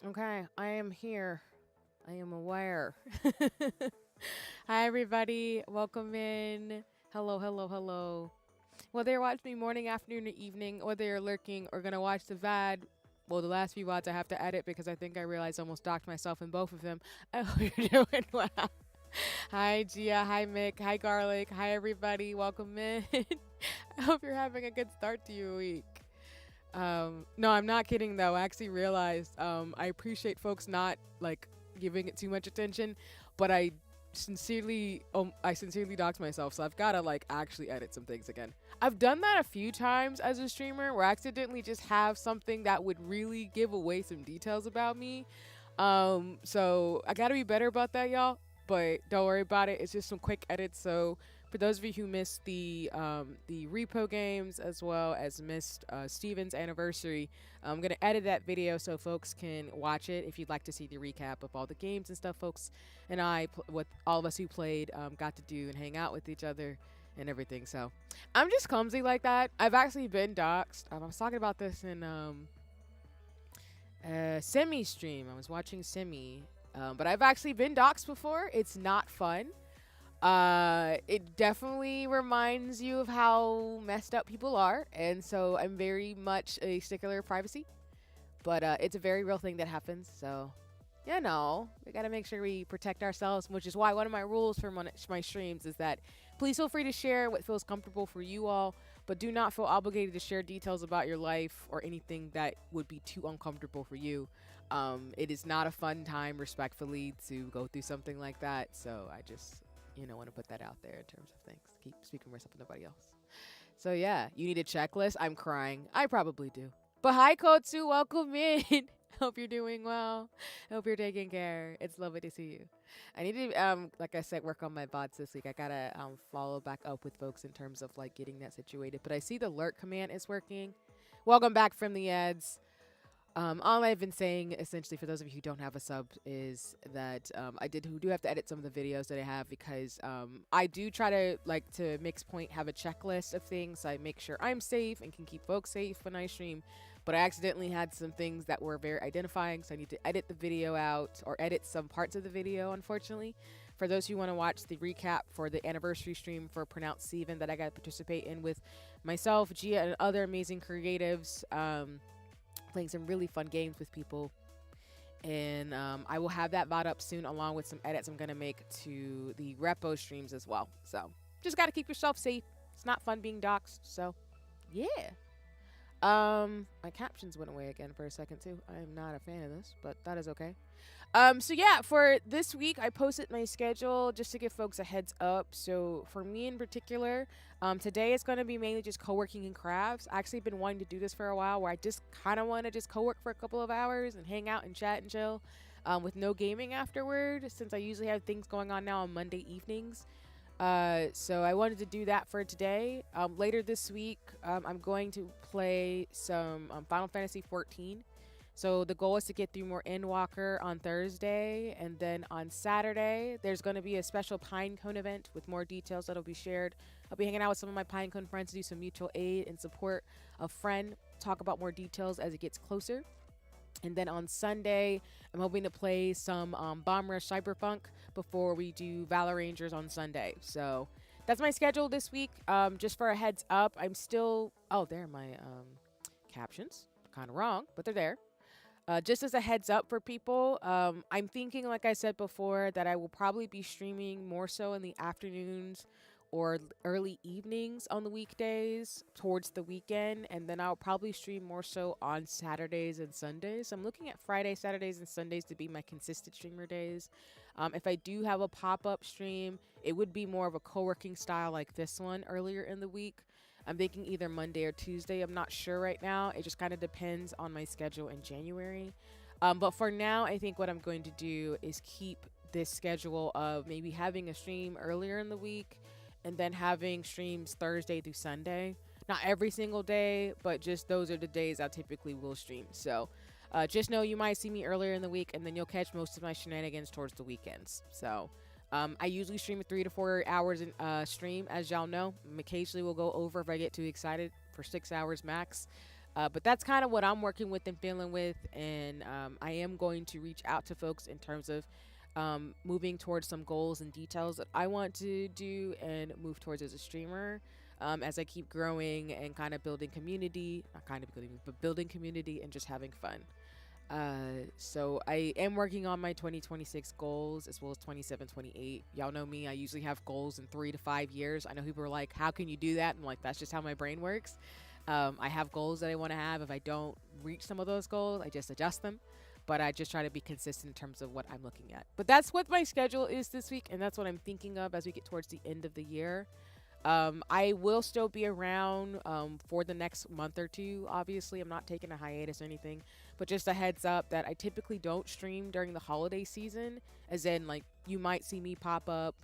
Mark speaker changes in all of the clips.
Speaker 1: Okay, I am here. I am aware. Hi, everybody. Welcome in. Hello, hello, hello. Whether you're watching me morning, afternoon, or evening, whether you're lurking or gonna watch the VAD, well, the last few VODs I have to edit because I think I realized I almost docked myself in both of them. I hope you're doing well. Hi, Gia. Hi, Mick. Hi, Garlic. Hi, everybody. Welcome in. I hope you're having a good start to your week. No, I'm not kidding though. I actually realized I appreciate folks not like giving it too much attention, but I sincerely doxed myself, so I've got to like actually edit some things again. I've done that a few times as a streamer where I accidentally just have something that would really give away some details about me. So I got to be better about that, y'all. But don't worry about it. It's just some quick edits. So for those of you who missed the repo games as well as missed Steven's anniversary, I'm gonna edit that video so folks can watch it if you'd like to see the recap of all the games and stuff. Folks and what all of us who played got to do and hang out with each other and everything. So I'm just clumsy like that. I've actually been doxxed. I was talking about this in Semi stream. I was watching Semi, but I've actually been doxxed before. It's not fun. It definitely reminds you of how messed up people are, and so I'm very much a stickler of privacy. But it's a very real thing that happens. So, we gotta make sure we protect ourselves, which is why one of my rules for my streams is that please feel free to share what feels comfortable for you all, but do not feel obligated to share details about your life or anything that would be too uncomfortable for you. It is not a fun time, respectfully, to go through something like that. So I just, want to put that out there in terms of things. Keep speaking for myself and nobody else. So yeah, you need a checklist. I'm crying. I probably do. But hi, Kotsu. Welcome in. Hope you're doing well. Hope you're taking care. It's lovely to see you. I need to, like I said, work on my bots this week. I gotta follow back up with folks in terms of like getting that situated. But I see the lurk command is working. Welcome back from the ads. All I've been saying, essentially, for those of you who don't have a sub, is that I do have to edit some of the videos that I have because I do try to to mix point have a checklist of things. So I make sure I'm safe and can keep folks safe when I stream. But I accidentally had some things that were very identifying, so I need to edit the video out or edit some parts of the video. Unfortunately, for those who want to watch the recap for the anniversary stream for Pronounced Steven that I got to participate in with myself, Gia, and other amazing creatives. Playing some really fun games with people. And I will have that VOD up soon, along with some edits I'm going to make to the repo streams as well. So just got to keep yourself safe. It's not fun being doxxed. So, yeah. My captions went away again for a second, too. I am not a fan of this, but that is okay. So yeah, for this week, I posted my schedule just to give folks a heads up. So for me in particular, today is going to be mainly just co-working and crafts. I actually been wanting to do this for a while, where I just kind of want to just co-work for a couple of hours and hang out and chat and chill, with no gaming afterward. Since I usually have things going on now on Monday evenings. So I wanted to do that for today. Later this week, I'm going to play some Final Fantasy 14. So the goal is to get through more Endwalker on Thursday, and then on Saturday there's going to be a special Pinecone event with more details that'll be shared. I'll be hanging out with some of my Pinecone friends to do some mutual aid and support a friend. Talk about more details as it gets closer. And then on Sunday, I'm hoping to play some Bomb Rush Cyberpunk before we do Valor Rangers on Sunday. So that's my schedule this week. Just for a heads up, I'm still. Oh, there are my captions. Kind of wrong, but they're there. Just as a heads up for people, I'm thinking, like I said before, that I will probably be streaming more so in the afternoons or early evenings on the weekdays towards the weekend, and then I'll probably stream more so on Saturdays and Sundays. I'm looking at Fridays, Saturdays, and Sundays to be my consistent streamer days. If I do have a pop-up stream, it would be more of a co-working style like this one earlier in the week. I'm thinking either Monday or Tuesday. I'm not sure right now. It just kind of depends on my schedule in January. But for now, I think what I'm going to do is keep this schedule of maybe having a stream earlier in the week and then having streams Thursday through Sunday. Not every single day, but just those are the days I typically will stream. So just know you might see me earlier in the week, and then you'll catch most of my shenanigans towards the weekends. So I usually stream 3 to 4 hours in stream, as y'all know. Occasionally we'll go over if I get too excited for 6 hours max. But that's kind of what I'm working with and feeling with. And I am going to reach out to folks in terms of moving towards some goals and details that I want to do and move towards as a streamer. As I keep growing and kind of building community, not kind of building, but building community and just having fun. So I am working on my 2026 goals as well as 27, 28. Y'all know me. I usually have goals in 3 to 5 years. I know people are like, how can you do that? And like, that's just how my brain works. I have goals that I want to have. If I don't reach some of those goals, I just adjust them. But I just try to be consistent in terms of what I'm looking at. But that's what my schedule is this week. And that's what I'm thinking of as we get towards the end of the year. I will still be around for the next month or two. Obviously, I'm not taking a hiatus or anything, but just a heads up that I typically don't stream during the holiday season, as in, like, you might see me pop up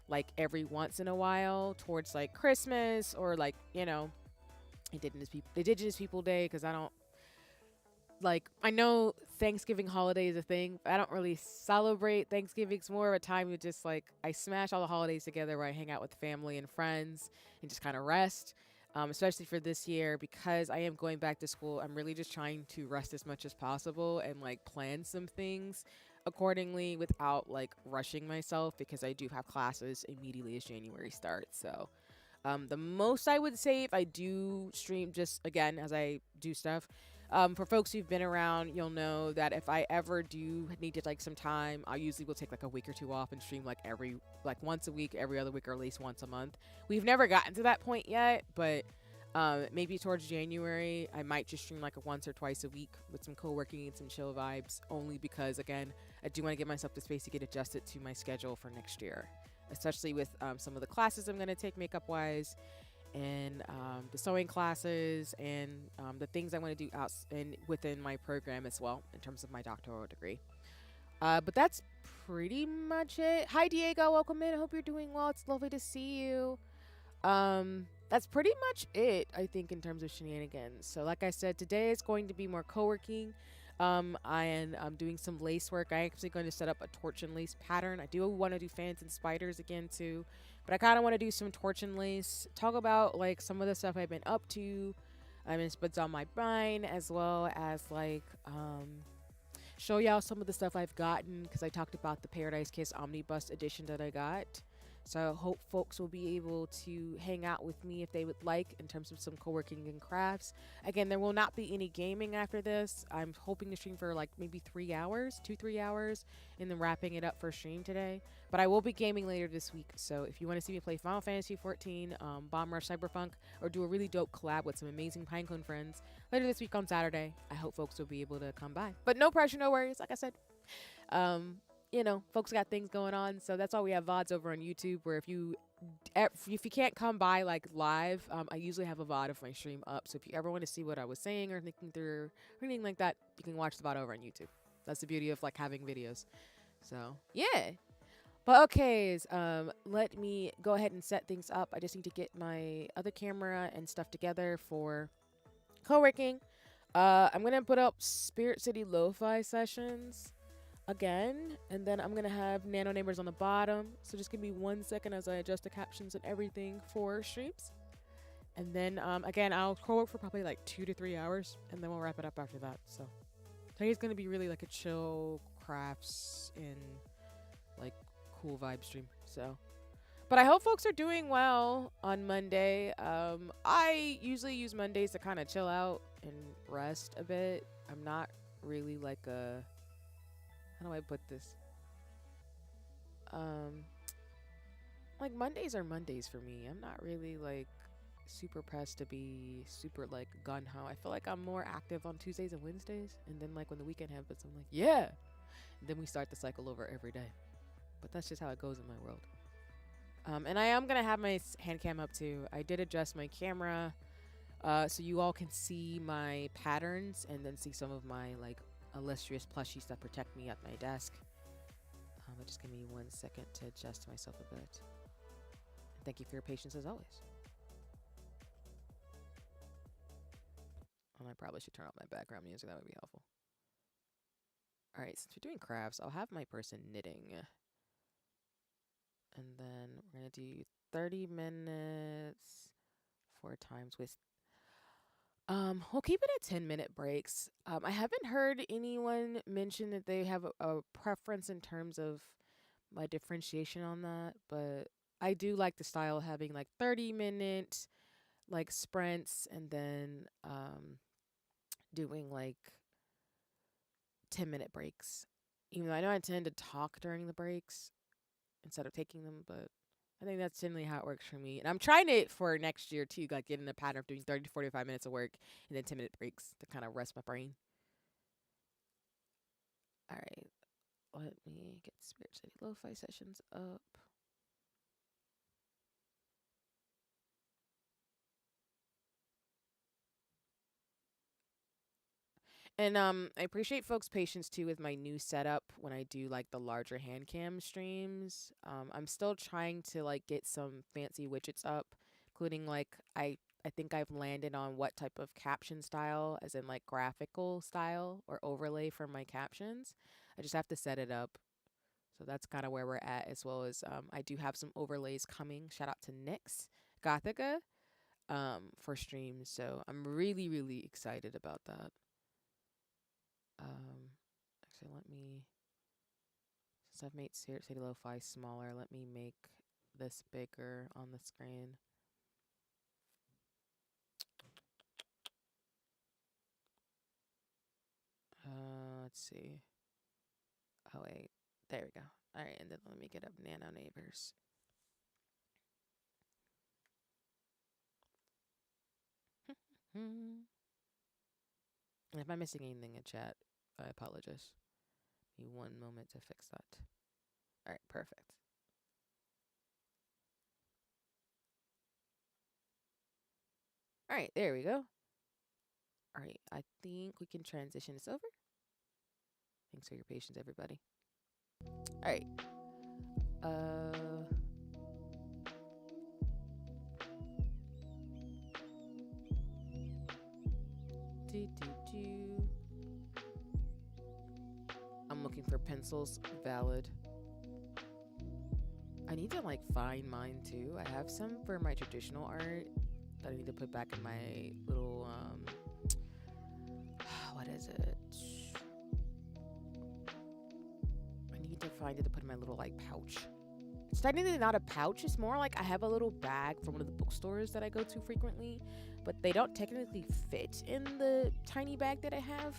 Speaker 1: like every once in a while towards like Christmas or like, Indigenous People Day, because I don't like, I know Thanksgiving holiday is a thing, but I don't really celebrate Thanksgiving. It's more of a time to just like, I smash all the holidays together where I hang out with family and friends and just kind of rest. Especially for this year, because I am going back to school. I'm really just trying to rest as much as possible and like plan some things accordingly without like rushing myself, because I do have classes immediately as January starts. So the most I would say, if I do stream, just again as I do stuff, for folks who've been around, you'll know that if I ever do need to like some time, I usually will take like a week or two off and stream like once a week, every other week, or at least once a month. We've never gotten to that point yet, but maybe towards January, I might just stream like a once or twice a week with some co-working and some chill vibes. Only because, again, I do want to give myself the space to get adjusted to my schedule for next year, especially with some of the classes I'm going to take makeup wise, and the sewing classes, and the things I want to do out and within my program as well in terms of my doctoral degree. But that's pretty much it. Hi Diego, welcome in. I hope you're doing well. It's lovely to see you. That's pretty much it, I think, in terms of shenanigans. So, like I said, today is going to be more co-working. I am doing some lace work. I'm actually going to set up a torch and lace pattern. I do want to do fans and spiders again too, but I kind of want to do some torch and lace. Talk about like some of the stuff I've been up to. I mean, it's on my mind, as well as like show y'all some of the stuff I've gotten, because I talked about the Paradise Kiss Omnibus edition that I got. So I hope folks will be able to hang out with me if they would like, in terms of some co-working and crafts. Again, there will not be any gaming after this. I'm hoping to stream for like maybe 3 hours, 2-3 hours, and then wrapping it up for stream today. But I will be gaming later this week. So if you want to see me play Final Fantasy 14, Bomb Rush Cyberpunk, or do a really dope collab with some amazing Pinecone friends later this week on Saturday, I hope folks will be able to come by. But no pressure, no worries. Like I said, folks got things going on, so that's why we have VODs over on YouTube, where if you can't come by like live, I usually have a VOD of my stream up. So if you ever want to see what I was saying or thinking through or anything like that, you can watch the VOD over on YouTube. That's the beauty of like having videos. So yeah. But okay, let me go ahead and set things up. I just need to get my other camera and stuff together for co-working. I'm gonna put up Spirit City Lo-Fi sessions again, and then I'm gonna have Nano Neighbors on the bottom. So just give me 1 second as I adjust the captions and everything for streams. And then again, I'll co-work for probably like 2 to 3 hours, and then we'll wrap it up after that. So today's gonna be really like a chill crafts and like cool vibe stream. So, but I hope folks are doing well on Monday. I usually use Mondays to kind of chill out and rest a bit. I'm not really like a, how do I put this? Like Mondays are Mondays for me. I'm not really like super pressed to be super like gun ho. I feel like I'm more active on Tuesdays and Wednesdays, and then like when the weekend happens, I'm like, yeah. And then we start the cycle over every day. But that's just how it goes in my world. And I am gonna have my hand cam up too. I did adjust my camera, so you all can see my patterns and then see some of my like illustrious plushies that protect me at my desk. But just give me 1 second to adjust myself a bit. And thank you for your patience as always. And I probably should turn off my background music. That would be helpful. All right, since we're doing crafts, I'll have my person knitting. And then we're going to do 30 minutes 4 times with We'll keep it at 10-minute breaks. I haven't heard anyone mention that they have a preference in terms of my differentiation on that, but I do like the style of having like 30-minute like sprints and then doing like 10-minute breaks. Even though I know I tend to talk during the breaks instead of taking them, but I think that's generally how it works for me. And I'm trying it for next year too, like getting a pattern of doing 30 to 45 minutes of work and then 10-minute breaks to kind of rest my brain. All right, let me get Spirit City Lo-Fi sessions up. And I appreciate folks' patience too with my new setup when I do like the larger hand cam streams. I'm still trying to like get some fancy widgets up, including like I think I've landed on what type of caption style, as in like graphical style or overlay for my captions. I just have to set it up. So that's kind of where we're at, as well as I do have some overlays coming. Shout out to Nyx Gothica for streams. So I'm really, really excited about that. Actually, let me, since I've made Spirit City Lo-Fi smaller, let me make this bigger on the screen. Let's see. Oh, wait. There we go. All right, and then let me get up Nano Neighbors. And if I'm missing anything in chat, I apologize. Give me one moment to fix that. All right, perfect. All right, there we go. All right, I think we can transition this over. Thanks for your patience, everybody. All right. Do, do, do. I'm looking for pencils. Valid. I need to like find mine too. I have some for my traditional art that I need to put back in my little what is it? I need to find it to put in my little like pouch. It's technically not a pouch, it's more like I have a little bag from one of the bookstores that I go to frequently, but they don't technically fit in the tiny bag that I have.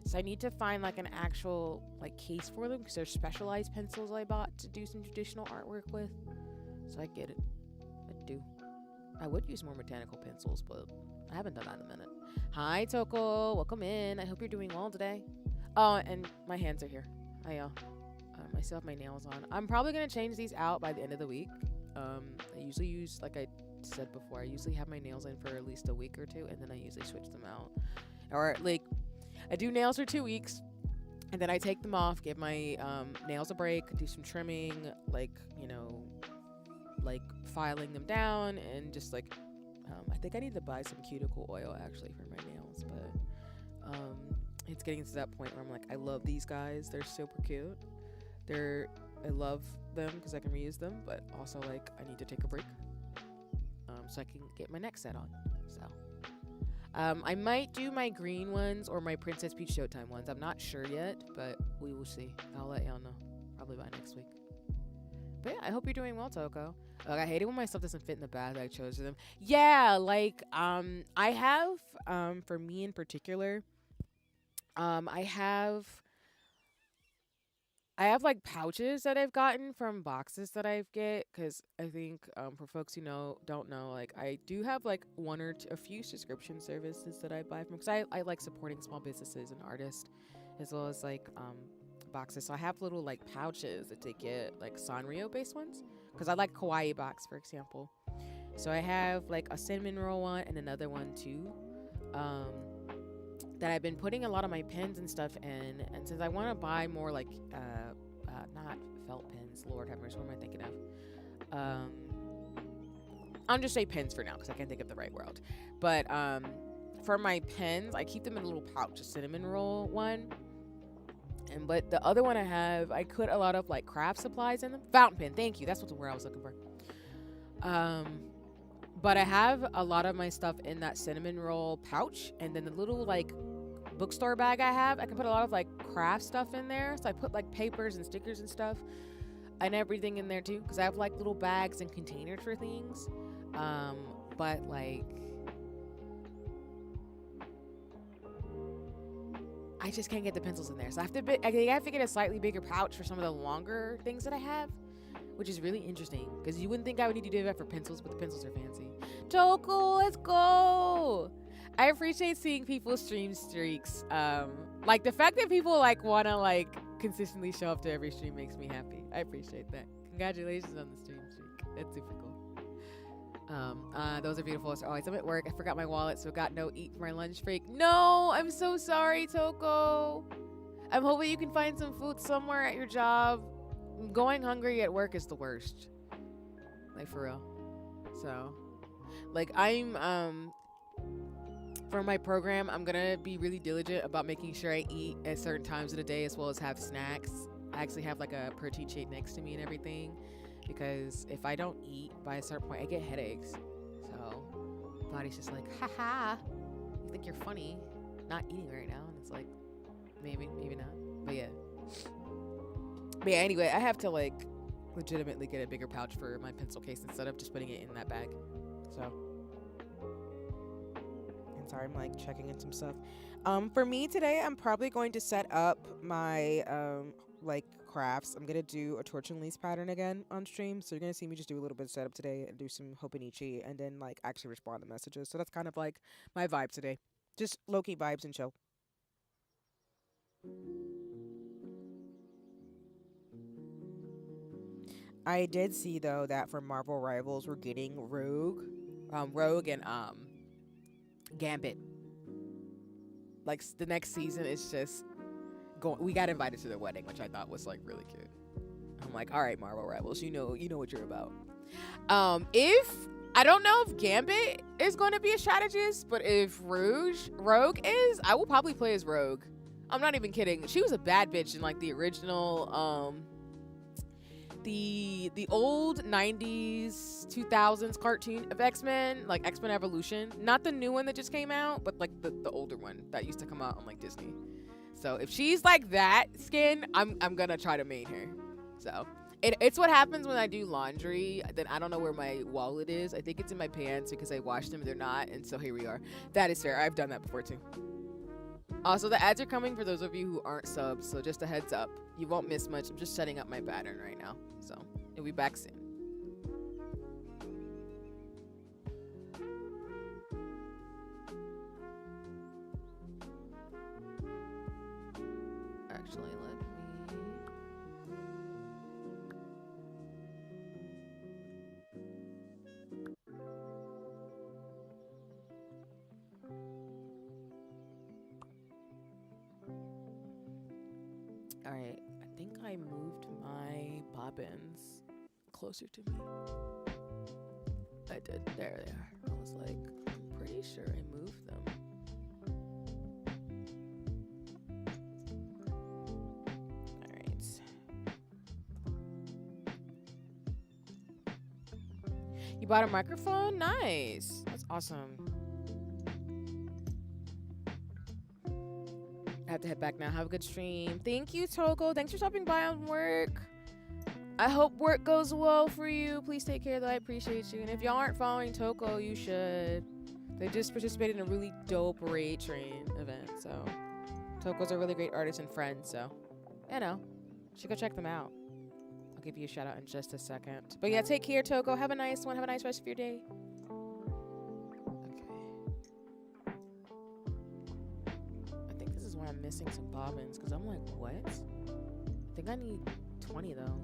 Speaker 1: So I need to find like an actual like case for them, because they're specialized pencils I bought to do some traditional artwork with. So I get it. I do. I would use more botanical pencils, but I haven't done that in a minute. Hi Toko, welcome in. I hope you're doing well today. Oh, and my hands are here. I still have my nails on. I'm probably gonna change these out by the end of the week. I usually use, like I said before, I usually have my nails in for at least a week or two, and then I usually switch them out. Or like, I do nails for 2 weeks, and then I take them off, give my nails a break, do some trimming, like like filing them down, and just like I think I need to buy some cuticle oil actually for my nails, but it's getting to that point where I'm like, I love these guys. They're super cute. I love them because I can reuse them, but also like I need to take a break so I can get my next set on. So I might do my green ones or my Princess Peach Showtime ones. I'm not sure yet, but we will see. I'll let y'all know probably by next week. But yeah, I hope you're doing well, Toko. Like, I hate it when my stuff doesn't fit in the bag that I chose for them. Yeah, like I have for me in particular, I have like pouches that I've gotten from boxes that I've get, because I think for folks who don't know, like I do have like a few subscription services that I buy from, because I like supporting small businesses and artists, as well as like boxes. So I have little like pouches that they get, like Sanrio based ones, because I like Kawaii box, for example. So I have like a cinnamon roll one and another one too. That I've been putting a lot of my pens and stuff in, and since I want to buy more like not felt pens, Lord have mercy, what am I thinking of? I'll just say pens for now because I can't think of the right word. But for my pens, I keep them in a little pouch, a cinnamon roll one. But the other one I put a lot of like craft supplies in them. Fountain pen, thank you. That's what the word I was looking for. But I have a lot of my stuff in that cinnamon roll pouch, and then the little like bookstore bag I have, I can put a lot of like craft stuff in there. So I put like papers and stickers and stuff and everything in there too, because I have like little bags and containers for things. Um, but like, I just can't get the pencils in there, so I have to get a slightly bigger pouch for some of the longer things that I have, which is really interesting because you wouldn't think I would need to do that for pencils, but the pencils are fancy. Toko, let's go. I appreciate seeing people's stream streaks. Like the fact that people like wanna like consistently show up to every stream makes me happy. I appreciate that. Congratulations on the stream streak. That's super cool. Those are beautiful. So, I'm at work. I forgot my wallet, so got no eat for my lunch break. No, I'm so sorry, Toko. I'm hoping you can find some food somewhere at your job. Going hungry at work is the worst. Like for real. So, like I'm for my program, I'm gonna be really diligent about making sure I eat at certain times of the day as well as have snacks. I actually have like a protein shake next to me and everything, because if I don't eat by a certain point, I get headaches. So, body's just like, haha, you think you're funny, not eating right now, and it's like, maybe not, but yeah. But yeah, anyway, I have to like legitimately get a bigger pouch for my pencil case instead of just putting it in that bag. So. Sorry, I'm like checking in some stuff. For me today, I'm probably going to set up my like crafts. I'm gonna do a torch and leaves pattern again on stream, so you're gonna see me just do a little bit of setup today and do some Hoponichi, and then like actually respond to messages. So that's kind of like my vibe today, just low-key vibes and chill. I did see though that for Marvel Rivals, we're getting Rogue and Gambit. Like the next season is just going. We got invited to their wedding, which I thought was like really cute. I'm like, all right, Marvel Rivals, you know what you're about. If I don't know if Gambit is going to be a strategist, but if Rogue is, I will probably play as Rogue. I'm not even kidding. She was a bad bitch in like the original the old 90s 2000s cartoon of X-Men, like X-Men Evolution, not the new one that just came out, but like the older one that used to come out on like Disney. So if she's like that skin, I'm gonna try to main her. So it's what happens when I do laundry. Then I don't know where my wallet is. I think it's in my pants because I washed them. They're not, and so here we are. That is fair. I've done that before too. Also, the ads are coming for those of you who aren't subs, so just a heads up. You won't miss much. I'm just setting up my pattern right now, so it'll be back soon. Actually, let me... Alright, I think I moved my bobbins closer to me. I did. There they are. I was like, I'm pretty sure I moved them. Alright. You bought a microphone? Nice. That's awesome. I have to head back now. Have a good stream. Thank you, Toko. Thanks for stopping by on work. I hope work goes well for you. Please take care, though. I appreciate you. And if y'all aren't following Toko, you should. They just participated in a really dope raid train event. So Toko's a really great artist and friend. So, you know, you should go check them out. I'll give you a shout out in just a second. But yeah, take care, Toko. Have a nice one. Have a nice rest of your day. I'm missing some bobbins because I'm like, what? I think I need 20 though.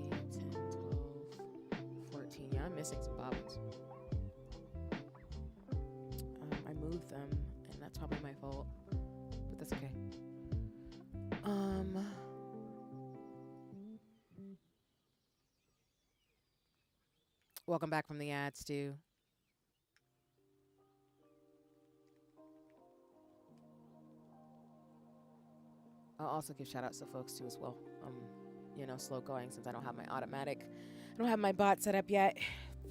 Speaker 1: 8, 10, 12, 14. Yeah, I'm missing some bobbins. I moved them, and that's probably my fault, but that's okay. Welcome back from the ads, too. I'll also give shout outs to folks too as well. You know, slow going since I don't have my automatic. I don't have my bot set up yet.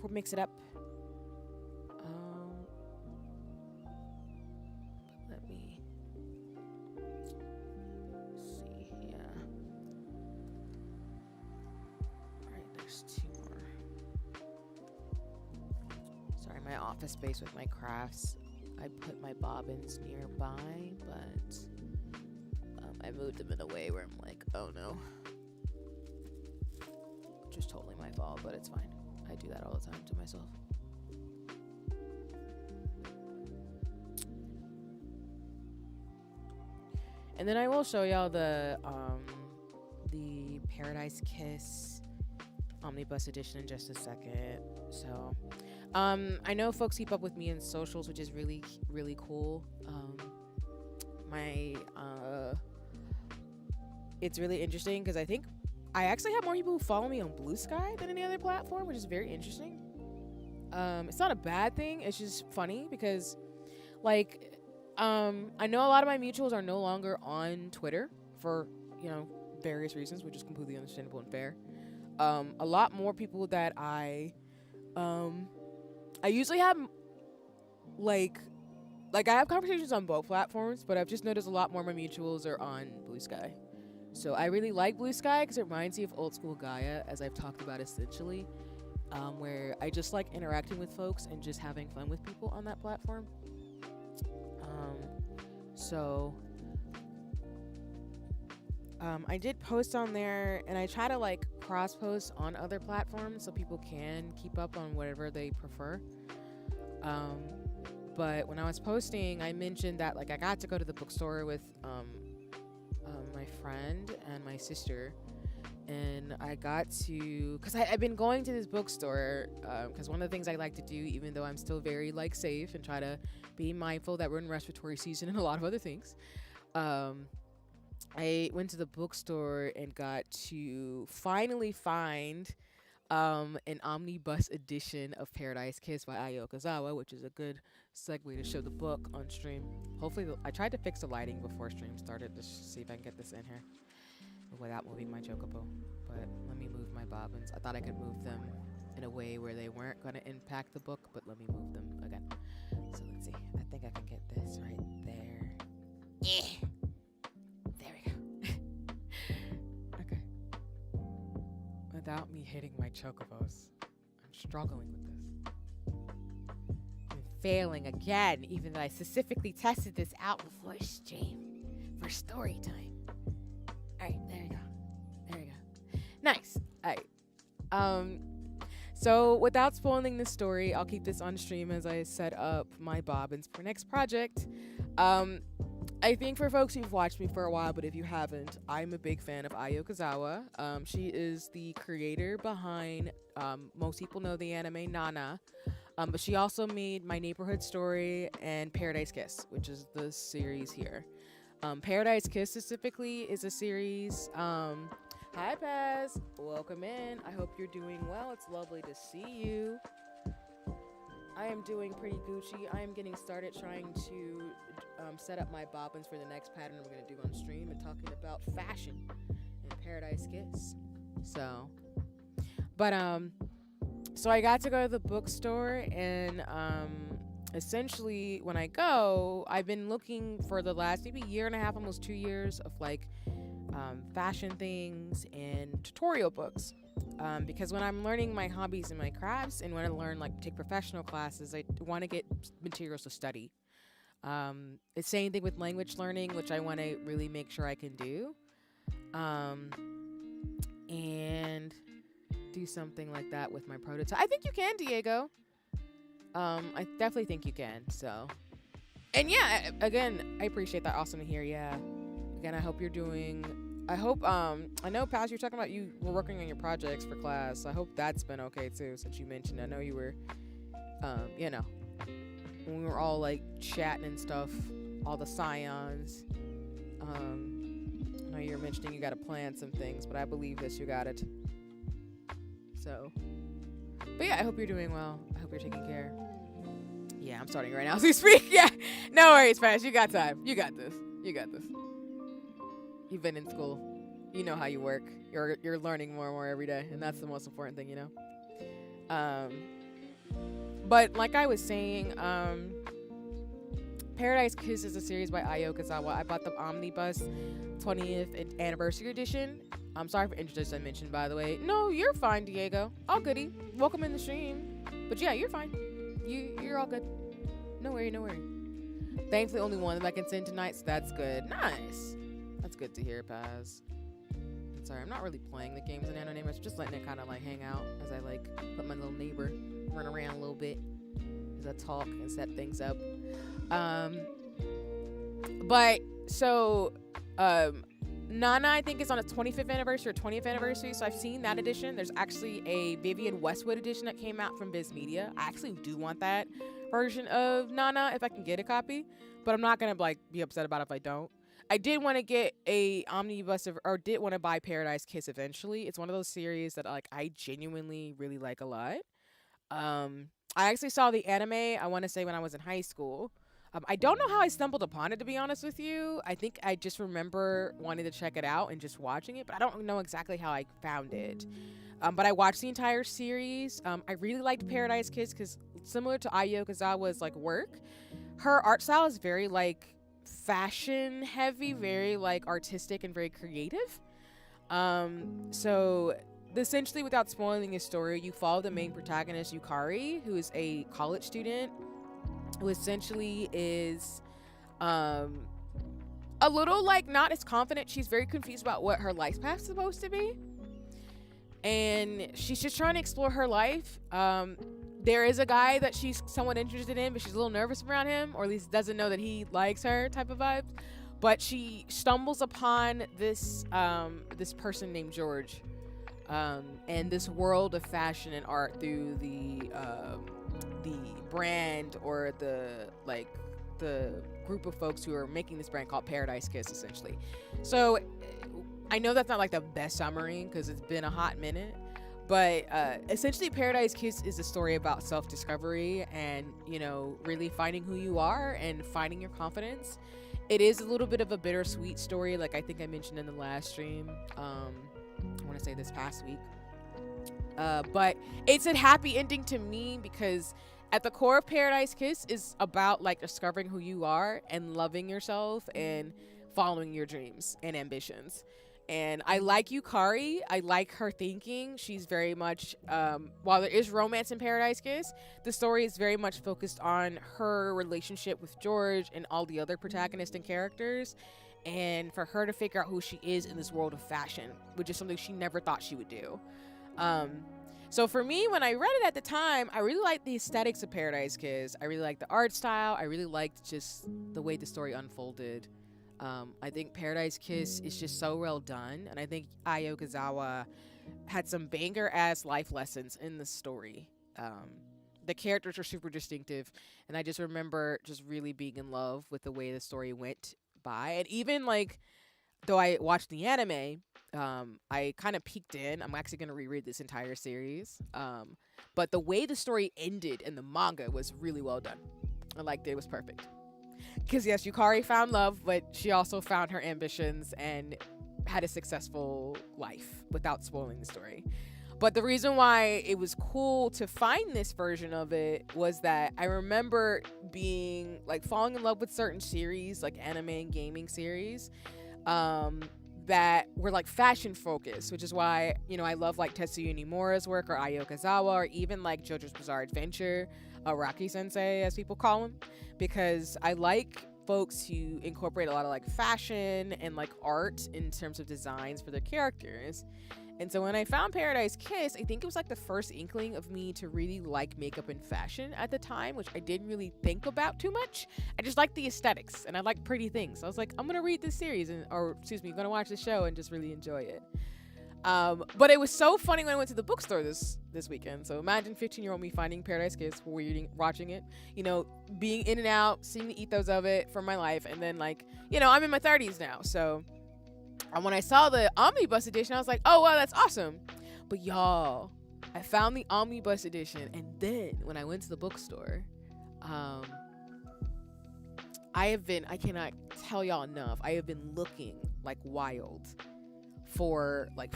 Speaker 1: We'll mix it up. Let me see. Yeah. All right, there's 2 more. Sorry, my office space with my crafts. I put my bobbins nearby, but I moved them in a way where I'm like, oh no. Just totally my fault, but it's fine. I do that all the time to myself. And then I will show y'all the Paradise Kiss Omnibus edition in just a second. So, I know folks keep up with me in socials, which is really, really cool. It's really interesting because I think I actually have more people who follow me on Blue Sky than any other platform, which is very interesting. It's not a bad thing. It's just funny because, like, I know a lot of my mutuals are no longer on Twitter for, various reasons, which is completely understandable and fair. A lot more people that I usually have, like I have conversations on both platforms, but I've just noticed a lot more of my mutuals are on Blue Sky. So I really like Blue Sky because it reminds me of old school Gaia, as I've talked about essentially, where I just like interacting with folks and just having fun with people on that platform. I did post on there, and I try to like cross post on other platforms so people can keep up on whatever they prefer. But when I was posting, I mentioned that like I got to go to the bookstore with my friend and my sister, and I got to, because I've been going to this bookstore because one of the things I like to do, even though I'm still very like safe and try to be mindful that we're in respiratory season and a lot of other things, I went to the bookstore and got to finally find an omnibus edition of Paradise Kiss by Ayo Okazawa, which is a good segue to show the book on stream. Hopefully, I tried to fix the lighting before stream started to see if I can get this in here without moving my chocobo. But let me move my bobbins. I thought I could move them in a way where they weren't going to impact the book, but let me move them again. So let's see. I think I can get this right there. Yeah. There we go. Okay. Without me hitting my chocobos, I'm struggling with this. I'm failing again, even though I specifically tested this out before stream for story time. Alright, there we go. There we go. Nice. Alright. So without spoiling the story, I'll keep this on stream as I set up my bobbins for next project. I think for folks who've watched me for a while, but if you haven't, I'm a big fan of Ayo Okazawa. She is the creator behind, most people know the anime Nana, but she also made My Neighborhood Story and Paradise Kiss, which is the series here. Paradise Kiss specifically is a series. Hi Paz, welcome in. I hope you're doing well. It's lovely to see you. I am doing pretty Gucci. I am getting started trying to set up my bobbins for the next pattern we're going to do on stream and talking about fashion and Paradise Kiss. So I got to go to the bookstore, and essentially when I go, I've been looking for the last maybe year and a half, almost 2 years of like fashion things and tutorial books. Because when I'm learning my hobbies and my crafts, and when I learn like take professional classes, I want to get materials to study. It's same thing with language learning, which I want to really make sure I can do, and do something like that with my prototype. I think you can, Diego. I definitely think you can. So, and yeah, again, I appreciate that. Awesome to hear. Yeah. Again, I hope you're doing. I hope, I know, Paz, you're talking about you were working on your projects for class. I hope that's been okay, too, since you mentioned. I know you were, when we were all, like, chatting and stuff, all the scions. I know you were mentioning you got to plan some things, but I believe that you got it. So, but yeah, I hope you're doing well. I hope you're taking care. Yeah, I'm starting right now as we speak. Yeah, no worries, Paz. You got time. You got this. You got this. You've been in school. you know how you work. You're learning more and more every day, and that's the most important thing, you know. Um, but like I was saying, Paradise Kiss is a series by Ayo Okazawa. I bought the Omnibus 20th anniversary edition. I'm sorry for introductions I mentioned, by the way. No, you're fine, Diego. All goody. Welcome in the stream. But yeah, you're fine. You're all good. No worry, no worry. Thankfully, only one that I can send tonight, so that's good. Nice. That's good to hear, Paz. Sorry, I'm not really playing the games in Anonymous. I'm just letting it kind of like hang out as I like let my little neighbor run around a little bit as I talk and set things up. But so Nana, I think, is on its 25th anniversary or 20th anniversary, so I've seen that edition. There's actually a Vivienne Westwood edition that came out from Viz Media. I actually do want that version of Nana if I can get a copy, but I'm not gonna like be upset about it if I don't. I did want to get a omnibus or did want to buy Paradise Kiss eventually. It's one of those series that like I genuinely really like a lot. I actually saw the anime, I want to say, when I was in high school. I don't know how I stumbled upon it, to be honest with you. I think I just remember wanting to check it out and just watching it, but I don't know exactly how I found it. But I watched the entire series. I really liked Paradise Kiss because similar to Ayo Okazawa's like work, her art style is very like fashion heavy, very like artistic and very creative. So essentially, without spoiling his story, you follow the main protagonist, Yukari, who is a college student who essentially is a little like not as confident. She's very confused about what her life path is supposed to be, and she's just trying to explore her life. There is a guy that she's somewhat interested in, but she's a little nervous around him, or at least doesn't know that he likes her, type of vibes. But she stumbles upon this this person named George, and this world of fashion and art through the brand, or the group of folks who are making this brand called Paradise Kiss, essentially. So I know that's not like the best summary because it's been a hot minute, but essentially Paradise Kiss is a story about self-discovery and, you know, really finding who you are and finding your confidence. It is a little bit of a bittersweet story, like I think I mentioned in the last stream. I want to say this past week. But it's a happy ending to me because at the core of Paradise Kiss is about like discovering who you are and loving yourself and following your dreams and ambitions. And I like Yukari. I like her thinking. She's very much, while there is romance in Paradise Kiss, the story is very much focused on her relationship with George and all the other protagonists and characters, and for her to figure out who she is in this world of fashion, which is something she never thought she would do. So for me, when I read it at the time, I really liked the aesthetics of Paradise Kiss. I really liked the art style. I really liked just the way the story unfolded. I think Paradise Kiss is just so well done, and I think Ayo Okazawa had some banger-ass life lessons in the story. The characters are super distinctive, and I just remember just really being in love with the way the story went by. And even, like, though I watched the anime, I kind of peeked in. I'm actually going to reread this entire series. But the way the story ended in the manga was really well done. I liked it. It was perfect. Because, yes, Yukari found love, but she also found her ambitions and had a successful life without spoiling the story. But the reason why it was cool to find this version of it was that I remember being, like, falling in love with certain series, like anime and gaming series, that were, like, fashion focused, which is why, you know, I love, like, Tetsuya Nomura's work, or Ayo Okazawa, or even, like, JoJo's Bizarre Adventure, Araki Sensei, as people call him, because I like folks who incorporate a lot of like fashion and like art in terms of designs for their characters. And so when I found Paradise Kiss, I think it was like the first inkling of me to really like makeup and fashion at the time, which I didn't really think about too much. I just liked the aesthetics and I like pretty things. So I was like, I'm gonna read this series I'm gonna watch the show and just really enjoy it. But it was so funny when I went to the bookstore this weekend. So imagine 15-year-old me finding Paradise Kiss, watching it, you know, being in and out, seeing the ethos of it from my life. And then, like, you know, I'm in my 30s now. So when I saw the Omnibus edition, I was like, oh, wow, that's awesome. But y'all, I found the Omnibus edition. And then when I went to the bookstore, I cannot tell y'all enough, I have been looking like wild for like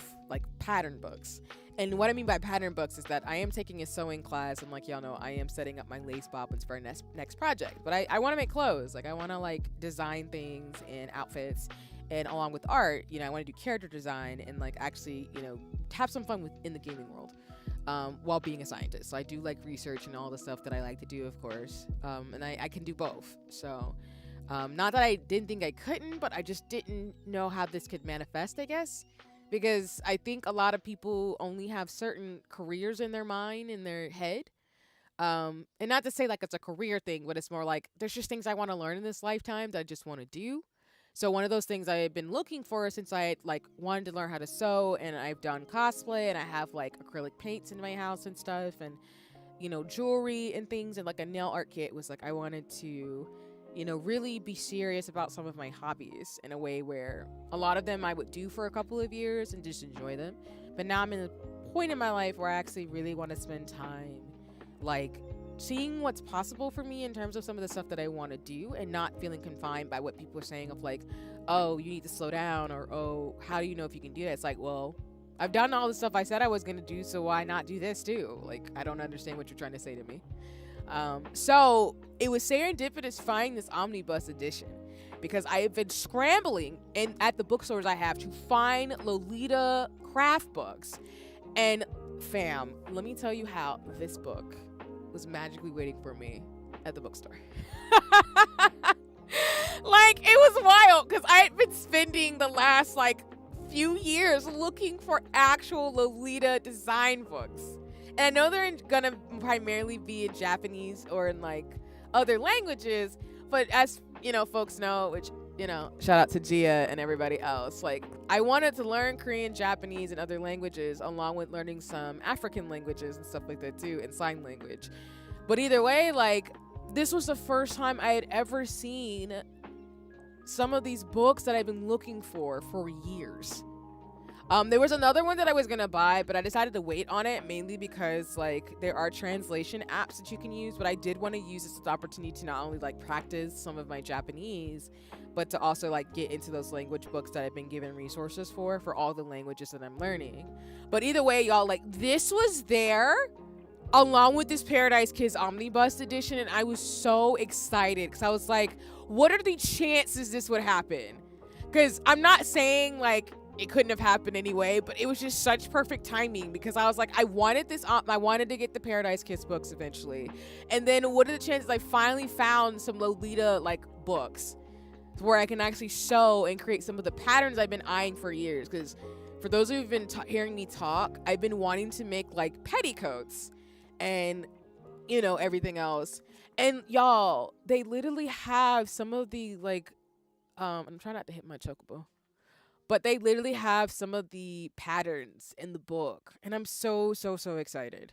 Speaker 1: pattern books. And what I mean by pattern books is that I am taking a sewing class, and like y'all know, I am setting up my lace bobbins for our next project. But I want to make clothes. Like I want to like design things and outfits, and along with art, you know, I want to do character design and like actually, you know, have some fun in the gaming world. While being a scientist, so I do like research and all the stuff that I like to do, of course. And I can do both. So, not that I didn't think I couldn't, but I just didn't know how this could manifest, I guess. Because I think a lot of people only have certain careers in their mind, in their head. And not to say like it's a career thing, but it's more like there's just things I want to learn in this lifetime that I just want to do. So one of those things I've been looking for since I like wanted to learn how to sew, and I've done cosplay, and I have like acrylic paints in my house and stuff, and you know, jewelry and things, and like a nail art kit, was like I wanted to, you know, really be serious about some of my hobbies in a way where a lot of them I would do for a couple of years and just enjoy them. But now I'm in a point in my life where I actually really want to spend time like seeing what's possible for me in terms of some of the stuff that I want to do, and not feeling confined by what people are saying of like, oh, you need to slow down, or oh, how do you know if you can do that? It's like, well, I've done all the stuff I said I was going to do, so why not do this too? Like, I don't understand what you're trying to say to me. So it was serendipitous finding this omnibus edition, because I have been scrambling at the bookstores I have to find Lolita craft books. And fam, let me tell you how this book was magically waiting for me at the bookstore. Like, it was wild, because I had been spending the last like few years looking for actual Lolita design books. And I know they're gonna primarily be in Japanese or in like other languages, but as you know, folks know, which, you know, shout out to Gia and everybody else, like I wanted to learn Korean, Japanese, and other languages, along with learning some African languages and stuff like that too, and sign language. But either way, like, this was the first time I had ever seen some of these books that I've been looking for years. There was another one that I was gonna buy, but I decided to wait on it, mainly because like there are translation apps that you can use, but I did want to use this as an opportunity to not only like practice some of my Japanese, but to also like get into those language books that I've been given resources for all the languages that I'm learning. But either way, y'all, like, this was there along with this Paradise Kiss Omnibus edition, and I was so excited because I was like, what are the chances this would happen? Because I'm not saying like it couldn't have happened anyway, but it was just such perfect timing, because I was like, I wanted this, I wanted to get the Paradise Kiss books eventually. And then what are the chances I finally found some Lolita like books where I can actually sew and create some of the patterns I've been eyeing for years? Because for those who've been hearing me talk, I've been wanting to make like petticoats and, you know, everything else. And y'all, they literally have some of the like, I'm trying not to hit my chocobo, but they literally have some of the patterns in the book, and I'm so excited.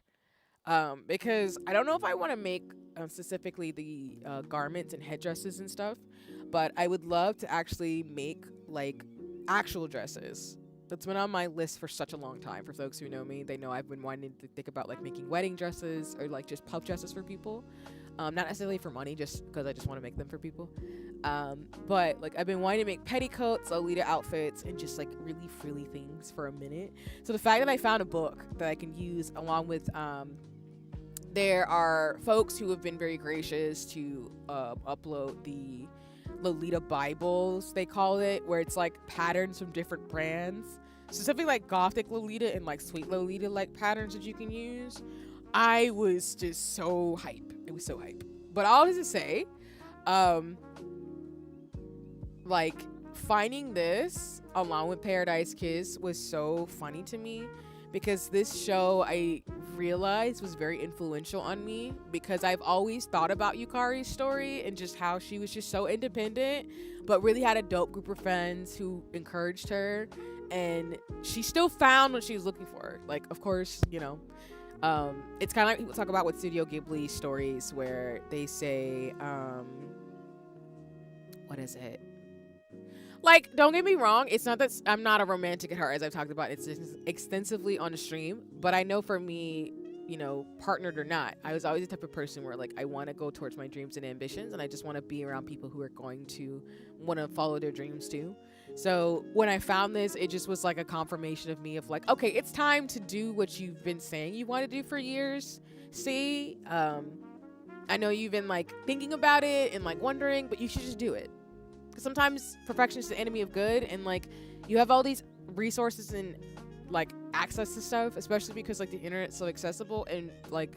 Speaker 1: Because I don't know if I want to make specifically the garments and headdresses and stuff, but I would love to actually make like actual dresses. That's been on my list for such a long time. For folks who know me, they know I've been wanting to think about like making wedding dresses or like just puff dresses for people. Not necessarily for money, just because I just want to make them for people. But like I've been wanting to make petticoats, Lolita outfits, and just like really frilly things for a minute. So the fact that I found a book that I can use along with, there are folks who have been very gracious to upload the Lolita Bibles, they call it, where it's like patterns from different brands, specifically like Gothic Lolita and like Sweet Lolita like patterns that you can use. I was just so hype. It was so hype. But all this to say, like finding this along with Paradise Kiss was so funny to me, because this show I realized was very influential on me, because I've always thought about Yukari's story and just how she was just so independent but really had a dope group of friends who encouraged her, and she still found what she was looking for. Like, of course, you know, it's kind of like people talk about with Studio Ghibli stories where they say, what is it? Like, don't get me wrong, it's not that I'm not a romantic at heart, as I've talked about extensively on the stream, but I know for me, partnered or not. I was always the type of person where like I want to go towards my dreams and ambitions, and I just want to be around people who are going to want to follow their dreams too. So when I found this, it just was like a confirmation of me of like, okay, it's time to do what you've been saying you want to do for years. See, I know you've been like thinking about it and like wondering, but you should just do it. Because sometimes perfection is the enemy of good, and like you have all these resources and like access to stuff, especially because like the internet's so accessible. And like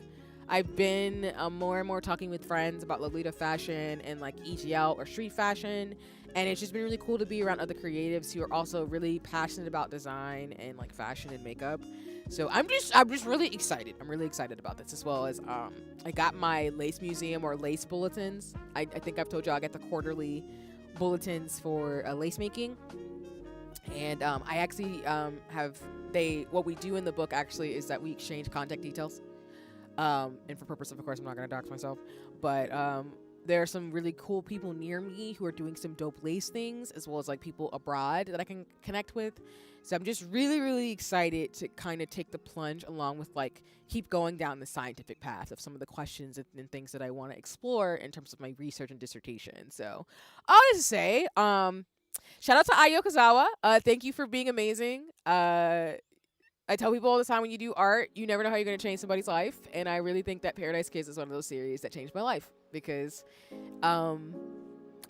Speaker 1: I've been more and more talking with friends about Lolita fashion and like EGL or street fashion, and it's just been really cool to be around other creatives who are also really passionate about design and like fashion and makeup. So I'm just really excited. I'm really excited about this, as well as I got my lace museum or lace bulletins. I think I've told you I get the quarterly bulletins for lace making. And I actually what we do in the book actually is that we exchange contact details. And for purpose of course, I'm not going to dox myself, but there are some really cool people near me who are doing some dope lace things, as well as like people abroad that I can connect with. So I'm just really, really excited to kind of take the plunge, along with like keep going down the scientific path of some of the questions and things that I want to explore in terms of my research and dissertation. So all this to say, shout out to Ai Yokozawa. Thank you for being amazing. I tell people all the time, when you do art, you never know how you're going to change somebody's life. And I really think that Paradise Kiss is one of those series that changed my life, because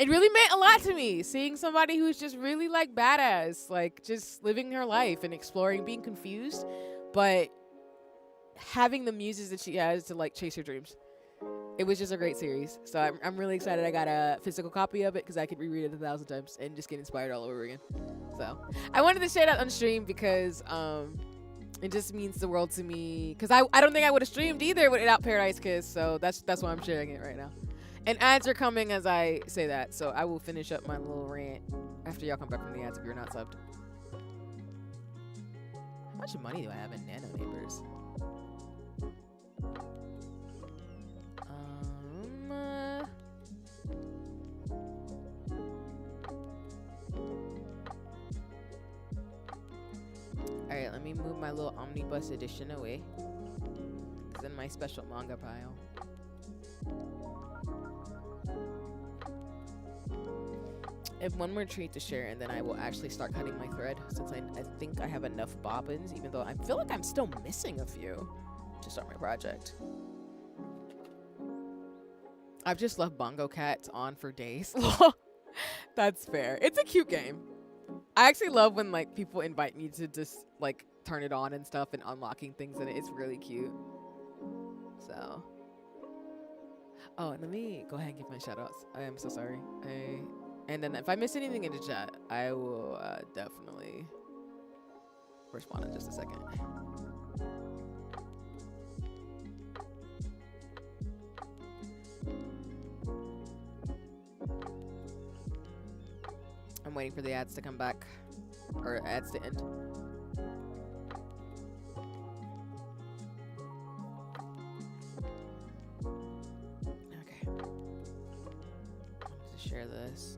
Speaker 1: it really meant a lot to me, seeing somebody who's just really like badass, like just living her life and exploring, being confused, but having the muses that she has to like chase her dreams. It was just a great series. So I'm really excited I got a physical copy of it, because I could reread it 1,000 times and just get inspired all over again. So I wanted to share that on stream because it just means the world to me, because I don't think I would have streamed either without Paradise Kiss. So that's why I'm sharing it right now. And ads are coming as I say that, so I will finish up my little rant after y'all come back from the ads if you're not subbed. How much money do I have in Nano Neighbors? Alright, let me move my little omnibus edition away. It's in my special manga pile. I have one more treat to share, and then I will actually start cutting my thread, since I think I have enough bobbins, even though I feel like I'm still missing a few to start my project. I've just left Bongo Cats on for days. That's fair. It's a cute game. I actually love when like people invite me to just like turn it on and stuff, and unlocking things in it. It's really cute. So, oh, and let me go ahead and give my shout outs. I am so sorry. And then if I miss anything in the chat, I will definitely respond in just a second. I'm waiting for the ads to come back, or ads to end. Okay. I'm going to share this.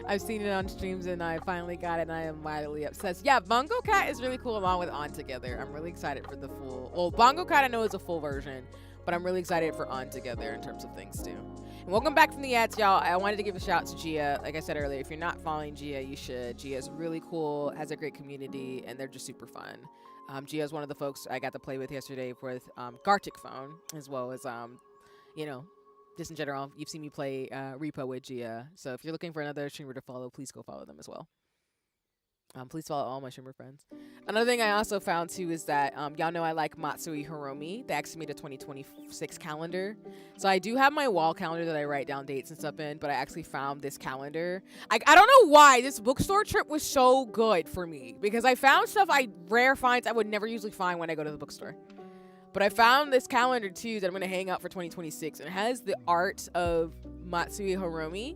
Speaker 1: I've seen it on streams and I finally got it, and I am mildly obsessed. Yeah, Bongo Cat is really cool, along with On Together. I'm really excited for the full... Well, Bongo Cat I know is a full version, but I'm really excited for On Together in terms of things too. And welcome back from the ads, y'all. I wanted to give a shout out to Gia. Like I said earlier, if you're not following Gia, you should. Gia is really cool, has a great community, and they're just super fun. Gia is one of the folks I got to play with yesterday with Gartic Phone, as well as, you know, just in general. You've seen me play Repo with Gia. So if you're looking for another streamer to follow, please go follow them as well. Please follow all my streamer friends. Another thing I also found too is that y'all know I like Matsui Hiromi. They actually made a 2026 calendar. So I do have my wall calendar that I write down dates and stuff in, but I actually found this calendar. I don't know why this bookstore trip was so good for me, because I found stuff rare finds I would never usually find when I go to the bookstore. But I found this calendar too that I'm going to hang out for 2026, and it has the art of Matsui Hiromi.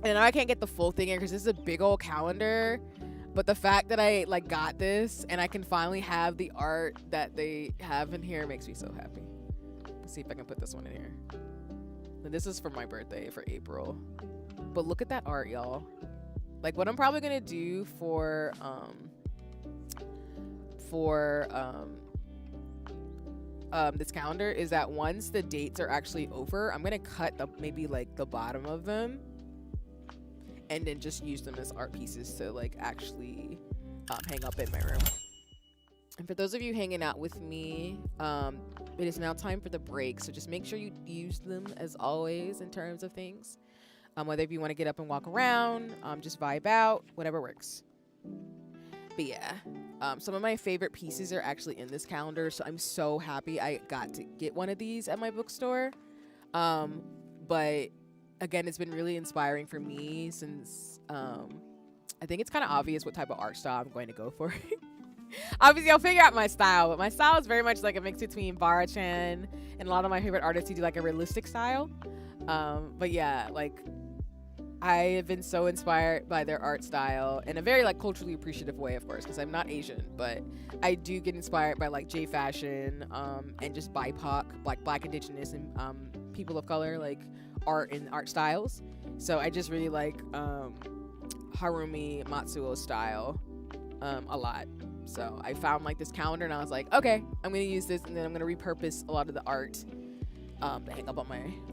Speaker 1: And I can't get the full thing in because this is a big old calendar, but the fact that I like got this and I can finally have the art that they have in here makes me so happy. Let's see if I can put this one in here. This is for my birthday for April. But look at that art, y'all. Like what I'm probably gonna do for this calendar is that once the dates are actually over, I'm gonna cut maybe like the bottom of them and then just use them as art pieces to like actually hang up in my room. And for those of you hanging out with me, it is now time for the break, so just make sure you use them as always in terms of things. Whether if you want to get up and walk around, just vibe out, whatever works. But yeah, some of my favorite pieces are actually in this calendar, so I'm so happy I got to get one of these at my bookstore. But again, it's been really inspiring for me since I think it's kind of obvious what type of art style I'm going to go for. Obviously, I'll figure out my style, but my style is very much like a mix between Bara-chan and a lot of my favorite artists who do like a realistic style. But yeah, like I have been so inspired by their art style in a very like culturally appreciative way, of course, because I'm not Asian, but I do get inspired by like J fashion, and just BIPOC, like Black, Indigenous, and people of color, like art and art styles. So I just really like Harumi Matsuo's style a lot. So I found like this calendar and I was like, okay, I'm gonna use this, and then I'm gonna repurpose a lot of the art to hang up on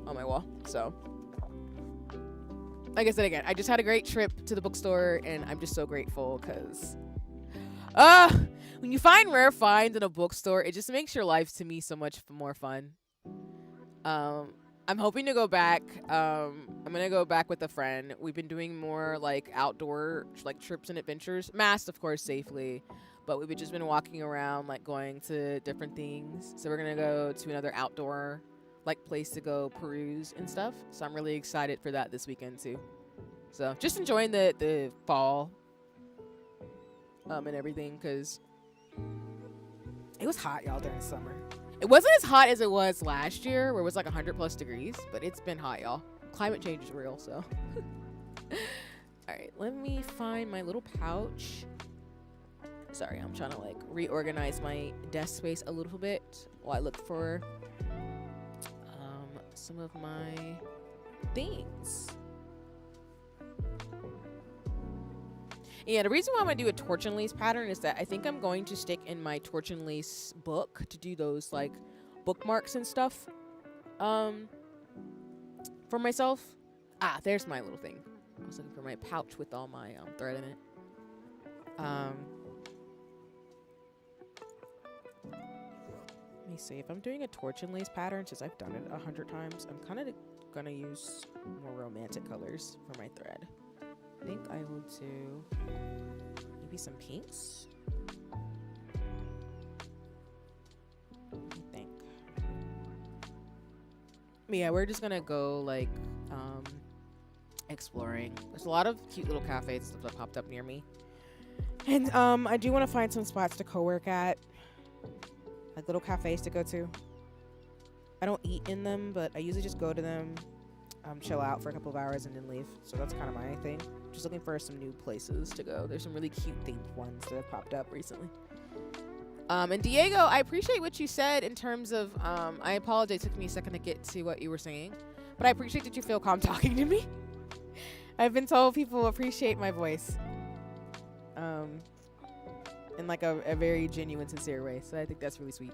Speaker 1: my wall. So like I said, again, I just had a great trip to the bookstore and I'm just so grateful because when you find rare finds in a bookstore, it just makes your life to me so much more fun. I'm hoping to go back. I'm gonna go back with a friend. We've been doing more like outdoor like trips and adventures, masked of course safely, but we've just been walking around like going to different things. So we're gonna go to another outdoor like place to go peruse and stuff. So I'm really excited for that this weekend too. So just enjoying the fall and everything, because it was hot, y'all, during summer. It wasn't as hot as it was last year where it was like 100+ degrees, but it's been hot, y'all. Climate change is real. So all right, let me find my little pouch. Sorry, I'm trying to like reorganize my desk space a little bit while I look for some of my things. Yeah, the reason why I'm gonna do a torch and lace pattern is that I think I'm going to stick in my torch and lace book to do those like bookmarks and stuff for myself. There's my little thing. I was looking for my pouch with all my thread in it. Let me see if I'm doing a torch and lace pattern, since I've done it 100 times. I'm kind of gonna use more romantic colors for my thread. I think I will do maybe some pinks. I think. But yeah, we're just gonna go like exploring. There's a lot of cute little cafes that popped up near me, and I do want to find some spots to co-work at. Like little cafes to go to. I don't eat in them, but I usually just go to them, chill out for a couple of hours and then leave. So that's kind of my thing. Just looking for some new places to go. There's some really cute themed ones that have popped up recently. And Diego, I appreciate what you said in terms of, I apologize, it took me a second to get to what you were saying, but I appreciate that you feel calm talking to me. I've been told people appreciate my voice. In like a very genuine, sincere way. So I think that's really sweet.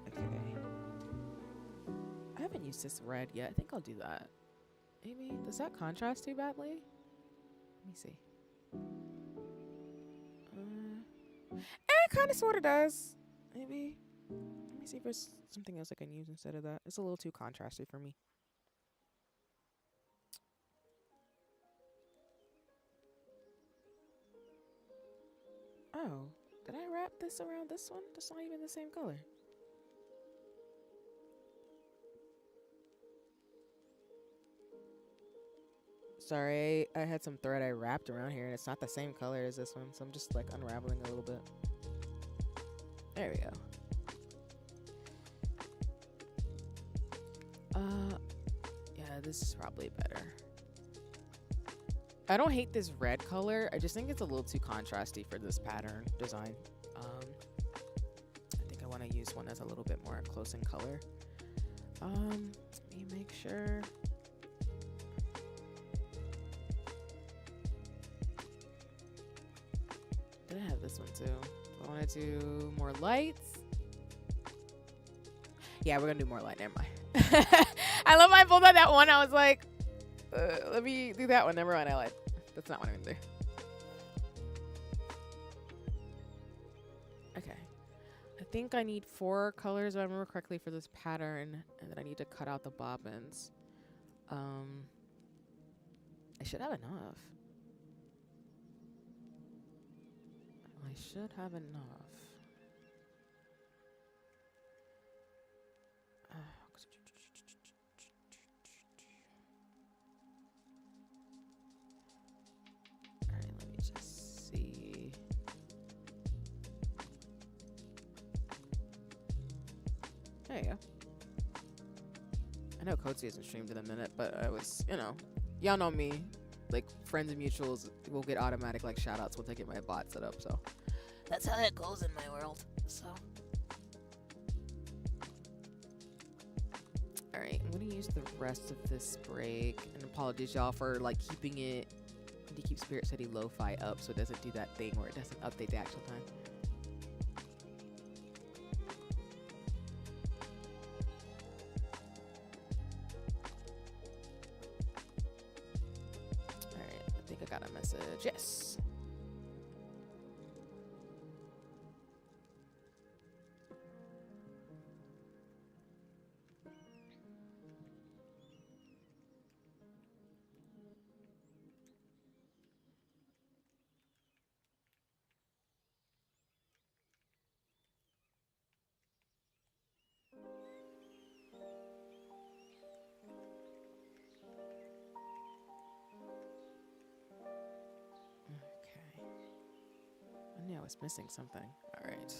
Speaker 1: Okay. I haven't used this red yet. I think I'll do that. Maybe. Does that contrast too badly? Let me see. It kind of sort of does. Maybe. Let me see if there's something else I can use instead of that. It's a little too contrasty for me. Oh, did I wrap this around this one? That's not even the same color. Sorry, I had some thread I wrapped around here and it's not the same color as this one, so I'm just like unraveling a little bit. There we go. Yeah, this is probably better. I don't hate this red color. I just think it's a little too contrasty for this pattern design. I think I want to use one that's a little bit more close in color. Let me make sure. Did I have this one too? Do I want to do more lights? Yeah, we're gonna do more light. Never mind. I love my pulled out that one. I was like, let me do that one. Never mind. I lied. That's not what I'm gonna do. Okay. I think I need 4 colors, if I remember correctly, for this pattern, and then I need to cut out the bobbins. I should have enough. I should have enough. Alright, let me just see. There you go. I know Coatsy hasn't streamed in a minute, but I was, you know, y'all know me. Like, friends and mutuals will get automatic, like, shout-outs once I get my bot set up, so. That's how that goes in my world, so. Alright, I'm gonna use the rest of this break. And apologies, y'all, for, like, keeping it, to keep Spirit City Lo-Fi up so it doesn't do that thing where it doesn't update the actual time. Got a message. Yes. I was missing something. All right.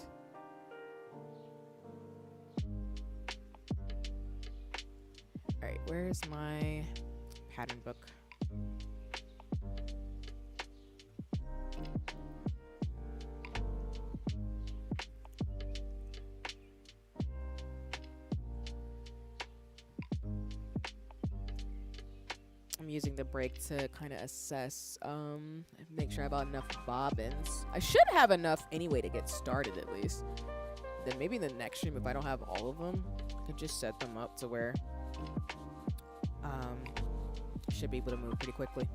Speaker 1: All right, where's my pattern book? I'm using the break to kind of assess, make sure I have enough bobbins. I should have enough anyway to get started at least. Then maybe the next stream, if I don't have all of them, I could just set them up to where I should be able to move pretty quickly.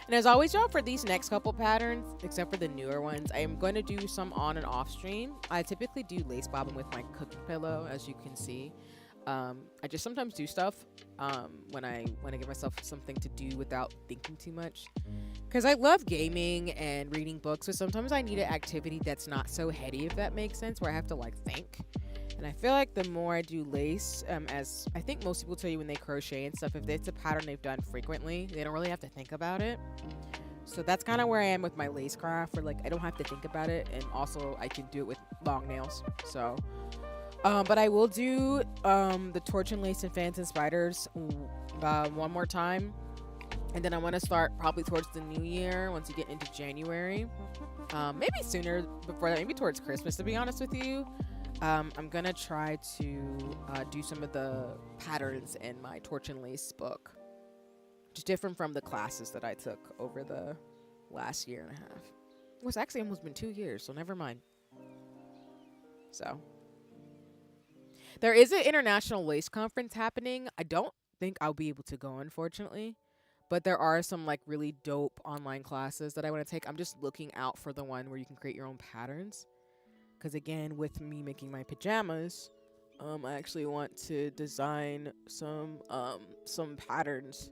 Speaker 1: And as always, y'all, for these next couple patterns, except for the newer ones, I am going to do some on and off stream. I typically do lace bobbing with my cooking pillow, as you can see. I just sometimes do stuff when I give myself something to do without thinking too much, because I love gaming and reading books, so sometimes I need an activity that's not so heady, if that makes sense, where I have to like think. And I feel like the more I do lace, as I think most people tell you when they crochet and stuff, if it's a pattern they've done frequently, they don't really have to think about it. So that's kind of where I am with my lace craft, where like I don't have to think about it, and also I can do it with long nails. So but I will do the Torch and Lace and Fans and Spiders one more time. And then I want to start probably towards the new year, once you get into January. Maybe sooner before that, maybe towards Christmas, to be honest with you. I'm going to try to do some of the patterns in my Torch and Lace book. Just different from the classes that I took over the last year and a half. It's actually almost been 2 years, so never mind. So there is an international lace conference happening. I don't think I'll be able to go, unfortunately. But there are some like really dope online classes that I want to take. I'm just looking out for the one where you can create your own patterns. Because again, with me making my pajamas, I actually want to design some patterns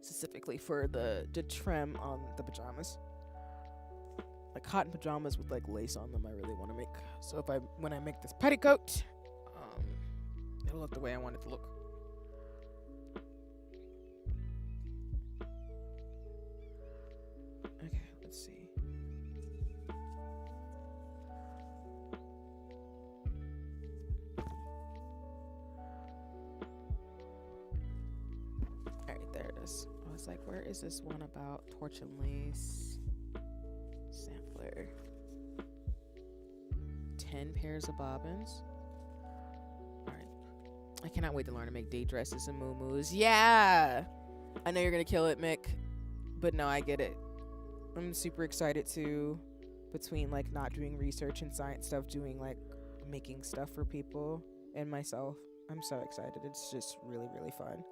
Speaker 1: specifically for the trim on the pajamas. Like cotton pajamas with like lace on them, I really want to make. So when I make this petticoat, it'll look the way I want it to look. Okay, let's see. Alright, there it is. I was like, where is this one about Torch and Lace? Sampler. 10 pairs of bobbins. I cannot wait to learn to make day dresses and muumuus. Yeah! I know you're gonna kill it, Mick. But no, I get it. I'm super excited to, between like not doing research and science stuff, doing like making stuff for people and myself. I'm so excited. It's just really, really fun.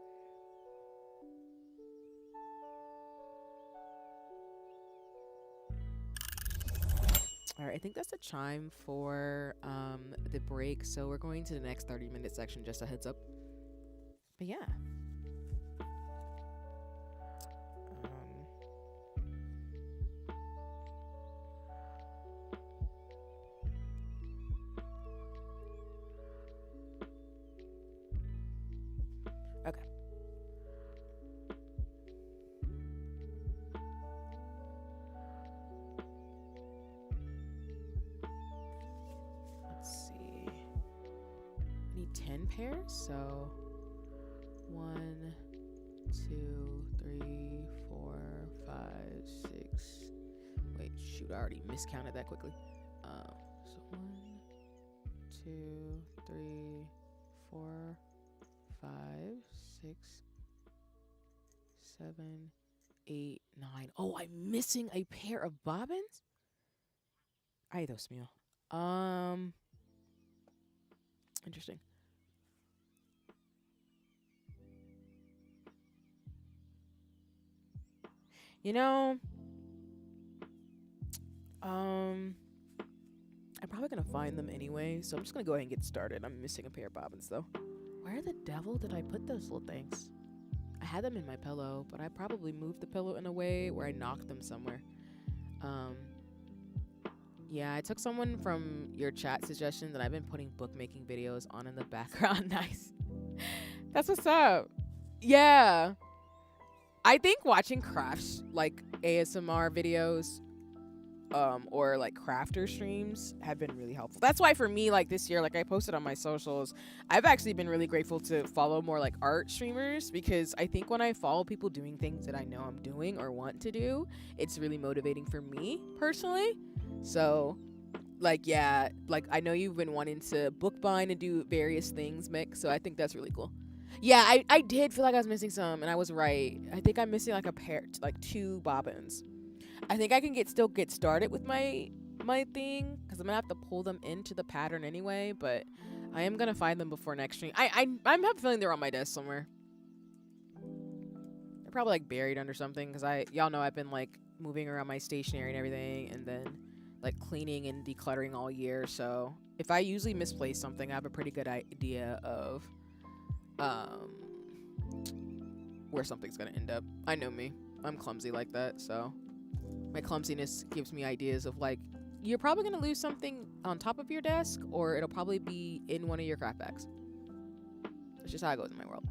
Speaker 1: All right, I think that's the chime for the break. So we're going to the next 30-minute section, just a heads up. But yeah. Okay. Let's see. I need 10 pairs, so 1, 2, 3, 4, 5, 6. Wait, shoot, I already miscounted that quickly. So 1, 2, 3, 4, 5, 6, 7, 8, 9. Oh, I'm missing a pair of bobbins? Ay, Dios mío. Interesting. You know, I'm probably gonna find them anyway, so I'm just gonna go ahead and get started. I'm missing a pair of bobbins though. Where the devil did I put those little things? I had them in my pillow, but I probably moved the pillow in a way where I knocked them somewhere. Yeah, I took someone from your chat suggestions, and I've been putting bookmaking videos on in the background. Nice. That's what's up. Yeah. I think watching crafts, like ASMR videos, or like crafter streams have been really helpful. That's why for me, like this year, like I posted on my socials, I've actually been really grateful to follow more like art streamers, because I think when I follow people doing things that I know I'm doing or want to do, it's really motivating for me personally. So like, yeah, like I know you've been wanting to bookbind and do various things, Mick, so I think that's really cool. Yeah, I did feel like I was missing some, and I was right. I think I'm missing like a pair, like 2 bobbins. I think I can still get started with my thing, because I'm gonna have to pull them into the pattern anyway. But I am gonna find them before next stream. I have a feeling they're on my desk somewhere. They're probably like buried under something, because y'all know I've been like moving around my stationery and everything, and then like cleaning and decluttering all year. So if I usually misplace something, I have a pretty good idea of where something's gonna end up. I know me. I'm clumsy like that, so my clumsiness gives me ideas of like, you're probably gonna lose something on top of your desk, or it'll probably be in one of your craft bags. That's just how it goes in my world.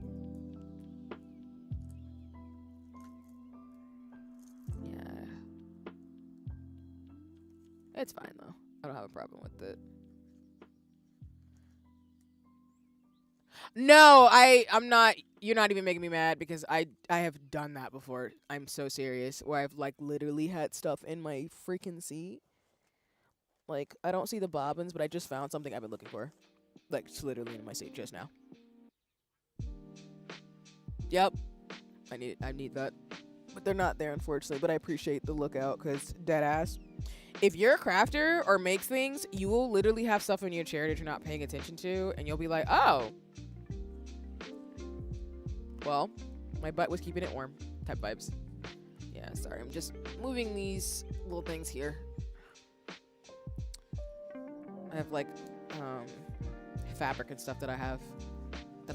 Speaker 1: Yeah. It's fine though. I don't have a problem with it. No, I'm not. You're not even making me mad, because I have done that before. I'm so serious. Where I've like literally had stuff in my freaking seat. Like, I don't see the bobbins, but I just found something I've been looking for. Like, it's literally in my seat just now. Yep. I need that. But they're not there, unfortunately. But I appreciate the lookout, because dead ass. If you're a crafter or makes things, you will literally have stuff in your chair that you're not paying attention to, and you'll be like, oh. Well, my butt was keeping it warm type vibes. Yeah, sorry. I'm just moving these little things here. I have like fabric and stuff that I've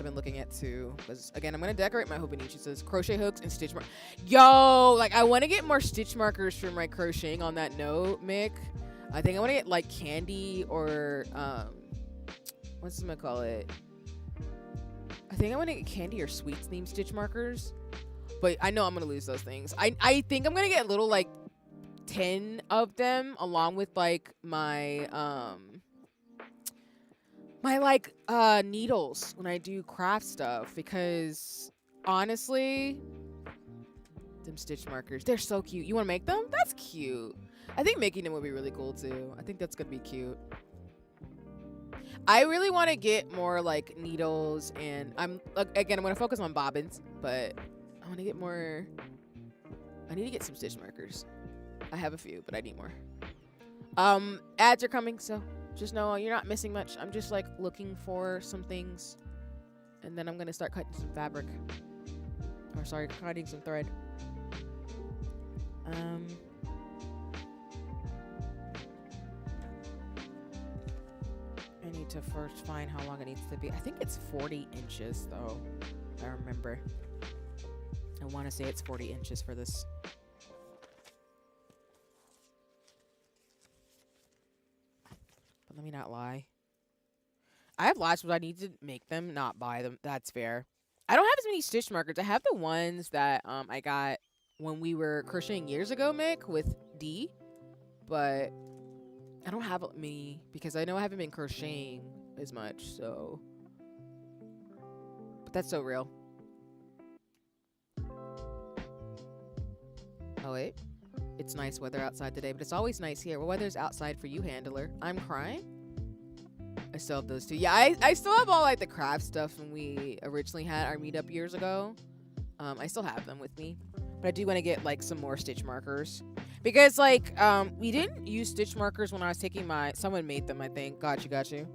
Speaker 1: been looking at too. Because again, I'm gonna decorate my Hobonichi. It says crochet hooks and stitch mark. Yo, like I want to get more stitch markers for my crocheting. On that note, Mick, I think I want to get like candy or what's it gonna call it? I think I want to get candy or sweets themed stitch markers. But I know I'm gonna lose those things. I think I'm gonna get little like 10 of them, along with like my needles when I do craft stuff, because honestly, them stitch markers, they're so cute. You want to make them? That's cute. I think making them would be really cool too. I think that's gonna be cute. I really want to get more like needles, and again, I'm gonna focus on bobbins, but I want to get more. I need to get some stitch markers. I have a few, but I need more. Ads are coming, so just know you're not missing much. I'm just like looking for some things, and then I'm gonna start cutting some fabric. Or sorry, cutting some thread. I need to first find how long it needs to be. I think it's 40 inches though. I remember. I want to say it's 40 inches for this. But let me not lie. I have lots, but I need to make them, not buy them. That's fair. I don't have as many stitch markers. I have the ones that I got when we were crocheting years ago, Mick, with D. But I don't have many because I know I haven't been crocheting as much, so. But that's so real. Oh, wait. It's nice weather outside today, but it's always nice here. What weather's outside for you, handler? I'm crying. I still have those two. Yeah, I still have all like the craft stuff when we originally had our meetup years ago. I still have them with me. But I do want to get like some more stitch markers. Because like we didn't use stitch markers when I was taking someone made them, I think. Got you.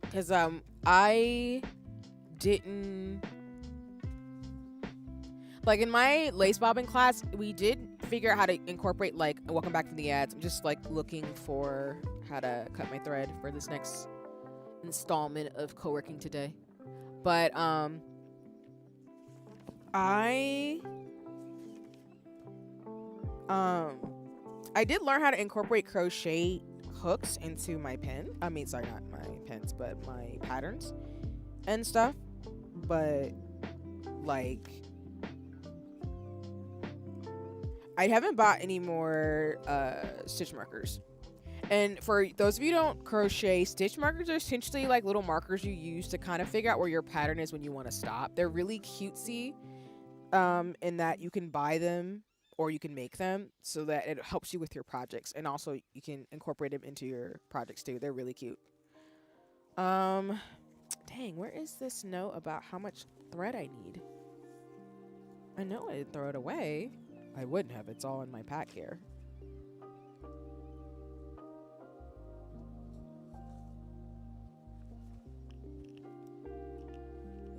Speaker 1: Because I didn't like in my lace bobbin class, we did figure out how to incorporate like welcome back from the ads. I'm just like looking for how to cut my thread for this next installment of co-working today. But I did learn how to incorporate crochet hooks into my pen. I mean, sorry, not my pens, but my patterns and stuff. But like I haven't bought any more stitch markers. And for those of you who don't crochet, stitch markers are essentially like little markers you use to kind of figure out where your pattern is when you want to stop. They're really cutesy in that you can buy them or you can make them so that it helps you with your projects. And also you can incorporate them into your projects too. They're really cute. Dang, where is this note about how much thread I need? I know I didn't throw it away. I wouldn't have. It's all in my pack here.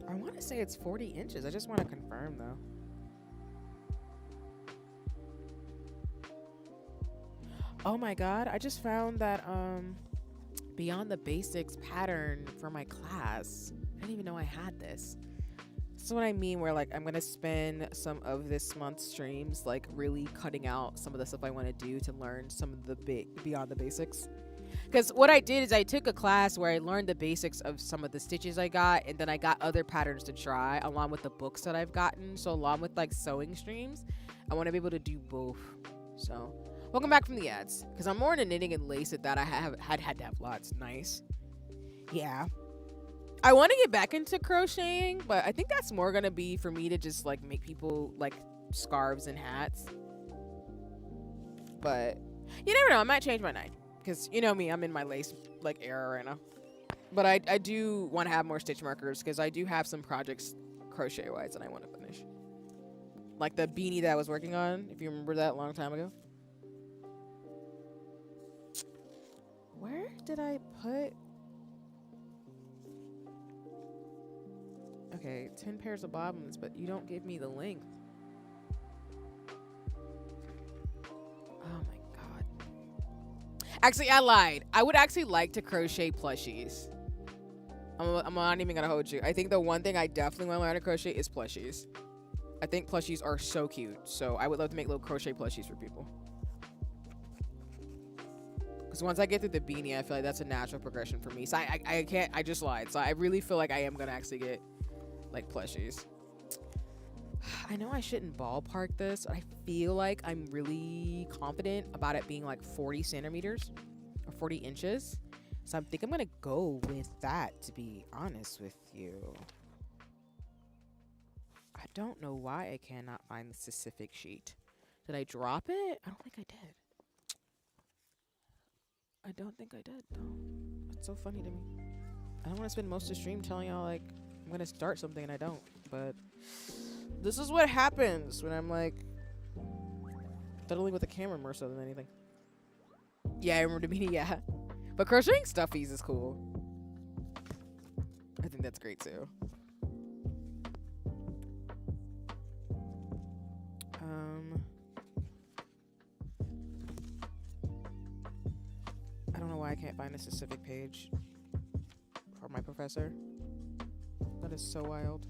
Speaker 1: I want to say it's 40 inches. I just want to confirm though. Oh my god, I just found that Beyond the Basics pattern for my class. I didn't even know I had this. This is what I mean where like I'm going to spend some of this month's streams like really cutting out some of the stuff I want to do to learn some of the Beyond the Basics. Because what I did is I took a class where I learned the basics of some of the stitches I got, and then I got other patterns to try along with the books that I've gotten. So along with like sewing streams, I want to be able to do both. So welcome back from the ads. Because I'm more into knitting and lace at that. I had to have lots. Nice. Yeah. I want to get back into crocheting, but I think that's more going to be for me to just like make people like scarves and hats. But you never know. I might change my mind. Because, you know me, I'm in my lace, like, era right now. But I do want to have more stitch markers, because I do have some projects crochet-wise that I want to finish. Like the beanie that I was working on, if you remember that a long time ago. Where did I put... Okay, 10 pairs of bobbins, but you don't give me the length. Oh, my... Actually, I lied. I would actually like to crochet plushies. I'm not even gonna hold you. I think the one thing I definitely want to learn to crochet is plushies. I think plushies are so cute. So I would love to make little crochet plushies for people. Because once I get through the beanie, I feel like that's a natural progression for me. So I can't, I just lied. So I really feel like I am gonna actually get like plushies. I know I shouldn't ballpark this, but I feel like I'm really confident about it being like 40 centimeters or 40 inches. So I think I'm going to go with that, to be honest with you. I don't know why I cannot find the specific sheet. Did I drop it? I don't think I did. I don't think I did, though. That's so funny to me. I don't want to spend most of the stream telling y'all like I'm gonna start something and I don't. But this is what happens when I'm like fiddling with the camera more so than anything. Yeah, I remember the meeting. Yeah, but crocheting stuffies is cool. I think that's great too. I don't know why I can't find a specific page for my professor. That is so wild.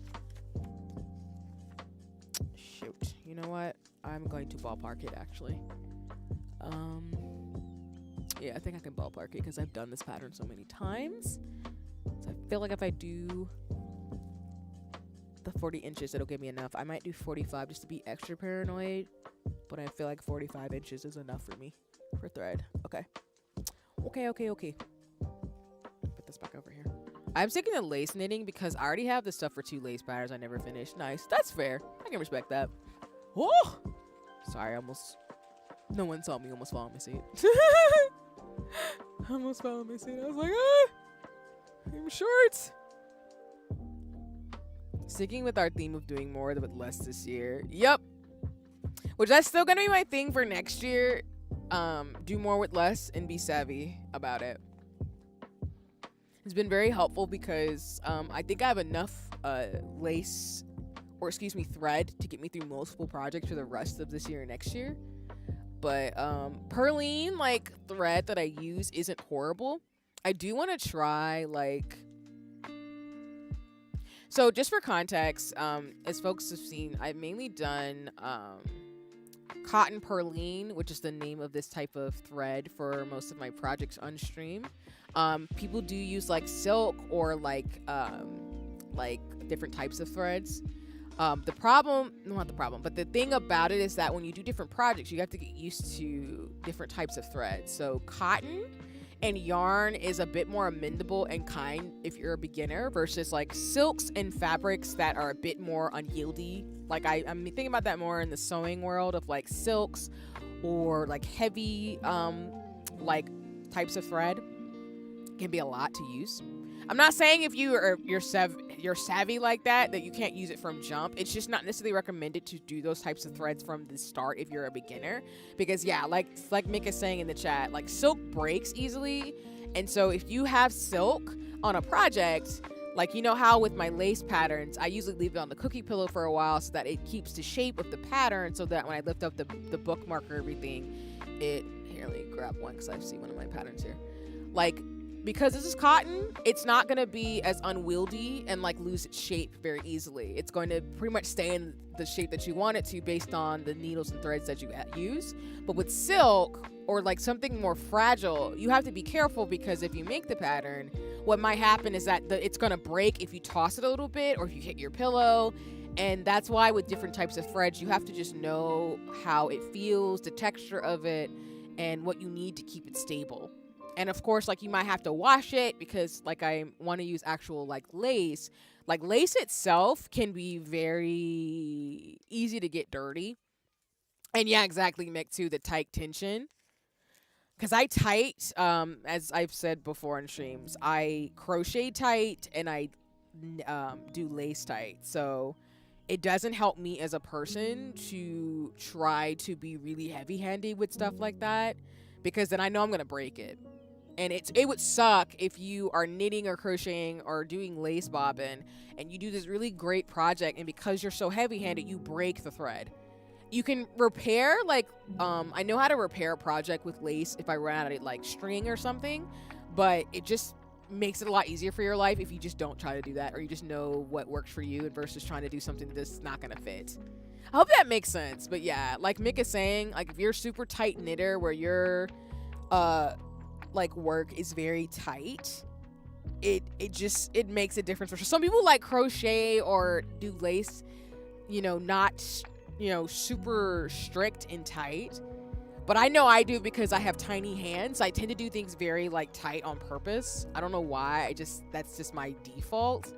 Speaker 1: Shoot. You know what? I'm going to ballpark it actually. Yeah, I think I can ballpark it because I've done this pattern so many times. So I feel like if I do the 40 inches, it'll give me enough. I might do 45 just to be extra paranoid, but I feel like 45 inches is enough for me for thread. Okay. Okay. Put this back over here. I'm sticking to lace knitting because I already have the stuff for 2 lace patterns I never finished. Nice. That's fair. I can respect that. Oh! Sorry, no one saw me almost fall on my seat. I almost fell on my seat. I was like, I'm short. Sticking with our theme of doing more with less this year. Yep. Which that's still gonna be my thing for next year. Do more with less and be savvy about it. It's been very helpful because I think I have enough thread to get me through multiple projects for the rest of this year and next year. But Perline like thread that I use isn't horrible. I do want to try like, so just for context, as folks have seen, I've mainly done cotton perline, which is the name of this type of thread for most of my projects on stream. People do use like silk or like different types of threads. The thing about it is that when you do different projects, you have to get used to different types of threads. So cotton and yarn is a bit more amendable and kind if you're a beginner versus like silks and fabrics that are a bit more unyieldy. Like I'm thinking about that more in the sewing world of like silks or like heavy like types of thread can be a lot to use. I'm not saying if you're savvy like that you can't use it from jump. It's just not necessarily recommended to do those types of threads from the start if you're a beginner, because yeah, like Mick is saying in the chat, like silk breaks easily, and so if you have silk on a project, like you know how with my lace patterns, I usually leave it on the cookie pillow for a while so that it keeps the shape of the pattern, so that when I lift up the bookmark or everything, here, let me grab one because I see one of my patterns here, like. Because this is cotton, it's not going to be as unwieldy and like lose its shape very easily. It's going to pretty much stay in the shape that you want it to based on the needles and threads that you use. But with silk or like something more fragile, you have to be careful, because if you make the pattern, what might happen is that it's going to break if you toss it a little bit or if you hit your pillow. And that's why with different types of threads, you have to just know how it feels, the texture of it, and what you need to keep it stable. And of course, like you might have to wash it, because like I want to use actual like lace. Like lace itself can be very easy to get dirty. And yeah, exactly, Mick, too, the tight tension. Because I tight, as I've said before in streams, I crochet tight and I do lace tight. So it doesn't help me as a person to try to be really heavy-handed with stuff like that, because then I know I'm going to break it. And it would suck if you are knitting or crocheting or doing lace bobbin and you do this really great project, and because you're so heavy-handed, you break the thread. You can repair, like, I know how to repair a project with lace if I run out of, like, string or something, but it just makes it a lot easier for your life if you just don't try to do that, or you just know what works for you versus trying to do something that's not going to fit. I hope that makes sense. But yeah, like Mick is saying, like, if you're a super tight knitter where your, like, work is very tight, it makes a difference. For sure. Some people like crochet or do lace, not super strict and tight, but I know I do because I have tiny hands. I tend to do things very like tight on purpose. I don't know why. That's just my default.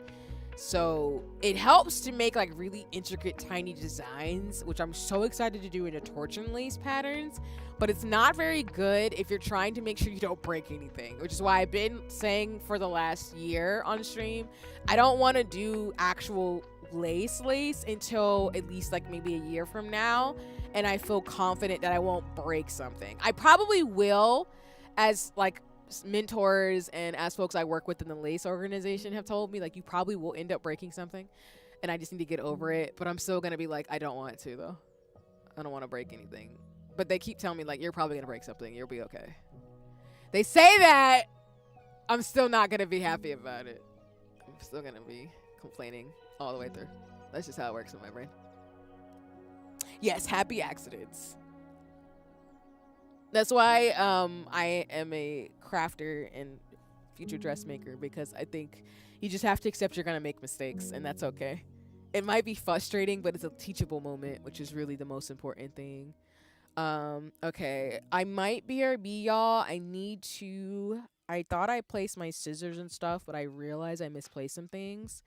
Speaker 1: So it helps to make like really intricate tiny designs, which I'm so excited to do in a torch and lace patterns. But it's not very good if you're trying to make sure you don't break anything, which is why I've been saying for the last year on stream, I don't want to do actual lace until at least like maybe a year from now, and I feel confident that I won't break something. I probably will, as like mentors and as folks I work with in the lace organization have told me, like, you probably will end up breaking something, and I just need to get over it. But I'm still gonna be like, I don't want to though. I don't want to break anything. But they keep telling me like, you're probably gonna break something. You'll be okay. They say that. I'm still not gonna be happy about it. I'm still gonna be complaining all the way through. That's just how it works in my brain. Yes, happy accidents. That's why I am a crafter and future dressmaker, because I think you just have to accept you're gonna make mistakes, and that's okay. It might be frustrating, but it's a teachable moment, which is really the most important thing. Okay, I might BRB, y'all. I thought I placed my scissors and stuff, but I realized I misplaced some things.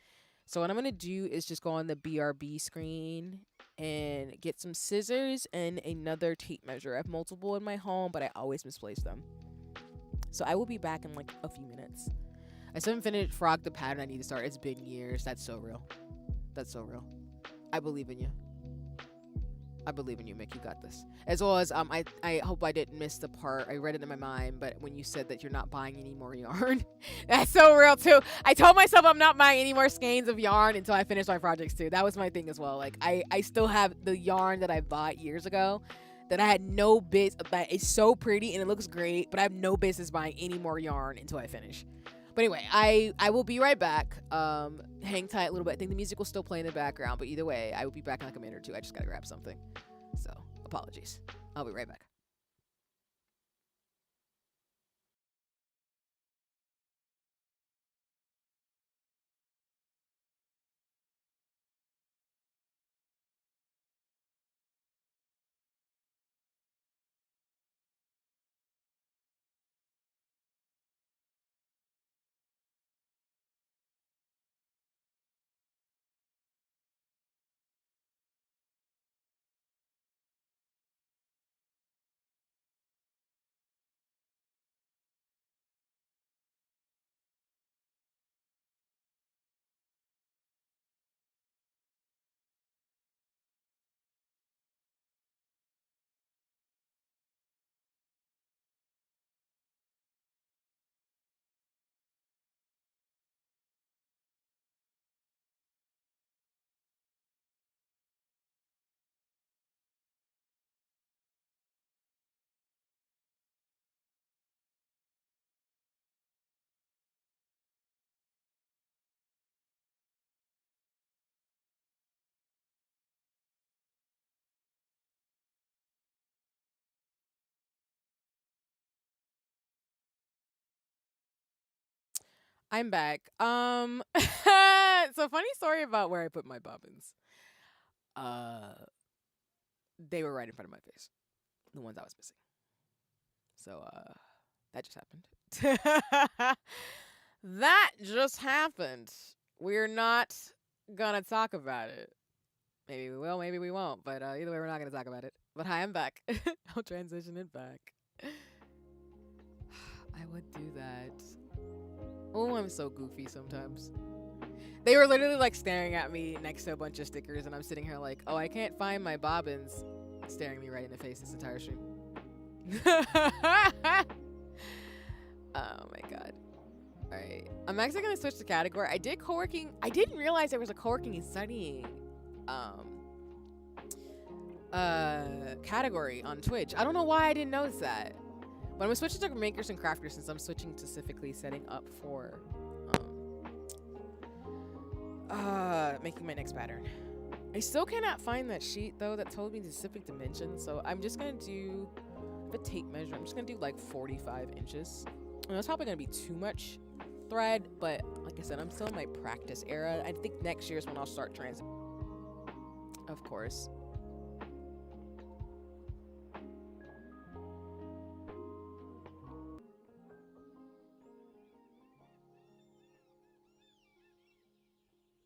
Speaker 1: So what I'm gonna do is just go on the BRB screen and get some scissors and another tape measure. I have multiple in my home, but I always misplace them. So I will be back in like a few minutes. I still haven't finished Frog the pattern I need to start. It's been years. That's so real. That's so real. I believe in you. I believe in you, Mick. You got this. As well as I hope I didn't miss the part. I read it in my mind, but when you said that you're not buying any more yarn, that's so real too. I told myself I'm not buying any more skeins of yarn until I finish my projects too. That was my thing as well. Like I still have the yarn that I bought years ago that I had no bits. That is so pretty and it looks great, but I have no business buying any more yarn until I finish. But anyway, I will be right back. Hang tight a little bit. I think the music will still play in the background, but either way, I will be back in like a minute or two. I just gotta grab something. So, apologies. I'll be right back. I'm back. So funny story about where I put my bobbins. Uh, they were right in front of my face. The ones I was missing. So that just happened. That just happened. We're not gonna talk about it. Maybe we will, maybe we won't. But either way, we're not gonna talk about it. But hi, I'm back. I'll transition it back. I would do that. Oh, I'm so goofy sometimes. They were literally like staring at me next to a bunch of stickers, and I'm sitting here like, oh, I can't find my bobbins, staring me right in the face this entire stream. Oh my god. Alright. I'm actually gonna switch the category. I did co-working. I didn't realize there was a co-working and studying category on Twitch. I don't know why I didn't notice that. But I'm gonna switch to makers and crafters since I'm switching specifically setting up for making my next pattern. I still cannot find that sheet though that told me the specific dimensions, so I'm just gonna do the tape measure. I'm just gonna do like 45 inches. And that's probably gonna be too much thread, but like I said, I'm still in my practice era. I think next year is when I'll start transit. Of course.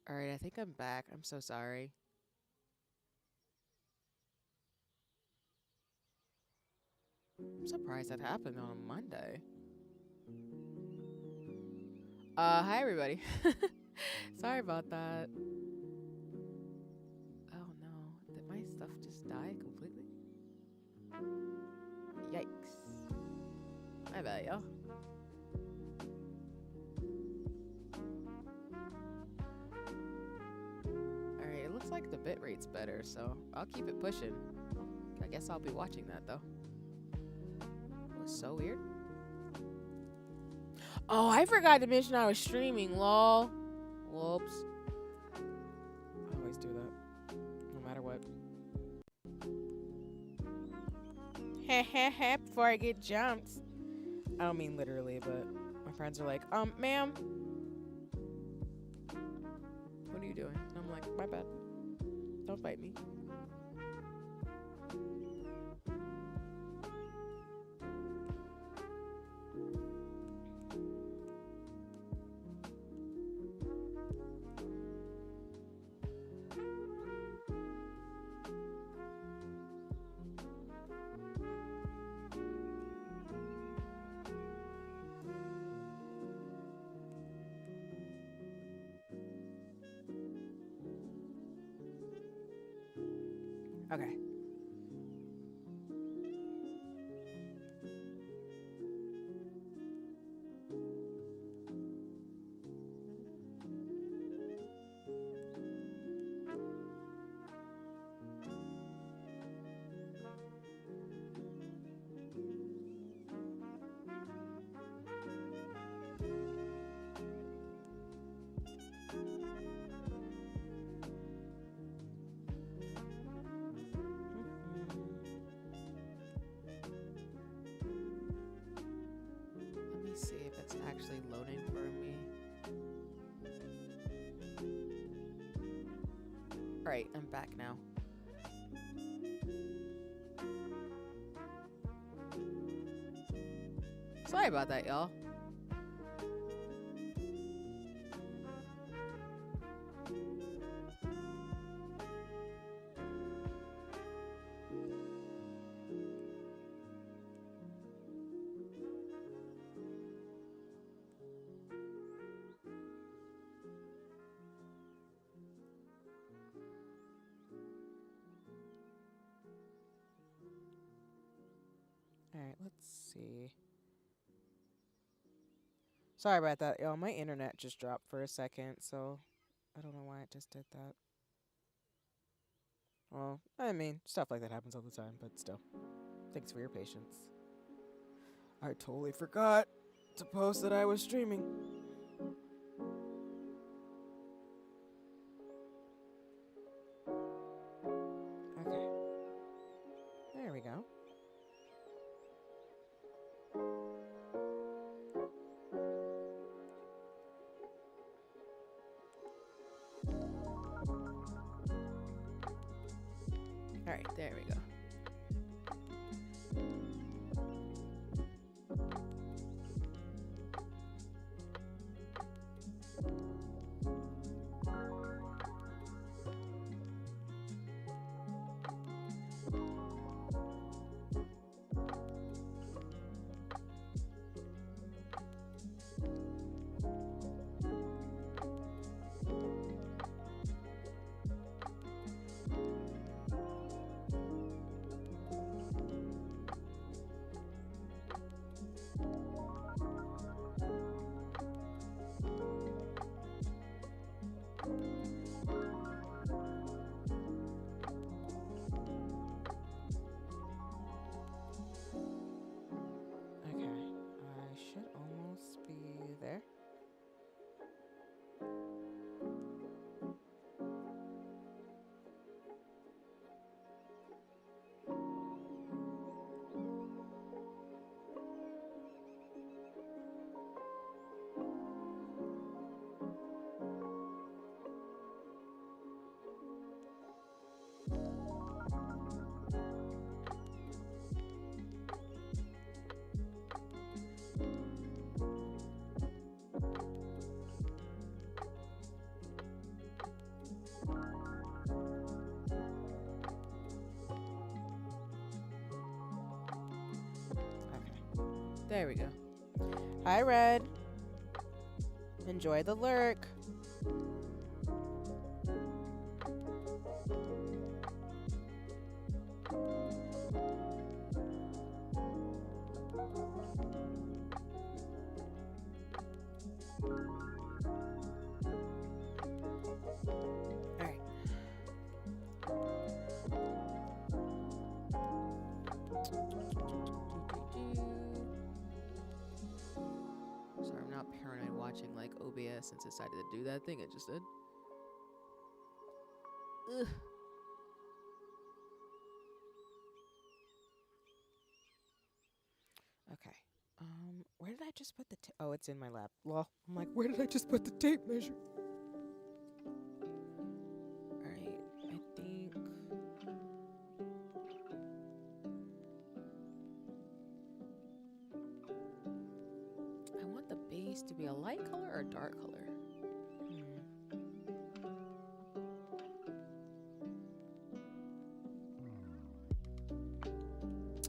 Speaker 1: All right, I think I'm back. I'm so sorry. I'm surprised that happened on a Monday. Hi everybody. Sorry about that. Oh no, did my stuff just die completely? Yikes. My bad, y'all. Alright, it looks like the bit rate's better, so I'll keep it pushing. I guess I'll be watching that though. It was so weird. Oh, I forgot to mention I was streaming, lol. Whoops. I always do that. No matter what. Heh heh heh, before I get jumped. I don't mean literally, but my friends are like, ma'am. What are you doing? And I'm like, my bad. Don't bite me. Okay. Let me see if it's actually loading for me. Alright, I'm back now. Sorry about that, y'all. Alright, let's see. Sorry about that, y'all. My internet just dropped for a second, so I don't know why it just did that. Well, I mean, stuff like that happens all the time, but still. Thanks for your patience. I totally forgot to post that I was streaming. Okay. There we go. Alright, there we go. There we go. Hi, Red. Enjoy the lurk. Alright. Sorry, I'm not paranoid watching like OBS since it decided to do that thing it just did. Ugh. Okay. Where did I just put the tape? Oh, it's in my lap. Well, I'm like, where did I just put the tape measure? Alright, I think... I want the base to be a light color or a dark color?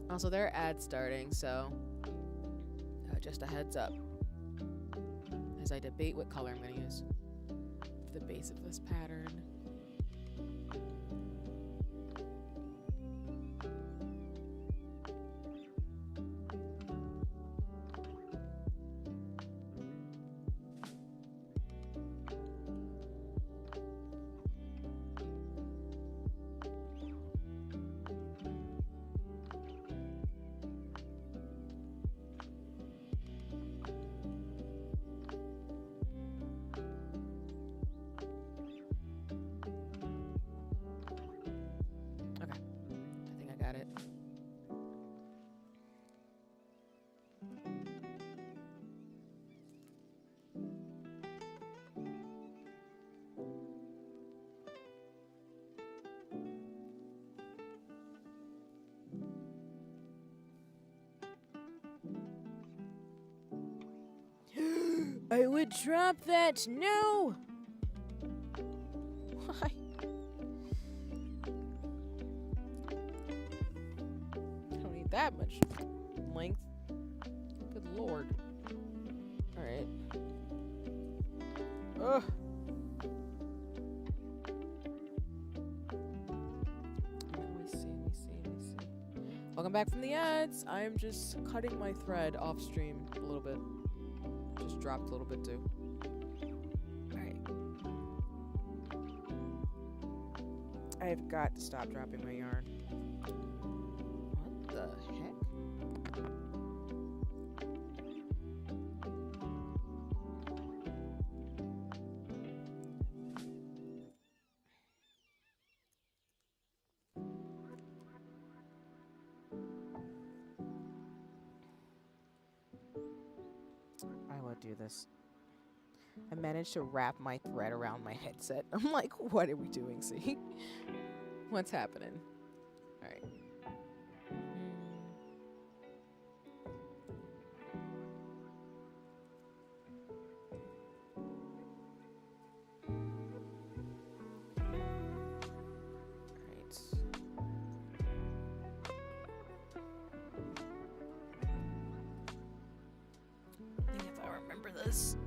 Speaker 1: Also, there are ads starting, so just a heads up as I debate what color I'm going to use for the base of this pattern. I would drop that. No! Why? I don't need that much length. Good lord. Alright. Ugh. Let me see. Welcome back from the ads. I'm just cutting my thread off stream a little bit. Just dropped a little bit too. Alright. I've got to stop dropping my yarn. What the heck? Do this. I managed to wrap my thread around my headset. I'm like, what are we doing, see? What's happening? Alright. This.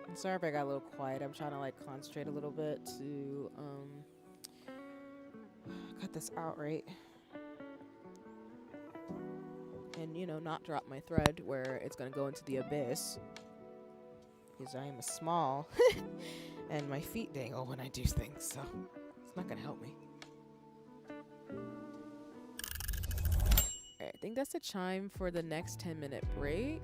Speaker 1: I'm sorry if I got a little quiet. I'm trying to like concentrate a little bit to cut this out right. And, you know, not drop my thread where it's going to go into the abyss. Because I am a small. And my feet dangle when I do things, so it's not going to help me. Alright, I think that's the chime for the next 10-minute break.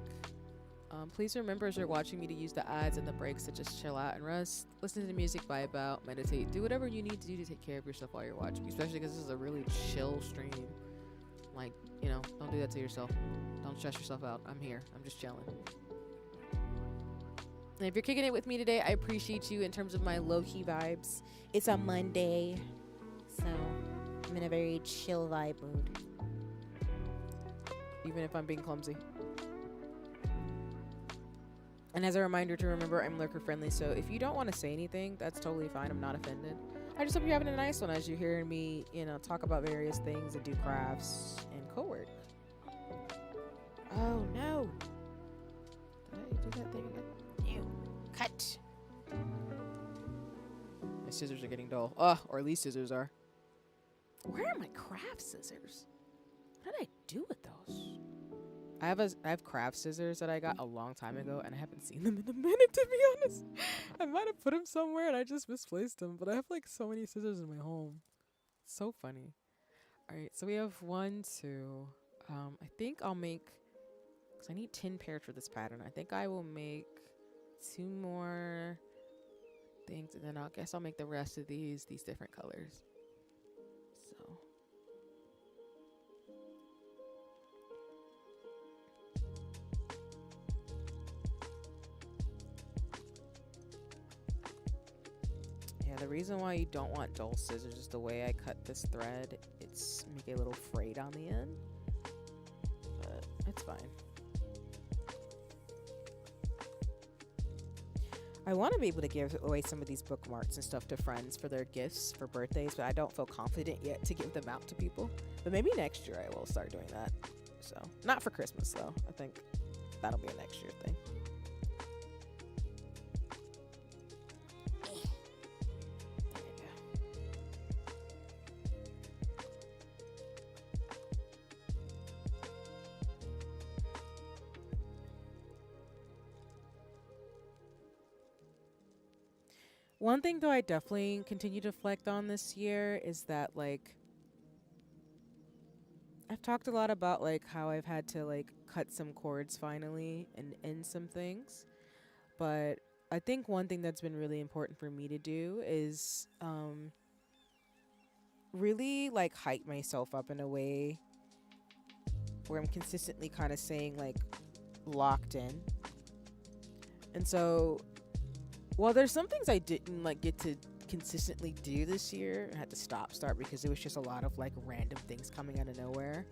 Speaker 1: Please remember as you're watching me to use the ads and the breaks to just chill out and rest. Listen to music, vibe out, meditate. Do whatever you need to do to take care of yourself while you're watching. Especially because this is a really chill stream. Like, you know, don't do that to yourself. Don't stress yourself out. I'm here. I'm just chilling. And if you're kicking it with me today, I appreciate you in terms of my low-key vibes. It's a Monday, so
Speaker 2: I'm in a very chill vibe mood.
Speaker 1: Even if I'm being clumsy. And as a reminder to remember, I'm lurker friendly, so if you don't want to say anything, that's totally fine. I'm not offended. I just hope you're having a nice one as you're hearing me, talk about various things and do crafts and co-work. Oh no! Did I do that thing again?
Speaker 2: Ew. Cut.
Speaker 1: My scissors are getting dull. Or at least scissors are. Where are my craft scissors? What did I do with those? I have craft scissors that I got a long time ago, and I haven't seen them in a minute, to be honest. I might have put them somewhere, and I just misplaced them. But I have like so many scissors in my home. It's so funny. All right, so we have 1, 2. I think I'll make, because I need 10 pairs for this pattern. I think I will make 2 more things, and then I guess I'll make the rest of these different colors. So. Yeah, the reason why you don't want dull scissors is the way I cut this thread. It's make a little frayed on the end, but it's fine. I want to be able to give away some of these bookmarks and stuff to friends for their gifts for birthdays, but I don't feel confident yet to give them out to people. But maybe next year I will start doing that. So, not for Christmas though. I think that'll be a next year thing. One thing though I definitely continue to reflect on this year is that like I've talked a lot about like how I've had to like cut some cords finally and end some things. But I think one thing that's been really important for me to do is really like hype myself up in a way where I'm consistently kind of saying like locked in. And so well, there's some things I didn't like get to consistently do this year. I had to start because it was just a lot of like random things coming out of nowhere.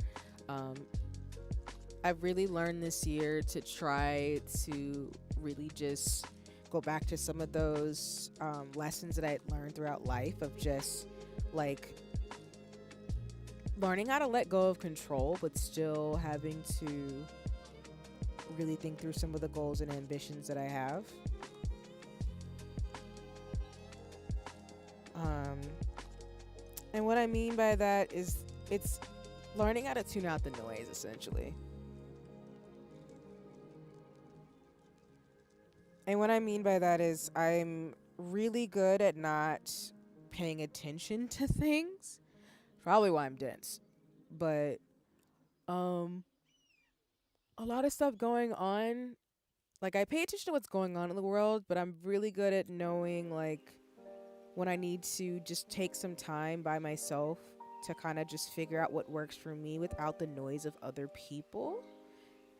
Speaker 1: I've really learned this year to try to really just go back to some of those lessons that I had learned throughout life of just like learning how to let go of control, but still having to really think through some of the goals and ambitions that I have. And what I mean by that is it's learning how to tune out the noise, essentially. And what I mean by that is I'm really good at not paying attention to things. Probably why I'm dense. But a lot of stuff going on. Like I pay attention to what's going on in the world, but I'm really good at knowing like when I need to just take some time by myself to kind of just figure out what works for me without the noise of other people.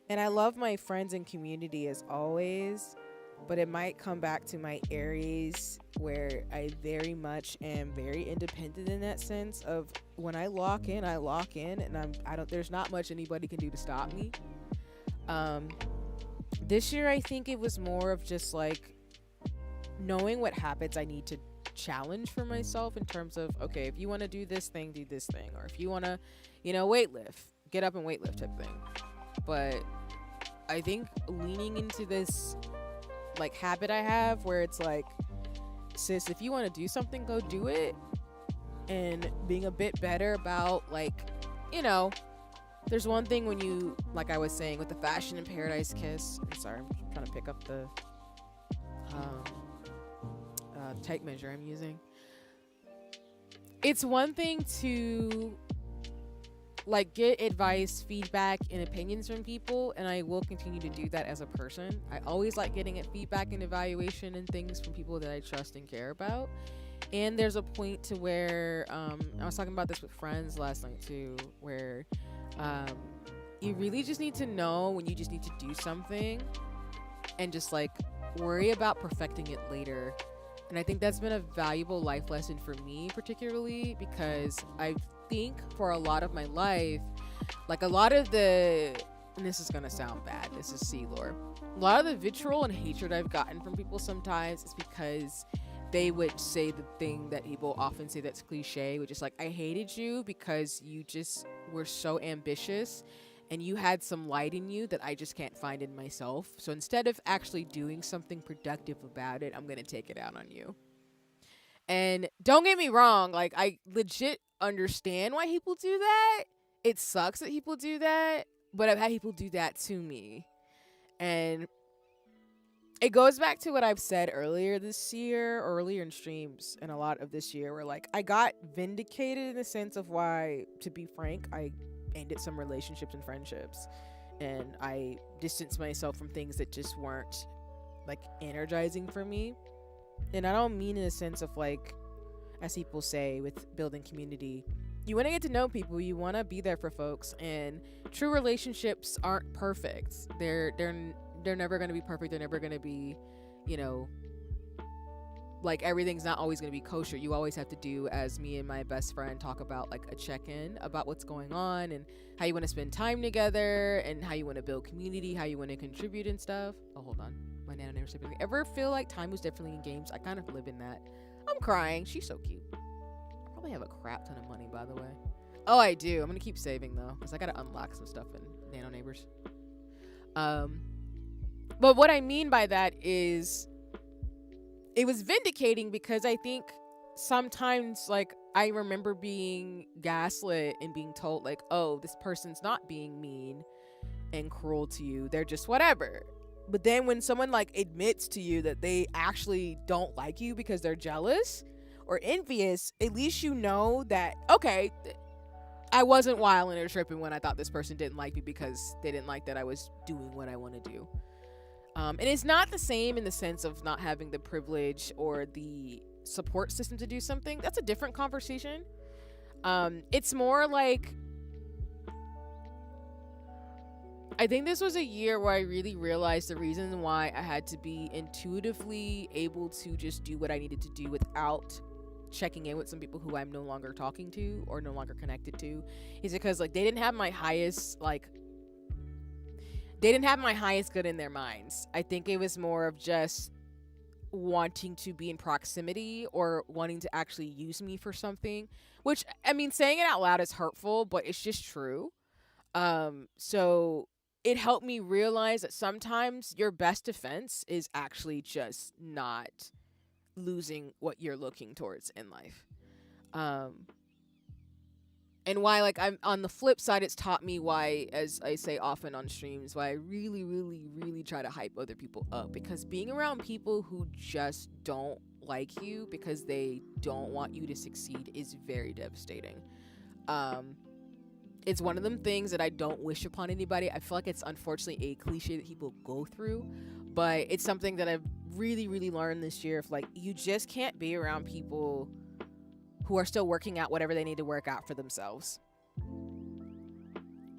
Speaker 1: And I love my friends and community as always, but it might come back to my Aries where I very much am very independent in that sense of when I lock in, and there's not much anybody can do to stop me. This year I think it was more of just like knowing what habits I need to challenge for myself in terms of, okay, if you want to do this thing, or if you want to, weightlift, get up and weightlift type thing. But I think leaning into this like habit I have where it's like, sis, if you want to do something, go do it, and being a bit better about like, there's one thing when you, like I was saying with the Fashion in Paradise Kiss, I'm sorry, I'm trying to pick up the tape measure I'm using. It's one thing to like get advice, feedback, and opinions from people, and I will continue to do that as a person. I always like getting feedback and evaluation and things from people that I trust and care about. And there's a point to where I was talking about this with friends last night too, where you really just need to know when you just need to do something and just like worry about perfecting it later. And I think that's been a valuable life lesson for me, particularly because I think for a lot of my life, like a lot of the, and this is gonna sound bad, this is C-lore. A lot of the vitriol and hatred I've gotten from people sometimes is because they would say the thing that people often say that's cliche, which is like, I hated you because you just were so ambitious and you had some light in you that I just can't find in myself. So instead of actually doing something productive about it, I'm gonna take it out on you. And don't get me wrong, like I legit understand why people do that. It sucks that people do that, but I've had people do that to me. And it goes back to what I've said earlier this year, or earlier in streams, and a lot of this year, where like I got vindicated in the sense of why, to be frank, I ended some relationships and friendships, and I distanced myself from things that just weren't like energizing for me. And I don't mean in a sense of like, as people say with building community, you want to get to know people, you want to be there for folks, and true relationships aren't perfect. They're never going to be perfect. They're never going to be, you know, like everything's not always going to be kosher. You always have to do, as me and my best friend talk about, like a check-in about what's going on and how you want to spend time together and how you want to build community, how you want to contribute and stuff. Oh, hold on. My nana never said anything. Ever feel like time was differently in games? I kind of live in that. I'm crying. She's so cute. I probably have a crap ton of money, by the way. Oh, I do. I'm going to keep saving, though, because I got to unlock some stuff in Nano Neighbors. But what I mean by that is it was vindicating because I think sometimes, like, I remember being gaslit and being told, like, oh, this person's not being mean and cruel to you. They're just whatever. But then when someone, like, admits to you that they actually don't like you because they're jealous or envious, at least you know that, okay, I wasn't wilding or tripping when I thought this person didn't like me because they didn't like that I was doing what I want to do. And it's not the same in the sense of not having the privilege or the support system to do something. That's a different conversation. It's more like, I think this was a year where I really realized the reason why I had to be intuitively able to just do what I needed to do without checking in with some people who I'm no longer talking to or no longer connected to is because, like, they didn't have my highest good in their minds. I think it was more of just wanting to be in proximity or wanting to actually use me for something, which, I mean, saying it out loud is hurtful, but it's just true. So it helped me realize that sometimes your best defense is actually just not losing what you're looking towards in life. And why, like, I'm on the flip side, it's taught me why, as I say often on streams, why I really, really, really try to hype other people up, because being around people who just don't like you because they don't want you to succeed is very devastating. It's one of them things that I don't wish upon anybody. I feel like it's unfortunately a cliche that people go through, but it's something that I've really, really learned this year. Of like, you just can't be around people who are still working out whatever they need to work out for themselves.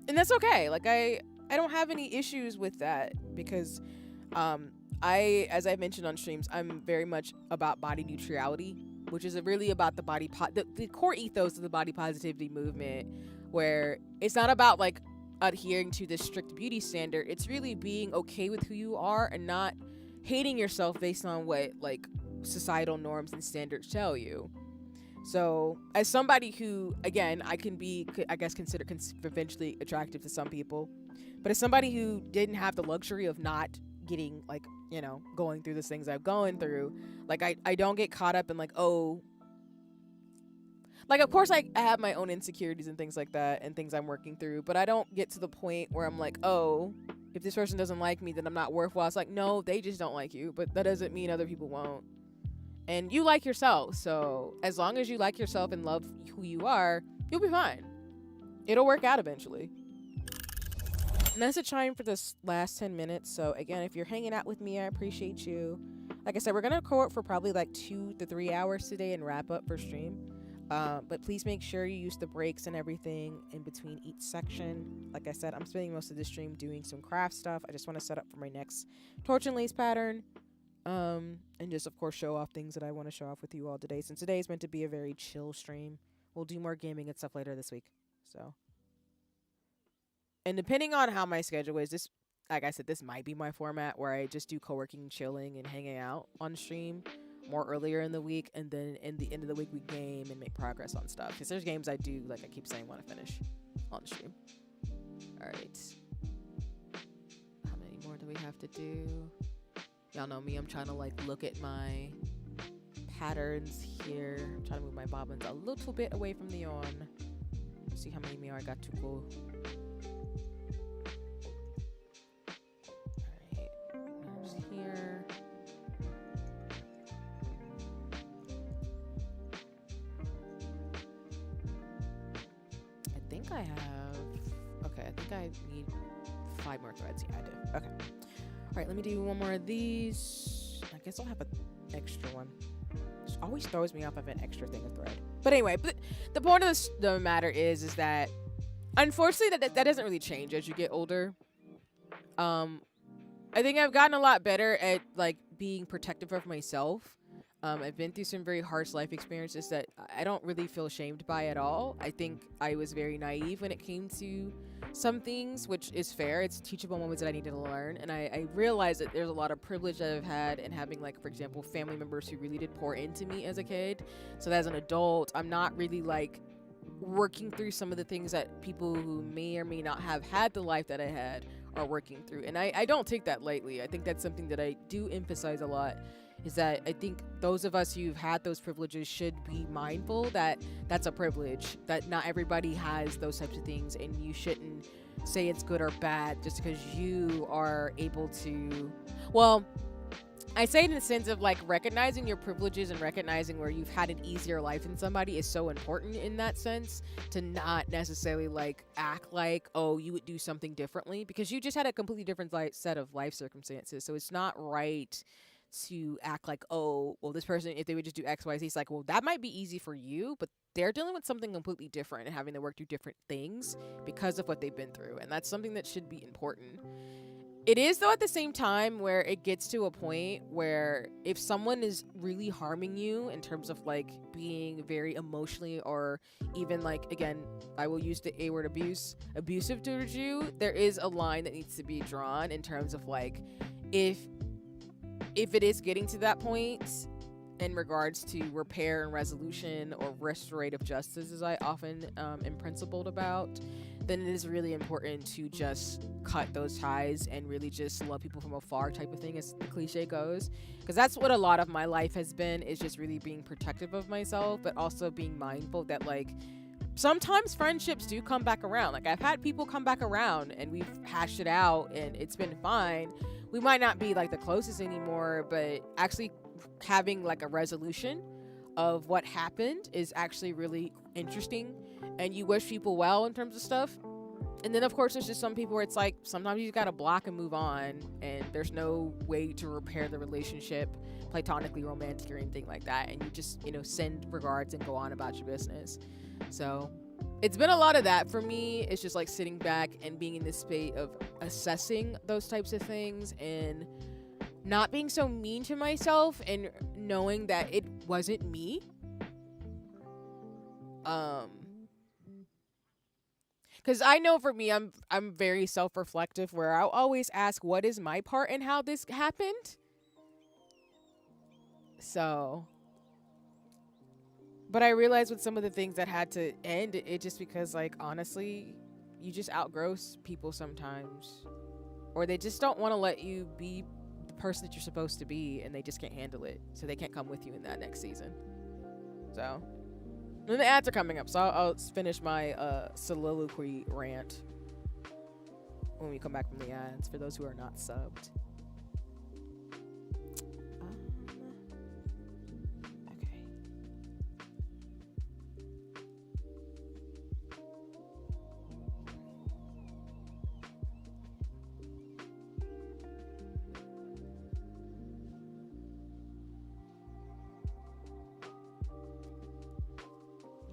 Speaker 1: And that's okay. Like, I don't have any issues with that because as I mentioned on streams, I'm very much about body neutrality, which is really about the core ethos of the body positivity movement, where it's not about like adhering to this strict beauty standard. It's really being okay with who you are and not hating yourself based on what like societal norms and standards tell you. So as somebody who, again, I can be, I guess, considered conventionally attractive to some people, but as somebody who didn't have the luxury of not getting, like, you know, going through the things I've gone through, like, I don't get caught up in, like, oh, like, of course I have my own insecurities and things like that and things I'm working through, but I don't get to the point where I'm like, oh, if this person doesn't like me, then I'm not worthwhile. It's like, no, they just don't like you, but that doesn't mean other people won't. And you like yourself, so as long as you like yourself and love who you are, you'll be fine. It'll work out eventually. And that's a chime for this last 10 minutes. So again, if you're hanging out with me, I appreciate you. Like I said, we're gonna record for probably like 2 to 3 hours today and wrap up for stream. But please make sure you use the breaks and everything in between each section. Like I said, I'm spending most of the stream doing some craft stuff. I just want to set up for my next torch and lace pattern. And just, of course, show off things that I want to show off with you all today, since today is meant to be a very chill stream we'll do more gaming and stuff later this week. So, and depending on how my schedule is, this, like I said, this might be my format where I just do co-working, chilling, and hanging out on stream more earlier in the week, and then in the end of the week we game and make progress on stuff. Because there's games I do, like I keep saying, want to finish on stream. All right. How many more do we have to do? Y'all know me. I'm trying to like look at my patterns here. I'm trying to move my bobbins a little bit away from the yawn. See how many more I got to go. Alright, there's here. I think I have, okay, I think I need 5 more threads. Yeah, I do. Okay. Alright, let me do one more of these. I guess I'll have an extra one. It always throws me off of an extra thing of thread. But anyway, the point of the matter is that unfortunately that doesn't really change as you get older. I think I've gotten a lot better at like being protective of myself. I've been through some very harsh life experiences that I don't really feel shamed by at all. I think I was very naive when it came to some things, which is fair. It's teachable moments that I needed to learn. And I realized that there's a lot of privilege that I've had in having, like, for example, family members who really did pour into me as a kid. So that as an adult, I'm not really, like, working through some of the things that people who may or may not have had the life that I had are working through. And I don't take that lightly. I think that's something that I do emphasize a lot, is that I think those of us who've had those privileges should be mindful that that's a privilege, that not everybody has those types of things, and you shouldn't say it's good or bad just because you are able to, well, I say it in the sense of like recognizing your privileges and recognizing where you've had an easier life than somebody is so important in that sense, to not necessarily like act like, oh, you would do something differently because you just had a completely different set of life circumstances. So it's not right to act like, oh, well, this person, if they would just do X, Y, Z, it's like, well, that might be easy for you, but they're dealing with something completely different and having to work through different things because of what they've been through. And that's something that should be important. It is, though, at the same time where it gets to a point where if someone is really harming you in terms of like being very emotionally, or even like, again, I will use the A word, abusive towards you, there is a line that needs to be drawn in terms of like, if it is getting to that point in regards to repair and resolution or restorative justice, as I often am principled about, then it is really important to just cut those ties and really just love people from afar type of thing, as the cliche goes. Because that's what a lot of my life has been, is just really being protective of myself, but also being mindful that like sometimes friendships do come back around. Like I've had people come back around and we've hashed it out and it's been fine. We might not be like the closest anymore, but actually having like a resolution of what happened is actually really interesting, and you wish people well in terms of stuff. And then of course there's just some people where it's like sometimes you gotta block and move on, and there's no way to repair the relationship platonically, romantic, or anything like that, and you just, you know, send regards and go on about your business. So it's been a lot of that for me. It's just like sitting back and being in this state of assessing those types of things and not being so mean to myself, and knowing that it wasn't me. Because I know for me, I'm very self-reflective, where I'll always ask, what is my part in how this happened? So, but I realized with some of the things that had to end, it just because, like, honestly, you just outgrow people sometimes, or they just don't want to let you be the person that you're supposed to be, and they just can't handle it, so they can't come with you in that next season. So, and the ads are coming up, so I'll finish my soliloquy rant when we come back from the ads, for those who are not subbed. Okay.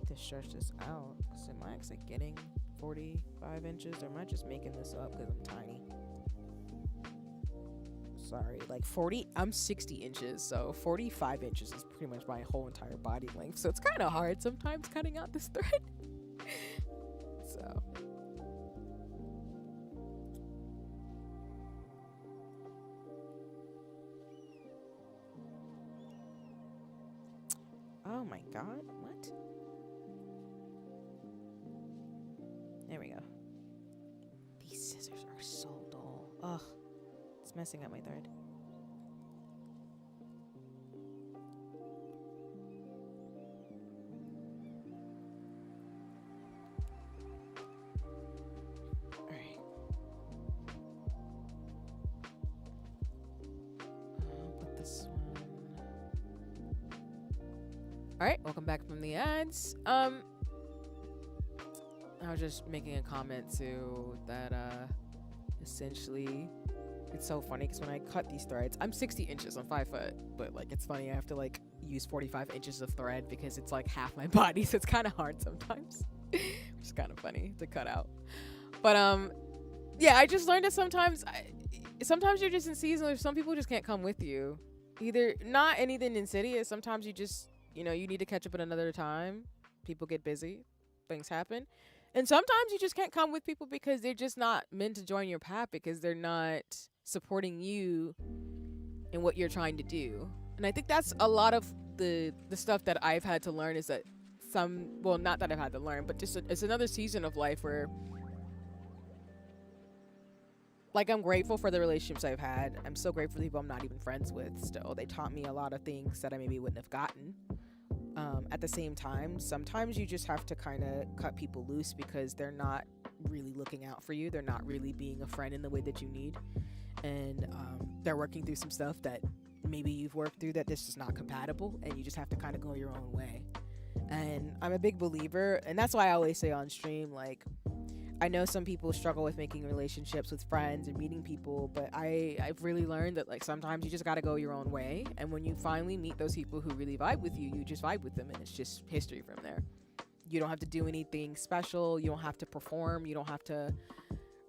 Speaker 1: To stretch this out, because am I actually getting 45 inches, or am I just making this up because I'm tiny? sorry, like 40, I'm 60 inches, so 45 inches is pretty much my whole entire body length. So it's kind of hard sometimes cutting out this thread. So. Oh my God, what? There we go. These scissors are so dull. Ugh, it's messing up my thread. Alright. I'll put this one. Alright, welcome back from the ads. I was just making a comment too that essentially it's so funny because when I cut these threads, I'm 60 inches, I'm 5 foot, but like it's funny, I have to like use 45 inches of thread because it's like half my body, so it's kind of hard sometimes. Which is kind of funny to cut out. But yeah, I just learned that sometimes you're just in season where some people just can't come with you. Either not anything insidious, sometimes you just, you know, you need to catch up at another time. People get busy, things happen. And sometimes you just can't come with people because they're just not meant to join your path because they're not supporting you in what you're trying to do. And I think that's a lot of the stuff that I've had to learn is that not that I've had to learn, but just it's another season of life where like I'm grateful for the relationships I've had. I'm so grateful for people I'm not even friends with still. They taught me a lot of things that I maybe wouldn't have gotten. At the same time, sometimes you just have to kind of cut people loose because they're not really looking out for you. They're not really being a friend in the way that you need. And they're working through some stuff that maybe you've worked through that this is not compatible, and you just have to kind of go your own way. And I'm a big believer, and that's why I always say on stream, like, I know some people struggle with making relationships with friends and meeting people, but I've really learned that like sometimes you just gotta go your own way, and when you finally meet those people who really vibe with you, you just vibe with them, and it's just history from there. You don't have to do anything special, you don't have to perform, you don't have to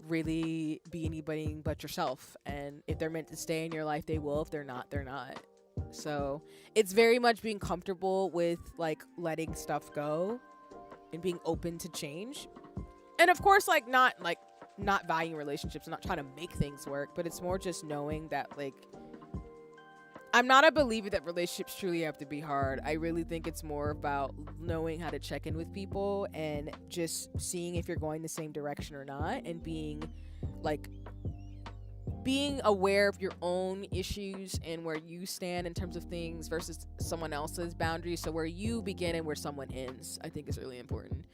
Speaker 1: really be anybody but yourself, and if they're meant to stay in your life, they will. If they're not, they're not. So it's very much being comfortable with like letting stuff go and being open to change. And of course, like not valuing relationships, not trying to make things work, but it's more just knowing that like I'm not a believer that relationships truly have to be hard. I really think it's more about knowing how to check in with people and just seeing if you're going the same direction or not, and being aware of your own issues and where you stand in terms of things versus someone else's boundaries. So where you begin and where someone ends, I think is really important.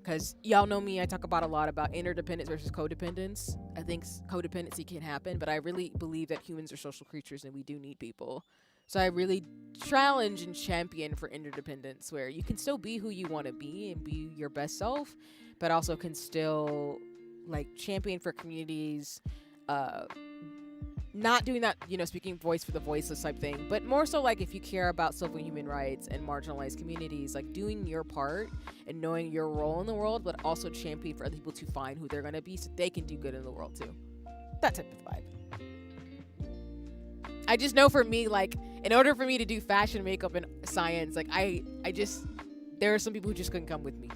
Speaker 1: Because y'all know me, I talk about a lot about interdependence versus codependence. I think codependency can happen, but I really believe that humans are social creatures and we do need people. So I really challenge and champion for interdependence, where you can still be who you want to be and be your best self, but also can still like champion for communities, not doing that, you know, speaking voice for the voiceless type thing, but more so like if you care about civil and human rights and marginalized communities, like doing your part and knowing your role in the world, but also champion for other people to find who they're going to be so they can do good in the world too. That type of vibe. I just know for me, like, in order for me to do fashion, makeup, and science, like, there are some people who just couldn't come with me.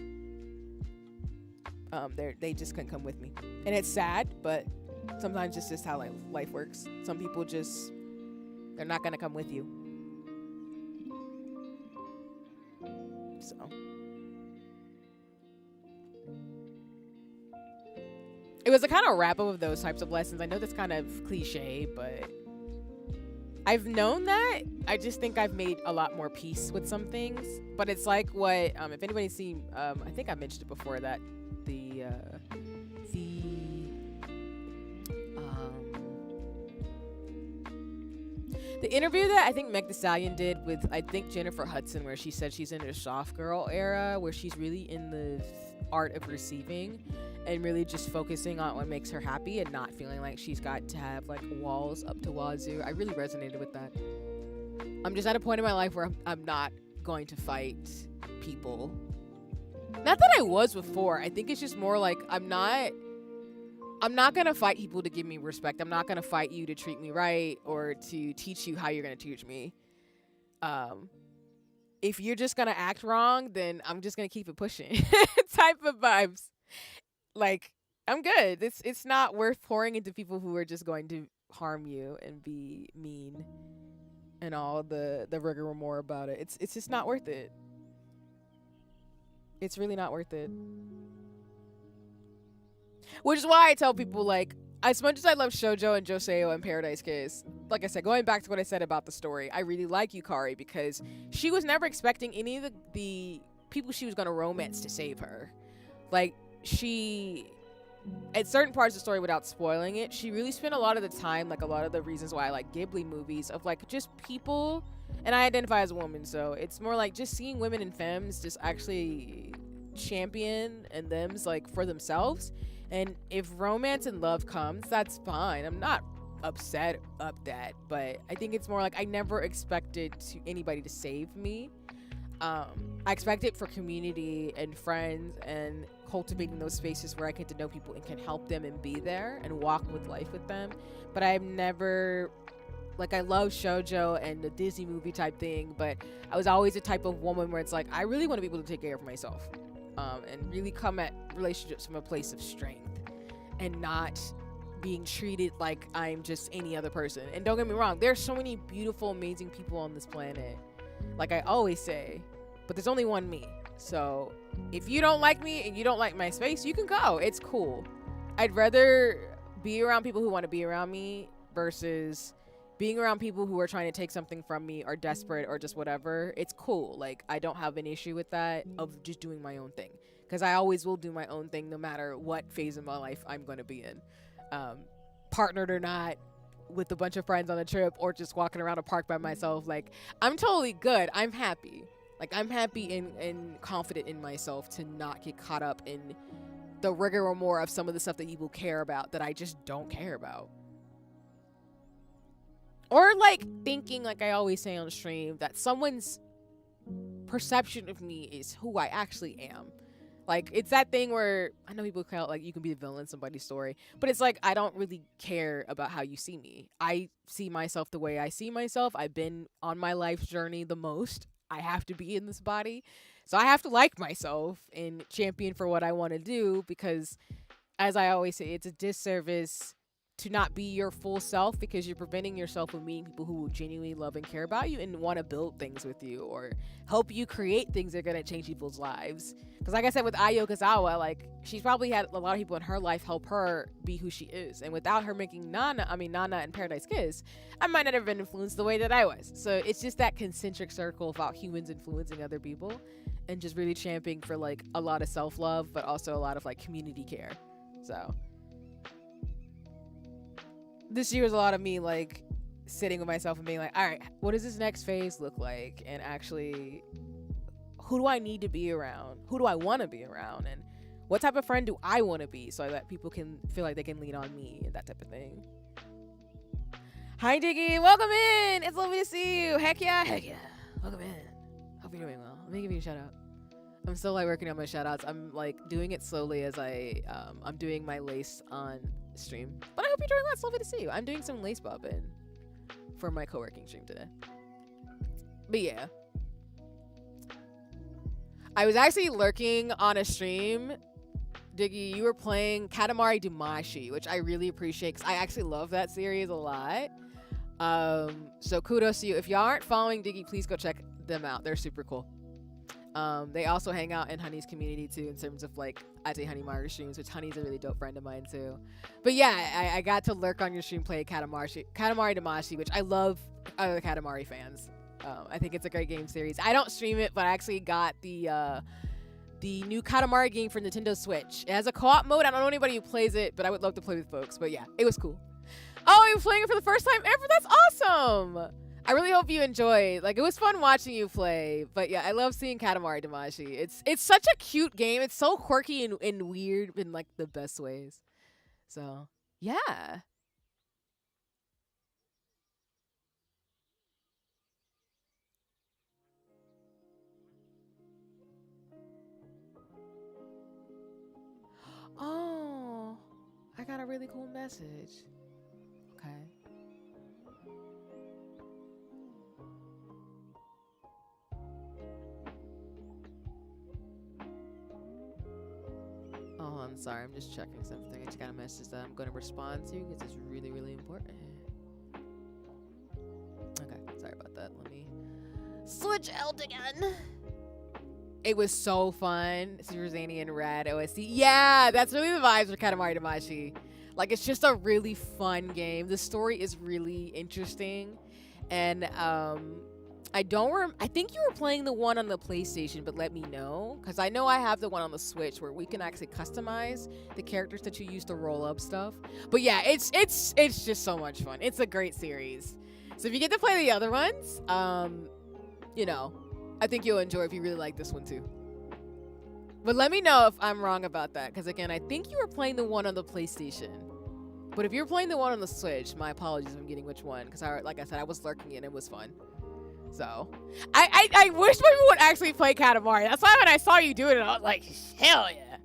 Speaker 1: They just couldn't come with me. And it's sad, but sometimes it's just how life works. Some people they're not going to come with you. So. It was a kind of wrap up of those types of lessons. I know that's kind of cliche, but I've known that. I just think I've made a lot more peace with some things. But it's like what, if anybody's seen, I think I mentioned it before, that the interview that I think Meg Thee Stallion did with, I think, Jennifer Hudson, where she said she's in a soft girl era, where she's really in the art of receiving and really just focusing on what makes her happy and not feeling like she's got to have like walls up to wazoo. I really resonated with that. I'm just at a point in my life where I'm not going to fight people. Not that I was before. I think it's just more like I'm not I'm not gonna fight people to give me respect. I'm not gonna fight you to treat me right or to teach you how you're gonna teach me. Um, if you're just gonna act wrong, then I'm just gonna keep it pushing. Type of vibes. Like, I'm good. It's not worth pouring into people who are just going to harm you and be mean and all the rigor more about it. It's just not worth it. It's really not worth it. Which is why I tell people, like, as much as I love Shoujo and Joseo and Paradise Kiss, like I said, going back to what I said about the story, I really like Yukari because she was never expecting any of the people she was going to romance to save her. Like, she, at certain parts of the story, without spoiling it, she really spent a lot of the time, like a lot of the reasons why I like Ghibli movies, of like just people, and I identify as a woman, so it's more like just seeing women and femmes just actually champion and them's like for themselves. And if romance and love comes, that's fine. I'm not upset up that, but I think it's more like I never expected anybody to save me. I expect it for community and friends and cultivating those spaces where I get to know people and can help them and be there and walk with life with them. But I've never, like, I love shoujo and the Disney movie type thing, but I was always the type of woman where it's like I really want to be able to take care of myself. And really come at relationships from a place of strength and not being treated like I'm just any other person. And don't get me wrong, there's so many beautiful, amazing people on this planet, like I always say, but there's only one me. So if you don't like me and you don't like my space, you can go. It's cool. I'd rather be around people who want to be around me versus being around people who are trying to take something from me or desperate or just whatever. It's cool. Like, I don't have an issue with that, of just doing my own thing, because I always will do my own thing no matter what phase of my life I'm going to be in, partnered or not, with a bunch of friends on a trip, or just walking around a park by myself. Like, I'm totally good. I'm happy. Like, I'm happy and confident in myself to not get caught up in the rigor or more of some of the stuff that people care about that I just don't care about. Or like thinking, like I always say on stream, that someone's perception of me is who I actually am. Like, it's that thing where I know people call it like you can be the villain in somebody's story, but it's like I don't really care about how you see me. I see myself the way I see myself. I've been on my life's journey the most. I have to be in this body. So I have to like myself and champion for what I want to do, because as I always say, it's a disservice to not be your full self, because you're preventing yourself from meeting people who will genuinely love and care about you and want to build things with you or help you create things that are going to change people's lives. Because like I said with Ayo Kazawa, like, she's probably had a lot of people in her life help her be who she is. And without her making Nana and Paradise Kiss, I might not have been influenced the way that I was. So it's just that concentric circle about humans influencing other people and just really championing for like a lot of self-love, but also a lot of like community care. So this year was a lot of me like sitting with myself and being like, all right, what does this next phase look like? And actually, who do I need to be around? Who do I want to be around? And what type of friend do I want to be, so that people can feel like they can lean on me and that type of thing. Hi, Diggy. Welcome in. It's lovely to see you. Heck yeah. Heck yeah. Welcome in. Hope you're doing well. Let me give you a shout out. I'm still like working on my shout outs. I'm like doing it slowly as I'm doing my lace on stream. But I hope you're doing well. It's lovely to see you. I'm doing some lace bobbing for my co-working stream today. But yeah. I was actually lurking on a stream. Diggy, you were playing Katamari Damacy, which I really appreciate because I actually love that series a lot. So kudos to you. If y'all aren't following Diggy, please go check them out. They're super cool. They also hang out in Honey's community too, in terms of like I say Honey Maru streams, which Honey's a really dope friend of mine too. But yeah, I got to lurk on your stream, play Katamari Damacy, which I love other Katamari fans. I think it's a great game series. I don't stream it, but I actually got the new Katamari game for Nintendo Switch. It has a co-op mode. I don't know anybody who plays it, but I would love to play with folks. But yeah, it was cool. Oh, you're playing it for the first time ever? That's awesome! I really hope you enjoyed. Like, it was fun watching you play. But yeah, I love seeing Katamari Damacy. It's such a cute game. It's so quirky and weird in like the best ways. So yeah. Oh, I gotta really cool message. Okay. Oh, I'm sorry. I'm just checking something. I just got a message that I'm going to respond to because it's really, really important. Okay, sorry about that. Let me switch out again. It was so fun. Super Zany and Rad OSC. Yeah, that's really the vibes for Katamari Damacy. Like, it's just a really fun game. The story is really interesting. And I think you were playing the one on the PlayStation, but let me know. Because I know I have the one on the Switch where we can actually customize the characters that you use to roll up stuff. But yeah, it's just so much fun. It's a great series. So if you get to play the other ones, you know, I think you'll enjoy if you really like this one too. But let me know if I'm wrong about that. Because again, I think you were playing the one on the PlayStation. But if you're playing the one on the Switch, my apologies if I'm getting which one. Because like I said, I was lurking and it was fun. So, I wish people would actually play Katamari. That's why when I saw you do it, I was like, hell yeah.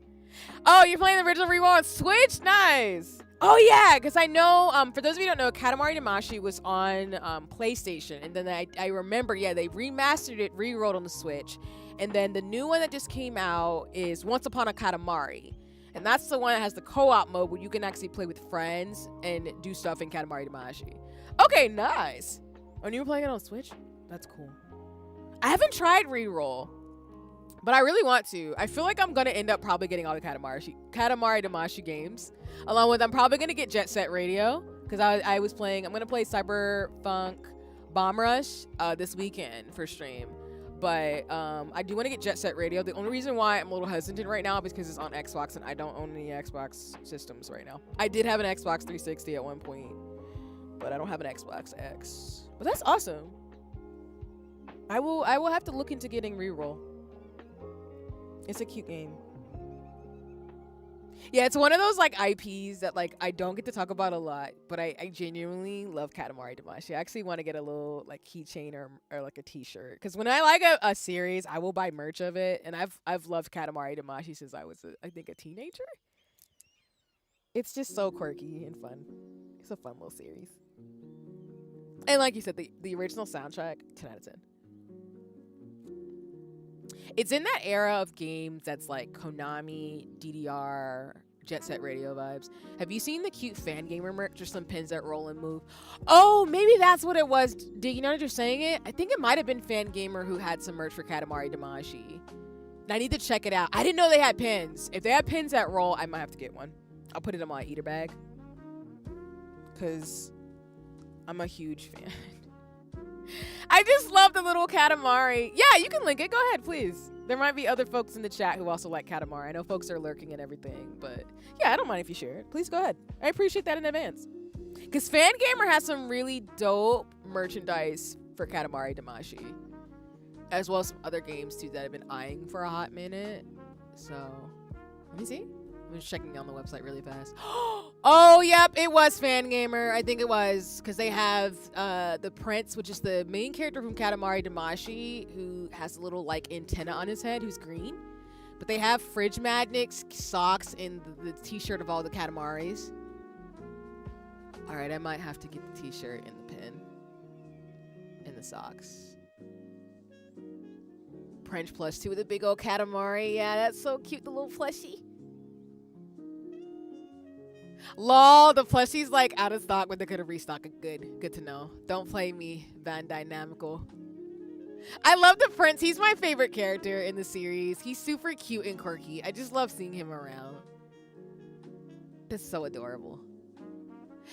Speaker 1: Oh, you're playing the original Rewind on Switch? Nice. Oh, yeah, because I know, for those of you who don't know, Katamari Damacy was on PlayStation. And then I remember, yeah, they remastered it, re-rolled on the Switch. And then the new one that just came out is Once Upon a Katamari. And that's the one that has the co-op mode where you can actually play with friends and do stuff in Katamari Damacy. Okay, nice. And you were playing it on Switch? That's cool. I haven't tried reroll, but I really want to. I feel like I'm gonna end up probably getting all the Katamari Damacy games, along with I'm probably gonna get Jet Set Radio because I was playing. I'm gonna play Cyberpunk Bomb Rush this weekend for stream, but I do want to get Jet Set Radio. The only reason why I'm a little hesitant right now is because it's on Xbox and I don't own any Xbox systems right now. I did have an Xbox 360 at one point, but I don't have an Xbox X. But that's awesome. I will have to look into getting reroll. It's a cute game. Yeah, it's one of those like IPs that like I don't get to talk about a lot, but I genuinely love Katamari Damacy. I actually want to get a little like keychain or like a t-shirt because when I like a series, I will buy merch of it, and I've loved Katamari Damacy since I was I think a teenager. It's just so quirky and fun. It's a fun little series. And like you said, the original soundtrack, 10 out of 10. It's in that era of games that's like Konami, DDR, Jet Set Radio vibes. Have you seen the cute fan gamer merch or some pins that roll and move? Oh, maybe that's what it was. Did you know that you're saying it? I think it might have been Fan Gamer who had some merch for Katamari Damacy. And I need to check it out. I didn't know they had pins. If they had pins that roll, I might have to get one. I'll put it in my eater bag. Because I'm a huge fan. I just love the little Katamari. Yeah, you can link it. Go ahead, please. There might be other folks in the chat who also like Katamari. I know folks are lurking and everything, but yeah, I don't mind if you share it. Please go ahead. I appreciate that in advance. Because Fangamer has some really dope merchandise for Katamari Damacy, as well as some other games too that I've been eyeing for a hot minute. So, let me see. I'm just checking on the website really fast. Oh, yep, it was Fangamer. I think it was because they have the Prince, which is the main character from Katamari Damacy, who has a little like antenna on his head, who's green. But they have fridge magnets, socks, and the t-shirt of all the Katamaris. All right, I might have to get the t-shirt and the pin and the socks. Prince plus 2 with a big old Katamari. Yeah, that's so cute, the little plushie. Lol, the plushie's like out of stock, but they're gonna restock it. Good to know. Don't play me, Bandai Namco. I love the Prince. He's my favorite character in the series. He's super cute and quirky. I just love seeing him around. It's so adorable.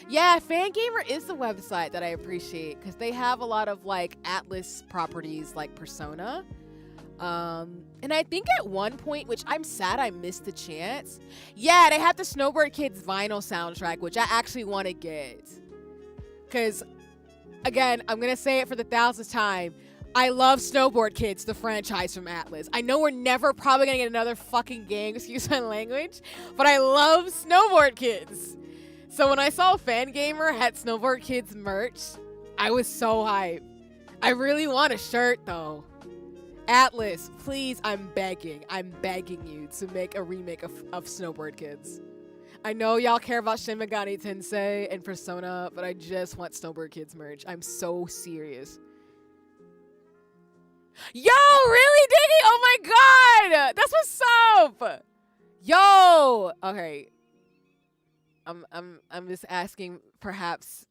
Speaker 1: Yeah, Fangamer is the website that I appreciate because they have a lot of like Atlas properties like Persona. And I think at one point, which I'm sad I missed the chance. Yeah, they have the Snowboard Kids vinyl soundtrack, which I actually want to get. Because, again, I'm going to say it for the 1000th time. I love Snowboard Kids, the franchise from Atlas. I know we're never probably going to get another fucking game, excuse my language, but I love Snowboard Kids. So when I saw Fangamer had Snowboard Kids merch, I was so hyped. I really want a shirt, though. Atlas, please, I'm begging you to make a remake of Snowboard Kids. I know y'all care about Shin Megami Tensei and Persona, but I just want Snowbird Kids merch. I'm so serious. Yo, really, Diggy? Oh my god! That's what's up! Yo! Okay. I'm just asking, perhaps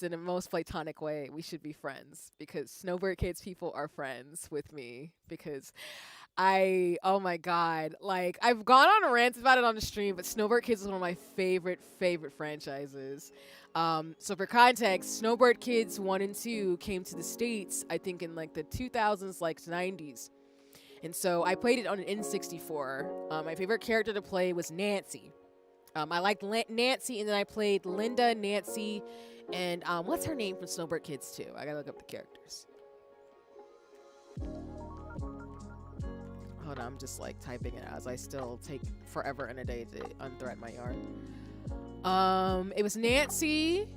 Speaker 1: in the most platonic way, we should be friends, because Snowbird Kids people are friends with me, because oh my god, like, I've gone on rants about it on the stream, but Snowbird Kids is one of my favorite franchises. So for context, Snowbird Kids 1 and 2 came to the States, I think in like the 2000s, like 90s. And so I played it on an N64. My favorite character to play was Nancy. I liked Nancy, and then I played Linda, Nancy, and what's her name from Snowbird Kids 2? I gotta look up the characters. Hold on, I'm just like typing it as I still take forever and a day to unthread my yarn. It was Nancy,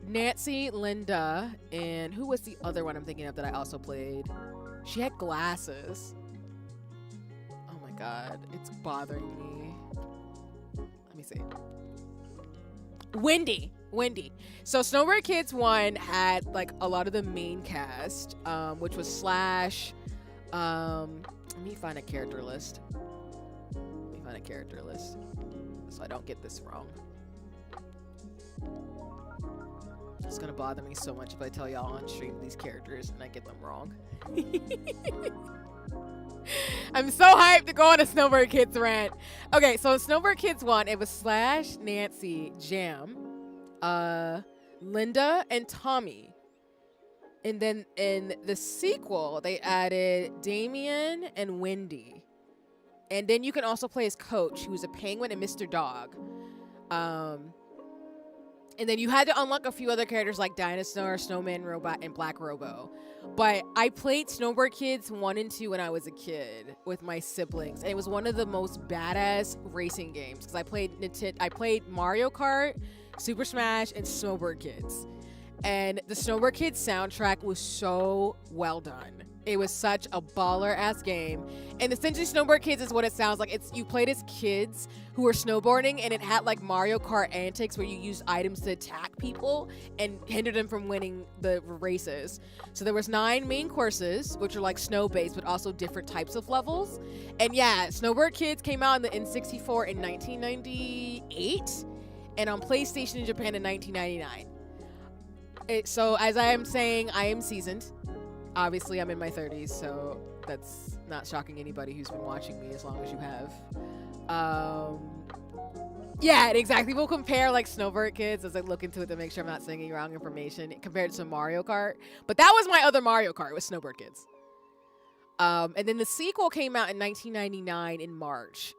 Speaker 1: Linda, and who was the other one I'm thinking of that I also played? She had glasses. Oh my god, it's bothering me. Let me see. Wendy. So Snowbird Kids 1 had like a lot of the main cast, which was Slash. Let me find a character list. So I don't get this wrong. It's gonna bother me so much if I tell y'all on stream these characters and I get them wrong. I'm so hyped to go on a Snowbird Kids rant. Okay, so in Snowbird Kids 1, it was Slash, Nancy, Jam, Linda, and Tommy. And then in the sequel, they added Damien and Wendy. And then you can also play as Coach, who's a penguin, and Mr. Dog. And then you had to unlock a few other characters like Dinosaur, Snowman Robot, and Black Robo. But I played Snowbird Kids 1 and 2 when I was a kid with my siblings. And it was one of the most badass racing games. Because I played Mario Kart, Super Smash, and Snowbird Kids. And the Snowbird Kids soundtrack was so well done. It was such a baller-ass game. And essentially, Snowbird Kids is what it sounds like. You played as kids who were snowboarding, and it had like Mario Kart antics where you used items to attack people and hinder them from winning the races. So there was 9 main courses, which are like snow-based, but also different types of levels. And yeah, Snowbird Kids came out in the N64 in 1998, and on PlayStation in Japan in 1999. So as I am saying, I am seasoned. Obviously, I'm in my 30s, so that's not shocking anybody who's been watching me as long as you have. Yeah, exactly. We'll compare like Snowbird Kids as I look into it to make sure I'm not saying wrong information compared to Mario Kart. But that was my other Mario Kart, was Snowbird Kids. And then the sequel came out in 1999 in March.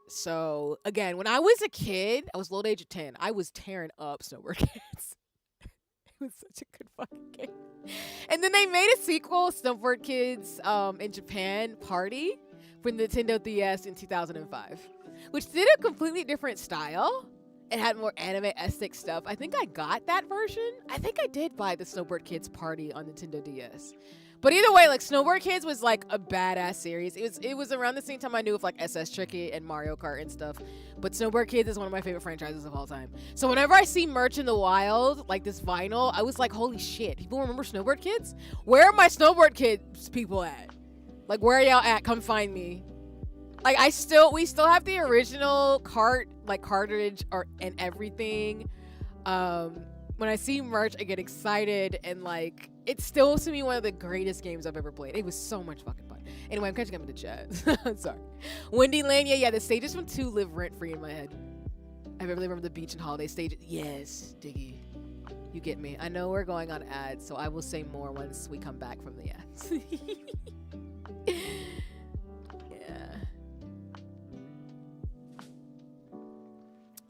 Speaker 1: So again, when I was a kid, I was low age of 10. I was tearing up Snowbird Kids. It was such a good fucking game. And then they made a sequel, Snowbird Kids in Japan Party, for Nintendo DS in 2005, which did a completely different style. It had more anime-esque stuff. I think I got that version. I think I did buy the Snowbird Kids Party on Nintendo DS. But either way, like, Snowbird Kids was like a badass series. It was around the same time I knew of like SS Tricky and Mario Kart and stuff. But Snowbird Kids is one of my favorite franchises of all time. So whenever I see merch in the wild, like this vinyl, I was like, holy shit, people remember Snowbird Kids? Where are my Snowbird Kids people at? Like, where are y'all at? Come find me. Like, we still have the original cartridge and everything. When I see merch, I get excited, and like, it's still to me one of the greatest games I've ever played. It was so much fucking fun. Anyway, I'm catching up in the chat. I'm sorry. Wendy Land, yeah, the stages from 2 live rent-free in my head. I really remember the beach and holiday stages. Yes, Diggy. You get me. I know we're going on ads, so I will say more once we come back from the ads. Yeah.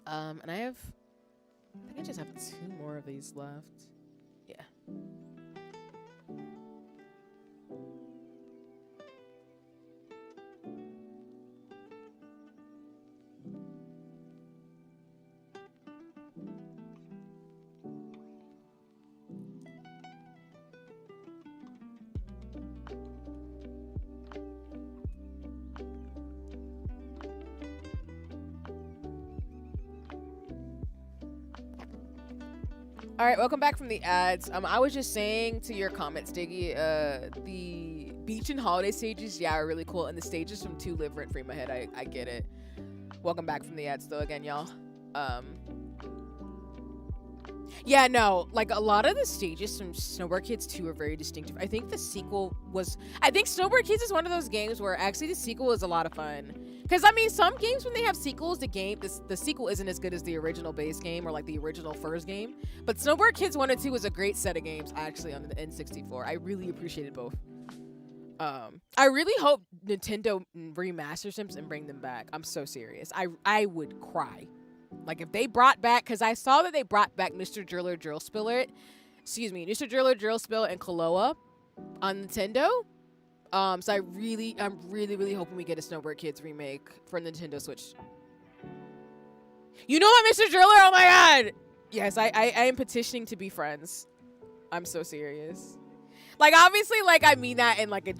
Speaker 1: And I think I just have 2 more of these left. Yeah. All right, welcome back from the ads. I was just saying to your comments, Diggy, the beach and holiday stages, yeah, are really cool, and the stages from 2 live rent free in my head. I get it. Welcome back from the ads, though, again, y'all. Yeah, no, like a lot of the stages from Snowboard Kids 2 are very distinctive. I think Snowboard Kids is one of those games where actually the sequel is a lot of fun. Because, I mean, some games when they have sequels, the sequel isn't as good as the original base game or like the original first game. But Snowboard Kids 1 and 2 was a great set of games actually on the N64. I really appreciated both. I really hope Nintendo remasters them and bring them back. I'm so serious. I would cry. Like if they brought back, because I saw that they brought back Mr. Driller Drill Spiller, Mr. Driller Drill Spill and Kloa on Nintendo. So I'm really hoping we get a Snowboard Kids remake for Nintendo Switch. You know what, Mr. Driller? Oh my god! Yes, I am petitioning to be friends. I'm so serious. Like obviously, like I mean that in like a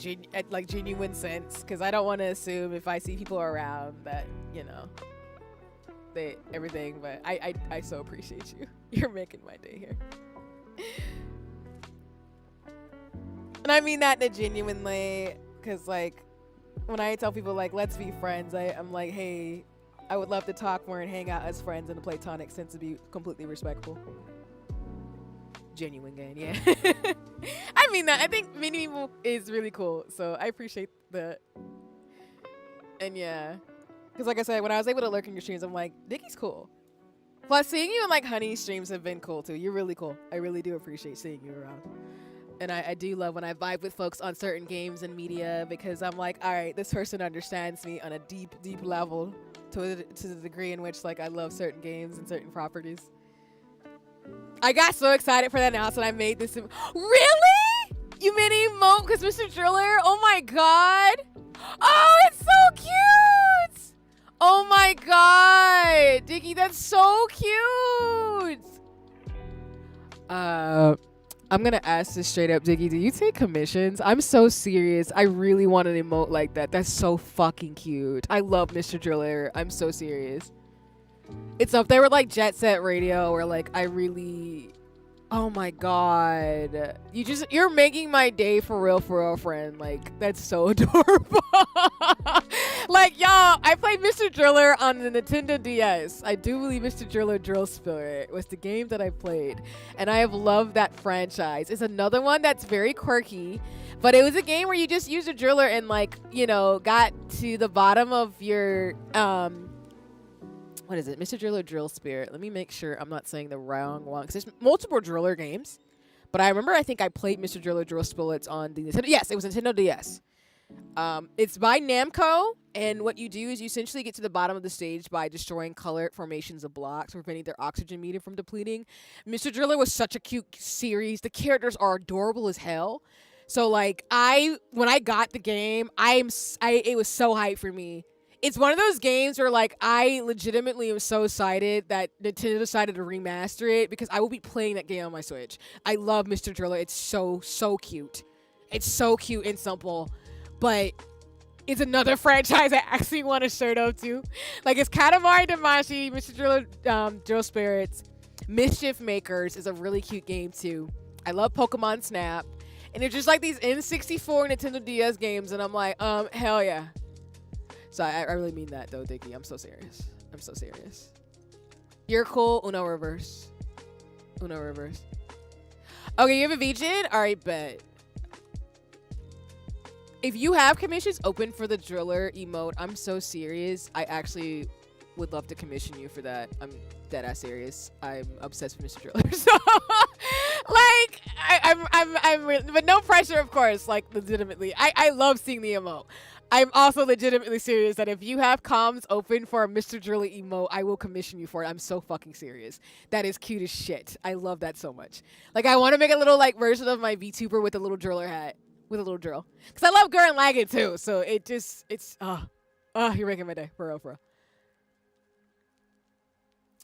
Speaker 1: genuine sense, because I don't want to assume if I see people around that everything, but I so appreciate you. You're making my day here. And I mean that in a genuine way, because like when I tell people like let's be friends, I'm like, hey, I would love to talk more and hang out as friends in a platonic sense, to be completely respectful. Genuine game, yeah. I mean that. I think meeting people is really cool, so I appreciate that. And yeah, because like I said, when I was able to lurk in your streams, I'm like, Diggy's cool. Plus, seeing you in like Honey streams have been cool too. You're really cool. I really do appreciate seeing you around. And I do love when I vibe with folks on certain games and media, because I'm like, all right, this person understands me on a deep level to the degree in which like I love certain games and certain properties. I got so excited for that announcement. I made this. Really? You made an emote because Mr. Driller? Oh my god. Oh, it's so cute. Oh my god. Diggy, that's so cute. I'm gonna ask this straight up, Diggy. Do you take commissions? I'm so serious. I really want an emote like that. That's so fucking cute. I love Mr. Driller. I'm so serious. It's up there with like Jet Set Radio, or like I really, oh my god, you're making my day for real, friend. Like that's so adorable. Like y'all, I played Mr. Driller on the Nintendo DS. I do believe Mr. Driller Drill Spiller was the game that I played, and I have loved that franchise. It's another one that's very quirky, but it was a game where you just used a driller and like got to the bottom of your what is it? Mr. Driller Drill Spirit. Let me make sure I'm not saying the wrong one, because there's multiple driller games. But I think I played Mr. Driller Drill Spillets on the Nintendo. Yes, it was Nintendo DS. It's by Namco, and what you do is you essentially get to the bottom of the stage by destroying color formations of blocks, preventing their oxygen meter from depleting. Mr. Driller was such a cute series. The characters are adorable as hell. So like when I got the game, it was so hype for me. It's one of those games where, like, I legitimately am so excited that Nintendo decided to remaster it, because I will be playing that game on my Switch. I love Mr. Driller. It's so cute. It's so cute and simple. But it's another franchise I actually want to shirt up to. Like, it's Katamari Damacy, Mr. Driller Drill Spirits. Mischief Makers is a really cute game, too. I love Pokemon Snap. And they're just like these N64 Nintendo DS games, and I'm like, hell yeah. So I really mean that though, Diggy. I'm so serious. You're cool. Uno reverse. Okay, you have a VGen? Alright, bet. If you have commissions open for the driller emote, I'm so serious. I actually would love to commission you for that. I'm dead ass serious. I'm obsessed with Mr. Driller. So like I'm really, but no pressure, of course, like legitimately. I love seeing the emote. I'm also legitimately serious that if you have comms open for a Mr. Driller emote, I will commission you for it. I'm so fucking serious. That is cute as shit. I love that so much. Like, I want to make a little, like, version of my VTuber with a little driller hat. With a little drill. Because I love Gurren Lagann, too. So you're making my day. For real.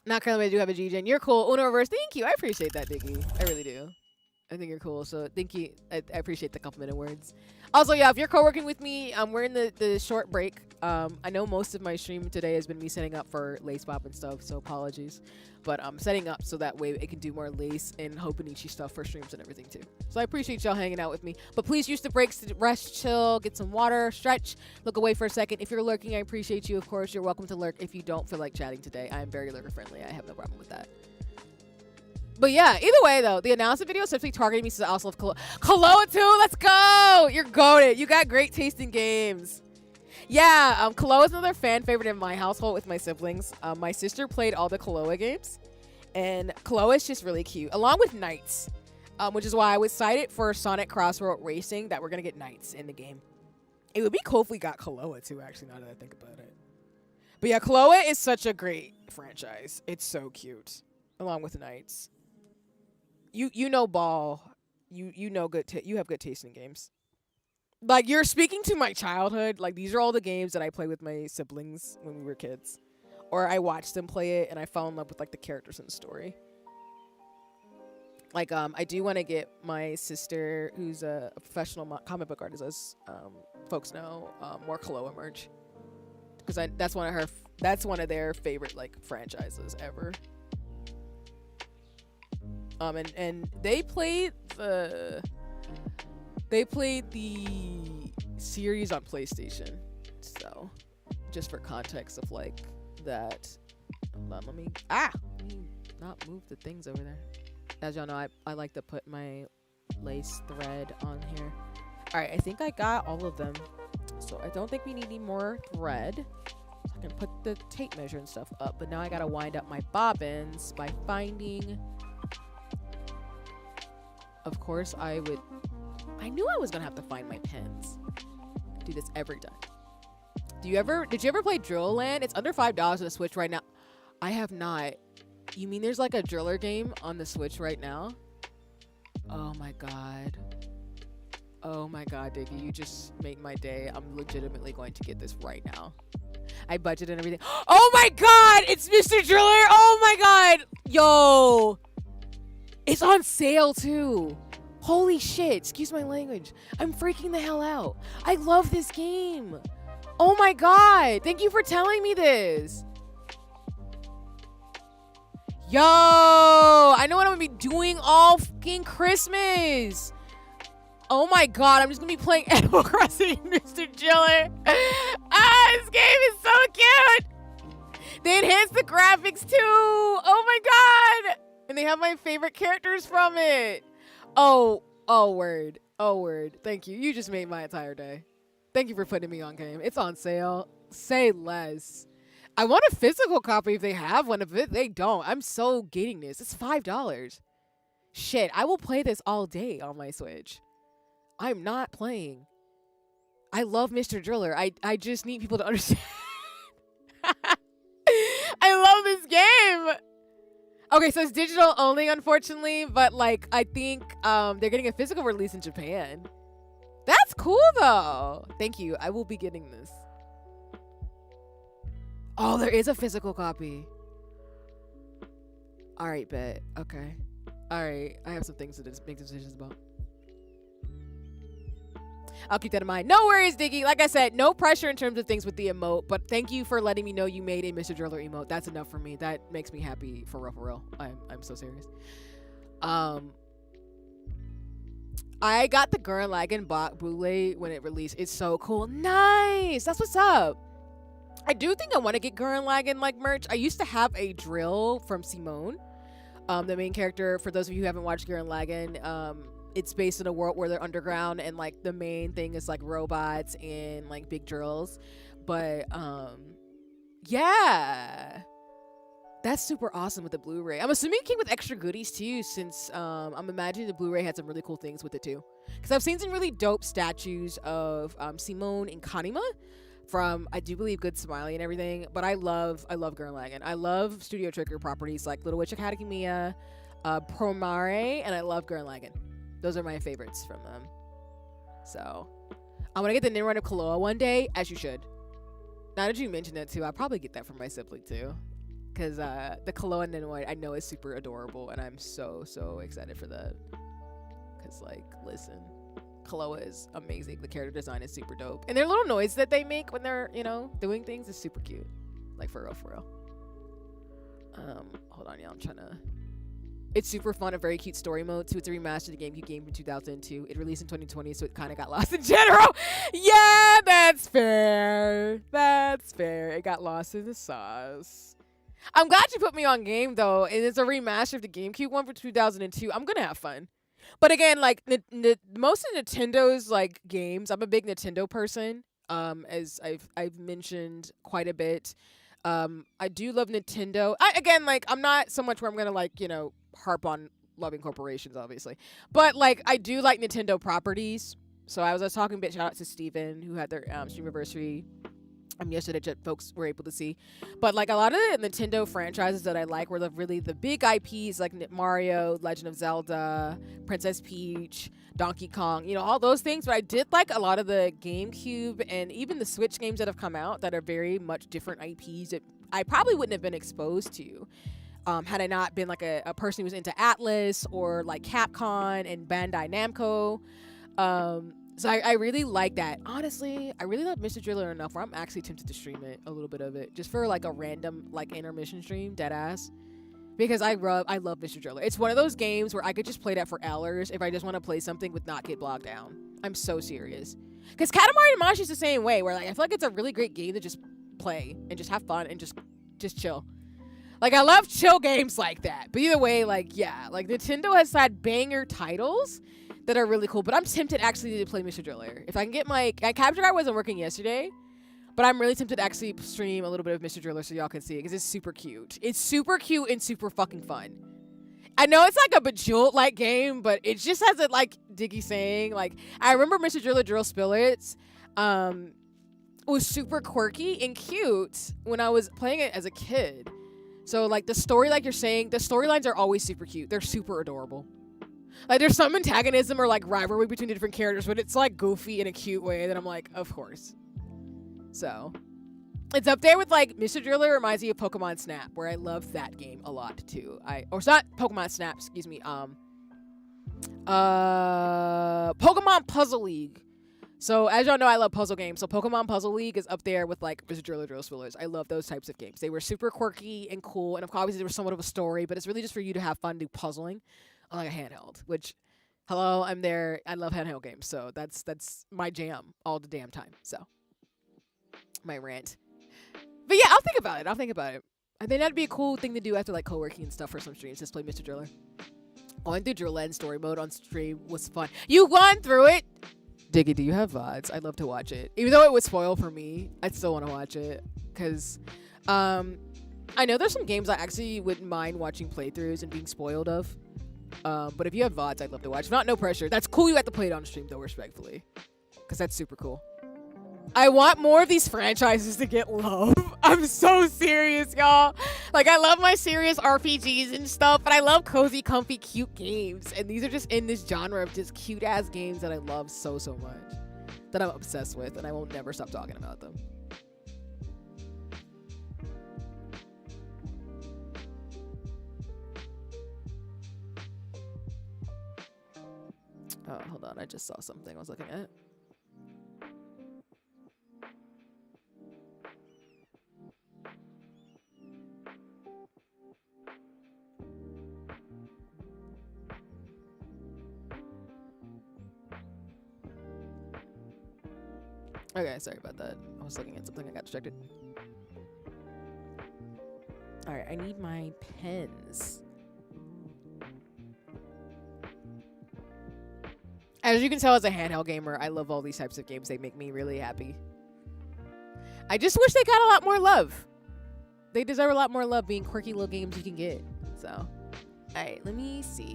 Speaker 1: Not currently, I do have a G-Gen. You're cool. Uno reverse. Thank you. I appreciate that, Diggy. I really do. I think you're cool. So thank you. I appreciate the complimented words. Also, yeah, if you're co-working with me, we're in the short break. I know most of my stream today has been me setting up for Lace Pop and stuff, so apologies. But I'm setting up so that way it can do more Lace and Hobonichi stuff for streams and everything too. So I appreciate y'all hanging out with me. But please use the breaks to rest, chill, get some water, stretch, look away for a second. If you're lurking, I appreciate you. Of course, you're welcome to lurk if you don't feel like chatting today. I am very lurker friendly. I have no problem with that. But yeah, either way though, the announcement video is simply targeting me, so I also love Kloa too. Let's go! You're goated. You got great taste in games. Yeah, Kloa is another fan favorite in my household with my siblings. My sister played all the Kloa games, and Kloa is just really cute, along with Knights, which is why I was excited for Sonic Crossroad Racing that we're gonna get Knights in the game. It would be cool if we got Kloa too, actually, now that I think about it. But yeah, Kloa is such a great franchise. It's so cute, along with Knights. You know ball. You know you have good taste in games. Like, you're speaking to my childhood. Like, these are all the games that I played with my siblings when we were kids. Or I watched them play it and I fell in love with like the characters in the story. Like, I do want to get my sister, who's a professional comic book artist, as folks know, more Kloa merch. Because that's one of their favorite like franchises ever. And they played the series on PlayStation. So just for context of like that. Hold on, let me not move the things over there. As y'all know, I like to put my lace thread on here. Alright, I think I got all of them. So I don't think we need any more thread. So I can put the tape measure and stuff up. But now I gotta wind up my bobbins by finding... Of course, I knew I was gonna have to find my pins. I do this every time. Did you ever play Drill Land? It's under $5 on the Switch right now. I have not. You mean there's like a driller game on the Switch right now? Oh my god. Oh my god, Diggy, you just made my day. I'm legitimately going to get this right now. I budgeted and everything. Oh my god, it's Mr. Driller. Oh my god. Yo. It's on sale too. Holy shit, excuse my language. I'm freaking the hell out. I love this game. Oh my god, thank you for telling me this. Yo, I know what I'm gonna be doing all fucking Christmas. Oh my god, I'm just gonna be playing Animal Crossing, Mr. Driller. This game is so cute. They enhanced the graphics too. Oh my god. And they have my favorite characters from it. Oh word. Oh word. Thank you. You just made my entire day. Thank you for putting me on game. It's on sale. Say less. I want a physical copy if they have one. If they don't, I'm so getting this. It's $5. Shit, I will play this all day on my Switch. I'm not playing. I love Mr. Driller. I just need people to understand. I love this game. Okay, so it's digital only, unfortunately, but like I think they're getting a physical release in Japan. That's cool though. Thank you. I will be getting this. Oh, there is a physical copy. All right, bet. Okay. All right. I have some things to make decisions about. I'll keep that in mind. No worries, Diggy. Like I said, no pressure in terms of things with the emote, but thank you for letting me know you made a Mr. Driller emote. That's enough for me. That makes me happy for real. I'm so serious. I got the Gurren Lagann Blu-ray when it released. It's so cool. Nice. That's what's up. I do think I want to get Gurren Lagann like merch. I used to have a drill from Simone, the main character. For those of you who haven't watched Gurren Lagann, it's based in a world where they're underground and like the main thing is like robots and like big drills. But yeah, that's super awesome with the Blu-ray. I'm assuming it came with extra goodies too, since I'm imagining the Blu-ray had some really cool things with it too. Because I've seen some really dope statues of Simone and Kanima from, I do believe, Good Smiley and everything. But I love Gurren Lagann. I love Studio Trigger properties like Little Witch Academia, Promare, and I love Gurren Lagann. Those are my favorites from them. So I want to get the Ninja of Kloa one day, as you should. Now that you mentioned that too, I'll probably get that for my sibling too. Because the Kloa Ninoid I know is super adorable, and I'm so excited for that. Cause like, listen, Kloa is amazing. The character design is super dope, and their little noise that they make when they're doing things is super cute. Like for real, for real. Hold on, y'all. I'm trying to. It's super fun, a very cute story mode. Too. It's a remaster of the GameCube game from 2002. It released in 2020, so it kind of got lost in general. Yeah, that's fair. That's fair. It got lost in the sauce. I'm glad you put me on game though, and it's a remaster of the GameCube one for 2002. I'm gonna have fun. But again, like most of Nintendo's like games, I'm a big Nintendo person. As I've mentioned quite a bit. I do love Nintendo. I'm not so much where I'm gonna like harp on loving corporations, obviously, but like I do like Nintendo properties. So I was talking a bit. Shout out to Steven who had their stream anniversary yesterday that folks were able to see. But like a lot of the Nintendo franchises that I like were really the big IPs like Mario, Legend of Zelda, Princess Peach, Donkey Kong, all those things. But I did like a lot of the GameCube and even the Switch games that have come out that are very much different IPs that I probably wouldn't have been exposed to had I not been like a person who was into Atlas or like Capcom and Bandai Namco. So I really like that. Honestly, I really love Mr. Driller enough where I'm actually tempted to stream it, a little bit of it, just for like a random like intermission stream, deadass. Because I love Mr. Driller. It's one of those games where I could just play that for hours if I just want to play something with not get bogged down. I'm so serious. Because Katamari Damacy is the same way, where like I feel like it's a really great game to just play and just have fun and just chill. Like I love chill games like that. But either way, like yeah, like Nintendo has had banger titles that are really cool, but I'm tempted actually to play Mr. Driller. If I can get my Capture Card wasn't working yesterday, but I'm really tempted to actually stream a little bit of Mr. Driller so y'all can see it because it's super cute. It's super cute and super fucking fun. I know it's like a Bejeweled-like game, but it just has it like Diggy saying. Like I remember Mr. Driller Drill Spillets was super quirky and cute when I was playing it as a kid. So like the story, like you're saying, the storylines are always super cute. They're super adorable. Like there's some antagonism or like rivalry between the different characters, but it's like goofy in a cute way that I'm like, of course. So it's up there with like Mr. Driller reminds me of Pokemon Snap, where I love that game a lot too. Or it's not Pokemon Snap, excuse me. Pokemon Puzzle League. So as y'all know, I love puzzle games. So Pokemon Puzzle League is up there with like Mr. Driller Drill Spillers. I love those types of games. They were super quirky and cool, and obviously there was somewhat of a story, but it's really just for you to have fun do puzzling on like a handheld. Which, hello, I'm there. I love handheld games, so that's my jam all the damn time. So my rant. But yeah, I'll think about it. I think that'd be a cool thing to do after like co-working and stuff for some streams. Just play Mr. Driller. Going through Drill End story mode on stream was fun. You gone through it? Diggy, do you have VODs? I'd love to watch it. Even though it would spoil for me, I'd still want to watch it. Because I know there's some games I actually wouldn't mind watching playthroughs and being spoiled of. But if you have VODs, I'd love to watch. Not no pressure. That's cool you have to play it on stream, though, respectfully. Because that's super cool. I want more of these franchises to get love. I'm so serious, y'all. Like, I love my serious RPGs and stuff, but I love cozy, comfy, cute games. And these are just in this genre of just cute-ass games that I love so, so much. That I'm obsessed with, and I will never stop talking about them. Oh, hold on. I just saw something I was looking at. Okay, sorry about that. I was looking at something. I got distracted. Alright, I need my pens. As you can tell, as a handheld gamer, I love all these types of games. They make me really happy. I just wish they got a lot more love. They deserve a lot more love being quirky little games you can get. So, alright, let me see.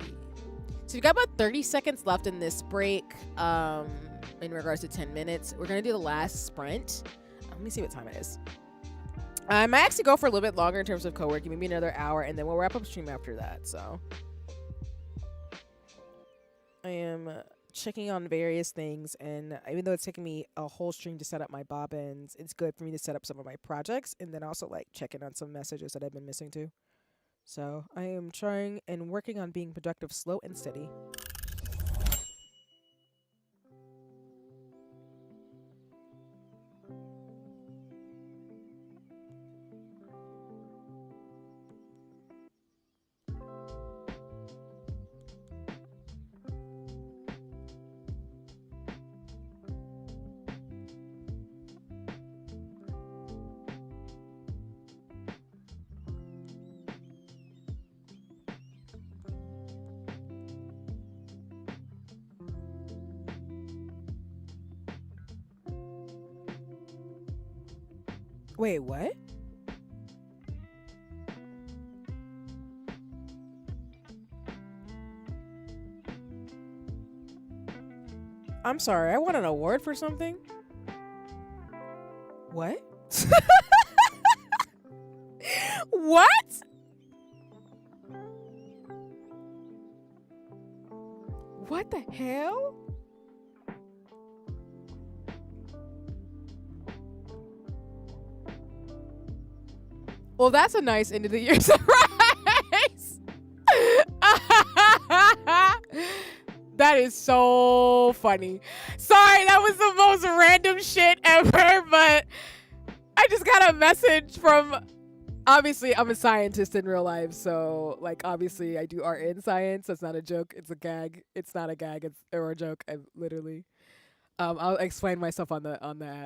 Speaker 1: So we've got about 30 seconds left in this break. In regards to 10 minutes. We're going to do the last sprint. Let me see what time it is. I might actually go for a little bit longer in terms of co-working, maybe another hour, and then we'll wrap up stream after that. So I am checking on various things, and even though it's taking me a whole stream to set up my bobbins, it's good for me to set up some of my projects and then also like checking on some messages that I've been missing too. So I am trying and working on being productive, slow and steady. Wait, what? I'm sorry, I won an award for something? What? What? What the hell? Well, that's a nice end of the year surprise. That is so funny. Sorry, that was the most random shit ever, but I just got a message from, obviously I'm a scientist in real life, so like obviously I do art in science. That's not a joke. It's a gag. It's not a gag. It's or a joke. I literally I'll explain myself on the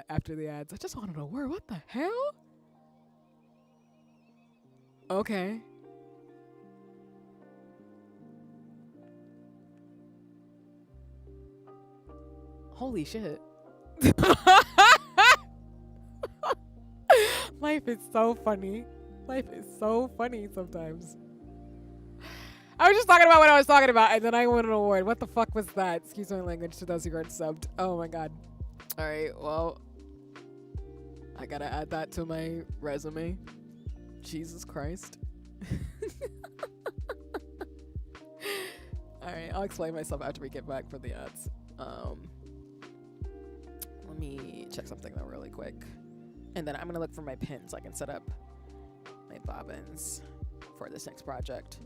Speaker 1: after the ads. I just wanted to know word. What the hell? Okay. Holy shit. Life is so funny. Life is so funny sometimes. I was just talking about what I was talking about, and then I won an award. What the fuck was that? Excuse my language to those who aren't subbed. Oh my god. Alright, well, I gotta add that to my resume. Jesus Christ. Alright, I'll explain myself after we get back from the ads. Let me check something though really quick. And then I'm gonna look for my pins so I can set up my bobbins for this next project.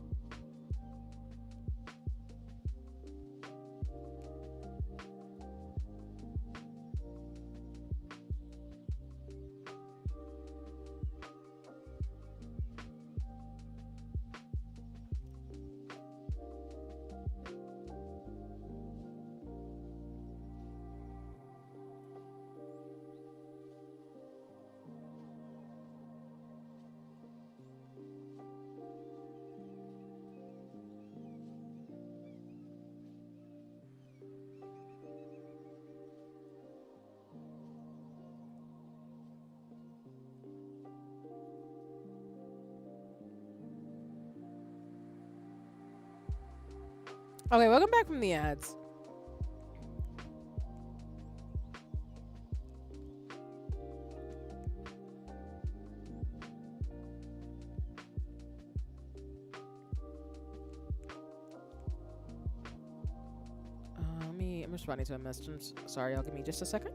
Speaker 1: Okay, welcome back from the ads. I'm responding to a message. Sorry, y'all give me just a second.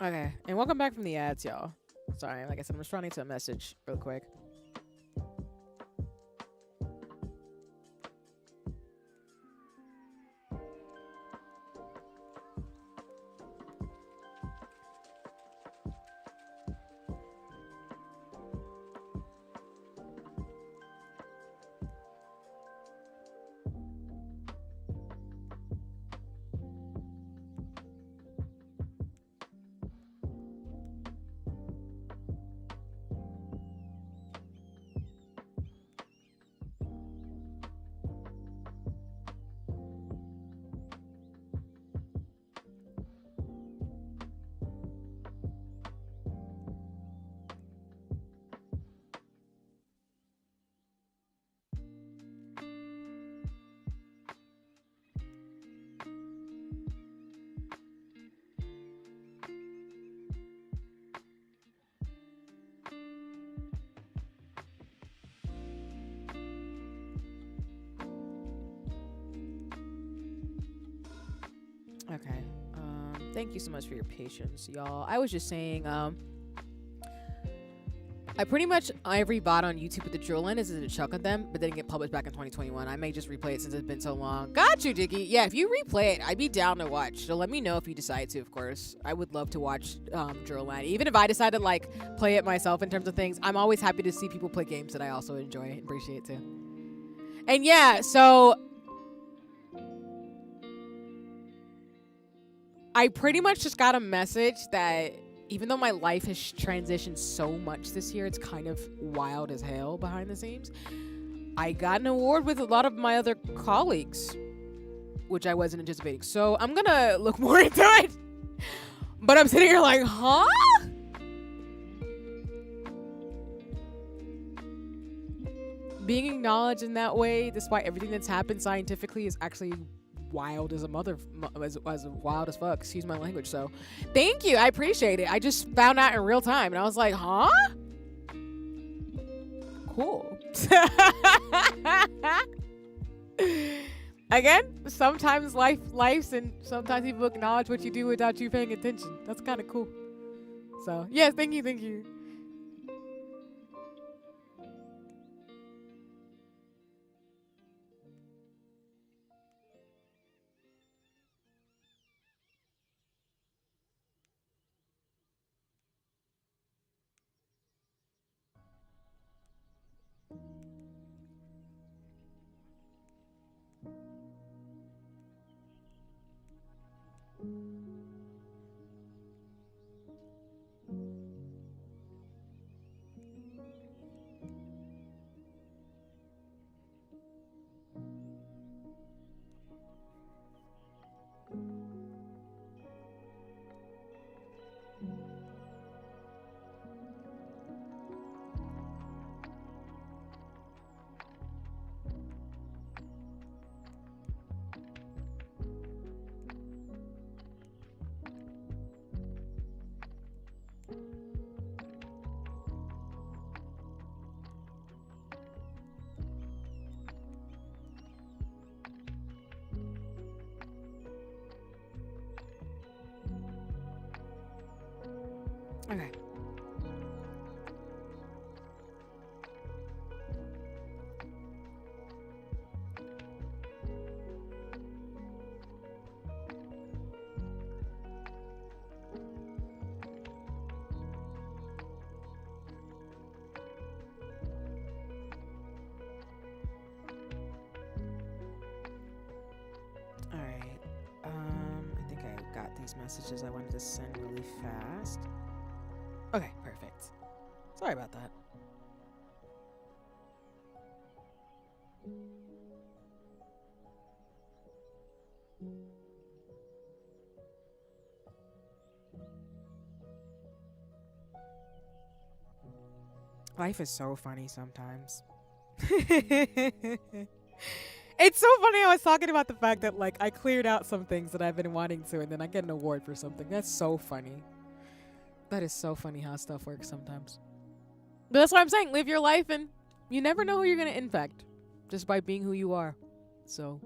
Speaker 1: Okay, and welcome back from the ads, y'all. Sorry, like I said, I'm responding to a message real quick. Okay. Thank you so much for your patience, y'all. I was just saying, I pretty much every bot on YouTube with the drill in is in a chunk of them, but didn't get published back in 2021. I may just replay it since it's been so long. Got you, Diggy. Yeah, if you replay it, I'd be down to watch. So let me know if you decide to, of course. I would love to watch drill line. Even if I decide to like play it myself in terms of things, I'm always happy to see people play games that I also enjoy and appreciate too. And yeah, so I pretty much just got a message that even though my life has transitioned so much this year, it's kind of wild as hell behind the scenes. I got an award with a lot of my other colleagues, which I wasn't anticipating. So I'm gonna look more into it. But I'm sitting here like, huh? Being acknowledged in that way, despite everything that's happened scientifically, is actually wild as a as wild as fuck. Excuse my language. So thank you. I appreciate it. I just found out in real time and I was like, huh? Cool. Again, sometimes life's and sometimes people acknowledge what you do without you paying attention. That's kind of cool. So yes, thank you. Okay. All right. I think I got these messages I wanted to send really fast. Okay, perfect. Sorry about that. Life is so funny sometimes. It's so funny. I was talking about the fact that like I cleared out some things that I've been wanting to, and then I get an award for something. That's so funny. That is so funny how stuff works sometimes. But that's what I'm saying. Live your life, and you never know who you're gonna impact just by being who you are. So,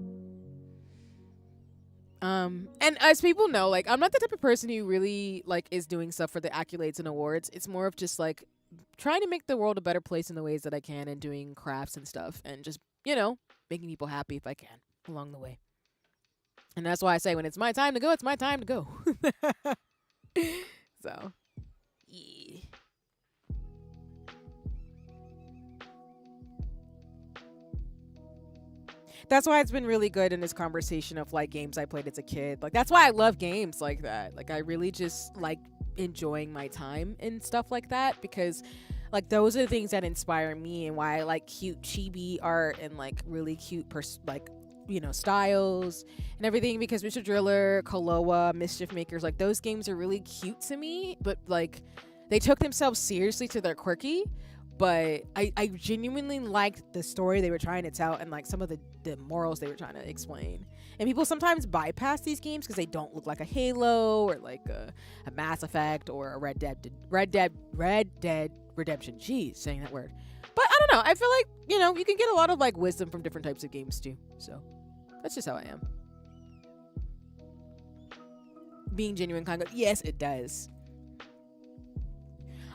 Speaker 1: and as people know, like I'm not the type of person who really like is doing stuff for the accolades and awards. It's more of just like trying to make the world a better place in the ways that I can, and doing crafts and stuff, and just making people happy if I can along the way. And that's why I say when it's my time to go, it's my time to go. So. Yeah. That's why it's been really good in this conversation of like games I played as a kid. Like that's why I love games like that. Like I really just like enjoying my time and stuff like that, because like those are the things that inspire me, and why I like cute chibi art and like really cute styles and everything, because Mr. Driller, Koloa, Mischief Makers, like those games are really cute to me, but like they took themselves seriously to their quirky, but I genuinely liked the story they were trying to tell, and like some of the morals they were trying to explain. And people sometimes bypass these games because they don't look like a Halo or like a Mass Effect or a Red Dead Redemption. Jeez, saying that word. But I don't know. I feel like, you can get a lot of like wisdom from different types of games too. So that's just how I am. being genuine kind of, yes, it does.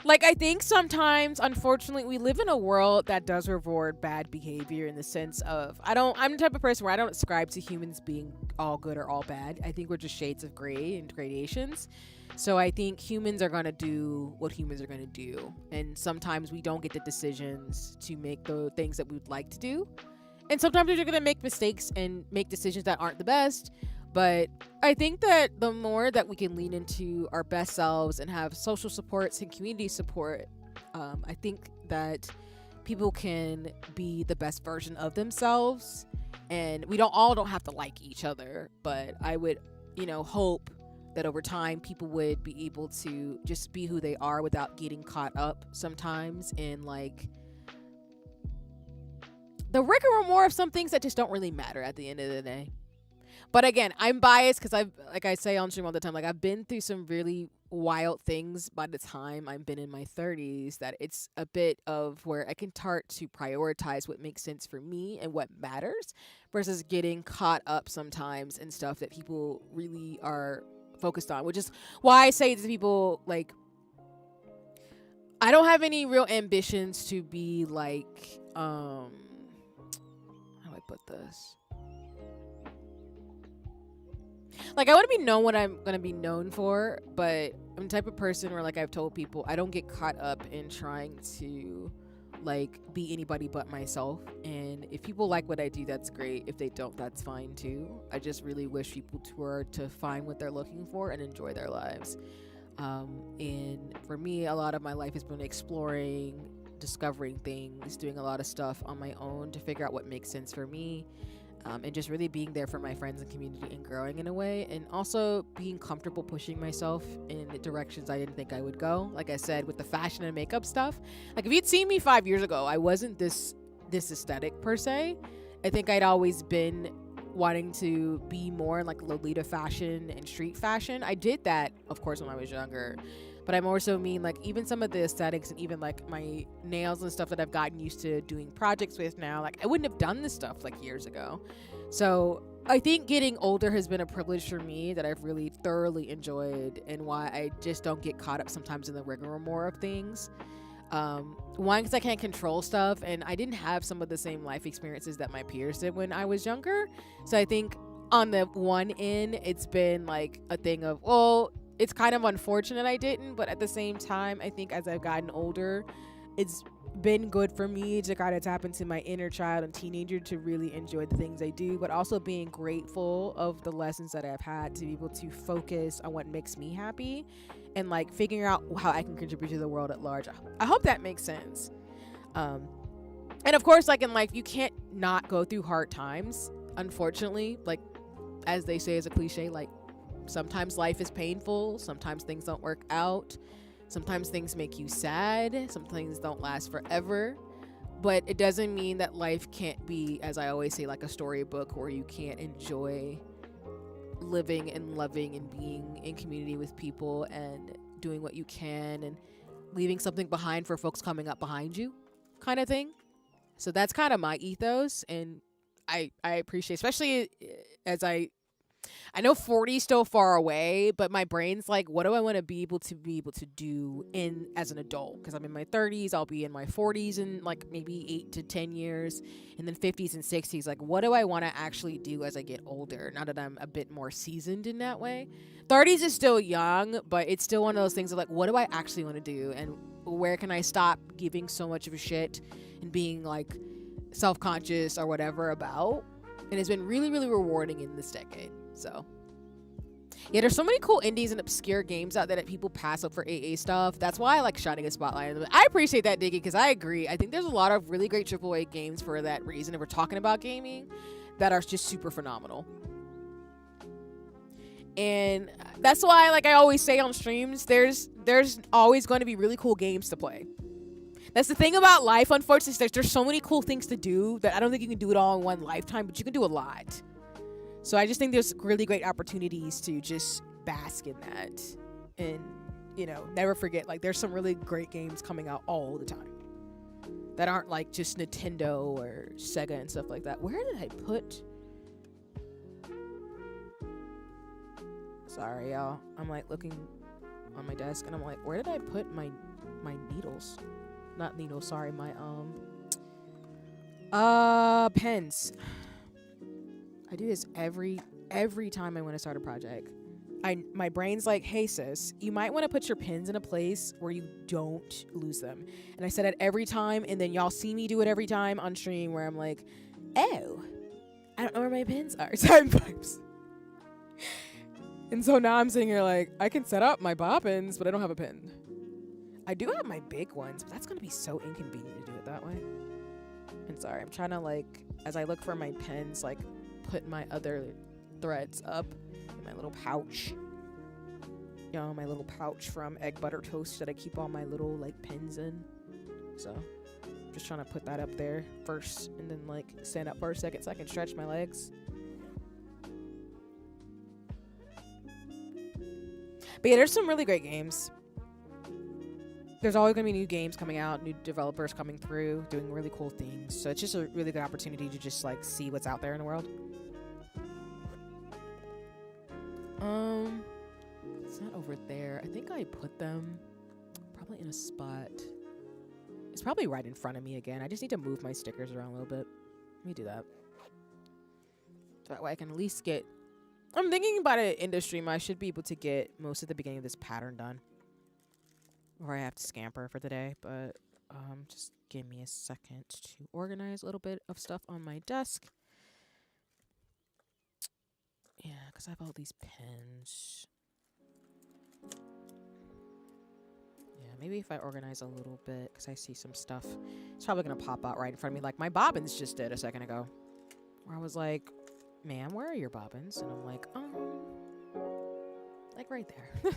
Speaker 1: Like, I think sometimes, unfortunately, we live in a world that does reward bad behavior in the sense of, I'm the type of person where I don't ascribe to humans being all good or all bad. I think we're just shades of gray and gradations. So I think humans are going to do what humans are going to do. And sometimes we don't get the decisions to make the things that we'd like to do. And sometimes we're going to make mistakes and make decisions that aren't the best. But I think that the more that we can lean into our best selves and have social supports and community support, I think that people can be the best version of themselves. And we don't have to like each other, but I would, hope that over time people would be able to just be who they are without getting caught up sometimes in like the rigmarole of some things that just don't really matter at the end of the day. But again, I'm biased because like I say on stream all the time, like I've been through some really wild things by the time I've been in my 30s that it's a bit of where I can start to prioritize what makes sense for me and what matters versus getting caught up sometimes in stuff that people really are focused on, which is why I say to people, like, I don't have any real ambitions to be like, how do I put this? Like, I want to be known what I'm going to be known for, but I'm the type of person where, like I've told people, I don't get caught up in trying to, like, be anybody but myself. And if people like what I do, that's great. If they don't, that's fine too. I just really wish people were to find what they're looking for and enjoy their lives. And for me, a lot of my life has been exploring, discovering things, doing a lot of stuff on my own to figure out what makes sense for me. And just really being there for my friends and community and growing in a way, and also being comfortable pushing myself in directions I didn't think I would go. Like I said, with the fashion and makeup stuff, like if you'd seen me 5 years ago, I wasn't this aesthetic per se. I think I'd always been wanting to be more in like Lolita fashion and street fashion. I did that, of course, when I was younger. But I more so mean like even some of the aesthetics and even like my nails and stuff that I've gotten used to doing projects with now, like I wouldn't have done this stuff like years ago. So I think getting older has been a privilege for me that I've really thoroughly enjoyed, and why I just don't get caught up sometimes in the rigmarole of things. One, because I can't control stuff, and I didn't have some of the same life experiences that my peers did when I was younger. So I think on the one end, it's been like a thing of, well, it's kind of unfortunate I didn't, but at the same time, I think as I've gotten older, it's been good for me to kind of tap into my inner child and teenager to really enjoy the things I do, but also being grateful of the lessons that I've had to be able to focus on what makes me happy and like figuring out how I can contribute to the world at large. I hope that makes sense. And of course, like in life, you can't not go through hard times, unfortunately. Like, as they say as a cliche, like, sometimes life is painful, sometimes things don't work out, sometimes things make you sad, some things don't last forever, but it doesn't mean that life can't be, as I always say, like a storybook where you can't enjoy living and loving and being in community with people and doing what you can and leaving something behind for folks coming up behind you kind of thing. So that's kind of my ethos, and I appreciate, especially as I know 40 is still far away, but my brain's like, what do I want to be able to do as an adult? Because I'm in my 30s, I'll be in my 40s in like maybe 8 to 10 years, and then 50s and 60s. Like, what do I want to actually do as I get older? Now that I'm a bit more seasoned in that way. 30s is still young, but it's still one of those things of like, what do I actually want to do? And where can I stop giving so much of a shit and being like self-conscious or whatever about? And it's been really, really rewarding in this decade. So yeah, there's so many cool indies and obscure games out there that people pass up for AA stuff. That's why I like shining a spotlight on them. I appreciate that, Diggy, because I agree. I think there's a lot of really great AAA games for that reason, if we're talking about gaming, that are just super phenomenal. And that's why, like I always say on streams, there's always going to be really cool games to play. That's the thing about life, unfortunately. There's so many cool things to do that I don't think you can do it all in one lifetime, but you can do a lot. So I just think there's really great opportunities to just bask in that and, never forget, like, there's some really great games coming out all the time that aren't like just Nintendo or Sega and stuff like that. Where did I put? Sorry, y'all. I'm like looking on my desk and I'm like, where did I put my needles? Not needles, sorry, my pens. I do this every time I want to start a project. My brain's like, hey sis, you might want to put your pins in a place where you don't lose them. And I said it every time, and then y'all see me do it every time on stream where I'm like, oh, I don't know where my pins are. Time vibes. And so now I'm sitting here like, I can set up my bobbins, but I don't have a pin. I do have my big ones, but that's going to be so inconvenient to do it that way. And sorry, I'm trying to like, as I look for my pins, like put my other threads up in my little pouch. You know, my little pouch from Egg Butter Toast that I keep all my little like pins in. So just trying to put that up there first and then like stand up for a second so I can stretch my legs. But yeah, there's some really great games. There's always going to be new games coming out, new developers coming through, doing really cool things. So it's just a really good opportunity to just like see what's out there in the world. It's not over there. I think I put them probably in a spot. It's probably right in front of me again. I just need to move my stickers around a little bit. Let me do that. So that way I can at least get... I'm thinking about it in the stream. I should be able to get most of the beginning of this pattern done. Or I have to scamper for the day. But just give me a second to organize a little bit of stuff on my desk. Yeah, because I have all these pens. Yeah, maybe if I organize a little bit, because I see some stuff. It's probably going to pop out right in front of me. Like my bobbins just did a second ago. Where I was like, ma'am, where are your bobbins? And I'm like, like right there.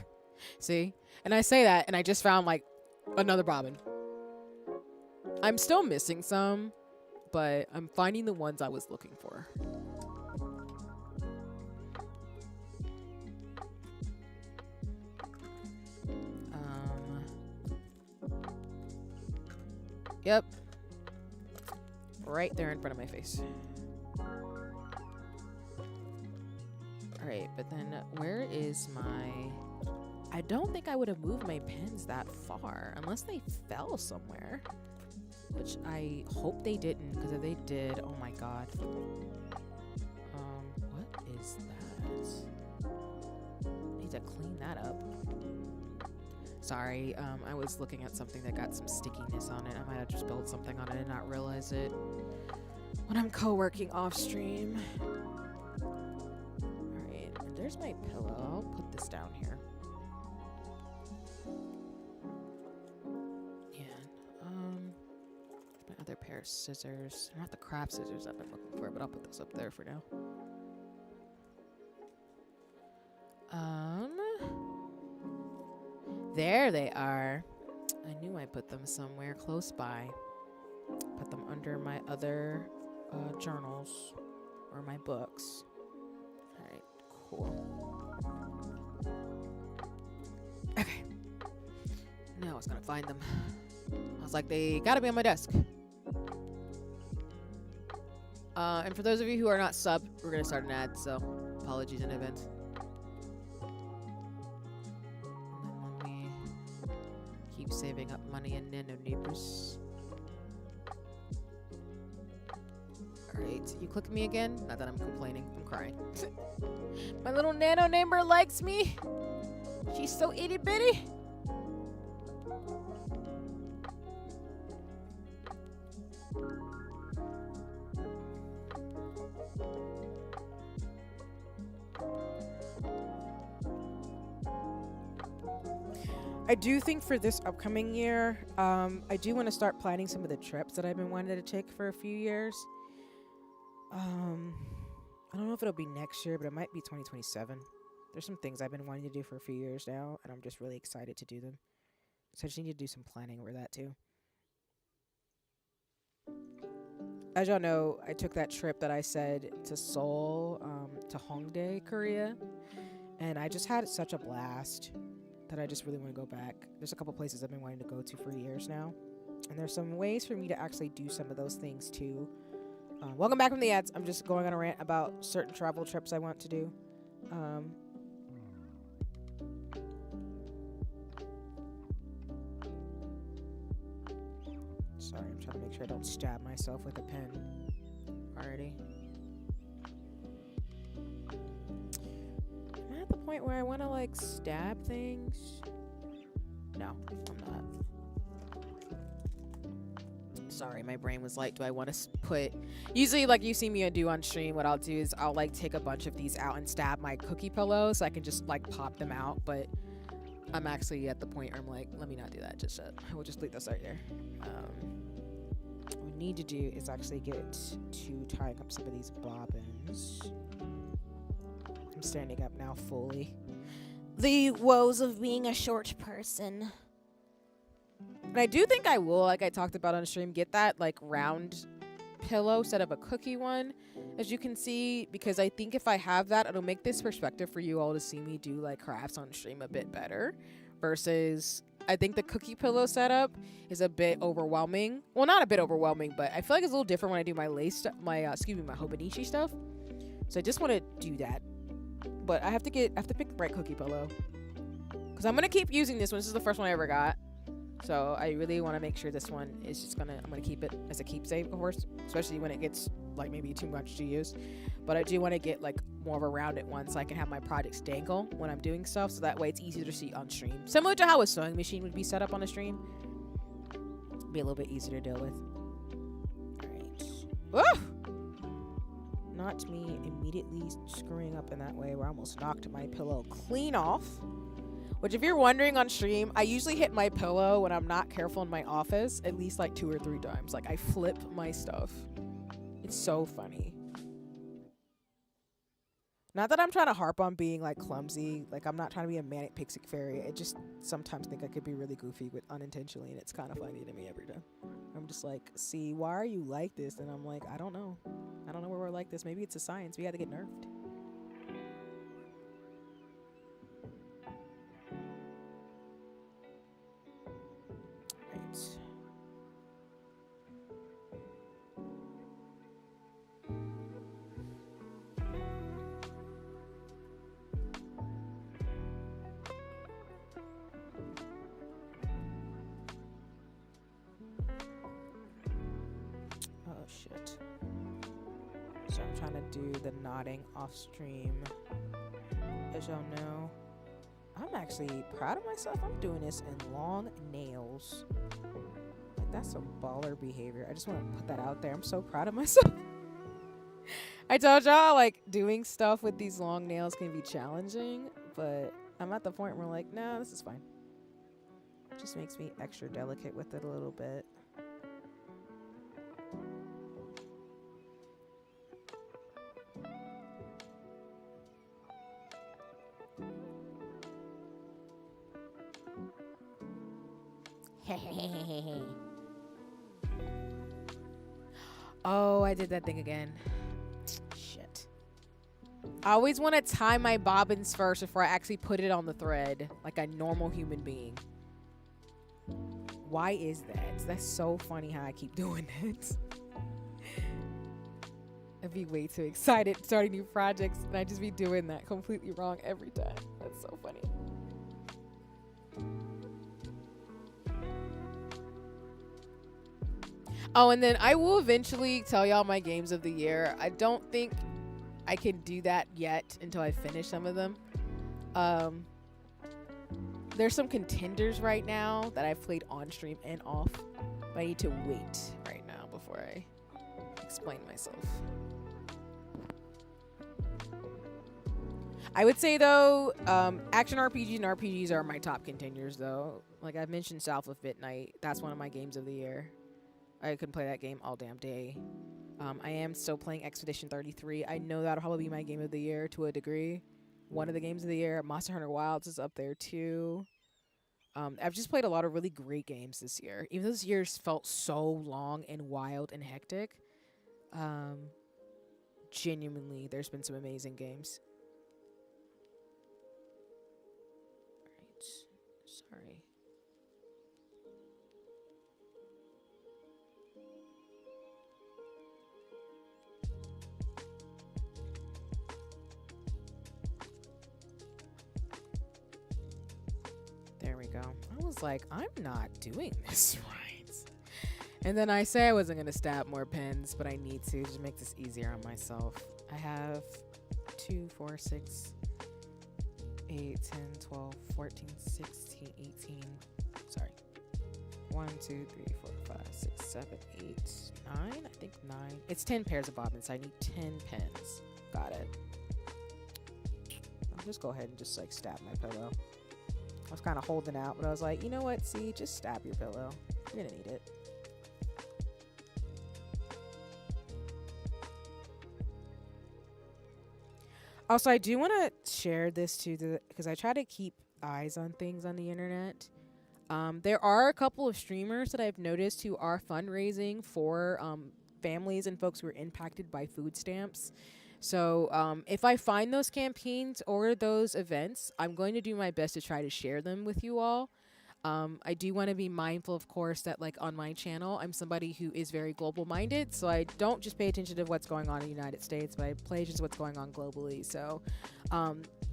Speaker 1: See? And I say that, and I just found like another bobbin. I'm still missing some, but I'm finding the ones I was looking for. Yep. Right there in front of my face. Alright, but then where is my... I don't think I would have moved my pins that far unless they fell somewhere. Which I hope they didn't, because if they did, oh my god. What is that? I need to clean that up. Sorry, I was looking at something that got some stickiness on it. I might have just spilled something on it and not realize it when I'm co-working off stream. Alright, and there's my pillow. I'll put this down here. Yeah, my other pair of scissors. Not the craft scissors I've been looking for, but I'll put those up there for now. There they are. I knew I put them somewhere close by. Put them under my other journals or my books. Alright, cool. Okay. Now I was gonna find them. I was like, they gotta be on my desk. And for those of you who are not subbed, we're gonna start an ad, so apologies in advance. Saving up money in Nano Neighbors. Alright, you click me again? Not that I'm complaining, I'm crying. My little Nano neighbor likes me. She's so itty bitty. I do think for this upcoming year, I do want to start planning some of the trips that I've been wanting to take for a few years. I don't know if it'll be next year, but it might be 2027. There's some things I've been wanting to do for a few years now, and I'm just really excited to do them. So I just need to do some planning over that too. As y'all know, I took that trip that I said to Seoul, to Hongdae, Korea, and I just had such a blast that I just really want to go back. There's a couple places I've been wanting to go to for years now, and there's some ways for me to actually do some of those things too. Welcome back from the ads. I'm just going on a rant about certain travel trips I want to do. Sorry, I'm trying to make sure I don't stab myself with a pen. Alrighty. Am I at the point where I want to like stab things? No, I'm not. Sorry, my brain was like, do I want to put... Usually, like you see me do on stream, what I'll do is I'll like take a bunch of these out and stab my cookie pillows so I can just like pop them out, but I'm actually at the point where I'm like, let me not do that just yet. We'll just leave this right here. What we need to do is actually get to tying up some of these bobbins. I'm standing up now fully.
Speaker 2: The woes of being a short person.
Speaker 1: And I do think I will, like I talked about on stream, get that like round pillow instead of a cookie one, as you can see, because I think if I have that, it'll make this perspective for you all to see me do like crafts on stream a bit better, versus I think the cookie pillow setup is a bit overwhelming. Well, not a bit overwhelming, but I feel like it's a little different when I do my lace my Hobonichi stuff. So I just want to do that, but I have to pick the right cookie pillow because I'm gonna keep using this one. This is the first one I ever got. So I really want to make sure this one is just I'm gonna keep it as a keepsake, of course, especially when it gets like maybe too much to use. But I do want to get like more of a rounded one so I can have my projects dangle when I'm doing stuff, so that way it's easier to see on stream. Similar to how a sewing machine would be set up on a stream. Be a little bit easier to deal with. Alright. Not me immediately screwing up in that way where I almost knocked my pillow clean off. Which, if you're wondering on stream, I usually hit my pillow when I'm not careful in my office at least like 2 or 3 times. Like, I flip my stuff. It's so funny. Not that I'm trying to harp on being like clumsy. Like, I'm not trying to be a manic pixie fairy. I just sometimes think I could be really goofy with unintentionally, and it's kind of funny to me every time. I'm just like, see, why are you like this? And I'm like, I don't know. I don't know where we're like this. Maybe it's a science. We had to get nerfed. Oh shit. So I'm trying to do the nodding off stream. As y'all know, I'm actually proud of myself. I'm doing this in long nails. Like, that's some baller behavior. I just want to put that out there. I'm so proud of myself. I told y'all, like, doing stuff with these long nails can be challenging, but I'm at the point where I'm like, no, this is fine. It just makes me extra delicate with it a little bit. Oh, I did that thing again. Shit. I always want to tie my bobbins first before I actually put it on the thread like a normal human being. Why is that? That's so funny how I keep doing that. I'd be way too excited starting new projects and I just be doing that completely wrong every time. That's so funny. Oh, and then I will eventually tell y'all my games of the year. I don't think I can do that yet until I finish some of them. There's some contenders right now that I've played on stream and off. But I need to wait right now before I explain myself. I would say, though, action RPGs and RPGs are my top contenders, though. Like I've mentioned, South of Midnight. That's one of my games of the year. I could play that game all damn day. I am still playing Expedition 33. I know that'll probably be my game of the year to a degree. One of the games of the year. Monster Hunter Wilds is up there too. I've just played a lot of really great games this year. Even though this year's felt so long and wild and hectic. Genuinely, there's been some amazing games. Alright. Sorry. There we go. I was like, I'm not doing this right. And then I say I wasn't going to stab more pens, but I need to just make this easier on myself. I have 2, 4, 6, 8, 10, 12, 14, 16, 18. Sorry. 1, 2, 3, 4, 5, 6, 7, 8, 9. I think 9. It's 10 pairs of bobbins. So I need 10 pens. Got it. I'll just go ahead and just like stab my pillow. I was kind of holding out, but I was like, you know what? See, just stab your pillow. You're gonna need it. Also, I do want to share this too, because I try to keep eyes on things on the internet. There are a couple of streamers that I've noticed who are fundraising for families and folks who are impacted by food stamps. So if I find those campaigns or those events, I'm going to do my best to try to share them with you all. I do want to be mindful, of course, that like on my channel, I'm somebody who is very global minded. So I don't just pay attention to what's going on in the United States, but I pay attention to what's going on globally. So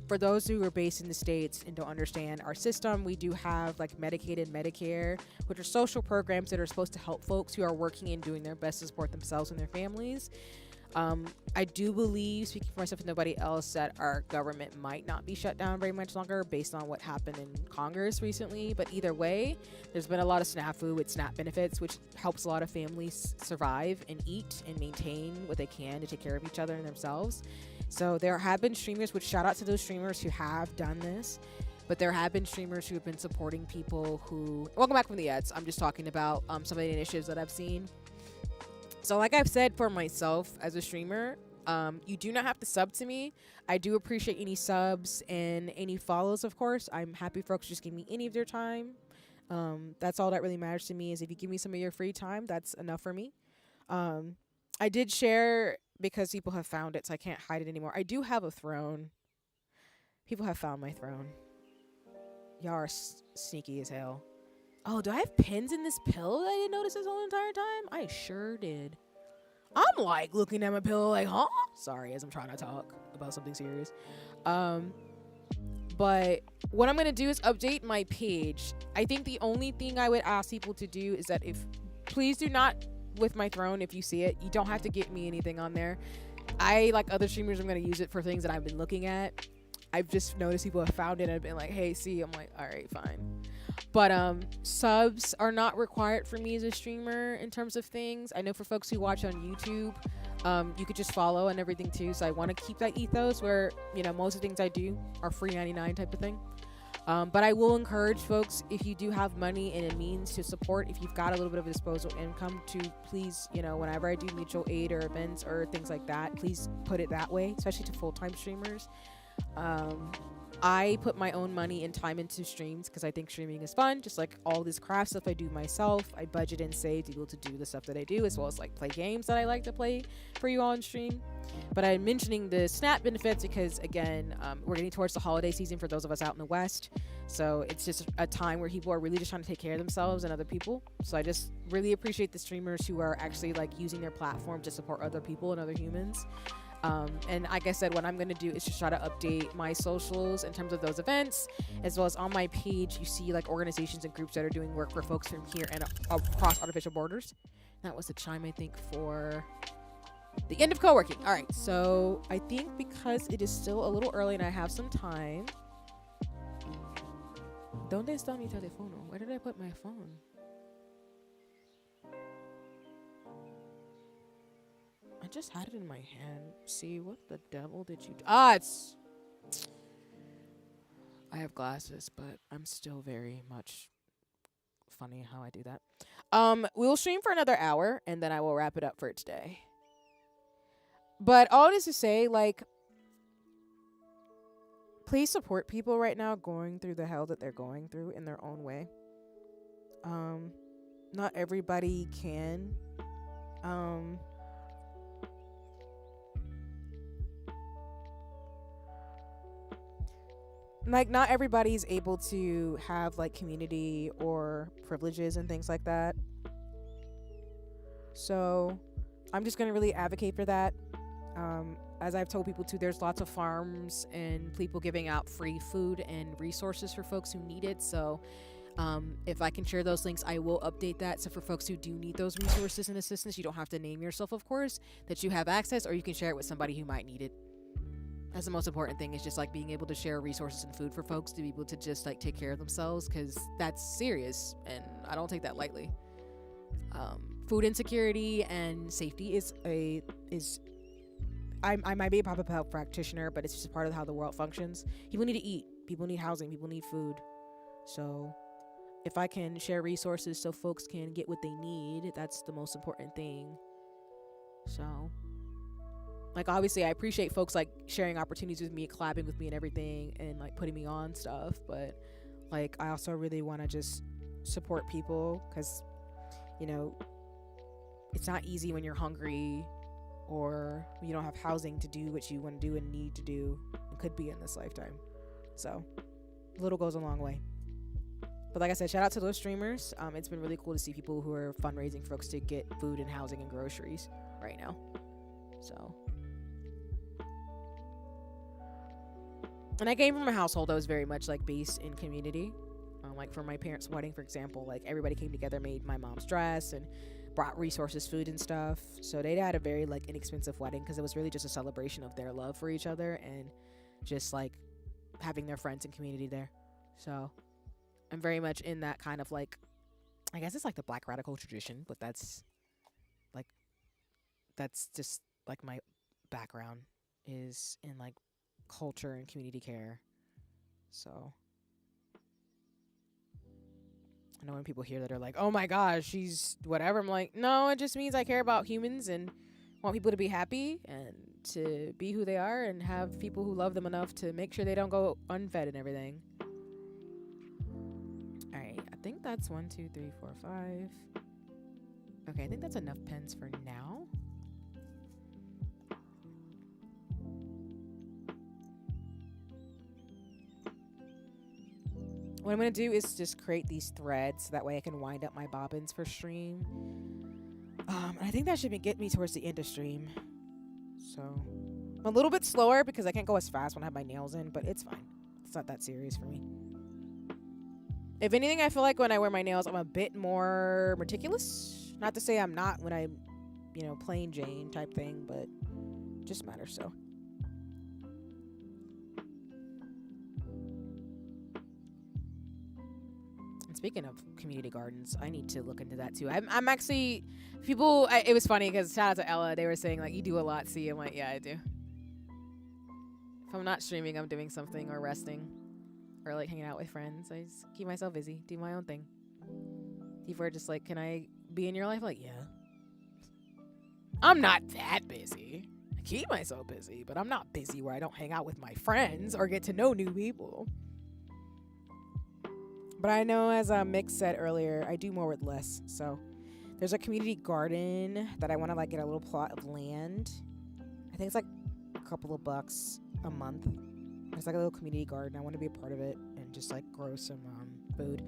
Speaker 1: for those who are based in the States and don't understand our system, we do have like Medicaid and Medicare, which are social programs that are supposed to help folks who are working and doing their best to support themselves and their families. I do believe, speaking for myself and nobody else, that our government might not be shut down very much longer based on what happened in Congress recently. But either way, there's been a lot of snafu with SNAP benefits, which helps a lot of families survive and eat and maintain what they can to take care of each other and themselves. So there have been streamers, which shout out to those streamers who have done this. But there have been streamers who have been supporting people who... Welcome back from the ads. I'm just talking about some of the initiatives that I've seen. So like I've said for myself as a streamer, you do not have to sub to me. I do appreciate any subs and any follows, of course. I'm happy folks just give me any of their time. That's all that really matters to me, is if you give me some of your free time, that's enough for me. I did share, because people have found it, so I can't hide it anymore. I do have a throne. People have found my throne. Y'all are sneaky as hell. Oh, do I have pins in this pillow that I didn't notice this whole entire time? I sure did. I'm like looking at my pillow like, huh? Sorry, as I'm trying to talk about something serious. But what I'm going to do is update my page. I think the only thing I would ask people to do is that please do not, with my throne, if you see it, you don't have to get me anything on there. I, like other streamers, I'm going to use it for things that I've been looking at. I've just noticed people have found it and have been like, hey, see, I'm like, all right, fine. But subs are not required for me as a streamer in terms of things. I know for folks who watch on YouTube, you could just follow and everything too. So I want to keep that ethos where, you know, most of the things I do are free 99 type of thing. But I will encourage folks, if you do have money and a means to support, if you've got a little bit of a disposable income, to please, you know, whenever I do mutual aid or events or things like that, please put it that way, especially to full-time streamers. I put my own money and time into streams because I think streaming is fun. Just like all this craft stuff I do myself, I budget and save to be able to do the stuff that I do, as well as like play games that I like to play for you all on stream. But I'm mentioning the SNAP benefits because, again, we're getting towards the holiday season for those of us out in the West. So it's just a time where people are really just trying to take care of themselves and other people. So I just really appreciate the streamers who are actually like using their platform to support other people and other humans. And like I said, what I'm going to do is just try to update my socials in terms of those events, as well as on my page, you see like organizations and groups that are doing work for folks from here and across artificial borders. That was the chime, I think, for the end of co-working. All right, so I think because it is still a little early and I have some time. ¿Dónde está mi teléfono? Where did I put my phone? I just had it in my hand. See, what the devil did you do? It's... I have glasses, but I'm still very much funny how I do that. We'll stream for another hour, and then I will wrap it up for today. But all this to say, like, please support people right now going through the hell that they're going through in their own way. Not everybody can. Like, not everybody's able to have like community or privileges and things like that. So I'm just gonna really advocate for that. As I've told people too, there's lots of farms and people giving out free food and resources for folks who need it. So If I can share those links, I will update that. So for folks who do need those resources and assistance, you don't have to name yourself, of course, that you have access, or you can share it with somebody who might need it. That's the most important thing, is just like being able to share resources and food for folks to be able to just like take care of themselves, because that's serious and I don't take that lightly. Food insecurity and safety is I might be a public health practitioner, but it's just part of how the world functions. People need to eat, people need housing, people need food. So if I can share resources so folks can get what they need, that's the most important thing. So, like, obviously I appreciate folks like sharing opportunities with me, collabing with me and everything, and like putting me on stuff, but like I also really want to just support people, because you know, it's not easy when you're hungry or you don't have housing to do what you want to do and need to do and could be in this lifetime. So little goes a long way. But like I said, shout out to those streamers. It's been really cool to see people who are fundraising folks to get food and housing and groceries right now. So, and I came from a household that was very much like based in community. Like for my parents' wedding, for example, like everybody came together, made my mom's dress, and brought resources, food and stuff. So they had a very like inexpensive wedding, because it was really just a celebration of their love for each other and just like having their friends and community there. So I'm very much in that kind of like, I guess it's like the Black radical tradition, but that's just like my background is in like culture and community care. So I know when people hear that are like, oh my gosh, she's whatever, I'm like, no, it just means I care about humans and want people to be happy and to be who they are and have people who love them enough to make sure they don't go unfed and everything. Alright, I think that's 1, 2, 3, 4, 5. Okay, I think that's enough pens for now. What I'm going to do is just create these threads so that way I can wind up my bobbins for stream. I think that should get me towards the end of stream. So I'm a little bit slower because I can't go as fast when I have my nails in, but it's fine. It's not that serious for me. If anything, I feel like when I wear my nails, I'm a bit more meticulous. Not to say I'm not when I'm, plain Jane type thing, but it just matters so. Speaking of community gardens, I need to look into that too. I'm actually, it was funny because shout out to Ella, they were saying like, you do a lot, see? I'm like, yeah, I do. If I'm not streaming, I'm doing something or resting or like hanging out with friends. I just keep myself busy, do my own thing. People are just like, can I be in your life? Like, yeah. I'm not that busy. I keep myself busy, but I'm not busy where I don't hang out with my friends or get to know new people. But I know, as Mick said earlier, I do more with less. So there's a community garden that I want to like get a little plot of land. I think it's like a couple of bucks a month. It's like a little community garden. I want to be a part of it and just like grow some food.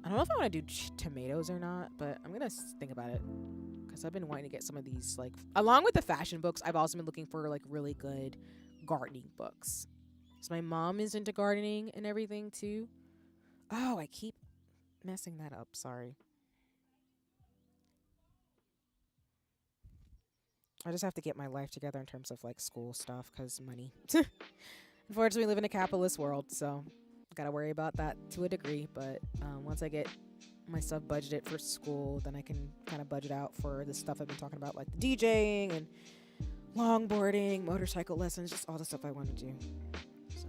Speaker 1: I don't know if I want to do tomatoes or not, but I'm gonna think about it because I've been wanting to get some of these, like, along with the fashion books. I've also been looking for like really good gardening books. So my mom is into gardening and everything too. Oh, I keep messing that up. Sorry. I just have to get my life together in terms of like school stuff because money. Unfortunately, we live in a capitalist world, so gotta worry about that to a degree. But once I get my stuff budgeted for school, then I can kind of budget out for the stuff I've been talking about, like the DJing and longboarding, motorcycle lessons, just all the stuff I want to do. So,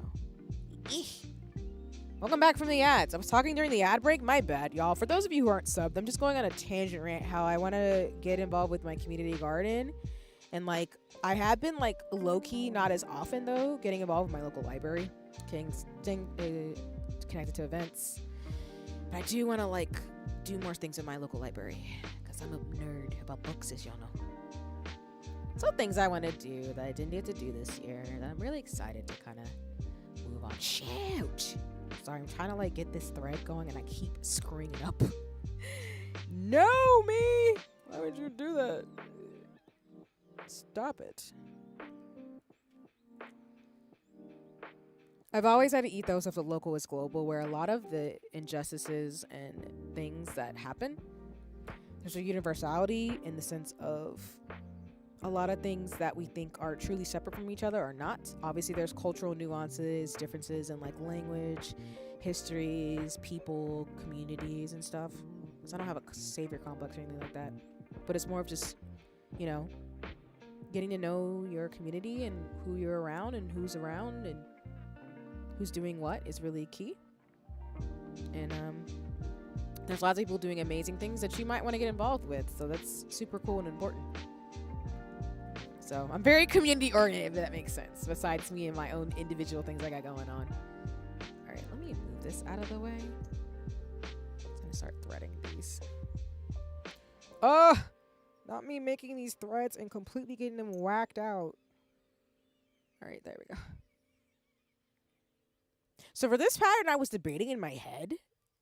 Speaker 1: welcome back from the ads. I was talking during the ad break. My bad, y'all. For those of you who aren't subbed, I'm just going on a tangent rant how I want to get involved with my community garden. And, like, I have been, like, low-key, not as often, though, getting involved with my local library, connected to events. But I do want to, like, do more things in my local library because I'm a nerd about books, as y'all know. So things I want to do that I didn't get to do this year that I'm really excited to kind of move on. Shoot! Sorry, I'm trying to like get this thread going and I keep screwing it up. No, me! Why would you do that? Stop it. I've always had an ethos of the local is global, where a lot of the injustices and things that happen, there's a universality in the sense of a lot of things that we think are truly separate from each other are not. Obviously, there's cultural nuances, differences in like language, histories, people, communities, and stuff. So I don't have a savior complex or anything like that. But it's more of just, you know, getting to know your community and who you're around and who's around and who's doing what is really key. And there's lots of people doing amazing things that you might want to get involved with. So that's super cool and important. So I'm very community oriented, if that makes sense, besides me and my own individual things I got going on. All right, let me move this out of the way. I'm going to start threading these. Not me making these threads and completely getting them whacked out. All right, there we go. So for this pattern, I was debating in my head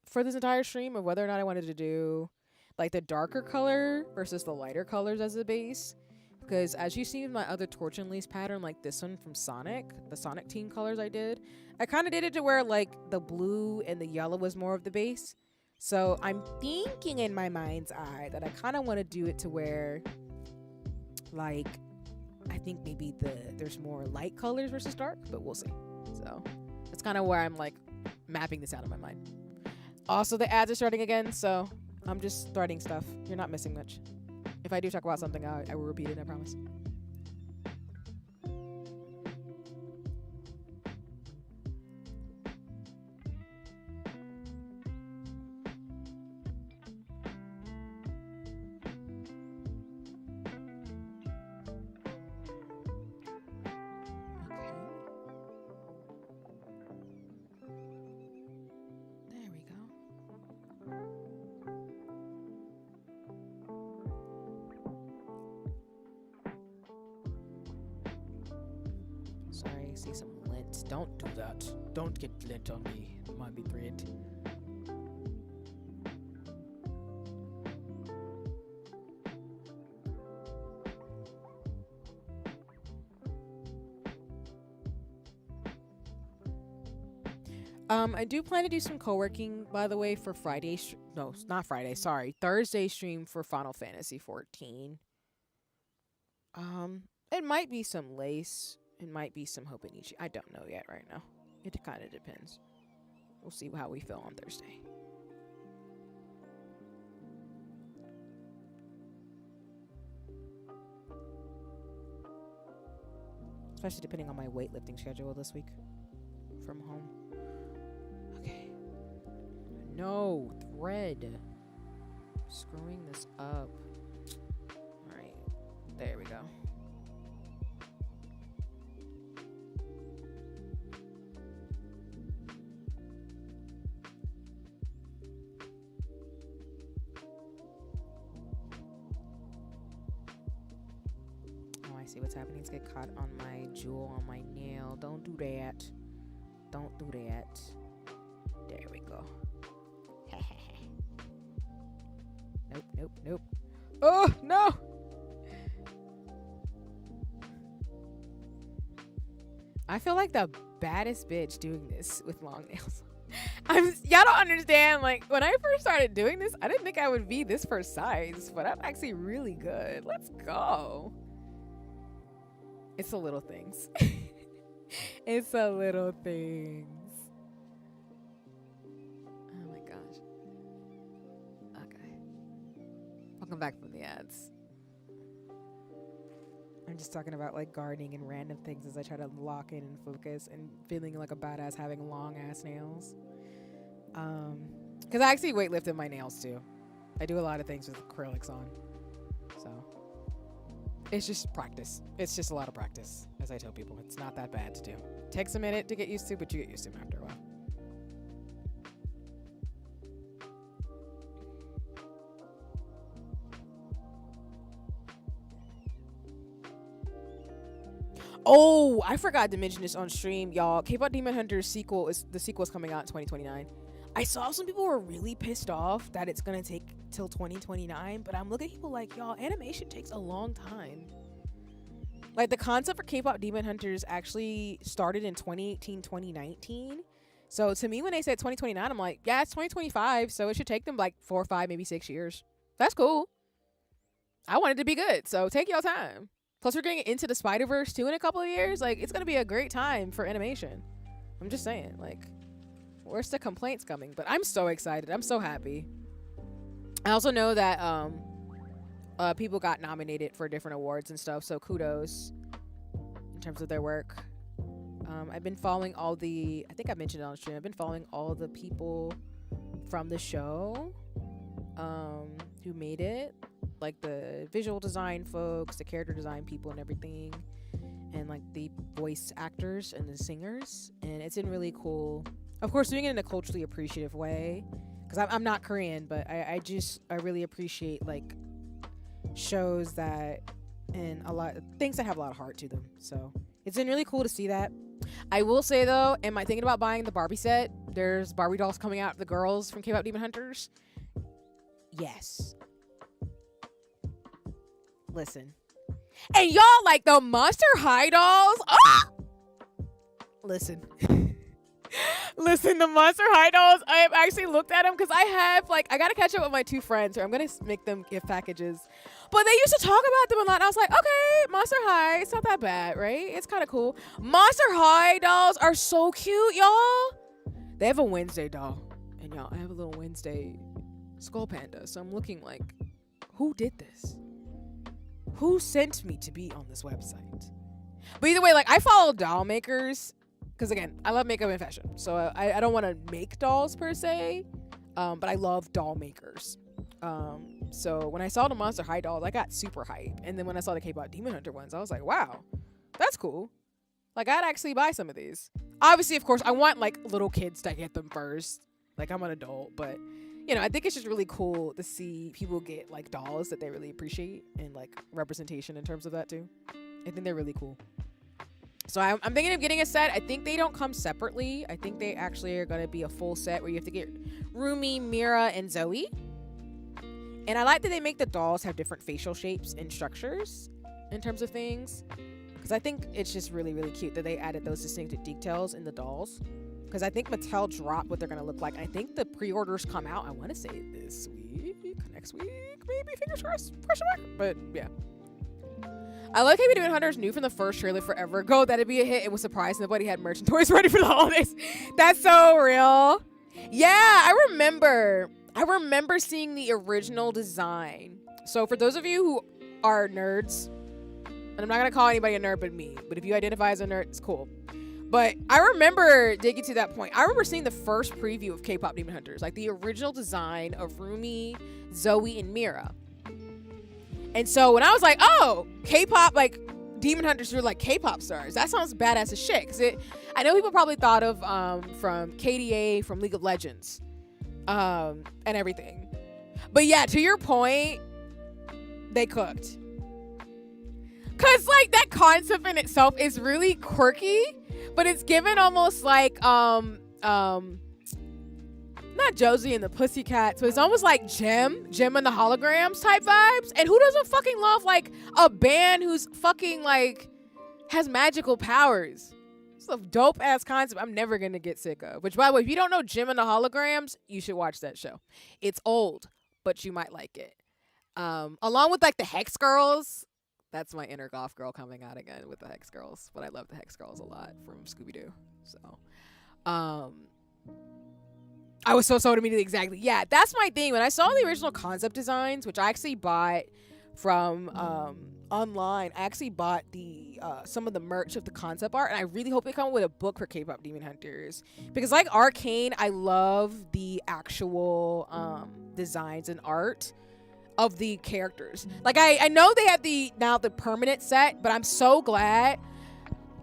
Speaker 1: for this entire stream of whether or not I wanted to do like the darker color versus the lighter colors as the base. Because as you see in my other Torch and Lace pattern, like this one from Sonic, the Sonic Team colors I kind of did it to where like the blue and the yellow was more of the base. So I'm thinking in my mind's eye that I kind of want to do it to where like I think maybe there's more light colors versus dark, but we'll see. So that's kind of where I'm like mapping this out in my mind. Also, the ads are starting again, so I'm just threading stuff. You're not missing much. If I do talk about something, I will repeat it, I promise. Sorry, see some lint. Don't do that. Don't get lint on me. Might be thread. I do plan to do some co-working, by the way, for Friday. No, not Friday. Sorry, Thursday stream for Final Fantasy 14. It might be some lace. It might be some Hobonichi. I don't know yet right now. It kind of depends. We'll see how we feel on Thursday. Especially depending on my weightlifting schedule this week from home. Okay. No, thread. Screwing this up. Alright. There we go. See what's happening. It's get caught on my jewel on my nail. Don't do that. Don't do that. There we go. Nope, nope, nope. Oh, no! I feel like the baddest bitch doing this with long nails. Y'all don't understand. Like, when I first started doing this, I didn't think I would be this precise, but I'm actually really good. Let's go. It's the little things. It's the little things. Oh my gosh. Okay. Welcome back from the ads. I'm just talking about like gardening and random things as I try to lock in and focus and feeling like a badass having long ass nails. Because I actually weightlifted my nails too. I do a lot of things with acrylics on. So. It's just practice. It's just a lot of practice, as I tell people. It's not that bad to do. It takes a minute to get used to, but you get used to them after a while. Oh, I forgot to mention this on stream, y'all. K-pop Demon Hunter's sequel is coming out in 2029. I saw some people were really pissed off that it's gonna take till 2029, but I'm looking at people like, y'all, animation takes a long time. Like, the concept for K-pop Demon Hunters actually started in 2018, 2019. So to me, when they said 2029, I'm like, yeah, it's 2025, so it should take them like 4 or 5, maybe 6 years. That's cool. I want it to be good, so take your time. Plus, we're getting into the Spider-Verse too in a couple of years. Like, it's gonna be a great time for animation. I'm just saying, like, where's the complaints coming? But I'm so excited. I'm so happy. I also know that people got nominated for different awards and stuff, so kudos in terms of their work. I've been following I think I mentioned it on stream, I've been following all the people from the show who made it, like the visual design folks, the character design people and everything, and like the voice actors and the singers, and it's been really cool. Of course, doing it in a culturally appreciative way, because I'm not Korean, but I really appreciate like shows that and a lot of things that have a lot of heart to them. So it's been really cool to see that. I will say though, am I thinking about buying the Barbie set? There's Barbie dolls coming out, the girls from K-pop Demon Hunters. Yes. Listen. And y'all, like the Monster High dolls. Ah! Listen. Listen, the Monster High dolls, I have actually looked at them because I gotta catch up with my 2 friends, or I'm gonna make them gift packages. But they used to talk about them a lot, and I was like, okay, Monster High, it's not that bad, right? It's kind of cool. Monster High dolls are so cute, y'all. They have a Wednesday doll, and y'all, I have a little Wednesday Skull Panda, so I'm looking like, who did this? Who sent me to be on this website? But either way, like, I follow doll makers, because again, I love makeup and fashion, so I don't want to make dolls per se, but I love doll makers. So when I saw the Monster High dolls, I got super hype, and then when I saw the K-pop Demon Hunter ones, I was like, wow, that's cool. Like, I'd actually buy some of these. Obviously, of course, I want like little kids to get them first. Like, I'm an adult, but you know, I think it's just really cool to see people get like dolls that they really appreciate, and like representation in terms of that too. I think they're really cool. So I'm thinking of getting a set. I think they don't come separately. I think they actually are going to be a full set where you have to get Rumi, Mira, and Zoe. And I like that they make the dolls have different facial shapes and structures in terms of things, because I think it's just really, really cute that they added those distinctive details in the dolls. Because I think Mattel dropped what they're going to look like. I think the pre-orders come out, I want to say this week, next week, maybe, fingers crossed, question mark. But yeah. I like K-pop Demon Hunters knew from the first trailer forever ago that it'd be a hit and was surprised nobody had merch and toys ready for the holidays. That's so real. Yeah, I remember seeing the original design. So for those of you who are nerds, and I'm not going to call anybody a nerd but me, but if you identify as a nerd, it's cool. But I remember digging to that point. I remember seeing the first preview of K-pop Demon Hunters, like the original design of Rumi, Zoe, and Mira. And so when I was like, oh, K-pop, like Demon Hunters are like K-pop stars, that sounds badass as shit. Because I know people probably thought of from KDA, from League of Legends, and everything. But yeah, to your point, they cooked. Because like that concept in itself is really quirky, but it's given almost like not Josie and the Pussycats, but it's almost like Jem and the Holograms type vibes. And who doesn't fucking love like a band who's fucking like has magical powers? It's a dope ass concept I'm never gonna get sick of. Which, by the way, if you don't know Jem and the Holograms, you should watch that show. It's old, but you might like it. Along with like the Hex Girls. That's my inner goth girl coming out again with the Hex Girls. But I love the Hex Girls a lot from Scooby-Doo. So, I was so immediately, exactly. Yeah, that's my thing. When I saw the original concept designs, which I actually bought from online, I actually bought the some of the merch of the concept art, and I really hope they come with a book for K-pop Demon Hunters, because like Arcane, I love the actual designs and art of the characters. Like I know they have the permanent set, but I'm so glad.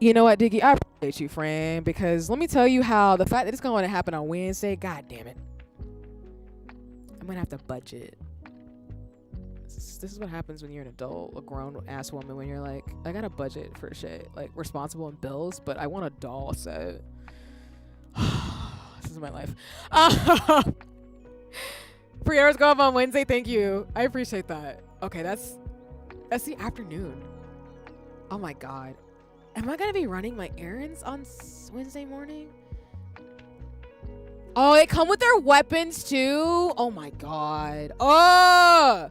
Speaker 1: You know what, Diggy? I appreciate you, friend, because let me tell you how the fact that it's going to happen on Wednesday, god damn it. I'm going to have to budget. This is what happens when you're an adult, a grown-ass woman, when you're like, I got a budget for shit, like responsible in bills, but I want a doll set. This is my life. Pre-orders go up on Wednesday, thank you. I appreciate that. Okay, that's the afternoon. Oh my god. Am I gonna be running my errands on Wednesday morning? Oh, they come with their weapons too? Oh my god. Oh!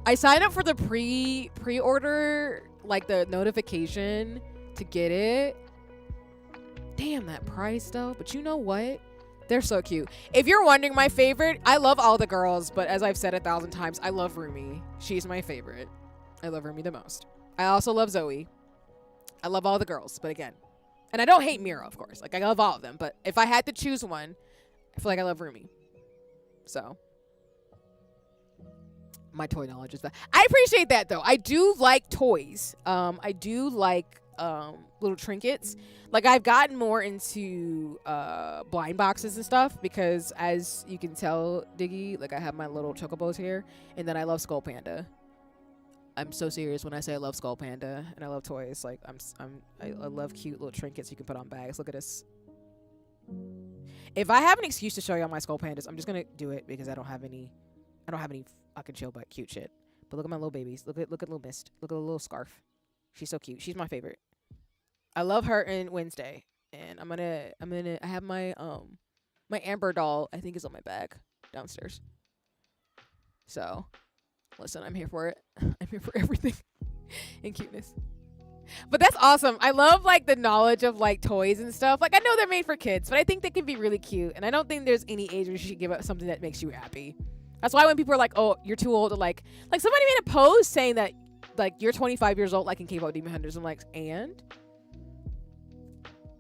Speaker 1: I signed up for the pre-order, like the notification to get it. Damn, that price though. But you know what? They're so cute. If you're wondering, my favorite, I love all the girls, but as I've said 1,000 times, I love Rumi. She's my favorite. I love Rumi the most. I also love Zoe. I love all the girls, but again, and I don't hate Mira, of course. Like, I love all of them, but if I had to choose one, I feel like I love Rumi. So, my toy knowledge is that. I appreciate that, though. I do like toys. I do like little trinkets. Like, I've gotten more into blind boxes and stuff because, as you can tell, Diggy, like, I have my little chocobos here, and then I love Skull Panda. I'm so serious when I say I love Skull Panda and I love toys. Like, I love cute little trinkets you can put on bags. Look at this. If I have an excuse to show you all my Skull Pandas, I'm just gonna do it because I don't have any fucking chill but cute shit. But look at my little babies. Look at little Mist. Look at the little scarf. She's so cute. She's my favorite. I love her in Wednesday, and I have my Amber doll. I think is on my bag downstairs. So. Listen, I'm here for it. I'm here for everything and cuteness. But that's awesome. I love like the knowledge of like toys and stuff. Like, I know they're made for kids, but I think they can be really cute. And I don't think there's any age where you should give up something that makes you happy. That's why when people are like, "Oh, you're too old to like somebody made a post saying that like you're 25 years old liking K-pop Demon Hunters." I'm like, and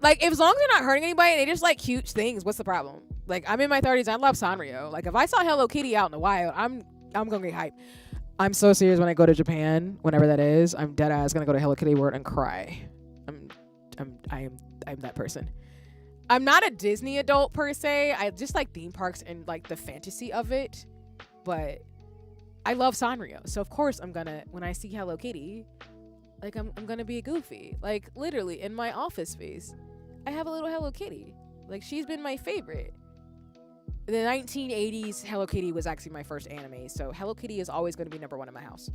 Speaker 1: like, as long as they're not hurting anybody, they just like cute things. What's the problem? Like, I'm in my 30s. I love Sanrio. Like, if I saw Hello Kitty out in the wild, I'm gonna get hyped. I'm so serious when I go to Japan, whenever that is. I'm dead ass gonna go to Hello Kitty World and cry. I am that person. I'm not a Disney adult per se. I just like theme parks and like the fantasy of it. But I love Sanrio. So of course I'm gonna, when I see Hello Kitty, like I'm gonna be a goofy. Like, literally in my office space, I have a little Hello Kitty. Like, she's been my favorite. The 1980s Hello Kitty was actually my first anime, so Hello Kitty is always going to be number one in my house.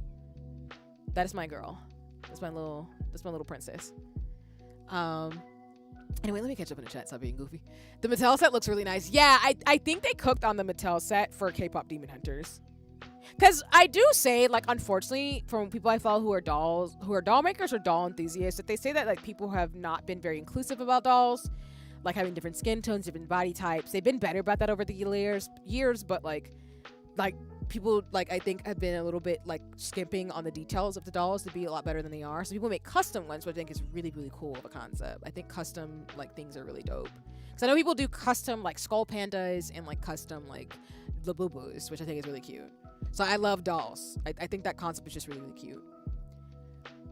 Speaker 1: That is my girl. That's my little princess. Anyway, let me catch up in the chat. Stop being goofy. The Mattel set looks really nice. Yeah, I think they cooked on the Mattel set for K-pop Demon Hunters. Because I do say, like, unfortunately, from people I follow who are doll makers or doll enthusiasts, that they say that like people have not been very inclusive about dolls. Like, having different skin tones, different body types. They've been better about that over the years, but like people, like, I think have been a little bit like skimping on the details of the dolls to be a lot better than they are. So people make custom ones, which I think is really, really cool of a concept. I think custom like things are really dope. Because I know people do custom like Skull Pandas and like custom like Labubus, which I think is really cute. So I love dolls. I think that concept is just really, really cute.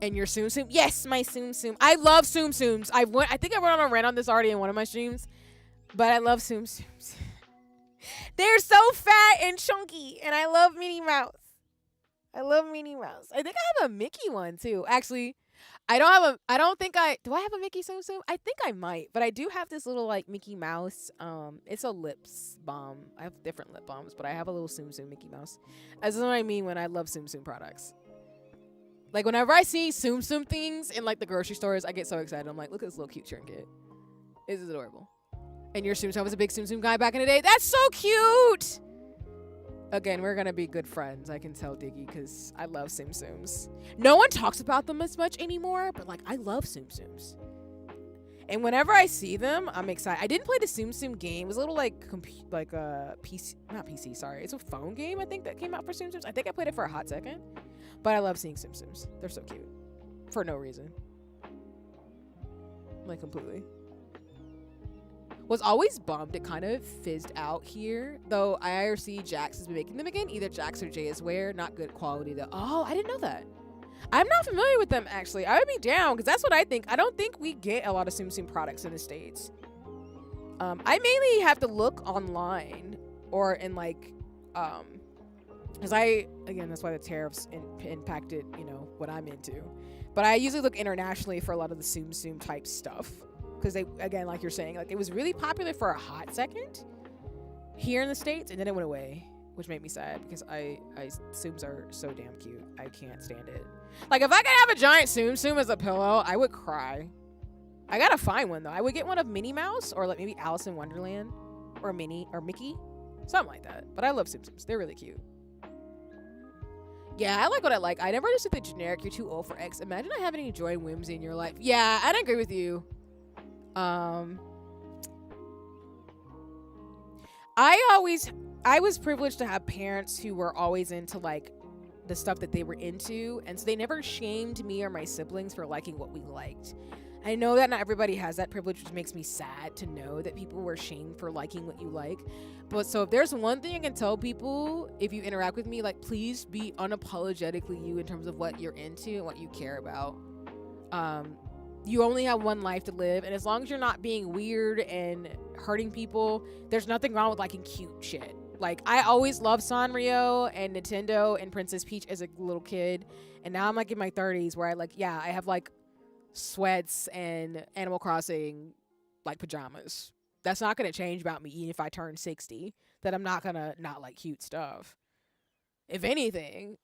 Speaker 1: And your Tsum Tsum? Yes, my Tsum Tsum. I love Tsum Tsums. I think I went on a rant on this already in one of my streams, but I love Tsum Tsums. They're so fat and chunky, and I love Minnie Mouse. I love Minnie Mouse. I think I have a Mickey one too. Actually, do I have a Mickey Tsum Tsum? I think I might, but I do have this little like Mickey Mouse. It's a lips balm. I have different lip balms, but I have a little Tsum Tsum Mickey Mouse. That's what I mean when I love Tsum Tsum products. Like, whenever I see Tsum Tsum things in, like, the grocery stores, I get so excited. I'm like, look at this little cute trinket. This is adorable. And your Tsum Tsum was a big Tsum Tsum guy back in the day. That's so cute! Again, we're going to be good friends. I can tell Diggy, because I love Tsum Tsums. No one talks about them as much anymore, but, like, I love Tsum Tsums. And whenever I see them, I'm excited. I didn't play the Tsum Tsum game. It was a little, like, PC, not PC, sorry. It's a phone game, I think, that came out for Tsum Tsums. I think I played it for a hot second. But I love seeing Tsum Tsums. They're so cute. For no reason. Like, completely. Was always bummed it kind of fizzed out here. Though IRC Jax has been making them again. Either Jax or JSwear. Not good quality though. Oh, I didn't know that. I'm not familiar with them, actually. I would be down, because that's what I think. I don't think we get a lot of Tsum Tsum products in the States. I mainly have to look online. Or in, like, because that's why the tariffs impacted, you know, what I'm into. But I usually look internationally for a lot of the Tsum Tsum type stuff. Because they, again, like you're saying, like, it was really popular for a hot second here in the States, and then it went away. which made me sad because I Tsums are so damn cute. I can't stand it. Like if I could have a giant Tsum as a pillow, I would cry. I gotta find one though. I would get one of Minnie Mouse or like maybe Alice in Wonderland or Minnie or Mickey, something like that. But I love Tsums. They're really cute. Yeah, I like what I like. I never understood the generic, you're too old for X. Imagine not having any joy and whimsy in your life. Yeah, I'd agree with you. I was privileged to have parents who were always into like the stuff that they were into, and so they never shamed me or my siblings for liking what we liked. I know that not everybody has that privilege, which makes me sad to know that people were shamed for liking what you like. But so if there's one thing I can tell people, if you interact with me, like please be unapologetically you in terms of what you're into and what you care about. You only have one life to live, and as long as you're not being weird and hurting people, there's nothing wrong with liking cute shit. Like I always loved Sanrio and Nintendo and Princess Peach as a little kid, and now I'm like in my 30s where I have like sweats and Animal Crossing like pajamas. That's not gonna change about me even if I turn 60, that I'm not gonna not like cute stuff. If anything,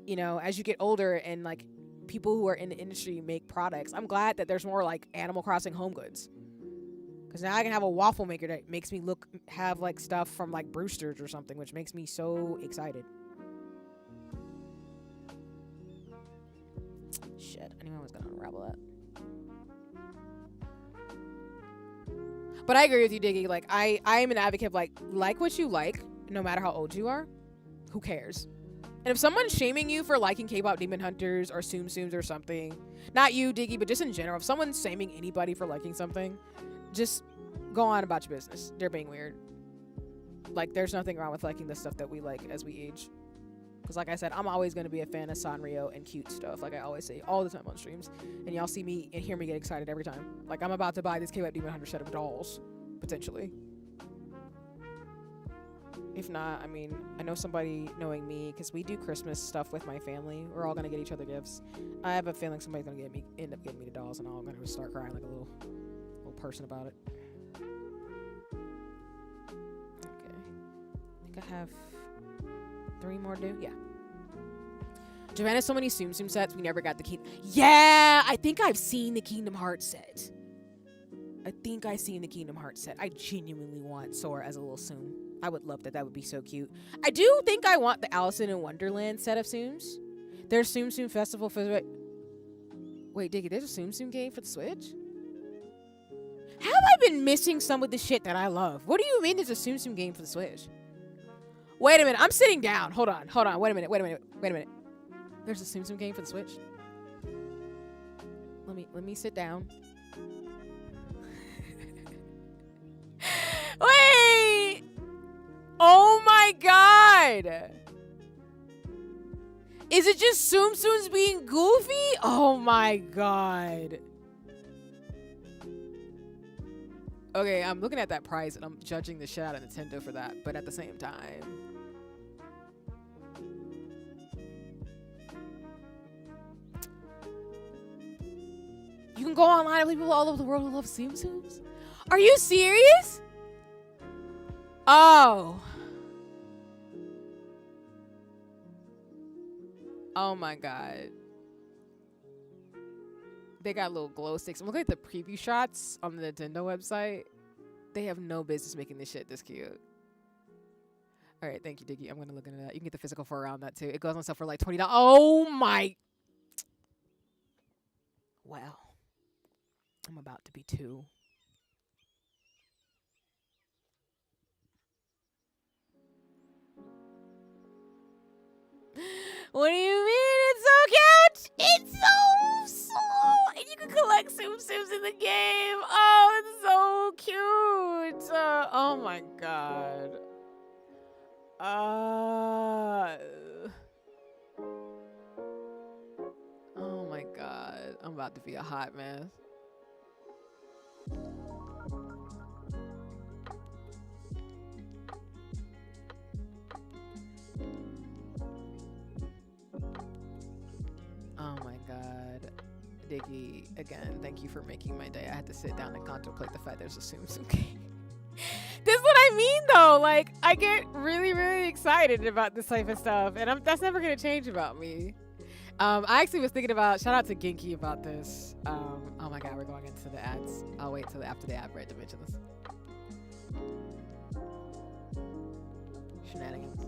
Speaker 1: you know, as you get older and like people who are in the industry make products, I'm glad that there's more like Animal Crossing home goods, because now I can have a waffle maker that makes me have like stuff from like Brewster's or something, which makes me so excited. Shit, I knew I was gonna unravel that. But I agree with you, Diggy. Like I am an advocate of like what you like, no matter how old you are. Who cares? And if someone's shaming you for liking K-pop Demon Hunters or Tsum or something, not you, Diggy, but just in general, if someone's shaming anybody for liking something, just go on about your business. They're being weird. Like there's nothing wrong with liking the stuff that we like as we age. Because like I said, I'm always going to be a fan of Sanrio and cute stuff, like I always say all the time on streams. And y'all see me and hear me get excited every time. Like I'm about to buy this K-pop Demon Hunter set of dolls, potentially. If not, I mean, I know somebody knowing me, because we do Christmas stuff with my family. We're all going to get each other gifts. I have a feeling somebody's going to end up getting me the dolls, and I'm going to start crying like a little person about it. Okay. I think I have 3 more due. Yeah. Japan has so many Tsum sets. We never got the key. Yeah, I think I've seen the Kingdom Hearts set. I genuinely want Sora as a little Tsum. I would love that. That would be so cute. I do think I want the Alice in Wonderland set of Tsums. There's Tsum Festival for... Wait, Diggy, there's a Tsum game for the Switch? Have I been missing some of the shit that I love? What do you mean there's a Tsum game for the Switch? Wait a minute. I'm sitting down. Hold on. Wait a minute. There's a Tsum game for the Switch? Let me sit down. Wait! Oh my god! Is it just Tsum being goofy? Oh my god. Okay, I'm looking at that price and I'm judging the shit out of Nintendo for that, but at the same time... You can go online and people all over the world who love Tsums? Are you serious? Oh. Oh my god. They got little glow sticks. I'm looking at the preview shots on the Nintendo website. They have no business making this shit this cute. Alright, thank you, Diggy. I'm gonna look into that. You can get the physical for around that too. It goes on sale for like $20. Oh my. Well. I'm about to be 2. What do you mean? It's so cute! It's so and you can collect Tsums in the game. Oh, it's so cute. Oh my god. Oh my god. I'm about to be a hot mess. Oh my god. Diggy, again, thank you for making my day. I had to sit down and contemplate the fact there's a Tsum game. This is what I I mean, though. Like, I get really, really excited about this type of stuff, and that's never gonna change about me. I actually was thinking about shout out to Genki about this. Oh my god, we're going into the ads. I'll wait till after the ad break to mention this. Shenanigans.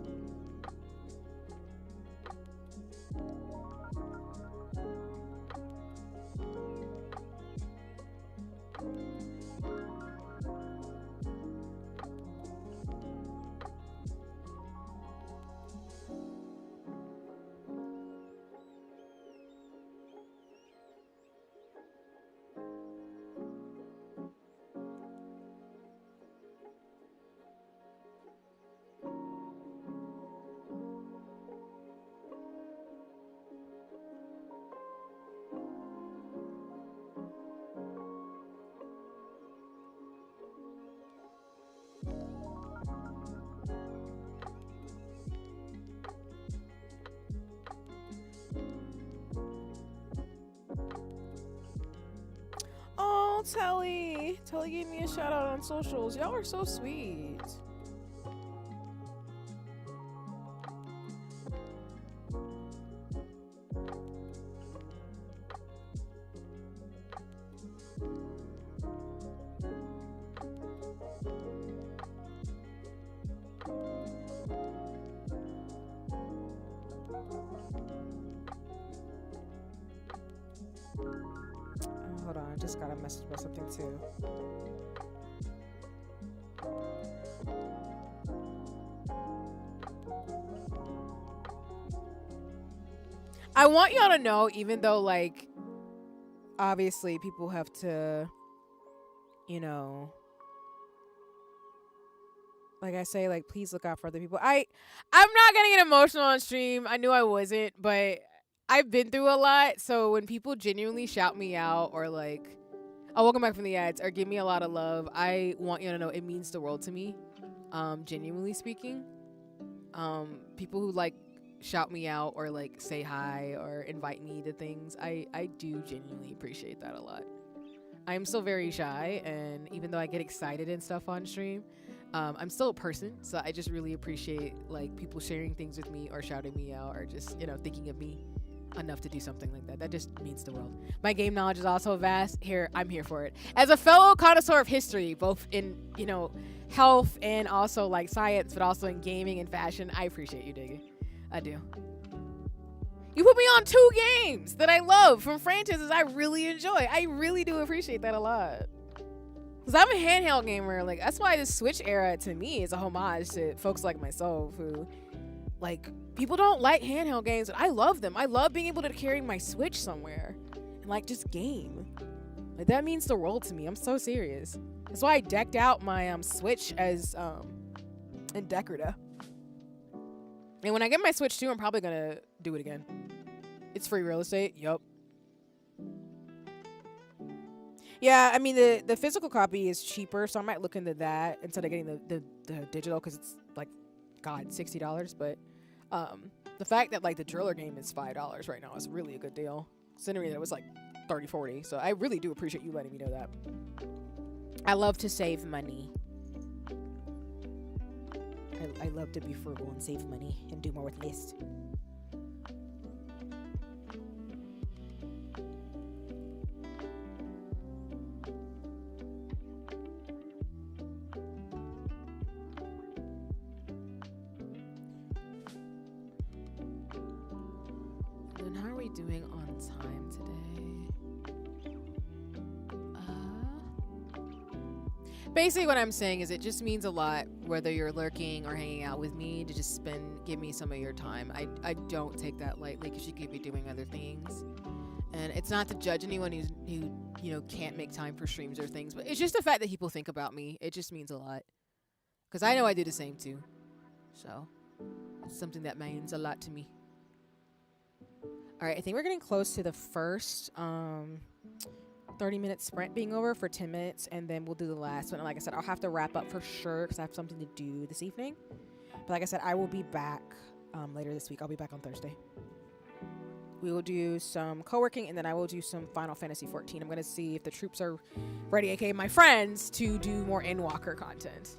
Speaker 1: Oh, Telly. Telly gave me a shout out on socials. Y'all are so sweet. Hold on, I just got a message about something too. I want y'all to know, even though, like, obviously people have to, you know, like I say, like, please look out for other people. I'm not getting emotional on stream. I knew I wasn't, but I've been through a lot. So when people genuinely shout me out or like, oh, welcome back from the ads, or give me a lot of love, I want you to know it means the world to me. Genuinely speaking, people who like shout me out or like say hi or invite me to things, I do genuinely appreciate that a lot. I'm still very shy, and even though I get excited and stuff on stream, I'm still a person, so I just really appreciate like people sharing things with me or shouting me out or just, you know, thinking of me enough to do something like that. That just means the world. My game knowledge is also vast. I'm here for it. As a fellow connoisseur of history, both in, you know, health and also like science, but also in gaming and fashion, I appreciate you, Diggy. I do. You put me on 2 games that I love from franchises I really enjoy. I really do appreciate that a lot. Because I'm a handheld gamer. Like, that's why the Switch era to me is a homage to folks like myself who, like, people don't like handheld games, but I love them. I love being able to carry my Switch somewhere and, like, just game. Like, that means the world to me. I'm so serious. That's why I decked out my Switch as in Decorator. And when I get my Switch 2, I'm probably going to do it again. It's free real estate. Yup. Yeah, I mean, the physical copy is cheaper, so I might look into that instead of getting the digital, because it's, like, God, $60. But the fact that, like, the Driller game is $5 right now is really a good deal, considering that it was, like, $30, $40. So I really do appreciate you letting me know that. I love to save money. I love to be frugal and save money and do more with less. And how are we doing on time today? Basically what I'm saying is it just means a lot whether you're lurking or hanging out with me to just give me some of your time. I don't take that lightly, because you could be doing other things. And it's not to judge anyone who you know, can't make time for streams or things, but it's just the fact that people think about me. It just means a lot. Because I know I do the same too. So it's something that means a lot to me. Alright, I think we're getting close to the first 30-minute sprint being over for 10 minutes, and then we'll do the last one. And like I said, I'll have to wrap up for sure because I have something to do this evening. But like I said, I will be back later this week. I'll be back on Thursday. We will do some co-working, and then I will do some Final Fantasy 14. I'm going to see if the troops are ready, aka my friends, to do more Endwalker content.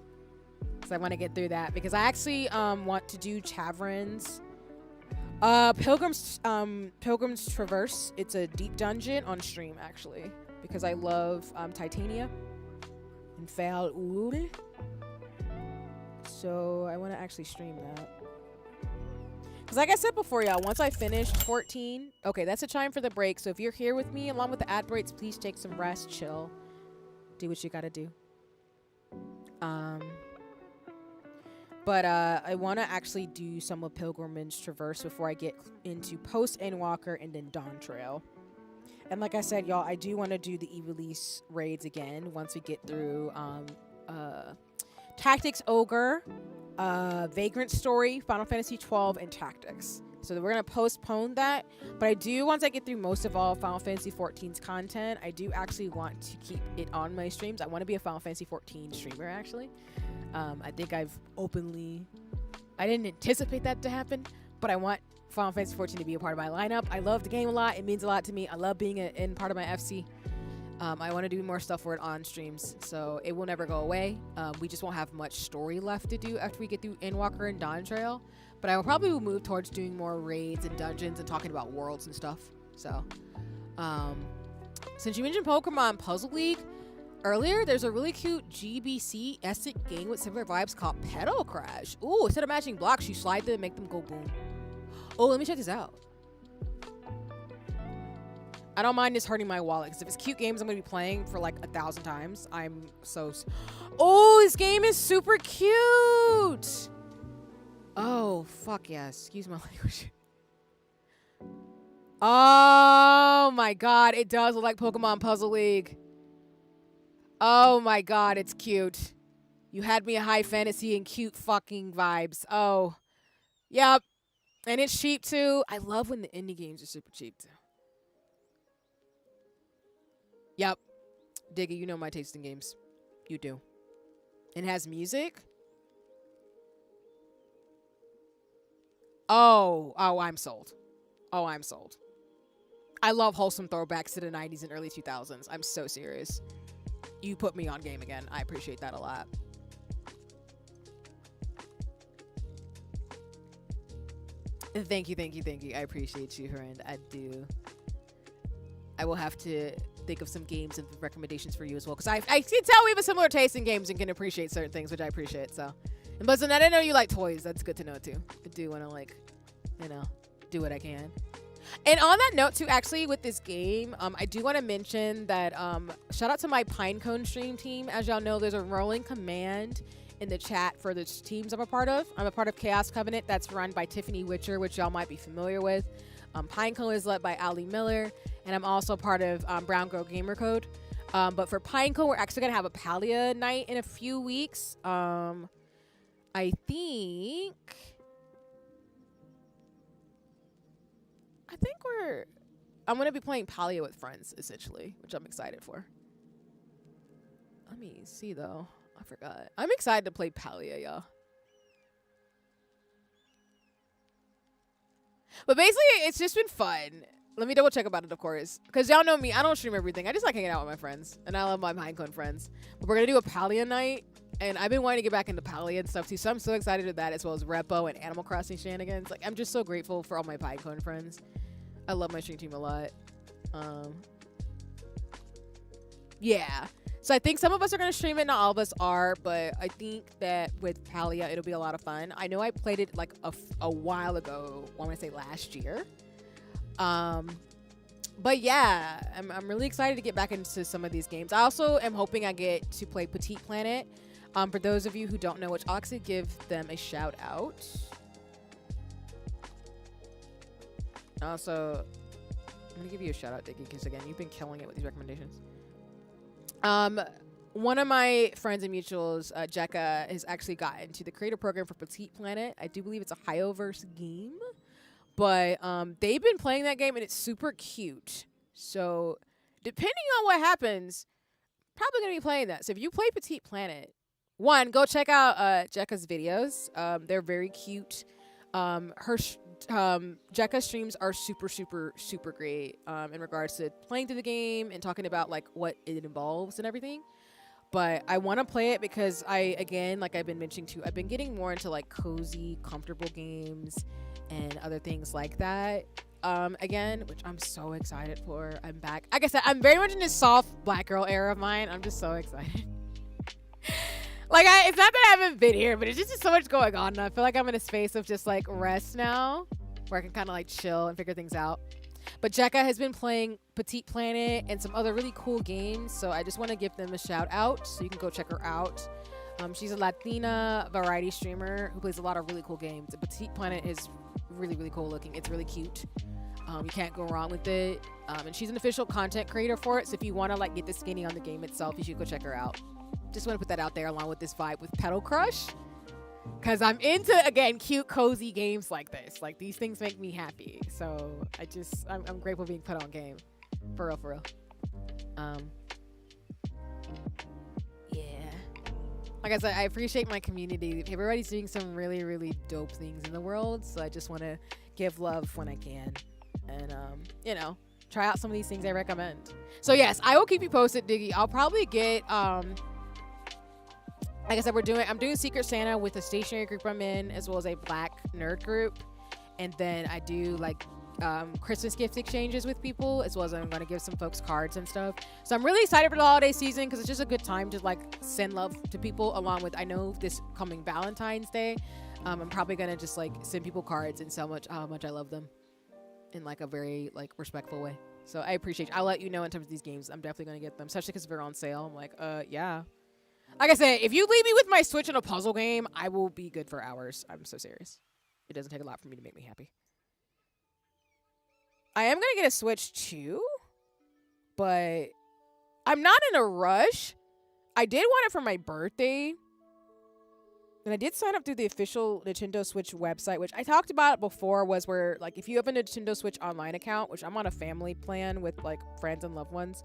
Speaker 1: because I want to get through that because I actually want to do Chavrin's Pilgrim's Traverse. It's a deep dungeon on stream actually because I love Titania and Fail Uri. So I want to actually stream that. Because like I said before, y'all, once I finished 14... Okay, that's a chime for the break. So if you're here with me, along with the ad breaks, please take some rest, chill. Do what you gotta do. But I want to actually do some of Pilgrimage Traverse before I get into Post-Endwalker and then Dawn Trail. And like I said, y'all, I do want to do the E-Release raids again once we get through Tactics Ogre, Vagrant Story, Final Fantasy 12, and Tactics. So we're going to postpone that. But I do, once I get through most of all Final Fantasy 14's content, I do actually want to keep it on my streams. I want to be a Final Fantasy 14 streamer, actually. I think I didn't anticipate that to happen, but I want Final Fantasy 14 to be a part of my lineup. I love the game a lot. It means a lot to me. I love being in part of my FC. I want to do more stuff for it on streams, so it will never go away. We just won't have much story left to do after we get through Endwalker and Dawn Trail. But I will probably move towards doing more raids and dungeons and talking about worlds and stuff. So, since you mentioned Pokemon Puzzle League earlier, there's a really cute GBC-esque game with similar vibes called Petal Crash. Ooh, instead of matching blocks, you slide them and make them go boom. Oh, let me check this out. I don't mind this hurting my wallet because if it's cute games I'm going to be playing for like 1,000 times, I'm so... Oh, this game is super cute! Oh, fuck yes. Excuse my language. Oh my god, it does look like Pokemon Puzzle League. Oh my god, it's cute. You had me a high fantasy and cute fucking vibes. Oh. Yep. And it's cheap too. I love when the indie games are super cheap too. Yep. Diggy, you know my taste in games. You do. It has music. Oh, I'm sold. Oh, I'm sold. I love wholesome throwbacks to the 90s and early 2000s. I'm so serious. You put me on game again. I appreciate that a lot. Thank you. I appreciate you, friend. I do. I will have to think of some games and recommendations for you as well. Because I can tell we have a similar taste in games and can appreciate certain things, which I appreciate. So, and plus, I didn't know you like toys. That's good to know, too. I do want to, like, you know, do what I can. And on that note, too, actually, with this game, I do want to mention that shout out to my Pinecone stream team. As y'all know, there's a rolling command in the chat for the teams I'm a part of. I'm a part of Chaos Covenant that's run by Tiffany Witcher, which y'all might be familiar with. Pinecone is led by Ali Miller, and I'm also part of Brown Girl Gamer Code. But for Pinecone, we're actually going to have a Palia night in a few weeks. I think I'm going to be playing Palia with friends, essentially, which I'm excited for. Let me see, though. I forgot. I'm excited to play Palia, y'all. But basically, it's just been fun. Let me double check about it, of course. Because y'all know me, I don't stream everything. I just like hanging out with my friends. And I love my Pinecone friends. But we're going to do a Palia night. And I've been wanting to get back into Palia and stuff, too. So I'm so excited with that, as well as Repo and Animal Crossing shenanigans. Like, I'm just so grateful for all my Pinecone friends. I love my stream team a lot. Yeah. So I think some of us are going to stream it, not all of us are, but I think that with Palia, it'll be a lot of fun. I know I played it like a while ago, I want to say last year. But yeah, I'm really excited to get back into some of these games. I also am hoping I get to play Petite Planet. For those of you who don't know, which I'll actually give them a shout out. Also, I'm going to give you a shout out, Dickie, because again, you've been killing it with these recommendations. One of my friends and mutuals, Jekka, has actually gotten to the creator program for Petite Planet. I do believe it's a Hyoverse game, but they've been playing that game and it's super cute. So depending on what happens, probably gonna be playing that. So if you play Petite Planet, one, go check out Jekka's videos. They're very cute. Jekka streams are super great in regards to playing through the game and talking about like what it involves and everything. but I want to play it because like I've been mentioning too, I've been getting more into like cozy, comfortable games and other things like that. Again, which I'm so excited for. I'm back. Like I said, I'm very much in this soft black girl era of mine. I'm just so excited. Like, it's not that I haven't been here, but it's just so much going on. And I feel like I'm in a space of just like rest now, where I can kind of like chill and figure things out. But Jekka has been playing Petite Planet and some other really cool games, so I just want to give them a shout out, so you can go check her out. She's a Latina variety streamer who plays a lot of really cool games. And Petite Planet is really, really cool looking. It's really cute. You can't go wrong with it. And she's an official content creator for it, so if you want to like get the skinny on the game itself, you should go check her out. Just want to put that out there along with this vibe with Petal Crush, because I'm into, again, cute, cozy games like this. Like, these things make me happy. So I'm grateful being put on game. For real, for real. Yeah. Like I said, I appreciate my community. Everybody's doing some really, really dope things in the world. So I just want to give love when I can. And, try out some of these things I recommend. So yes, I will keep you posted, Diggy. I'll probably get, like I said, I'm doing Secret Santa with a stationary group I'm in, as well as a black nerd group. And then I do like Christmas gift exchanges with people, as well as I'm going to give some folks cards and stuff. So I'm really excited for the holiday season, because it's just a good time to like send love to people, along with, I know this coming Valentine's Day, I'm probably going to just like send people cards and tell how much I love them in like a very like respectful way. So I appreciate you. I'll let you know in terms of these games. I'm definitely going to get them, especially because they're on sale. I'm like, yeah. Like I said, if you leave me with my Switch in a puzzle game, I will be good for hours. I'm so serious. It doesn't take a lot for me to make me happy. I am going to get a Switch too, but I'm not in a rush. I did want it for my birthday. And I did sign up through the official Nintendo Switch website, which I talked about before, was where, like, if you have a Nintendo Switch online account, which I'm on a family plan with, like, friends and loved ones,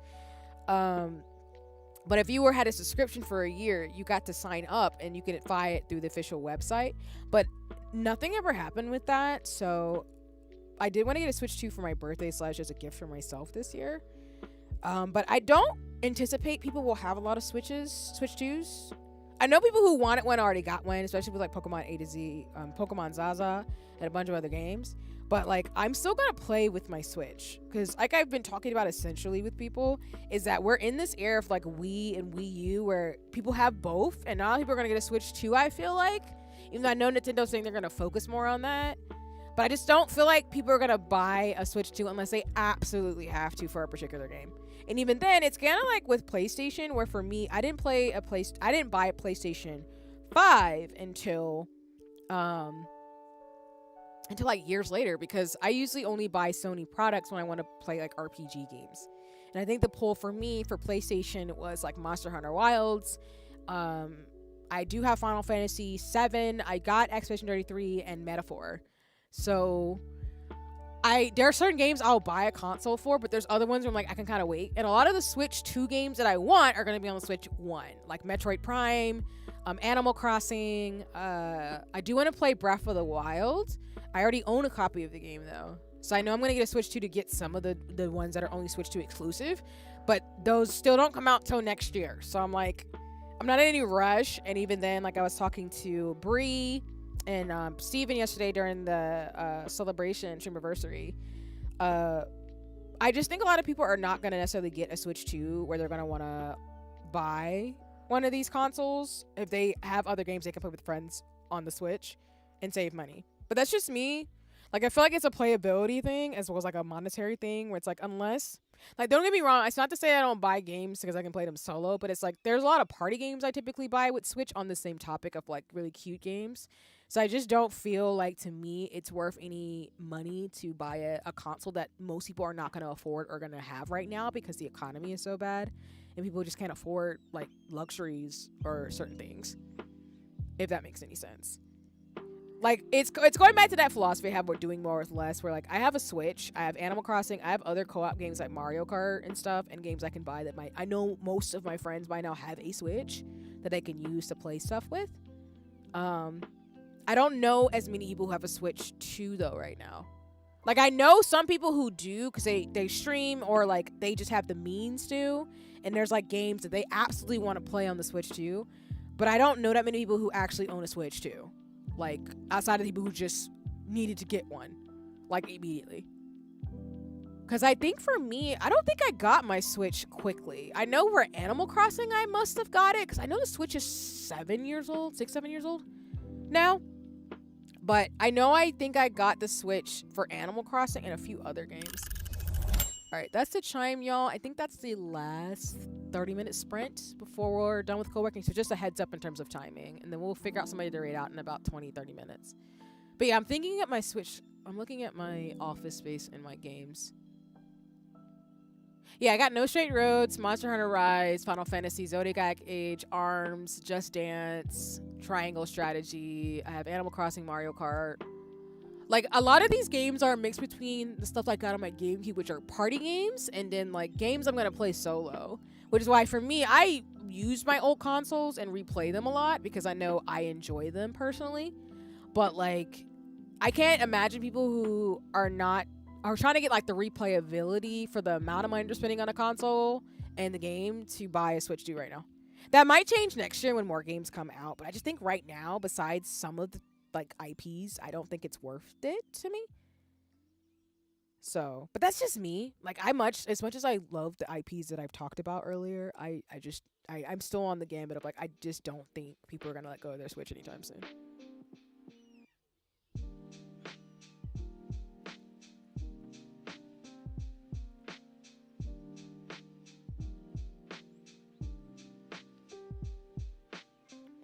Speaker 1: but if you had a subscription for a year, you got to sign up and you could buy it through the official website. But nothing ever happened with that, so I did want to get a Switch 2 for my birthday / as a gift for myself this year. But I don't anticipate people will have a lot of Switch 2s. I know people who wanted one already got one, especially with like Pokemon A to Z, Pokemon Zaza, and a bunch of other games. But like, I'm still gonna play with my Switch, because like I've been talking about essentially with people, is that we're in this era of like Wii and Wii U where people have both, and now people are gonna get a Switch 2, I feel like. Even though I know Nintendo's saying they're gonna focus more on that. But I just don't feel like people are gonna buy a Switch 2 unless they absolutely have to for a particular game. And even then, it's kind of like with PlayStation, where for me, I didn't buy a PlayStation 5 until like years later, because I usually only buy Sony products when I want to play like RPG games. And I think the pull for me for PlayStation was like Monster Hunter Wilds. I do have Final Fantasy 7. I got Expedition 33 and Metaphor. So there are certain games I'll buy a console for, but there's other ones where I'm like, I can kind of wait. And a lot of the Switch 2 games that I want are going to be on the Switch 1, like Metroid Prime, Animal Crossing. I do want to play Breath of the Wild. I already own a copy of the game though, so I know I'm going to get a Switch 2 to get some of the ones that are only Switch 2 exclusive, but those still don't come out till next year. So I'm like, I'm not in any rush. And even then, like I was talking to Bree and Steven yesterday during the celebration streamiversary, I just think a lot of people are not going to necessarily get a Switch 2 where they're going to want to buy one of these consoles if they have other games they can play with friends on the Switch and save money. But that's just me. Like, I feel like it's a playability thing as well as like a monetary thing, where it's like, unless, like, don't get me wrong, it's not to say I don't buy games because I can play them solo, but it's like there's a lot of party games I typically buy with Switch on the same topic of like really cute games. So I just don't feel like, to me, it's worth any money to buy a console that most people are not going to afford or going to have right now, because the economy is so bad and people just can't afford like luxuries or certain things, if that makes any sense. Like, it's going back to that philosophy I have with doing more with less, where like I have a Switch, I have Animal Crossing, I have other co-op games like Mario Kart and stuff, and games I can buy that I know most of my friends by now have a Switch that they can use to play stuff with. I don't know as many people who have a Switch 2 though right now. Like, I know some people who do because they stream or, like, they just have the means to. And there's, like, games that they absolutely want to play on the Switch, too. But I don't know that many people who actually own a Switch, too. Like, outside of people who just needed to get one. Like, immediately. Because I think for me, I don't think I got my Switch quickly. I know for Animal Crossing I must have got it. Because I know the Switch is 7 years old. 6, 7 years old now. But I think I got the Switch for Animal Crossing and a few other games. All right, that's the chime, y'all. I think that's the last 30-minute sprint before we're done with co-working. So just a heads up in terms of timing. And then we'll figure out somebody to rate out in about 20, 30 minutes. But yeah, I'm thinking at my Switch. I'm looking at my office space and my games. Yeah, I got No Straight Roads, Monster Hunter Rise, Final Fantasy, Zodiac Age, ARMS, Just Dance, Triangle Strategy. I have Animal Crossing, Mario Kart. Like, a lot of these games are mixed between the stuff I got on my GameCube, which are party games, and then, like, games I'm going to play solo. Which is why, for me, I use my old consoles and replay them a lot because I know I enjoy them personally. But, like, I can't imagine people who are trying to get, like, the replayability for the amount of money they're spending on a console and the game to buy a Switch 2 right now. That might change next year when more games come out, but I just think right now, besides some of the, like, IPs, I don't think it's worth it to me. So, but that's just me. Like, as much as I love the IPs that I've talked about earlier, I'm still on the gambit of, like, I just don't think people are gonna let go of their Switch anytime soon.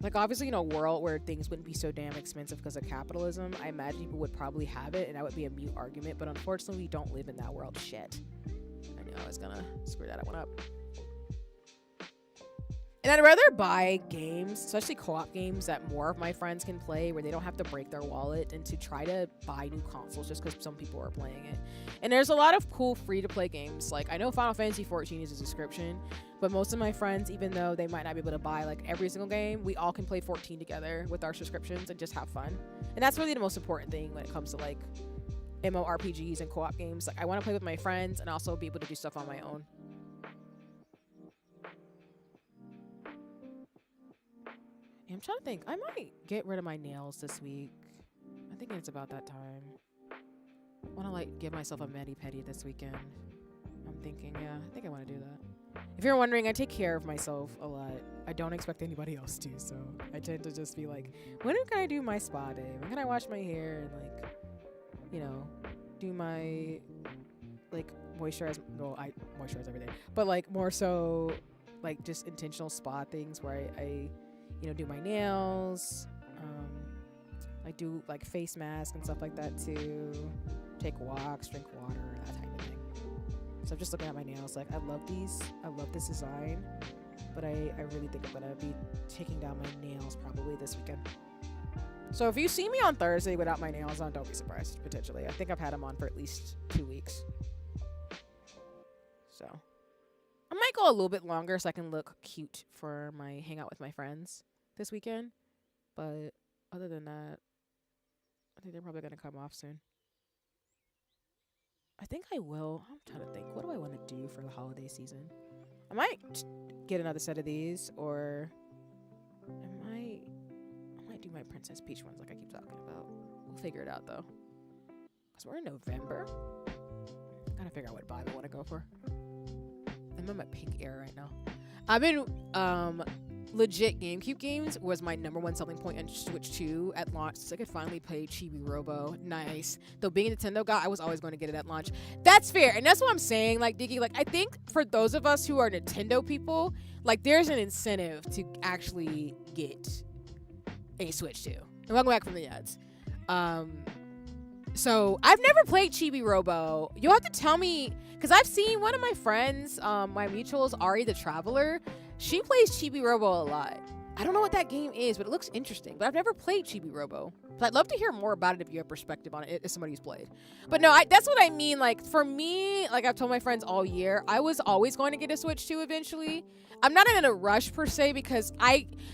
Speaker 1: Like, obviously, in a world where things wouldn't be so damn expensive because of capitalism, I imagine people would probably have it, and that would be a mute argument. But unfortunately, we don't live in that world. Shit. I knew I was gonna screw that one up. And I'd rather buy games, especially co-op games, that more of my friends can play, where they don't have to break their wallet, and to try to buy new consoles just because some people are playing it. And there's a lot of cool free-to-play games. Like, I know Final Fantasy XIV is a subscription, but most of my friends, even though they might not be able to buy, like, every single game, we all can play 14 together with our subscriptions and just have fun. And that's really the most important thing when it comes to, like, MMORPGs and co-op games. Like, I want to play with my friends and also be able to do stuff on my own. I'm trying to think. I might get rid of my nails this week. I think it's about that time. I want to, like, give myself a mani-pedi this weekend. I'm thinking, yeah, I think I want to do that. If you're wondering, I take care of myself a lot. I don't expect anybody else to, so I tend to just be like, when can I do my spa day? When can I wash my hair and, like, you know, do my, like, moisturize? Well, I moisturize every day. But, like, more so, like, just intentional spa things where I you know, do my nails, I do, like, face mask and stuff like that too, take walks, drink water, that type of thing. So I'm just looking at my nails, like, I love these, I love this design, but I really think I'm gonna be taking down my nails probably this weekend. So if you see me on Thursday without my nails on, don't be surprised, potentially. I think I've had them on for at least 2 weeks. So I might go a little bit longer so I can look cute for my hangout with my friends this weekend. But other than that, I think they're probably going to come off soon. I think I will. I'm trying to think. What do I want to do for the holiday season? I might get another set of these, or I might do my Princess Peach ones like I keep talking about. We'll figure it out, though. Because we're in November. I gotta figure out what vibe I want to go for. I'm in my pink era right now. I've been legit GameCube games was my #1 selling point on Switch 2 at launch, so I could finally play Chibi Robo. Nice. Though being a Nintendo guy, I was always going to get it at launch. That's fair, and that's what I'm saying. Like, Diggy, like, I think for those of us who are Nintendo people, like, there's an incentive to actually get a Switch 2. And welcome back from the ads. So I've never played Chibi Robo. You'll have to tell me, because I've seen one of my friends, my mutuals, Ari the Traveler. She plays Chibi Robo a lot. I don't know what that game is, but it looks interesting. But I've never played Chibi Robo. But I'd love to hear more about it if you have perspective on it as somebody who's played. But no, that's what I mean. Like, for me, like I've told my friends all year, I was always going to get a Switch 2 eventually. I'm not in a rush per se, because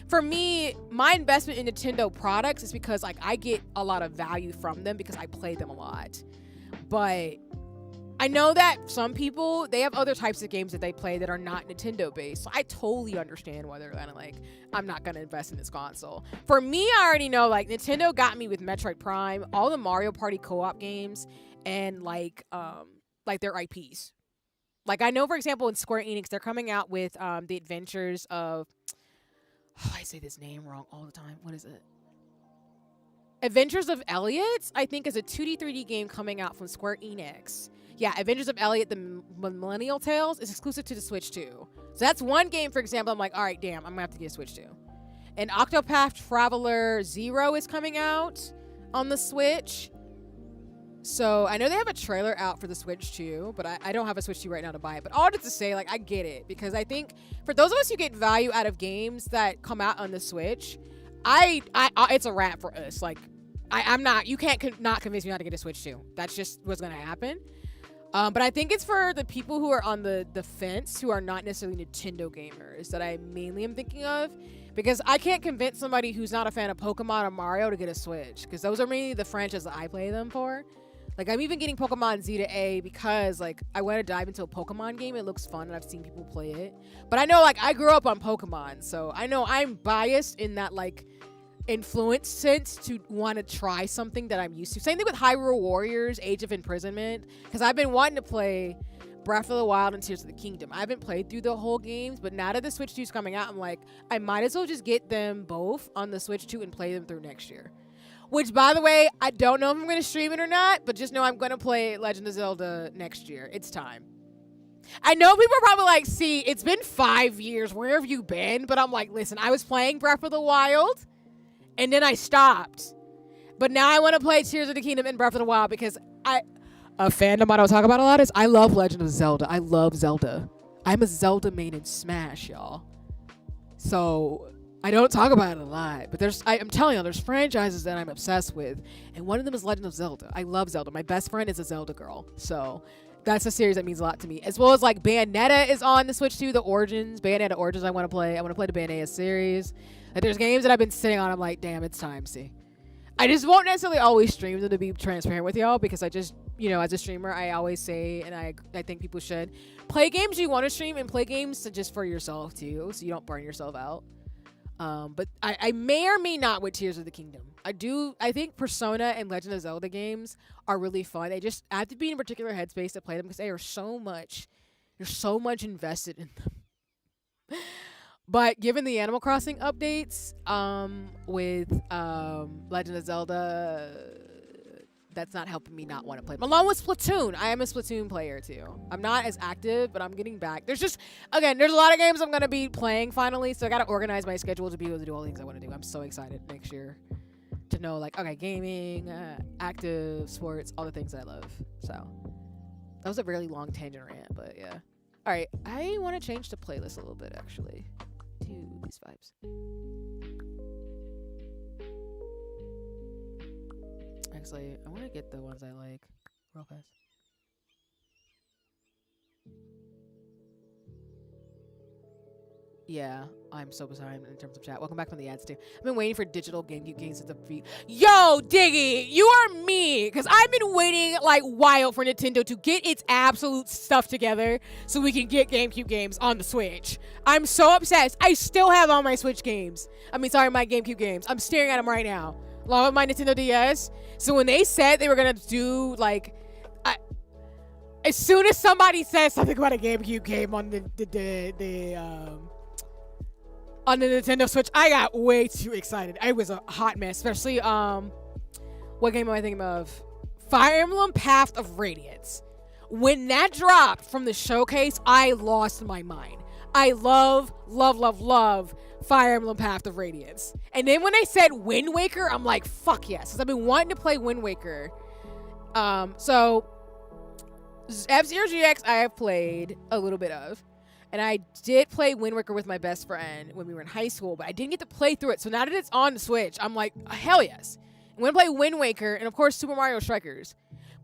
Speaker 1: for me, my investment in Nintendo products is because, like, I get a lot of value from them because I play them a lot. But I know that some people, they have other types of games that they play that are not Nintendo based. So I totally understand why they're kind of like, I'm not going to invest in this console. For me, I already know, like, Nintendo got me with Metroid Prime, all the Mario Party co-op games, and like their IPs. Like, I know, for example, in Square Enix, they're coming out with the Adventures of, I say this name wrong all the time. What is it? Adventures of Elliot, I think, is a 2D, 3D game coming out from Square Enix. Yeah, Adventures of Elliot, the Millennial Tales, is exclusive to the Switch too. So that's one game, for example, I'm like, all right, damn, I'm going to have to get a Switch too. And Octopath Traveler 0 is coming out on the Switch. So I know they have a trailer out for the Switch too, but I don't have a Switch 2 right now to buy it. But all to say, like, I get it. Because I think for those of us who get value out of games that come out on the Switch, I it's a wrap for us. Like, I'm not, you can't not convince me not to get a Switch 2. That's just what's going to happen. But I think it's for the people who are on the fence, who are not necessarily Nintendo gamers, that I mainly am thinking of. Because I can't convince somebody who's not a fan of Pokemon or Mario to get a Switch. Because those are mainly the franchises I play them for. Like, I'm even getting Pokemon Z to A because, like, I want to dive into a Pokemon game. It looks fun, and I've seen people play it. But I know, like, I grew up on Pokemon, so I know I'm biased in that, like, influence sense to want to try something that I'm used to. Same thing with Hyrule Warriors, Age of Imprisonment, because I've been wanting to play Breath of the Wild and Tears of the Kingdom. I haven't played through the whole games, but now that the Switch 2 is coming out, I'm like, I might as well just get them both on the Switch 2 and play them through next year. Which, by the way, I don't know if I'm going to stream it or not, but just know I'm going to play Legend of Zelda next year. It's time. I know people are probably like, see, it's been 5 years. Where have you been? But I'm like, listen, I was playing Breath of the Wild, and then I stopped. But now I want to play Tears of the Kingdom and Breath of the Wild because a fandom I don't talk about a lot is I love Legend of Zelda. I love Zelda. I'm a Zelda main in Smash, y'all. So I don't talk about it a lot, but I'm telling you, there's franchises that I'm obsessed with, and one of them is Legend of Zelda. I love Zelda. My best friend is a Zelda girl, so that's a series that means a lot to me. As well as, like, Bayonetta is on the Switch too, the Origins. Bayonetta Origins I want to play. I want to play the Bayonetta series. Like, there's games that I've been sitting on, I'm like, damn, it's time, see. I just won't necessarily always stream them, to be transparent with y'all, because I just, as a streamer, I always say, and I think people should, play games you want to stream and play games just for yourself too, so you don't burn yourself out. But I may or may not with Tears of the Kingdom. I think Persona and Legend of Zelda games are really fun. I have to be in a particular headspace to play them because they are you're so much invested in them. But given the Animal Crossing updates, with Legend of Zelda, that's not helping me not want to play them. Along with Splatoon. I am a Splatoon player too. I'm not as active, but I'm getting back. There's a lot of games I'm going to be playing finally, so I got to organize my schedule to be able to do all the things I want to do. I'm so excited next year to know, like, okay, gaming, active, sports, all the things I love. So that was a really long tangent rant, but yeah. All right, I want to change the playlist a little bit, actually, to these vibes. Actually, I want to get the ones I like real fast. Yeah, I'm so behind in terms of chat. Welcome back from the ads too. I've been waiting for digital GameCube games since the feet. Yo, Diggy, you are me, because I've been waiting like wild for Nintendo to get its absolute stuff together so we can get GameCube games on the Switch. I'm so obsessed. I still have all my Switch games. My GameCube games. I'm staring at them right now, along with my Nintendo DS. So when they said they were gonna do, like, as soon as somebody says something about a GameCube game on the Nintendo Switch, I got way too excited. I was a hot mess, especially what game am I thinking of? Fire Emblem Path of Radiance. When that dropped from the showcase, I lost my mind. I love Fire Emblem Path of Radiance. And then when they said Wind Waker, I'm like, fuck yes, because I've been wanting to play Wind Waker. So F-Zero GX I have played a little bit of. And I did play Wind Waker with my best friend when we were in high school, but I didn't get to play through it. So now that it's on the Switch, I'm like, hell yes. I'm going to play Wind Waker and, of course, Super Mario Strikers.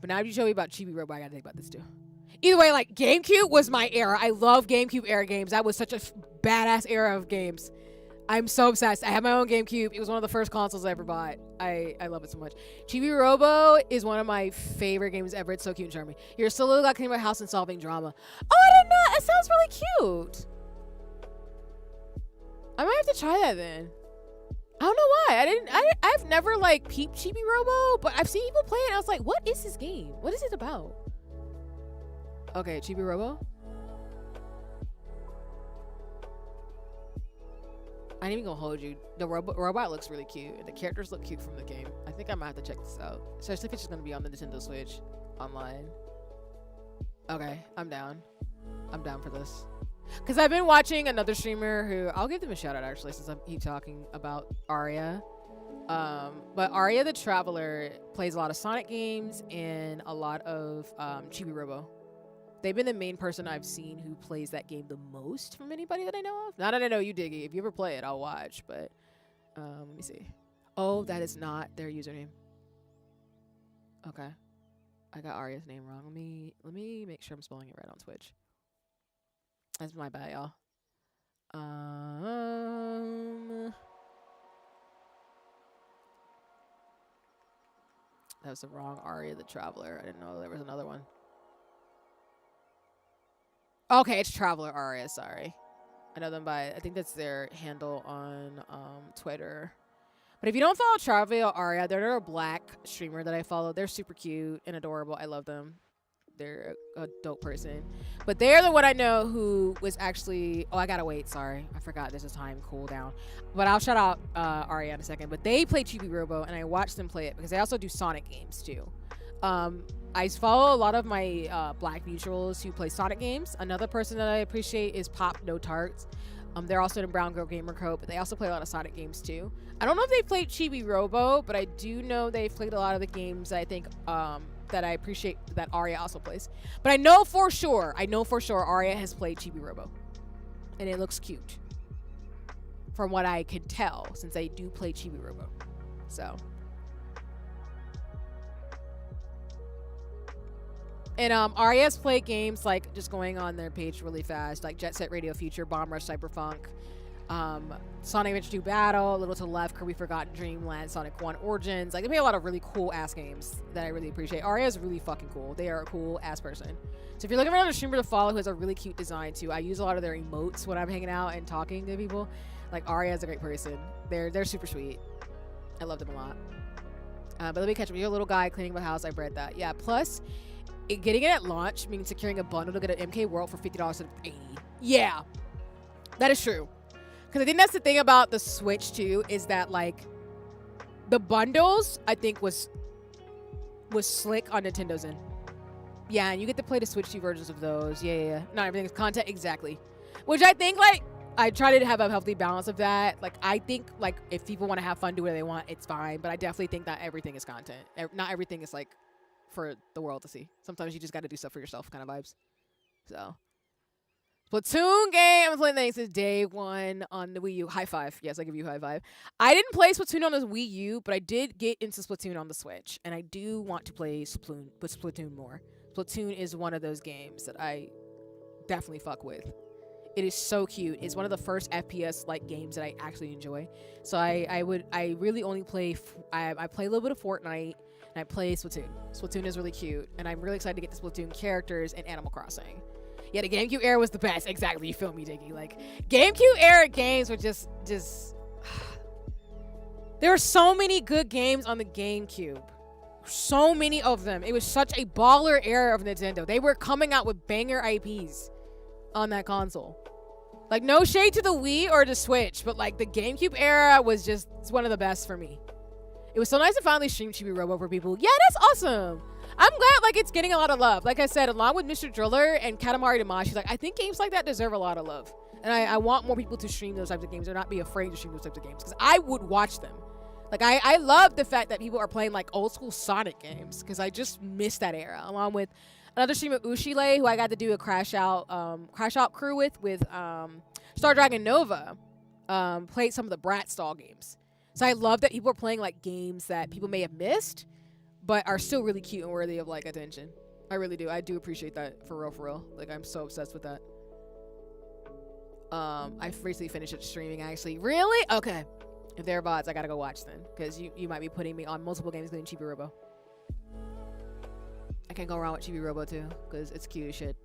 Speaker 1: But now if you show me about Chibi Robo, I got to think about this too. Either way, like, GameCube was my era. I love GameCube era games. That was such a badass era of games. I'm so obsessed. I have my own GameCube. It was one of the first consoles I ever bought. I love it so much. Chibi Robo is one of my favorite games ever. It's so cute and charming. You're still a little guy cleaning my house and solving drama. Oh, I didn't know. That sounds really cute. I might have to try that then. I don't know why. I've never like peeped Chibi Robo, but I've seen people play it and I was like, what is this game? What is it about? Okay, Chibi Robo. I ain't even gonna hold you. The robot looks really cute, and the characters look cute from the game. I think I might have to check this out, especially if it's just gonna be on the Nintendo Switch online. Okay, I'm down. I'm down for this. Cause I've been watching another streamer who I'll give them a shout out actually, since I keep talking about Aria. But Aria the Traveler plays a lot of Sonic games and a lot of Chibi Robo. They've been the main person I've seen who plays that game the most from anybody that I know of. Not that I know you, Diggy. If you ever play it, I'll watch. But let me see. Oh, that is not their username. Okay, I got Aria's name wrong. Let me make sure I'm spelling it right on Twitch. That's my bad, y'all. That was the wrong Aria the Traveler. I didn't know there was another one. Okay, it's Traveler Aria, sorry. I know them by, I think that's their handle on Twitter. But if you don't follow Traveler Aria, they're a black streamer that I follow. They're super cute and adorable. I love them. They're a dope person. But they're the one I know who was actually, oh, I gotta wait, sorry. I forgot there's a time cooldown. But I'll shout out Aria in a second. But they play Chibi Robo and I watch them play it because they also do Sonic games too. I follow a lot of my black mutuals who play Sonic games. Another person that I appreciate is Pop No Tarts. They're also in Brown Girl Gamer Co, but they also play a lot of Sonic games too. I don't know if they played Chibi Robo, but I do know they've played a lot of the games that I think that I appreciate that Aria also plays. But I know for sure Aria has played Chibi Robo. And it looks cute. From what I can tell, since they do play Chibi Robo. So. And Aria's played games like, just going on their page really fast, like Jet Set Radio Future, Bomb Rush Cyberpunk, Sonic Adventure 2 Battle, A Little to the Left, Kirby Forgotten Dreamland, Sonic 1 Origins. Like, they play a lot of really cool ass games that I really appreciate. Aria is really fucking cool. They are a cool ass person. So if you're looking for another streamer to follow who has a really cute design too, I use a lot of their emotes when I'm hanging out and talking to people. Like, Aria is a great person. They're super sweet. I love them a lot. But let me catch up. You're a little guy cleaning my house. I read that. Yeah, plus getting it at launch means securing a bundle to get an MK World for $50 instead of $80. Yeah, that is true. Because I think that's the thing about the Switch too, is that like the bundles I think was slick on Nintendo's end. Yeah, and you get to play the Switch 2 versions of those. Yeah. Not everything is content, exactly. Which I think like I try to have a healthy balance of that. Like I think like if people want to have fun, do what they want, it's fine. But I definitely think that everything is content. Not everything is like for the world to see. Sometimes you just got to do stuff for yourself kind of vibes. So Splatoon game I'm playing since day one on the Wii U. High five. Yes, I give you a high five. I didn't play Splatoon on the Wii U, but I did get into Splatoon on the Switch, and I do want to play Splatoon more. Splatoon is one of those games that I definitely fuck with. It is so cute. It's one of the first FPS like games that I actually enjoy. So I really only play I play a little bit of Fortnite. And I play Splatoon. Splatoon is really cute, and I'm really excited to get the Splatoon characters in Animal Crossing. Yeah, the GameCube era was the best. Exactly, you feel me, Diggy? Like GameCube era games were just. There were so many good games on the GameCube. So many of them. It was such a baller era of Nintendo. They were coming out with banger IPs on that console. Like no shade to the Wii or the Switch, but like the GameCube era was just one of the best for me. It was so nice to finally stream Chibi Robo for people. Yeah, that's awesome. I'm glad like it's getting a lot of love. Like I said, along with Mr. Driller and Katamari Damacy, like I think games like that deserve a lot of love. And I want more people to stream those types of games or not be afraid to stream those types of games. Because I would watch them. Like I love the fact that people are playing like old school Sonic games. Because I just miss that era. Along with another streamer, Ushile, who I got to do a Crash Out crew with Star Dragon Nova. Played some of the Brat style games. So I love that people are playing like games that people may have missed, but are still really cute and worthy of like attention. I really do. I do appreciate that for real. Like I'm so obsessed with that. I've recently finished it streaming actually. Really? Okay. If there are VODs, I gotta go watch then, because you might be putting me on multiple games, including Chibi Robo. I can't go wrong with Chibi Robo too, because it's cute as shit.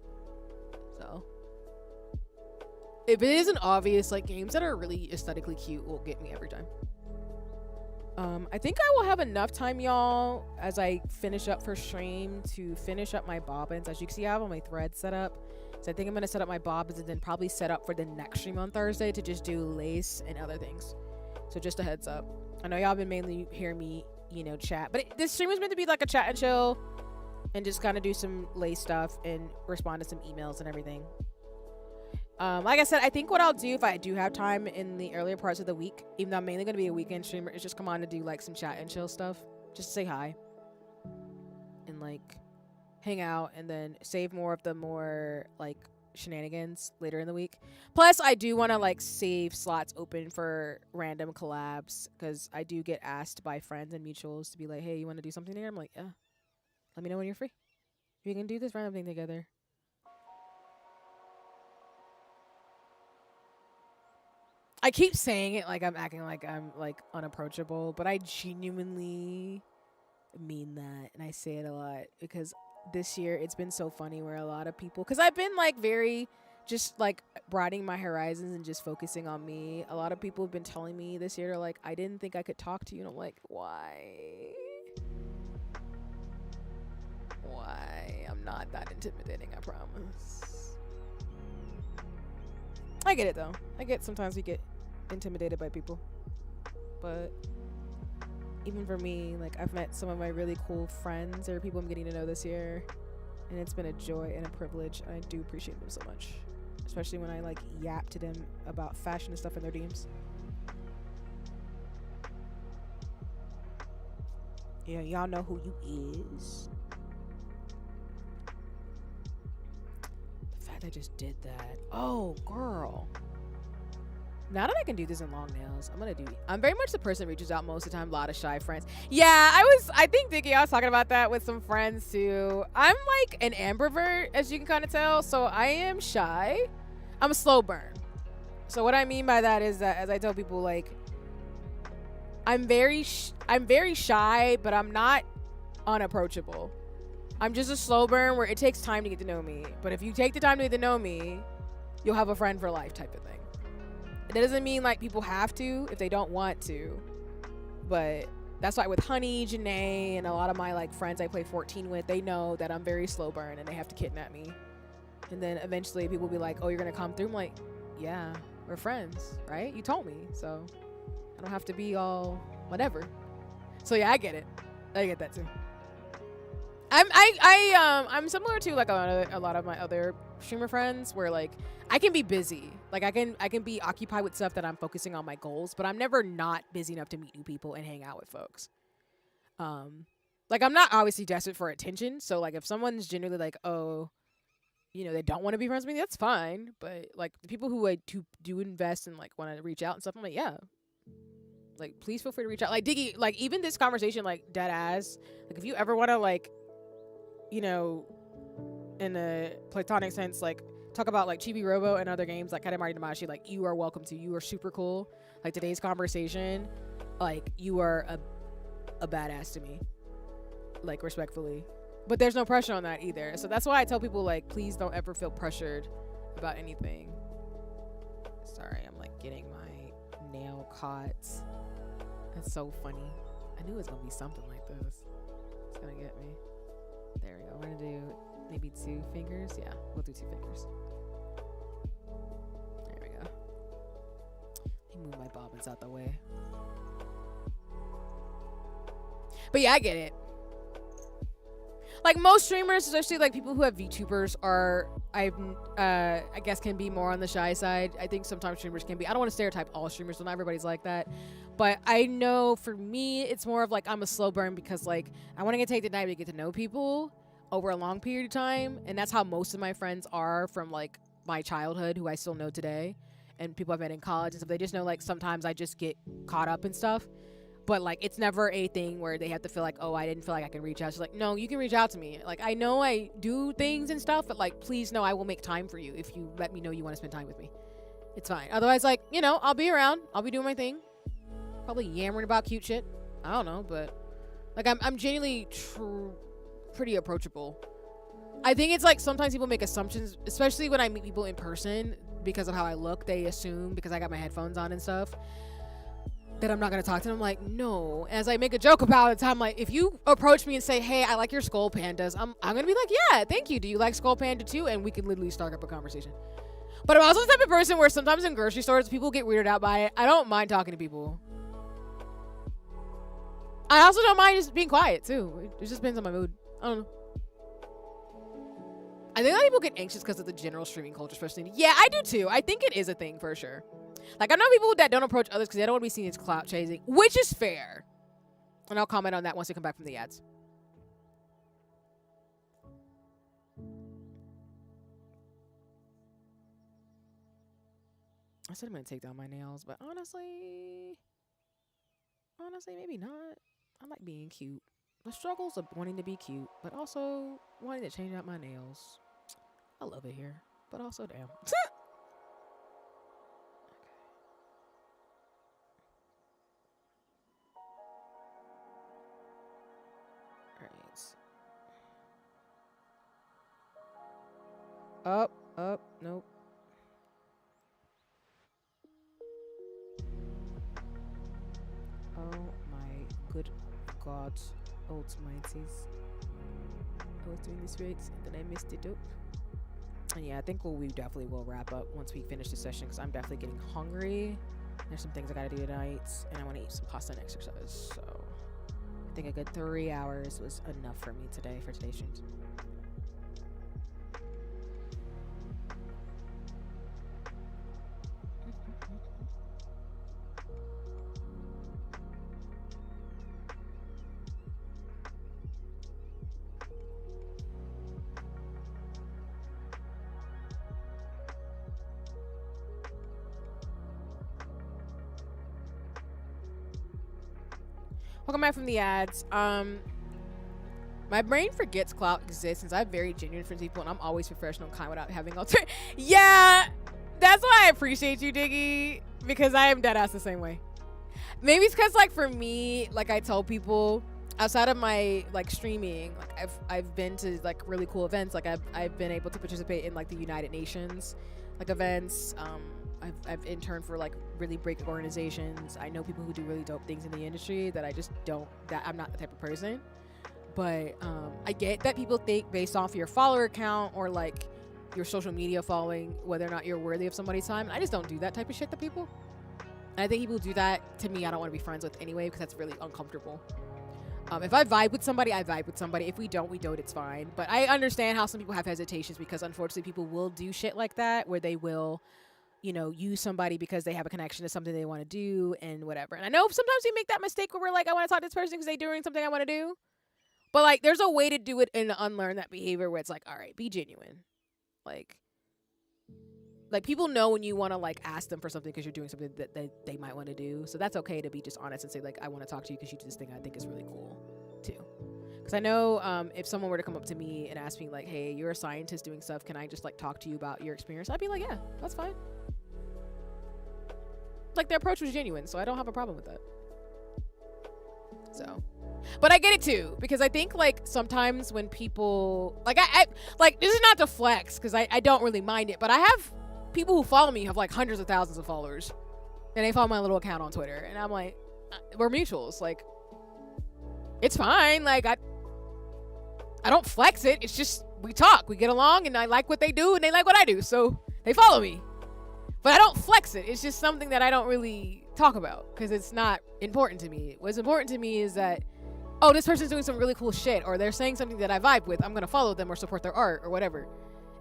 Speaker 1: So if it isn't obvious, like games that are really aesthetically cute will get me every time. I think I will have enough time, y'all, as I finish up for stream to finish up my bobbins. As you can see, I have all my threads set up. So I think I'm gonna set up my bobbins and then probably set up for the next stream on Thursday to just do lace and other things. So just a heads up. I know y'all been mainly hearing me, chat, but this stream was meant to be like a chat and chill and just kind of do some lace stuff and respond to some emails and everything. Like I said, I think what I'll do if I do have time in the earlier parts of the week, even though I'm mainly going to be a weekend streamer, is just come on to do like some chat and chill stuff. Just say hi and like hang out, and then save more of the more like shenanigans later in the week. Plus, I do want to like save slots open for random collabs, because I do get asked by friends and mutuals to be like, hey, you want to do something here? I'm like, yeah. Let me know when you're free. We can do this random thing together. I keep saying it like I'm acting like I'm like unapproachable, but I genuinely mean that, and I say it a lot because this year it's been so funny where a lot of people, because I've been like very just like broadening my horizons and just focusing on me. A lot of people have been telling me this year, they're like, I didn't think I could talk to you, and I'm like, why? I'm not that intimidating, I promise. I get it though. I get sometimes we get intimidated by people, but even for me, like I've met some of my really cool friends or people I'm getting to know this year, and it's been a joy and a privilege, and I do appreciate them so much, especially when I like yap to them about fashion and stuff in their DMs. Yeah, y'all know who you is. The fact I just did that. Oh, girl. Now that I can do this in long nails, I'm very much the person who reaches out most of the time. A lot of shy friends. Yeah, I think, Dickie, I was talking about that with some friends too. I'm like an ambivert, as you can kind of tell. So I am shy. I'm a slow burn. So what I mean by that is that, as I tell people, like, I'm very shy, but I'm not unapproachable. I'm just a slow burn where it takes time to get to know me. But if you take the time to get to know me, you'll have a friend for life type of thing. It doesn't mean like people have to if they don't want to, but that's why with Honey, Janae, and a lot of my like friends I play 14 with, they know that I'm very slow burn and they have to kidnap me. And then eventually people will be like, oh, you're gonna come through? I'm like, yeah, we're friends, right? You told me, so I don't have to be all whatever. So yeah, I get it. I get that too. I'm similar to like a lot of my other streamer friends, where like I can be busy, like I can be occupied with stuff that I'm focusing on my goals, but I'm never not busy enough to meet new people and hang out with folks. Like I'm not obviously desperate for attention, so like if someone's genuinely like, oh, they don't want to be friends with me, that's fine. But like the people who do invest and like want to reach out and stuff, I'm like, yeah, like please feel free to reach out. Like Diggy, like even this conversation, like dead ass, like if you ever want to like, in a platonic sense, like talk about like Chibi Robo and other games like Katamari Damacy, like you are welcome to. You are super cool. Like today's conversation, like you are a badass to me, like respectfully. But there's no pressure on that either. So that's why I tell people like please don't ever feel pressured about anything. Sorry, I'm like getting my nail caught. That's so funny. I knew it was gonna be something like this. It's gonna get me. There we go. We're gonna do maybe 2 fingers. Yeah, we'll do 2 fingers. There we go. Let me move my bobbins out the way. But yeah, I get it. Like most streamers, especially like people who have VTubers, are I guess can be more on the shy side. I think sometimes streamers can be. I don't want to stereotype all streamers, so not everybody's like that. But I know for me, it's more of like I'm a slow burn because like I want to take the time to get to know people over a long period of time, and that's how most of my friends are from like my childhood, who I still know today, and people I've met in college and stuff. They just know like sometimes I just get caught up in stuff. But like it's never a thing where they have to feel like, oh, I didn't feel like I can reach out. She's like, no, you can reach out to me. Like I know I do things and stuff, but like please know I will make time for you if you let me know you want to spend time with me. it's fine. Otherwise, like, I'll be around. I'll be doing my thing. Probably yammering about cute shit. I don't know, but like I'm genuinely pretty approachable. I think it's like sometimes people make assumptions, especially when I meet people in person, because of how I look. They assume because I got my headphones on and stuff that I'm not gonna talk to them. I'm like, no. As I make a joke about it, I'm like, if you approach me and say, hey, I like your skull pandas, I'm gonna be like, yeah, thank you. Do you like skull panda too? And we can literally start up a conversation. But I'm also the type of person where sometimes in grocery stores people get weirded out by it. I don't mind talking to people. I also don't mind just being quiet too. It just depends on my mood. I don't know. I think a lot of people get anxious because of the general streaming culture, especially. Yeah, I do too. I think it is a thing for sure. Like, I know people that don't approach others because they don't want to be seen as clout chasing, which is fair. And I'll comment on that once we come back from the ads. I said I'm going to take down my nails, but honestly, maybe not. I like being cute. The struggles of wanting to be cute, but also wanting to change out my nails. I love it here, but also damn. Alright. Up, nope. Oh my good God, almighties. I was doing this right and then I messed it up. And yeah, I think we definitely will wrap up once we finish the session because I'm definitely getting hungry. There's some things I gotta do tonight and I want to eat some pasta and exercise. So I think a good 3 hours was enough for me today for today's streams. Welcome back from the ads. My brain forgets clout exists since I'm very genuine for people and I'm always professional and kind without having Yeah, that's why I appreciate you, Diggy, because I am dead ass the same way. Maybe it's because like for me, like I tell people outside of my like streaming, like I've been to like really cool events. Like I've been able to participate in like the United Nations like events. I've interned for like really big organizations. I know people who do really dope things in the industry that I just don't, that I'm not the type of person. But I get that people think based off your follower count or like your social media following, whether or not you're worthy of somebody's time. And I just don't do that type of shit to people. And I think people do that to me, I don't want to be friends with anyway, because that's really uncomfortable. If I vibe with somebody, I vibe with somebody. If we don't, it's fine. But I understand how some people have hesitations because unfortunately people will do shit like that where they will, you know, use somebody because they have a connection to something they want to do and whatever. And I know sometimes we make that mistake where we're like, I want to talk to this person because they're doing something I want to do. But like, there's a way to do it and unlearn that behavior where it's like, all right, be genuine. Like people know when you want to like ask them for something because you're doing something that they might want to do. So that's okay to be just honest and say like, I want to talk to you because you do this thing I think is really cool too. Because I know if someone were to come up to me and ask me like, hey, you're a scientist doing stuff, can I just like talk to you about your experience? I'd be like, yeah, that's fine. Like their approach was genuine, so I don't have a problem with that. So, but I get it too, because I think like sometimes when people like I like, this is not to flex because I don't really mind it, but I have people who follow me have like hundreds of thousands of followers and they follow my little account on Twitter and I'm like, we're mutuals, like it's fine, like I don't flex it, it's just we talk, we get along, and I like what they do and they like what I do, so they follow me. But I don't flex it. It's just something that I don't really talk about because it's not important to me. What's important to me is that, oh, this person's doing some really cool shit, or they're saying something that I vibe with. I'm going to follow them or support their art or whatever.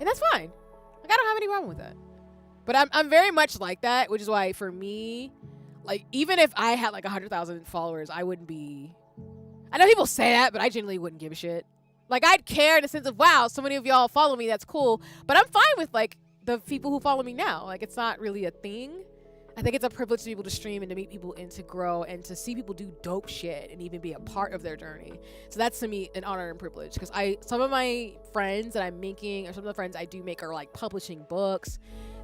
Speaker 1: And that's fine. Like, I don't have any problem with that. But I'm very much like that, which is why for me, like, even if I had like 100,000 followers, I wouldn't be... I know people say that, but I genuinely wouldn't give a shit. Like, I'd care in the sense of, wow, so many of y'all follow me, that's cool. But I'm fine with, like, the people who follow me now. Like, it's not really a thing. I think it's a privilege to be able to stream and to meet people and to grow and to see people do dope shit and even be a part of their journey. So that's to me an honor and privilege, because some of my friends that I'm making, or some of the friends I do make, are like publishing books.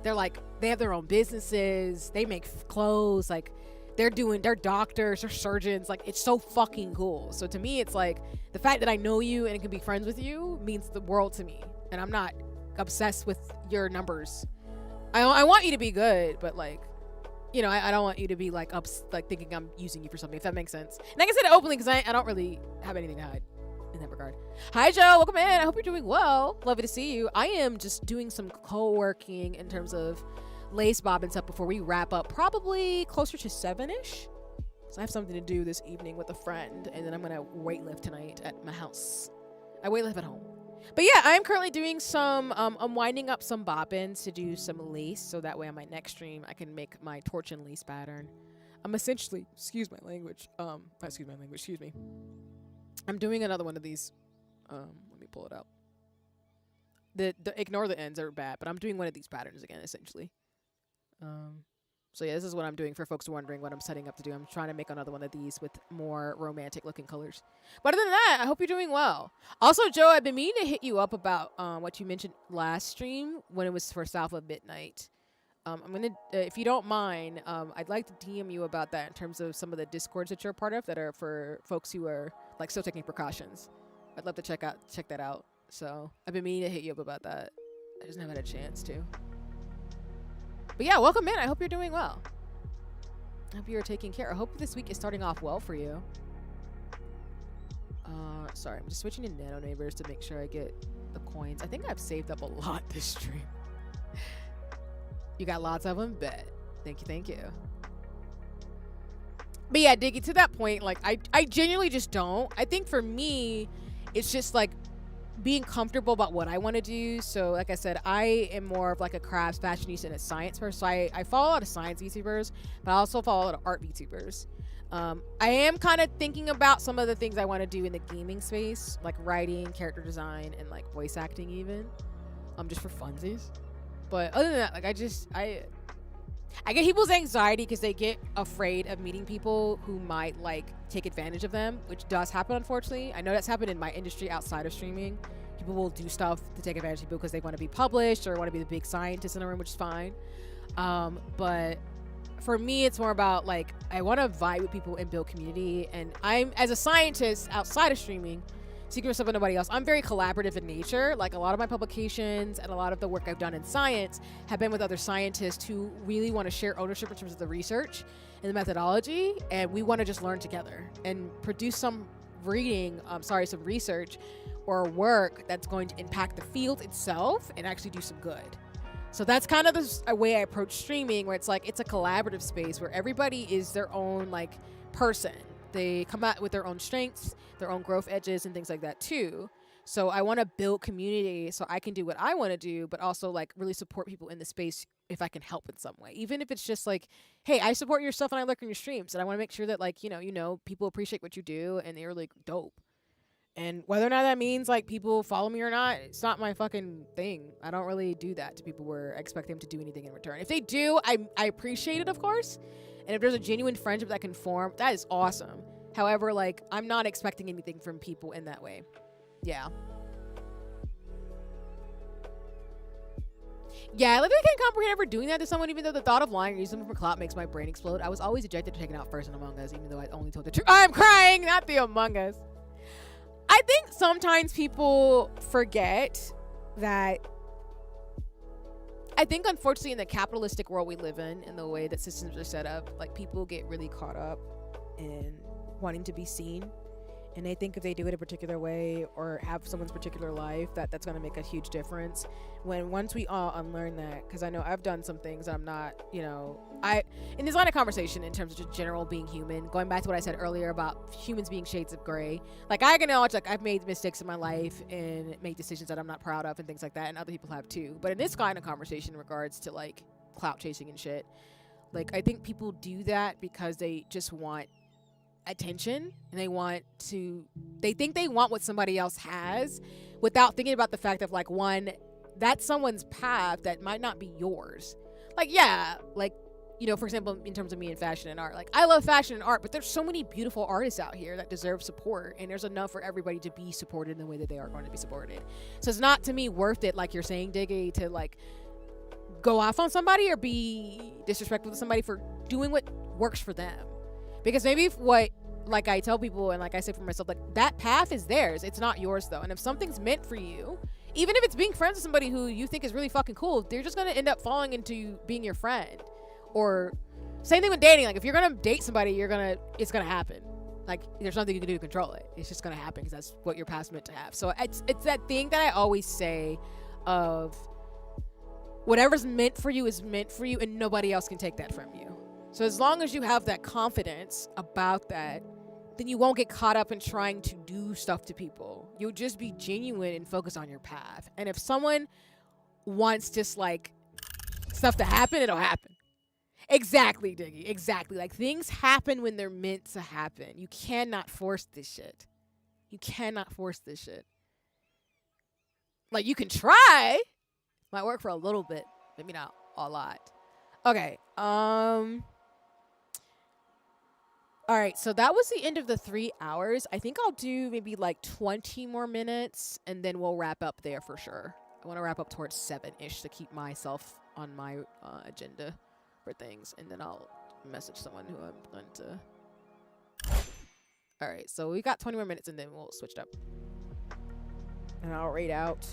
Speaker 1: They're like, they have their own businesses. They make clothes. Like, they're doctors, they're surgeons. Like, it's so fucking cool. So to me, it's like the fact that I know you and can be friends with you means the world to me. And I'm not obsessed with your numbers. I want you to be good, but like, you know, I don't want you to be like thinking I'm using you for something, if that makes sense. And like I said it openly because I don't really have anything to hide in that regard. Hi Joe, welcome in. I hope you're doing well. Lovely to see you. I am just doing some co-working in terms of lace bob and stuff before we wrap up, probably closer to 7ish. So I have something to do this evening with a friend, and then I'm gonna weightlift tonight at my house. I weightlift at home. But yeah, I'm currently doing some, I'm winding up some bobbins to do some lace, so that way on my next stream I can make my torch and lace pattern. I'm essentially, excuse me. I'm doing another one of these. Let me pull it out. The ignore the ends are bad, but I'm doing one of these patterns again, essentially. So yeah, this is what I'm doing for folks wondering what I'm setting up to do. I'm trying to make another one of these with more romantic looking colors. But other than that, I hope you're doing well. Also, Joe, I've been meaning to hit you up about what you mentioned last stream when it was for South of Midnight. I'm gonna, if you don't mind, I'd like to DM you about that in terms of some of the discords that you're a part of that are for folks who are like still taking precautions. I'd love to check that out. So I've been meaning to hit you up about that. I just haven't had a chance to. But yeah, welcome in. I hope you're doing well. I hope you're taking care. I hope this week is starting off well for you. Sorry, I'm just switching to Nano Neighbors to make sure I get the coins. I think I've saved up a lot this stream. You got lots of them? Bet. Thank you. But yeah, Diggy, to that point, like, I genuinely just don't. I think for me, it's just like being comfortable about what I want to do. So like I said, I am more of like a crafts, fashionista, and a science person. So I follow a lot of science VTubers, but I also follow a lot of art VTubers. I am kind of thinking about some of the things I want to do in the gaming space, like writing, character design, and like voice acting even, just for funsies. But other than that, like I get people's anxiety because they get afraid of meeting people who might like take advantage of them, which does happen, unfortunately. I know that's happened in my industry outside of streaming. People will do stuff to take advantage of people because they want to be published or want to be the big scientist in the room, which is fine. But for me, it's more about like I want to vibe with people and build community. And I'm, as a scientist outside of streaming, secret myself with nobody else, I'm very collaborative in nature. Like a lot of my publications and a lot of the work I've done in science have been with other scientists who really want to share ownership in terms of the research and the methodology, and we want to just learn together and produce some some research or work that's going to impact the field itself and actually do some good. So that's kind of the way I approach streaming, where it's like it's a collaborative space where everybody is their own like person. They come out with their own strengths, their own growth edges, and things like that too. So I want to build community so I can do what I want to do, but also like really support people in the space if I can help in some way. Even if it's just like, hey, I support your stuff and I look in your streams, and I want to make sure that like, you know, people appreciate what you do and they're like dope. And whether or not that means like people follow me or not, it's not my fucking thing. I don't really do that to people where I expect them to do anything in return. If they do, I appreciate it, of course. And if there's a genuine friendship that can form, that is awesome. However, like, I'm not expecting anything from people in that way. Yeah. Yeah, I literally can't comprehend ever doing that to someone, even though the thought of lying or using them for clout makes my brain explode. I was always ejected to taking out first in Among Us, even though I only told the truth. I'm crying, not the Among Us. I think sometimes people forget that. I think, unfortunately, in the capitalistic world we live in the way that systems are set up, like, people get really caught up in wanting to be seen. And they think if they do it a particular way or have someone's particular life, that's going to make a huge difference. When once we all unlearn that, because I know I've done some things that I'm not, in this line of conversation in terms of just general being human, going back to what I said earlier about humans being shades of gray, like I acknowledge like I've made mistakes in my life and made decisions that I'm not proud of and things like that, and other people have too. But in this kind of conversation in regards to like clout chasing and shit, like I think people do that because they just want attention, and they think they want what somebody else has without thinking about the fact of like, one, that's someone's path that might not be yours. Like, yeah, like, for example, in terms of me in fashion and art, like I love fashion and art, but there's so many beautiful artists out here that deserve support, and there's enough for everybody to be supported in the way that they are going to be supported. So it's not, to me, worth it, like you're saying, Diggy, to like go off on somebody or be disrespectful to somebody for doing what works for them. Because maybe what, like I tell people and like I say for myself, like that path is theirs. It's not yours though. And if something's meant for you, even if it's being friends with somebody who you think is really fucking cool, they're just going to end up falling into being your friend. Or same thing with dating. Like if you're going to date somebody, it's going to happen. Like there's nothing you can do to control it. It's just going to happen because that's what your past meant to have. So it's that thing that I always say of whatever's meant for you is meant for you and nobody else can take that from you. So as long as you have that confidence about that, then you won't get caught up in trying to do stuff to people. You'll just be genuine and focus on your path. And if someone wants just like stuff to happen, it'll happen. Exactly, Diggy. Exactly. Like things happen when they're meant to happen. You cannot force this shit. You cannot force this shit. Like you can try. Might work for a little bit. Maybe not a lot. Okay. All right, so that was the end of the 3 hours. I think I'll do maybe like 20 more minutes, and then we'll wrap up there for sure. I want to wrap up towards 7-ish to keep myself on my agenda for things, and then I'll message someone who I'm going to. All right, so we got 20 more minutes, and then we'll switch it up. And I'll rate out.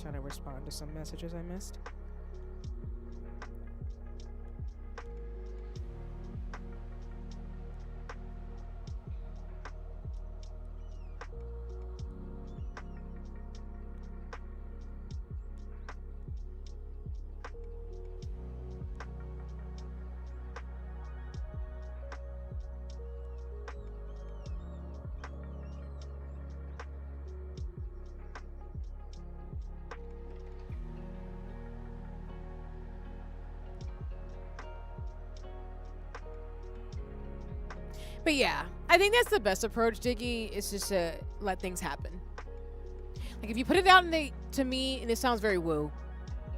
Speaker 1: Trying to respond to some messages I missed. But yeah, I think that's the best approach, Diggy. It's just to let things happen. Like if you put it out to me, and it sounds very woo.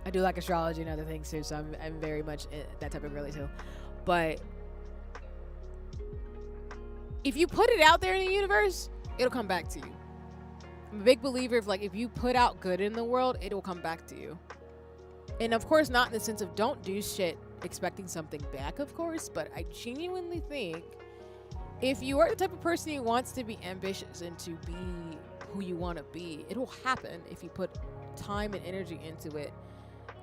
Speaker 1: I do like astrology and other things too, so I'm very much that type of girly too. But if you put it out there in the universe, it'll come back to you. I'm a big believer of like if you put out good in the world, it will come back to you. And of course, not in the sense of don't do shit expecting something back, of course, but I genuinely think if you are the type of person who wants to be ambitious and to be who you want to be, it will happen if you put time and energy into it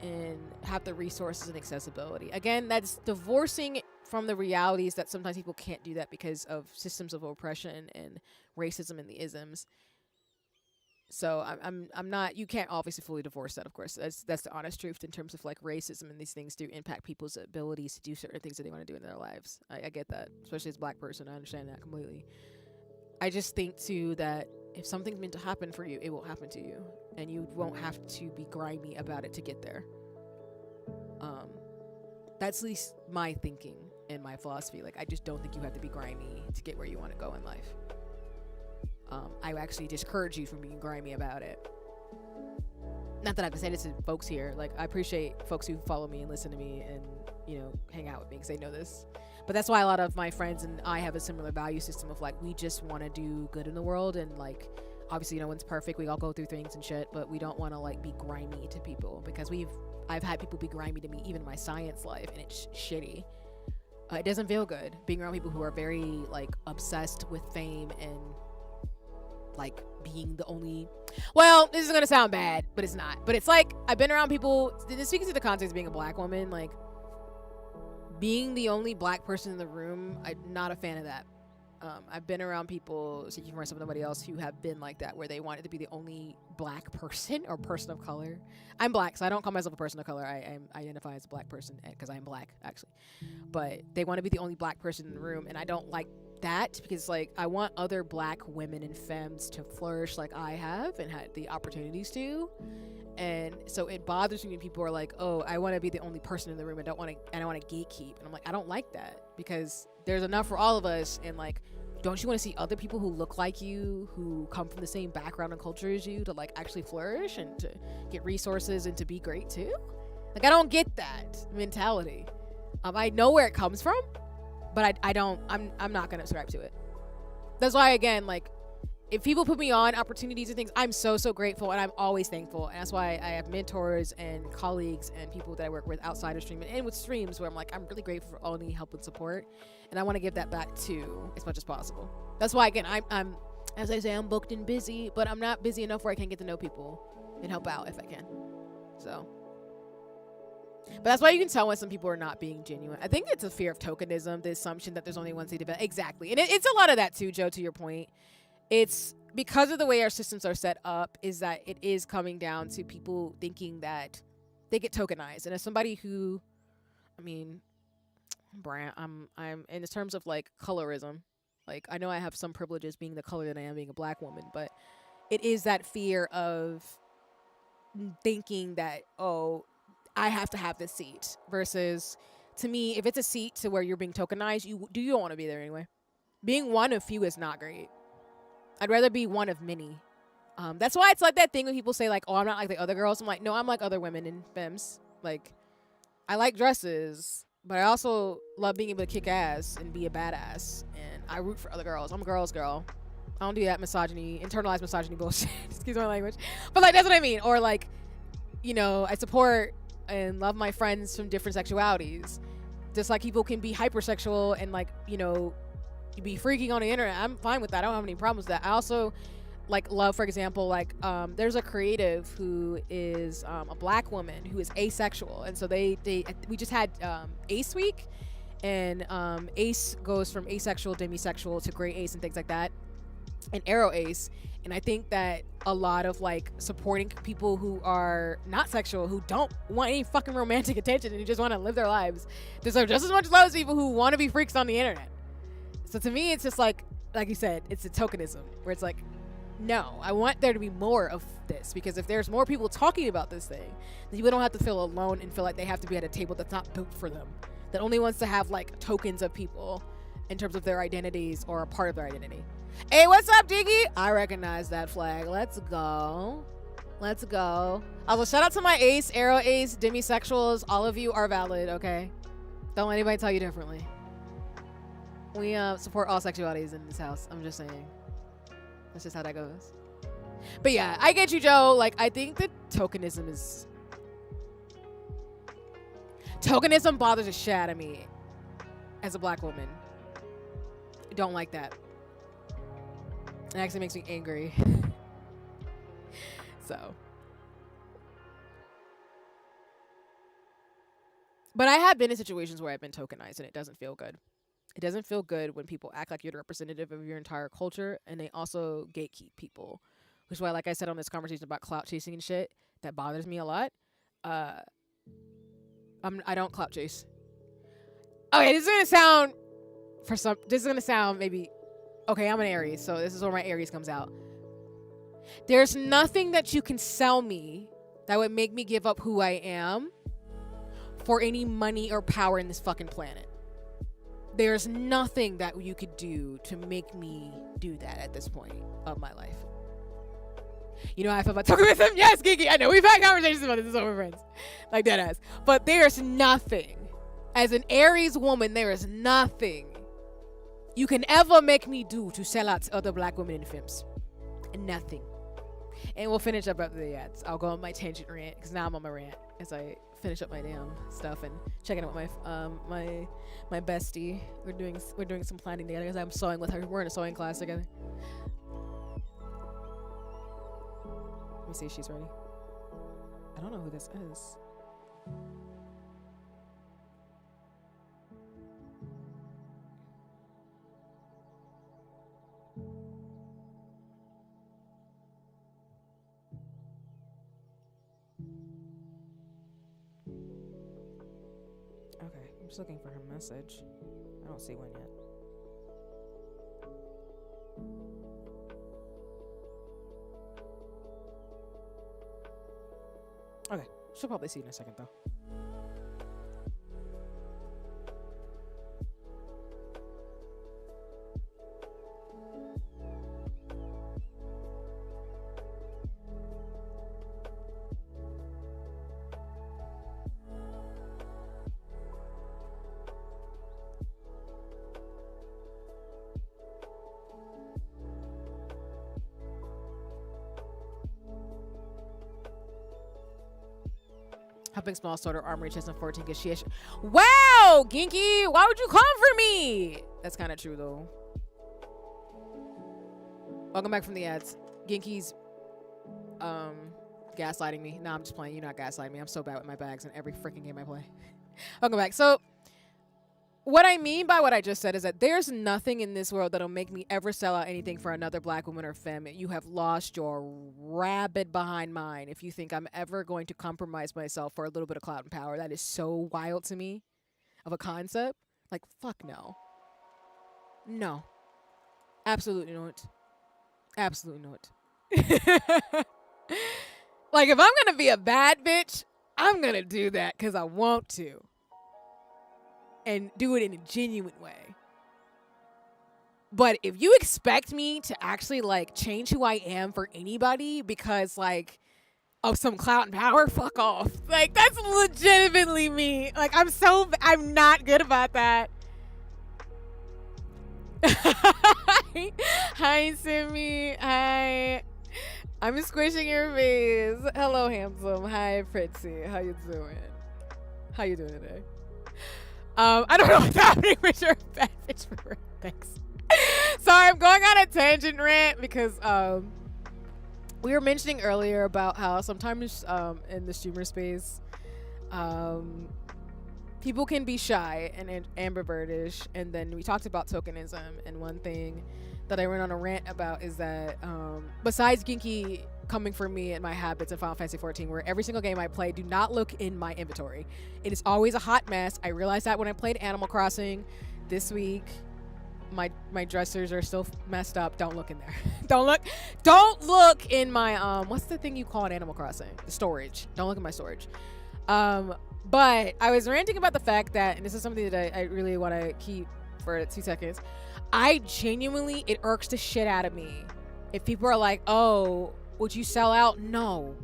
Speaker 1: and have the resources and accessibility. Again, that's divorcing from the realities that sometimes people can't do that because of systems of oppression and racism and the isms. So I'm not, you can't obviously fully divorce that, of course. That's the honest truth in terms of like racism, and these things do impact people's abilities to do certain things that they want to do in their lives. I get that, especially as a black person. I understand that completely. I just think too that if something's meant to happen for you, it will happen to you, and you won't have to be grimy about it to get there. That's at least my thinking and my philosophy. Like I just don't think you have to be grimy to get where you want to go in life. I actually discourage you from being grimy about it. Not that I can say this to folks here. Like, I appreciate folks who follow me and listen to me and, you know, hang out with me because they know this. But that's why a lot of my friends and I have a similar value system of, like, we just want to do good in the world. And, like, obviously no one's perfect. We all go through things and shit. But we don't want to, like, be grimy to people. Because I've had people be grimy to me, even in my science life. And it's shitty. It doesn't feel good being around people who are very, like, obsessed with fame and like being the only, well, this is gonna sound bad, but it's not, but it's like I've been around people, speaking to the context of being a black woman, like being the only black person in the room. I'm not a fan of that. I've been around people, speaking for myself and nobody else, who have been like that, where they wanted to be the only black person or person of color. I'm black, so I don't call myself a person of color. I identify as a black person because I'm black, actually. But they want to be the only black person in the room, and I don't like that because, like, I want other black women and femmes to flourish like I have and had the opportunities to. And so it bothers me when people are like, oh, I want to be the only person in the room and I don't want to gatekeep. And I'm like, I don't like that, because there's enough for all of us. And like, don't you want to see other people who look like you, who come from the same background and culture as you, to like actually flourish and to get resources and to be great too? Like, I don't get that mentality. I know where it comes from, but I'm not gonna subscribe to it. That's why, again, like, if people put me on opportunities and things, I'm so grateful, and I'm always thankful. And that's why I have mentors and colleagues and people that I work with outside of streaming and with streams where I'm like, I'm really grateful for all the help and support, and I want to give that back too as much as possible. That's why, again, I'm as I say, I'm booked and busy, but I'm not busy enough where I can get to know people and help out if I can. So, but that's why you can tell when some people are not being genuine. I think it's a fear of tokenism, the assumption that there's only one seed to bet. Exactly, and it's a lot of that too, Joe. To your point. It's because of the way our systems are set up is that it is coming down to people thinking that they get tokenized. And as somebody who, I mean, I'm in terms of like colorism, like I know I have some privileges being the color that I am being a black woman, but it is that fear of thinking that, oh, I have to have this seat versus to me, if it's a seat to where you're being tokenized, you don't want to be there anyway. Being one of few is not great. I'd rather be one of many. That's why it's like that thing when people say like, oh, I'm not like the other girls. I'm like, no, I'm like other women in femmes. Like, I like dresses, but I also love being able to kick ass and be a badass. And I root for other girls. I'm a girl's girl. I don't do that internalized misogyny bullshit. Excuse my language. But like, that's what I mean. Or like, you know, I support and love my friends from different sexualities. Just like people can be hypersexual and like, you know, you be freaking on the internet. I'm fine with that. I don't have any problems with that. I also like love, for example, like there's a creative who is a black woman who is asexual, and so we just had Ace Week, and Ace goes from asexual, demisexual to gray ace and things like that, and arrow ace. And I think that a lot of like supporting people who are not sexual, who don't want any fucking romantic attention and who just want to live their lives, deserve just as much love as people who want to be freaks on the internet. So to me, it's just like you said, it's a tokenism where it's like, no, I want there to be more of this, because if there's more people talking about this thing, then people don't have to feel alone and feel like they have to be at a table that's not built for them, that only wants to have like tokens of people in terms of their identities or a part of their identity. Hey, what's up, Diggy? I recognize that flag. Let's go. Also, shout out to my ace, arrow ace, demisexuals. All of you are valid, okay? Don't let anybody tell you differently. We support all sexualities in this house. I'm just saying. That's just how that goes. But yeah, I get you, Joe. Like, I think that tokenism bothers the shit out of me as a black woman. I don't like that. It actually makes me angry. So. But I have been in situations where I've been tokenized and it doesn't feel good. It doesn't feel good when people act like you're the representative of your entire culture, and they also gatekeep people. Which is why, like I said on this conversation about clout chasing and shit, that bothers me a lot. I don't clout chase. Okay, this is gonna sound maybe, okay, I'm an Aries, so this is where my Aries comes out. There's nothing that you can sell me that would make me give up who I am for any money or power in this fucking planet. There's nothing that you could do to make me do that at this point of my life. You know how I feel about tokenism? Yes, Kiki, I know. We've had conversations about this with friends. Like that ass. But there's nothing. As an Aries woman, there is nothing you can ever make me do to sell out to other black women in the films. Nothing. And we'll finish up after the ads. I'll go on my tangent rant, because now I'm on my rant as I finish up my damn stuff and checking out with my bestie. We're doing some planning together because I'm sewing with her. We're in a sewing class together. Let me see if she's ready. I don't know who this is. Okay, I'm just looking for her message. I don't see one yet. Okay, she'll probably see in a second though. Helping small starter armory chest on 14 because she has. Wow, Ginky, why would you come for me? That's kind of true though. Welcome back from the ads. Ginky's gaslighting me. Nah, I'm just playing. You're not gaslighting me. I'm so bad with my bags in every freaking game I play. Welcome back. So what I mean by what I just said is that there's nothing in this world that'll make me ever sell out anything for another black woman or femme. You have lost your rabid behind mine if you think I'm ever going to compromise myself for a little bit of clout and power. That is so wild to me of a concept. Like, fuck no. No. Absolutely not. Absolutely not. Like, if I'm going to be a bad bitch, I'm going to do that because I want to. And do it in a genuine way. But if you expect me to actually like change who I am for anybody because like of some clout and power, fuck off. Like that's legitimately me. Like I'm not good about that. Hi Simi. Hi. I'm squishing your face. Hello handsome. Hi Fritzy. How you doing? How you doing today? I don't know what's happening with your bad bitch for thanks. Sorry, I'm going on a tangent rant because we were mentioning earlier about how sometimes in the streamer space people can be shy and ambivertish, and then we talked about tokenism, and one thing that I went on a rant about is that besides Ginky coming for me and my habits in Final Fantasy XIV, where every single game I play, do not look in my inventory. It is always a hot mess. I realized that when I played Animal Crossing this week. My dressers are still messed up. Don't look in there. Don't look in my what's the thing you call in Animal Crossing? The storage. Don't look in my storage. But I was ranting about the fact that, and this is something that I really want to keep for 2 seconds. I genuinely, it irks the shit out of me if people are like, oh, would you sell out? No.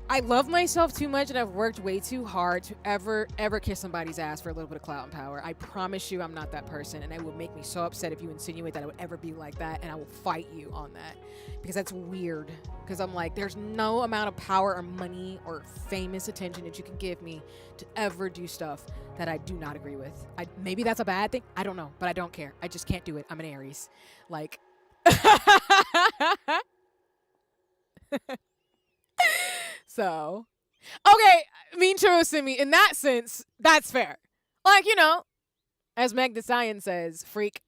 Speaker 1: I love myself too much and I've worked way too hard to ever kiss somebody's ass for a little bit of clout and power. I promise you I'm not that person, and it would make me so upset if you insinuate that I would ever be like that, and I will fight you on that because that's weird. Because I'm like, there's no amount of power or money or famous attention that you can give me to ever do stuff that I do not agree with. Maybe that's a bad thing. I don't know, but I don't care. I just can't do it. I'm an Aries. Like... So, okay, mean Simi, in that sense, that's fair. Like, you know, as Meg Thee Stallion says, freak,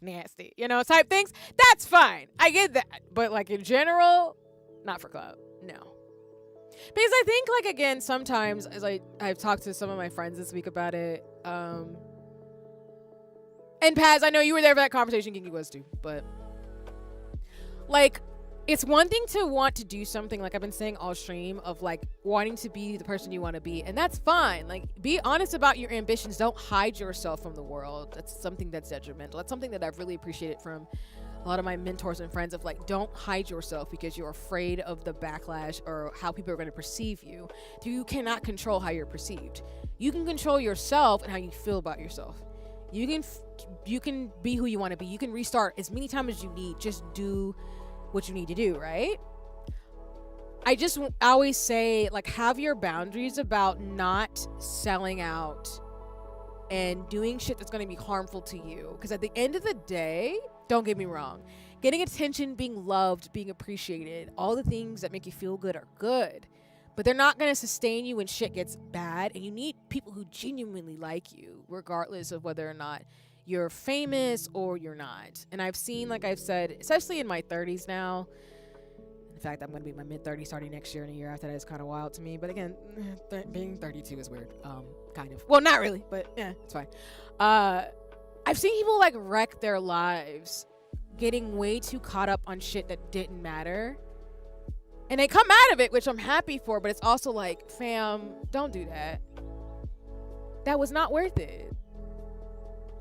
Speaker 1: nasty, you know, type things. That's fine. I get that. But, like, in general, not for clout. No. Because I think, like, again, sometimes, as I've talked to some of my friends this week about it, and Paz, I know you were there for that conversation, Ginky was too, but, like, it's one thing to want to do something, like I've been saying all stream, of like wanting to be the person you want to be, and that's fine. Like, be honest about your ambitions. Don't hide yourself from the world. That's something that's detrimental. That's something that I've really appreciated from a lot of my mentors and friends, of like, don't hide yourself because you're afraid of the backlash or how people are going to perceive you. You cannot control how you're perceived. You can control yourself and how you feel about yourself. You can be who you want to be. You can restart as many times as you need. Just do what you need to do, right? I always say, like, have your boundaries about not selling out and doing shit that's going to be harmful to you. Because at the end of the day, don't get me wrong, getting attention, being loved, being appreciated, all the things that make you feel good are good, but they're not going to sustain you when shit gets bad. And you need people who genuinely like you, regardless of whether or not you're famous or you're not. And I've seen, like I've said, especially in my 30s now. In fact, I'm going to be in my mid-30s starting next year, and a year after that is kind of wild to me. But again, being 32 is weird. Kind of. Well, not really, but yeah, it's fine. I've seen people like wreck their lives getting way too caught up on shit that didn't matter. And they come out of it, which I'm happy for, but it's also like, fam, don't do that. That was not worth it.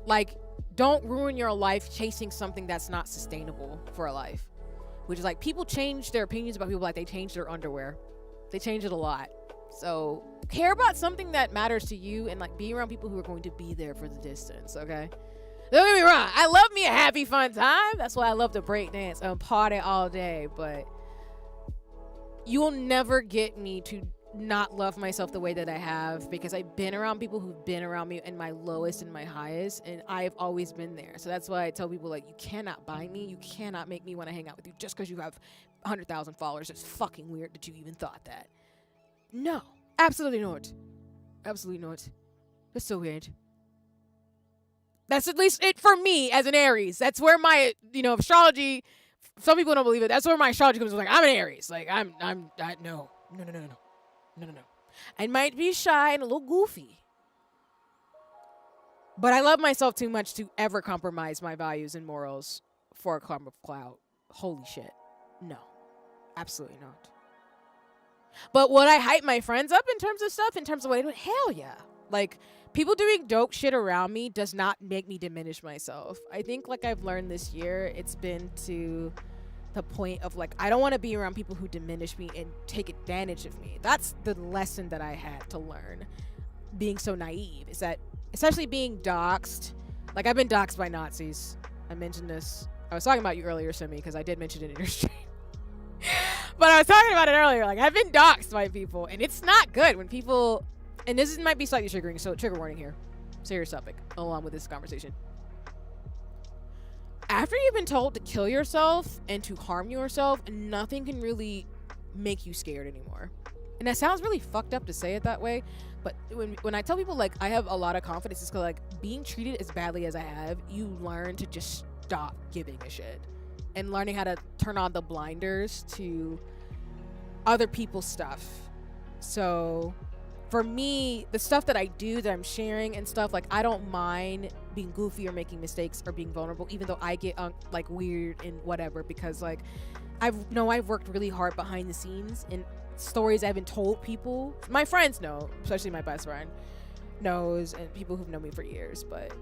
Speaker 1: Like, don't ruin your life chasing something that's not sustainable for a life. Which is like, people change their opinions about people like they change their underwear. They change it a lot. So care about something that matters to you, and like be around people who are going to be there for the distance, okay? Don't get me wrong. I love me a happy, fun time. That's why I love to break dance and party all day. But you'll never get me to not love myself the way that I have, because I've been around people who've been around me in my lowest and my highest, and I've always been there. So that's why I tell people, like, you cannot buy me, you cannot make me want to hang out with you just because you have 100,000 followers. It's fucking weird that you even thought that. No, absolutely not. Absolutely not. That's so weird. That's at least it for me as an Aries. That's where my, astrology, some people don't believe it. That's where my astrology comes from. Like, I'm an Aries. Like, no. I might be shy and a little goofy, but I love myself too much to ever compromise my values and morals for a clump of clout. Holy shit. No, absolutely not. But would I hype my friends up in terms of stuff, in terms of what I do? Hell yeah. Like, people doing dope shit around me does not make me diminish myself. I think, like, I've learned this year, it's been to the point of, like, I don't want to be around people who diminish me and take advantage of me. That's the lesson that I had to learn, being so naive, is that, especially being doxxed. Like, I've been doxxed by Nazis. I mentioned this. I was talking about you earlier, Simi, because I did mention it in your stream. But I was talking about it earlier. Like, I've been doxxed by people, and it's not good when people, and this might be slightly triggering, so trigger warning here. Serious topic, along with this conversation. After you've been told to kill yourself and to harm yourself, nothing can really make you scared anymore. And that sounds really fucked up to say it that way, but when I tell people, like, I have a lot of confidence, it's because, like, being treated as badly as I have, you learn to just stop giving a shit. And learning how to turn on the blinders to other people's stuff. So for me, the stuff that I do, that I'm sharing and stuff, like, I don't mind being goofy or making mistakes or being vulnerable, even though I get like weird and whatever, because, like, I've worked really hard behind the scenes, and stories I've been told people, my friends know, especially my best friend knows, and people who've known me for years, but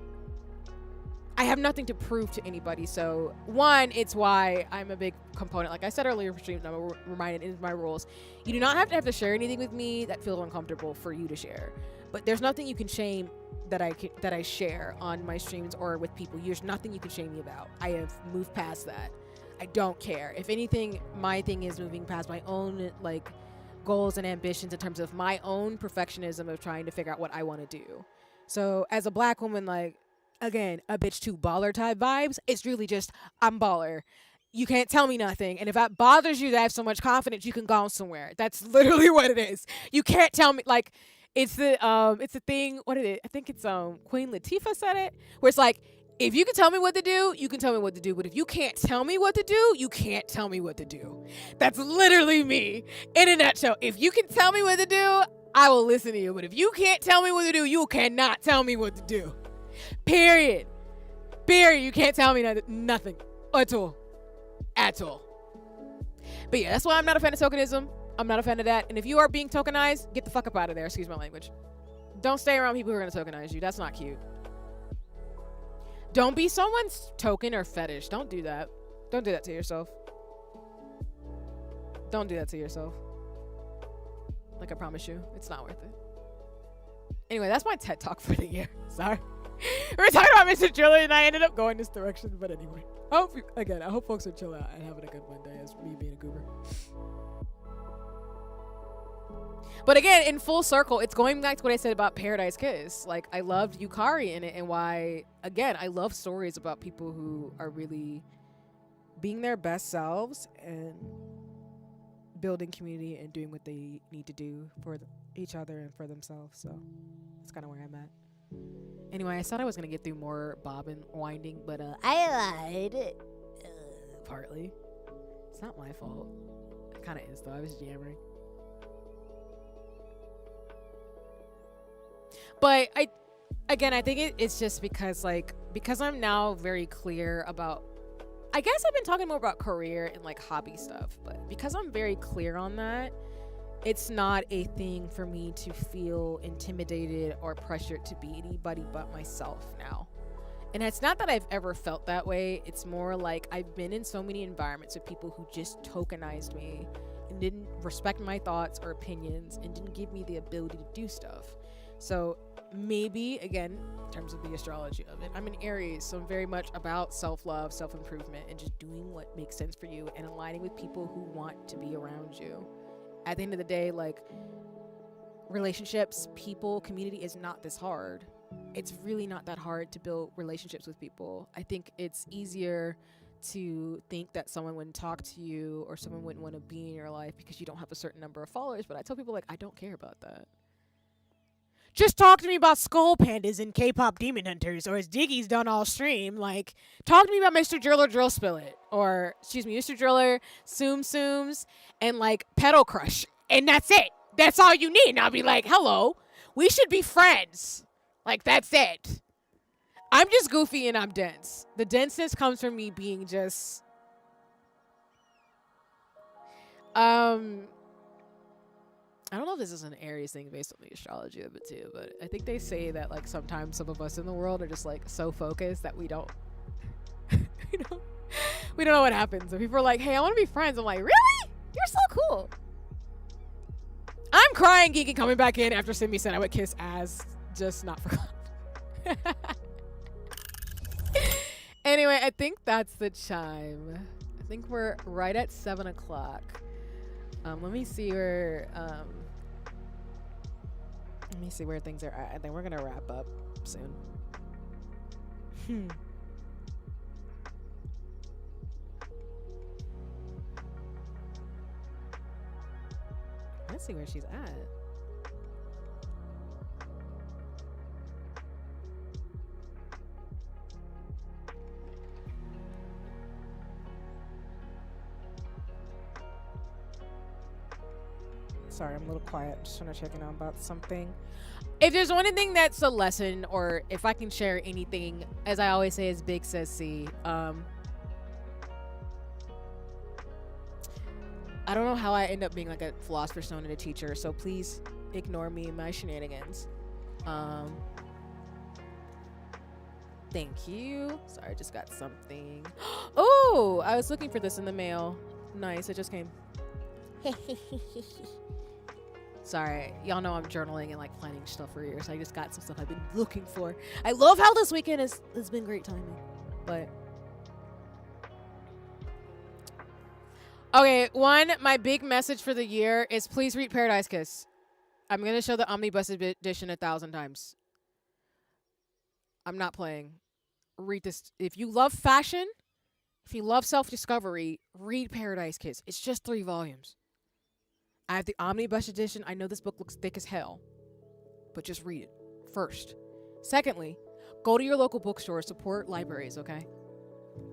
Speaker 1: I have nothing to prove to anybody. So one, it's why I'm a big component. Like I said earlier, I'm reminded in my rules, you do not have to share anything with me that feels uncomfortable for you to share. But there's nothing you can shame that I share on my streams or with people. There's nothing you can shame me about. I have moved past that. I don't care. If anything, my thing is moving past my own, like, goals and ambitions in terms of my own perfectionism of trying to figure out what I want to do. So as a black woman, like, again, a bitch to baller type vibes, it's really just, I'm baller. You can't tell me nothing. And if that bothers you that I have so much confidence, you can go somewhere. That's literally what it is. You can't tell me, like, it's the thing, what is it? I think it's Queen Latifah said it, where it's like, if you can tell me what to do, you can tell me what to do. But if you can't tell me what to do, you can't tell me what to do. That's literally me in a nutshell. If you can tell me what to do, I will listen to you. But if you can't tell me what to do, you cannot tell me what to do. Period. You can't tell me nothing at all. But yeah, that's why I'm not a fan of tokenism. I'm not a fan of that. And if you are being tokenized, get the fuck up out of there. Excuse my language. Don't stay around people who are going to tokenize you. That's not cute. Don't be someone's token or fetish. Don't do that. Don't do that to yourself. Don't do that to yourself. Like, I promise you, it's not worth it. Anyway, that's my TED Talk for the year. Sorry. We were talking about Mr. Driller and I ended up going this direction. But anyway, I hope folks are chill out and having a good Monday as me being a goober. But again, in full circle, it's going back to what I said about Paradise Kiss. Like, I loved Yukari in it, and why, again, I love stories about people who are really being their best selves and building community and doing what they need to do for each other and for themselves. So that's kind of where I'm at. Anyway, I thought I was going to get through more bobbin winding, but I lied. Partly. It's not my fault. It kind of is, though. I was jamming. But I think it's just because I'm now very clear about, I guess I've been talking more about career and, like, hobby stuff, but because I'm very clear on that, it's not a thing for me to feel intimidated or pressured to be anybody but myself now. And it's not that I've ever felt that way. It's more like I've been in so many environments with people who just tokenized me and didn't respect my thoughts or opinions and didn't give me the ability to do stuff. So maybe, again, in terms of the astrology of it, I'm an Aries, so I'm very much about self-love, self-improvement, and just doing what makes sense for you and aligning with people who want to be around you. At the end of the day, like, relationships, people, community is not this hard. It's really not that hard to build relationships with people. I think it's easier to think that someone wouldn't talk to you or someone wouldn't want to be in your life because you don't have a certain number of followers. But I tell people, like, I don't care about that. Just talk to me about Skull Pandas and K-pop Demon Hunters, or as Diggy's done all stream, like, talk to me about Mr. Driller Drill Spillet, or, excuse me, Mr. Driller, Tsum Tsums, and, like, Pedal Crush. And that's it. That's all you need. And I'll be like, hello, we should be friends. Like, that's it. I'm just goofy and I'm dense. The denseness comes from me being just... I don't know if this is an Aries thing based on the astrology of it too, but I think they say that, like, sometimes some of us in the world are just, like, so focused that we don't we don't know what happens. So people are like, hey, I want to be friends. I'm like, really? You're so cool. I'm crying, geeky, coming back in after Simi said I would kiss ass, just not for fun. Anyway, I think that's the chime. I think we're right at 7 o'clock. Let me see where things are at. I think we're gonna wrap up soon. Let's see where she's at. Sorry, I'm a little quiet. I'm just trying to check in on about something. If there's one thing that's a lesson, or if I can share anything, as I always say, as Big says C, I don't know how I end up being like a philosopher's stone and a teacher, so please ignore me and my shenanigans. Thank you. Sorry, I just got something. Oh, I was looking for this in the mail. Nice, it just came. Sorry, y'all know I'm journaling and like planning stuff for years. I just got some stuff I've been looking for. I love how this weekend has been great timing. But okay, my big message for the year is please read Paradise Kiss. I'm gonna show the omnibus edition 1,000 times. I'm not playing. Read this. If you love fashion, if you love self-discovery, read Paradise Kiss. It's just 3 volumes. I have the omnibus edition. I know this book looks thick as hell, but just read it first. Secondly, go to your local bookstore, support libraries, okay?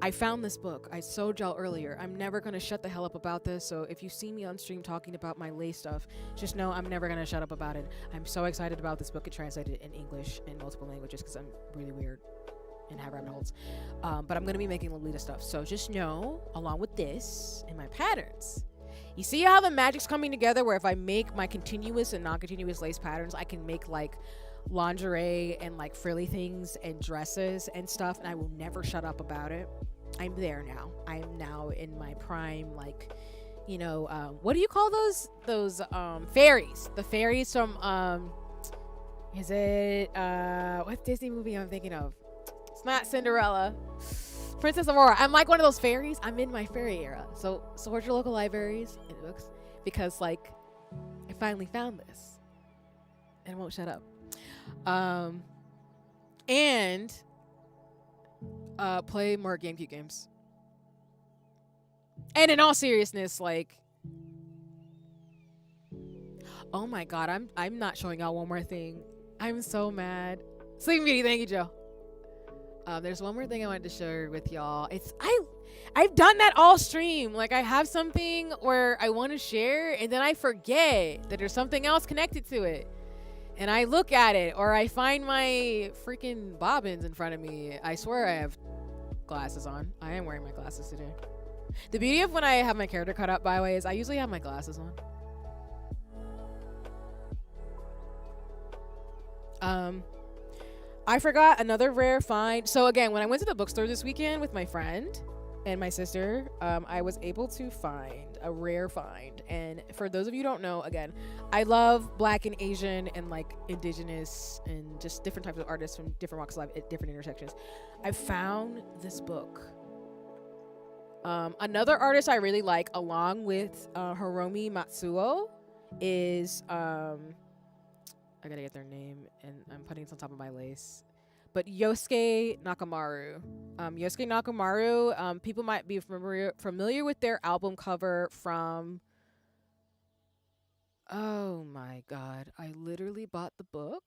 Speaker 1: I found this book. I showed y'all earlier. I'm never going to shut the hell up about this, so if you see me on stream talking about my lay stuff, just know I'm never going to shut up about it. I'm so excited about this book. It translated in English in multiple languages because I'm really weird and have rabbit holes. But I'm going to be making Lolita stuff, so just know, along with this and my patterns, you see how the magic's coming together where if I make my continuous and non-continuous lace patterns, I can make like lingerie and like frilly things and dresses and stuff, and I will never shut up about it. I'm there now. I am now in my prime, like, you know, what do you call those fairies? The fairies from is it what Disney movie I'm thinking of? It's not Cinderella. Princess Aurora. I'm like one of those fairies. I'm in my fairy era. So support your local libraries and books because, like, I finally found this and I won't shut up. And play more GameCube games. And in all seriousness, like, oh my god, I'm not showing y'all one more thing. I'm so mad. Sleeping Beauty, thank you, Joe. There's one more thing I wanted to share with y'all. I've done that all stream. Like, I have something where I want to share, and then I forget that there's something else connected to it. And I look at it, or I find my freaking bobbins in front of me. I swear I have glasses on. I am wearing my glasses today. The beauty of when I have my character cut up, by the way, is I usually have my glasses on. I forgot another rare find. So again, when I went to the bookstore this weekend with my friend and my sister, I was able to find a rare find. And for those of you who don't know, again, I love Black and Asian and like indigenous and just different types of artists from different walks of life at different intersections. I found this book. Another artist I really like, along with Hiromi Matsuo, is I gotta get their name, and I'm putting it on top of my lace. But Yosuke Nakamaru. Yosuke Nakamaru, people might be familiar with their album cover from. Oh my god, I literally bought the book.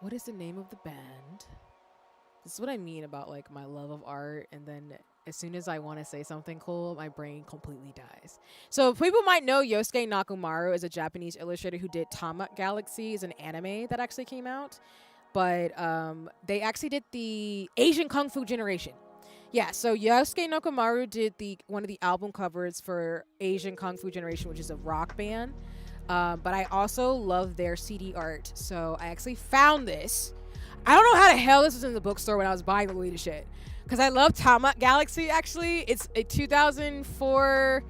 Speaker 1: What is the name of the band? This is what I mean about like my love of art, and then as soon as I want to say something cool, my brain completely dies. So people might know Yosuke Nakamaru is a Japanese illustrator who did Tama Galaxy, is an anime that actually came out. But they actually did the Asian Kung Fu Generation. Yeah, so Yosuke Nakamaru did one of the album covers for Asian Kung Fu Generation, which is a rock band. But I also love their CD art. So I actually found this. I don't know how the hell this was in the bookstore when I was buying the latest shit. Because I love Tama Galaxy, actually. It's a 2004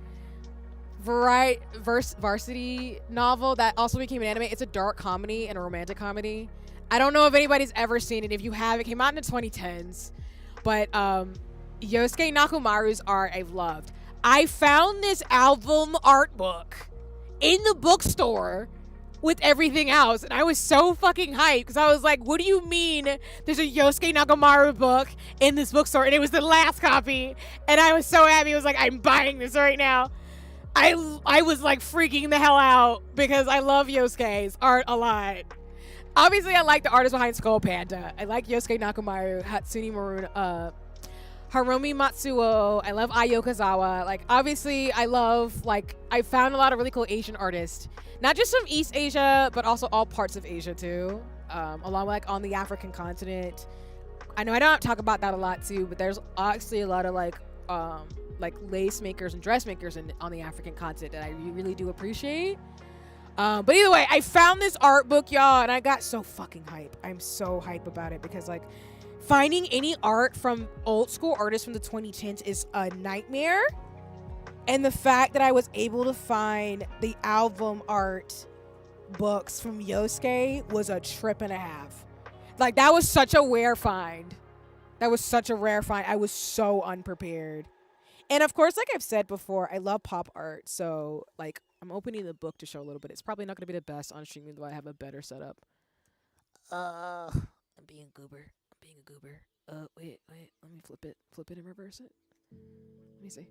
Speaker 1: varsity novel that also became an anime. It's a dark comedy and a romantic comedy. I don't know if anybody's ever seen it. If you have, it came out in the 2010s. But Yosuke Nakamaru's art I've loved. I found this album art book in the bookstore with everything else, and I was so fucking hyped because I was like, what do you mean there's a Yosuke Nakamaru book in this bookstore? And it was the last copy, and I was so happy. I was like, I'm buying this right now. I was like freaking the hell out because I love Yosuke's art a lot. Obviously, I like the artist behind Skull Panda. I like Yosuke Nakamaru, Hatsune Miku, Hiromi Matsuo. I love Ai Yokozawa. Like, obviously, I love, like, I found a lot of really cool Asian artists. Not just from East Asia, but also all parts of Asia, too. Along with, like, on the African continent. I know I don't talk about that a lot, too, but there's actually a lot of, like lace makers and dressmakers on the African continent that I really do appreciate. But either way, I found this art book, y'all, and I got so fucking hype. I'm so hype about it because, like, finding any art from old school artists from the 2010s is a nightmare. And the fact that I was able to find the album art books from Yosuke was a trip and a half. Like, that was such a rare find. I was so unprepared. And of course, like I've said before, I love pop art. So, like, I'm opening the book to show a little bit. It's probably not going to be the best on streaming, though I have a better setup. I'm being a goober. Wait. Let me flip it and reverse it. Let me see.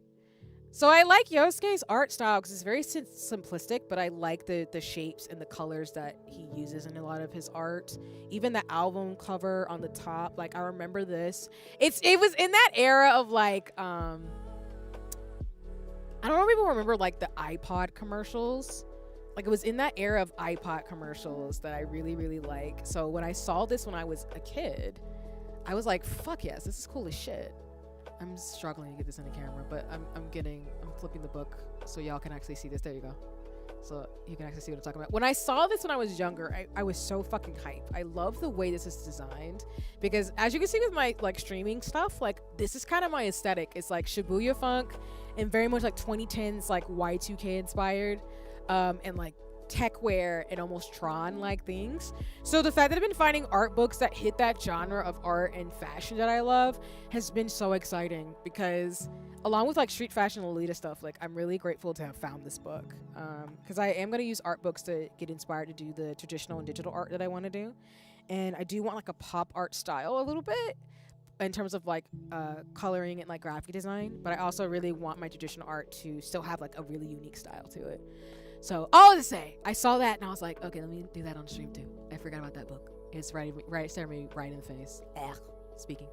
Speaker 1: So I like Yosuke's art style because it's very simplistic, but I like the shapes and the colors that he uses in a lot of his art. Even the album cover on the top, like, I remember this. It was in that era of, like, I don't know if people remember, like, the iPod commercials. Like, it was in that era of iPod commercials that I really, really like. So when I saw this when I was a kid, I was like, fuck yes, this is cool as shit. I'm struggling to get this in the camera, but I'm flipping the book so y'all can actually see this. There you go. So you can actually see what I'm talking about. When I saw this when I was younger, I was so fucking hyped. I love the way this is designed because, as you can see with my, like, streaming stuff, like, this is kind of my aesthetic. It's like Shibuya funk and very much like 2010s, like, Y2K inspired, and like techwear and almost Tron like things. So the fact that I've been finding art books that hit that genre of art and fashion that I love has been so exciting because, along with, like, street fashion Lolita stuff, like, I'm really grateful to have found this book because I am going to use art books to get inspired to do the traditional and digital art that I want to do. And I do want, like, a pop art style a little bit in terms of, like, coloring and, like, graphic design, but I also really want my traditional art to still have, like, a really unique style to it. So, all to say, I saw that and I was like, okay, let me do that on stream too. I forgot about that book. It's staring me right in the face. Speaking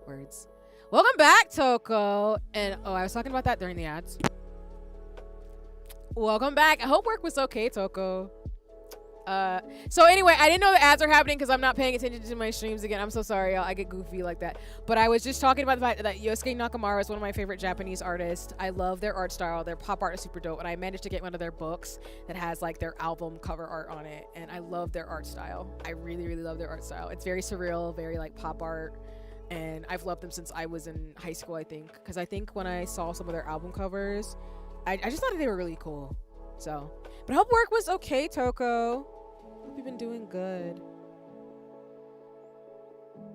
Speaker 1: words. Welcome back, Toko. And, I was talking about that during the ads. Welcome back. I hope work was okay, Toko. So anyway, I didn't know the ads are happening because I'm not paying attention to my streams again. I'm so sorry, y'all. I get goofy like that. But I was just talking about the fact that Yosuke Nakamaru is one of my favorite Japanese artists. I love their art style. Their pop art is super dope. And I managed to get one of their books that has, like, their album cover art on it. And I love their art style. I really, really love their art style. It's very surreal, very, like, pop art. And I've loved them since I was in high school, I think. Because I think when I saw some of their album covers, I just thought that they were really cool. So, but I hope work was okay, Toko. Hope you've been doing good.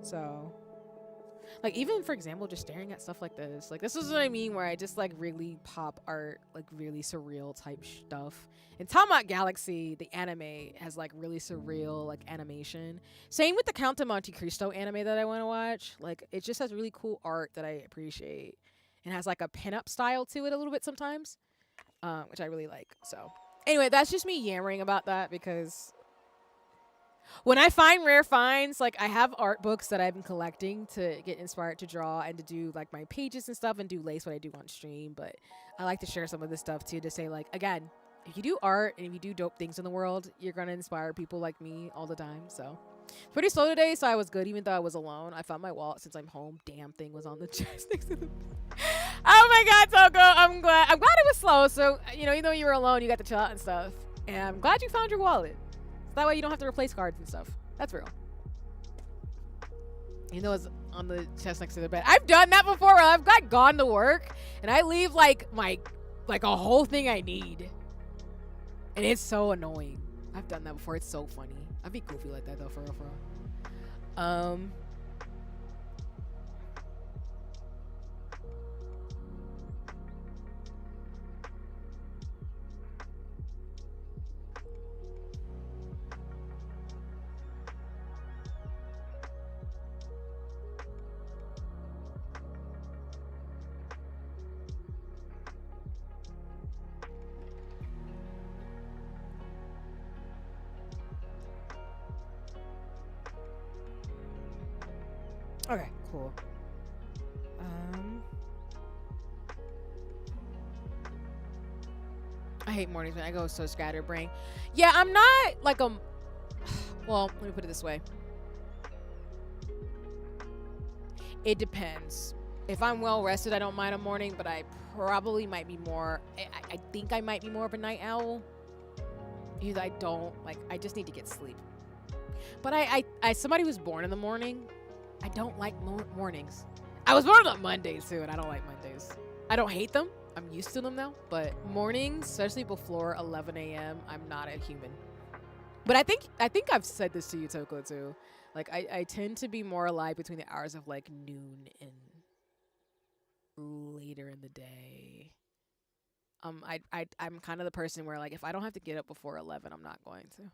Speaker 1: So, Like even for example, just staring at stuff like this. Like this is what I mean, where I just like really pop art, like really surreal type stuff. And Tamagotchi Galaxy, the anime, has like really surreal like animation. Same with the Count of Monte Cristo anime that I want to watch. Like it just has really cool art that I appreciate, and has like a pinup style to it a little bit sometimes, which I really like. So anyway, that's just me yammering about that because when I find rare finds, like I have art books that I've been collecting to get inspired to draw and to do like my pages and stuff and do lace what I do on stream. But I like to share some of this stuff too, to say like, again, if you do art and if you do dope things in the world, you're going to inspire people like me all the time. So it's pretty slow today, so I was good even though I was alone. I found my wallet since I'm home. Damn thing was on the chest next to the Oh my god, Toko, I'm glad it was slow. So, you know, even though you were alone, you got to chill out and stuff. And I'm glad you found your wallet. So that way you don't have to replace cards and stuff. That's real. You know, it's on the chest next to the bed. I've done that before. I've gone to work and I leave like a whole thing I need. And it's so annoying. I've done that before. It's so funny. I'd be goofy like that though, for real, for real. Okay, cool. I hate mornings when I go so scatterbrained. Yeah, I'm not like well, let me put it this way. It depends. If I'm well rested, I don't mind a morning, but I probably might be more, I think I might be more of a night owl. Because I don't, like, I just need to get sleep. But I somebody who's born in the morning, I don't like mornings. I was born on Mondays too, and I don't like Mondays. I don't hate them. I'm used to them now. But mornings, especially before 11 a.m., I'm not a human. But I think I've said this to you, Toko, too. Like, I tend to be more alive between the hours of, like, noon and later in the day. I'm kind of the person where, like, if I don't have to get up before 11, I'm not going to.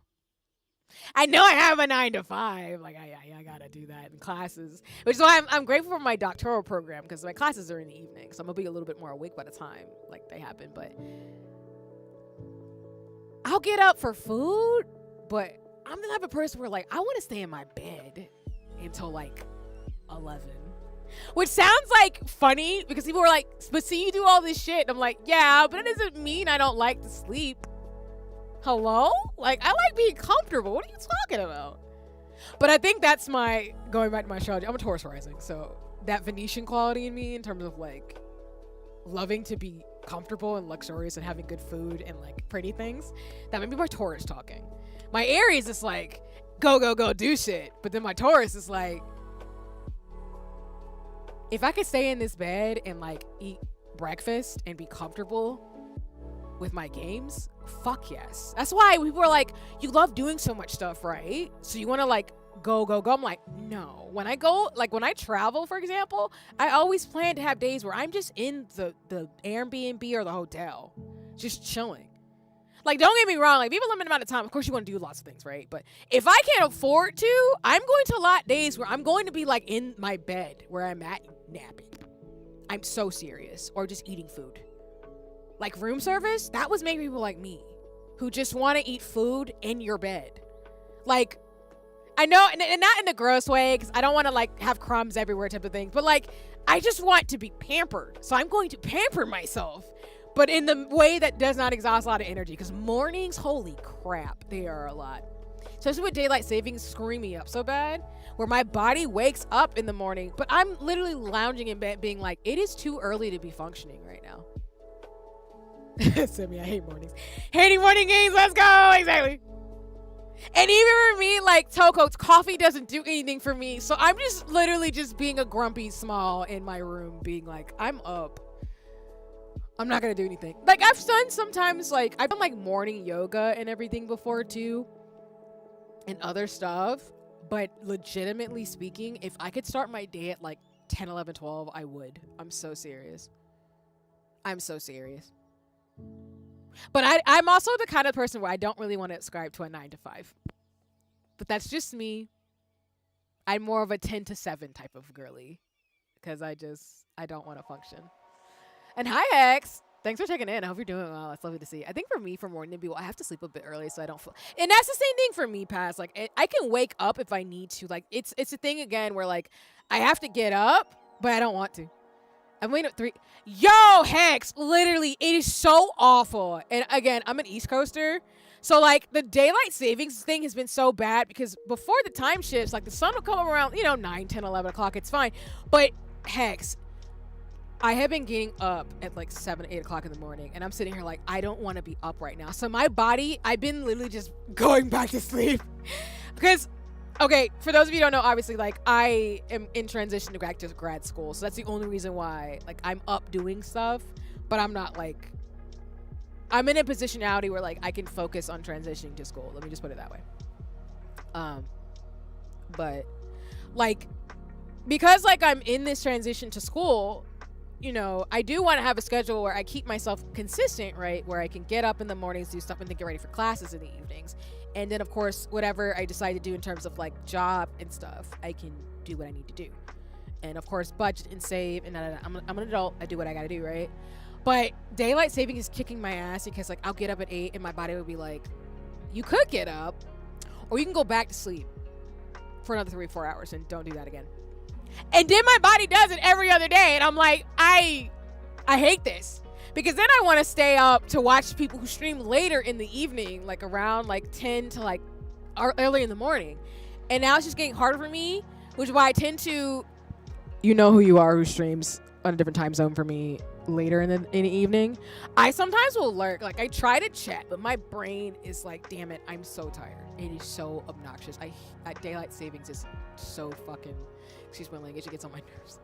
Speaker 1: I know I have a 9 to 5. Like, I gotta do that in classes. Which is why I'm grateful for my doctoral program, because my classes are in the evening. So I'm gonna be a little bit more awake by the time, like, they happen. But I'll get up for food, but I'm the type of person where, like, I want to stay in my bed until, like, 11. Which sounds, like, funny, because people are like, but see, you do all this shit. And I'm like, yeah, but it doesn't mean I don't like to sleep. Hello? Like, I like being comfortable. What are you talking about? But I think that's going back to my astrology. I'm a Taurus rising, so that Venetian quality in me in terms of, like, loving to be comfortable and luxurious and having good food and, like, pretty things, that might be my Taurus talking. My Aries is like, go, do shit. But then my Taurus is like, if I could stay in this bed and, like, eat breakfast and be comfortable with my games, fuck yes. That's why people are like, you love doing so much stuff, right? So you want to, like, go. I'm like, no. When I go, like, when I travel, for example, I always plan to have days where I'm just in the Airbnb or the hotel, just chilling. Like, don't get me wrong, like, we have a limited amount of time. Of course, you want to do lots of things, right? But if I can't afford to, I'm going to allot days where I'm going to be, like, in my bed where I'm at napping. I'm so serious. Or just eating food. Like, room service, that was making people like me who just want to eat food in your bed. Like, I know, and not in a gross way, because I don't want to, like, have crumbs everywhere type of thing. But, like, I just want to be pampered. So I'm going to pamper myself. But in the way that does not exhaust a lot of energy. Because mornings, holy crap, they are a lot. Especially with daylight savings screwing me up so bad. Where my body wakes up in the morning. But I'm literally lounging in bed being like, it is too early to be functioning right now. Simi, I hate mornings. Hating morning games, let's go! Exactly. And even for me, like, Toko, coffee doesn't do anything for me. So I'm just literally just being a grumpy small in my room. Being like, I'm up. I'm not gonna do anything. Like, I've done sometimes, like, I've done, like, morning yoga and everything before, too. And other stuff. But legitimately speaking, if I could start my day at, like, 10, 11, 12, I would. I'm so serious. I'm so serious. But I'm also the kind of person where I don't really want to subscribe to a 9 to 5. But that's just me. I'm more of a 10 to 7 type of girly. Because I don't want to function. And hi, X. Thanks for checking in. I hope you're doing well. It's lovely to see you. I think for me, for morning to be, well, I have to sleep a bit early so I don't feel. And that's the same thing for me, Pass. Like, I can wake up if I need to. Like, it's a thing again where, like, I have to get up, but I don't want to. I'm waiting at 3. Yo, Hex. Literally, it is so awful. And again, I'm an East Coaster. So, like, the daylight savings thing has been so bad because before the time shifts, like, the sun will come around, 9, 10, 11 o'clock. It's fine. But, Hex, I have been getting up at like 7, 8 o'clock in the morning, and I'm sitting here like, I don't want to be up right now. So my body, I've been literally just going back to sleep. Because, okay, for those of you who don't know, obviously, like, I am in transition to back to grad school. So that's the only reason why, like, I'm up doing stuff, but I'm not, like, I'm in a positionality where, like, I can focus on transitioning to school. Let me just put it that way. But, like, because, like, I'm in this transition to school, I do want to have a schedule where I keep myself consistent, right? Where I can get up in the mornings, do stuff, and then get ready for classes in the evenings. And then, of course, whatever I decide to do in terms of, like, job and stuff, I can do what I need to do. And, of course, budget and save. And I'm an adult. I do what I got to do, right? But daylight saving is kicking my ass because, like, I'll get up at 8 and my body will be like, you could get up or you can go back to sleep for another 3-4 hours and don't do that again. And then my body does it every other day. And I'm like, I hate this. Because then I want to stay up to watch people who stream later in the evening, like around like 10 to like early in the morning. And now it's just getting harder for me, which is why I tend to, who you are who streams on a different time zone for me later in the evening. I sometimes will lurk. Like, I try to chat, but my brain is like, damn it, I'm so tired. It is so obnoxious. Daylight savings is so fucking, excuse my language, it gets on my nerves.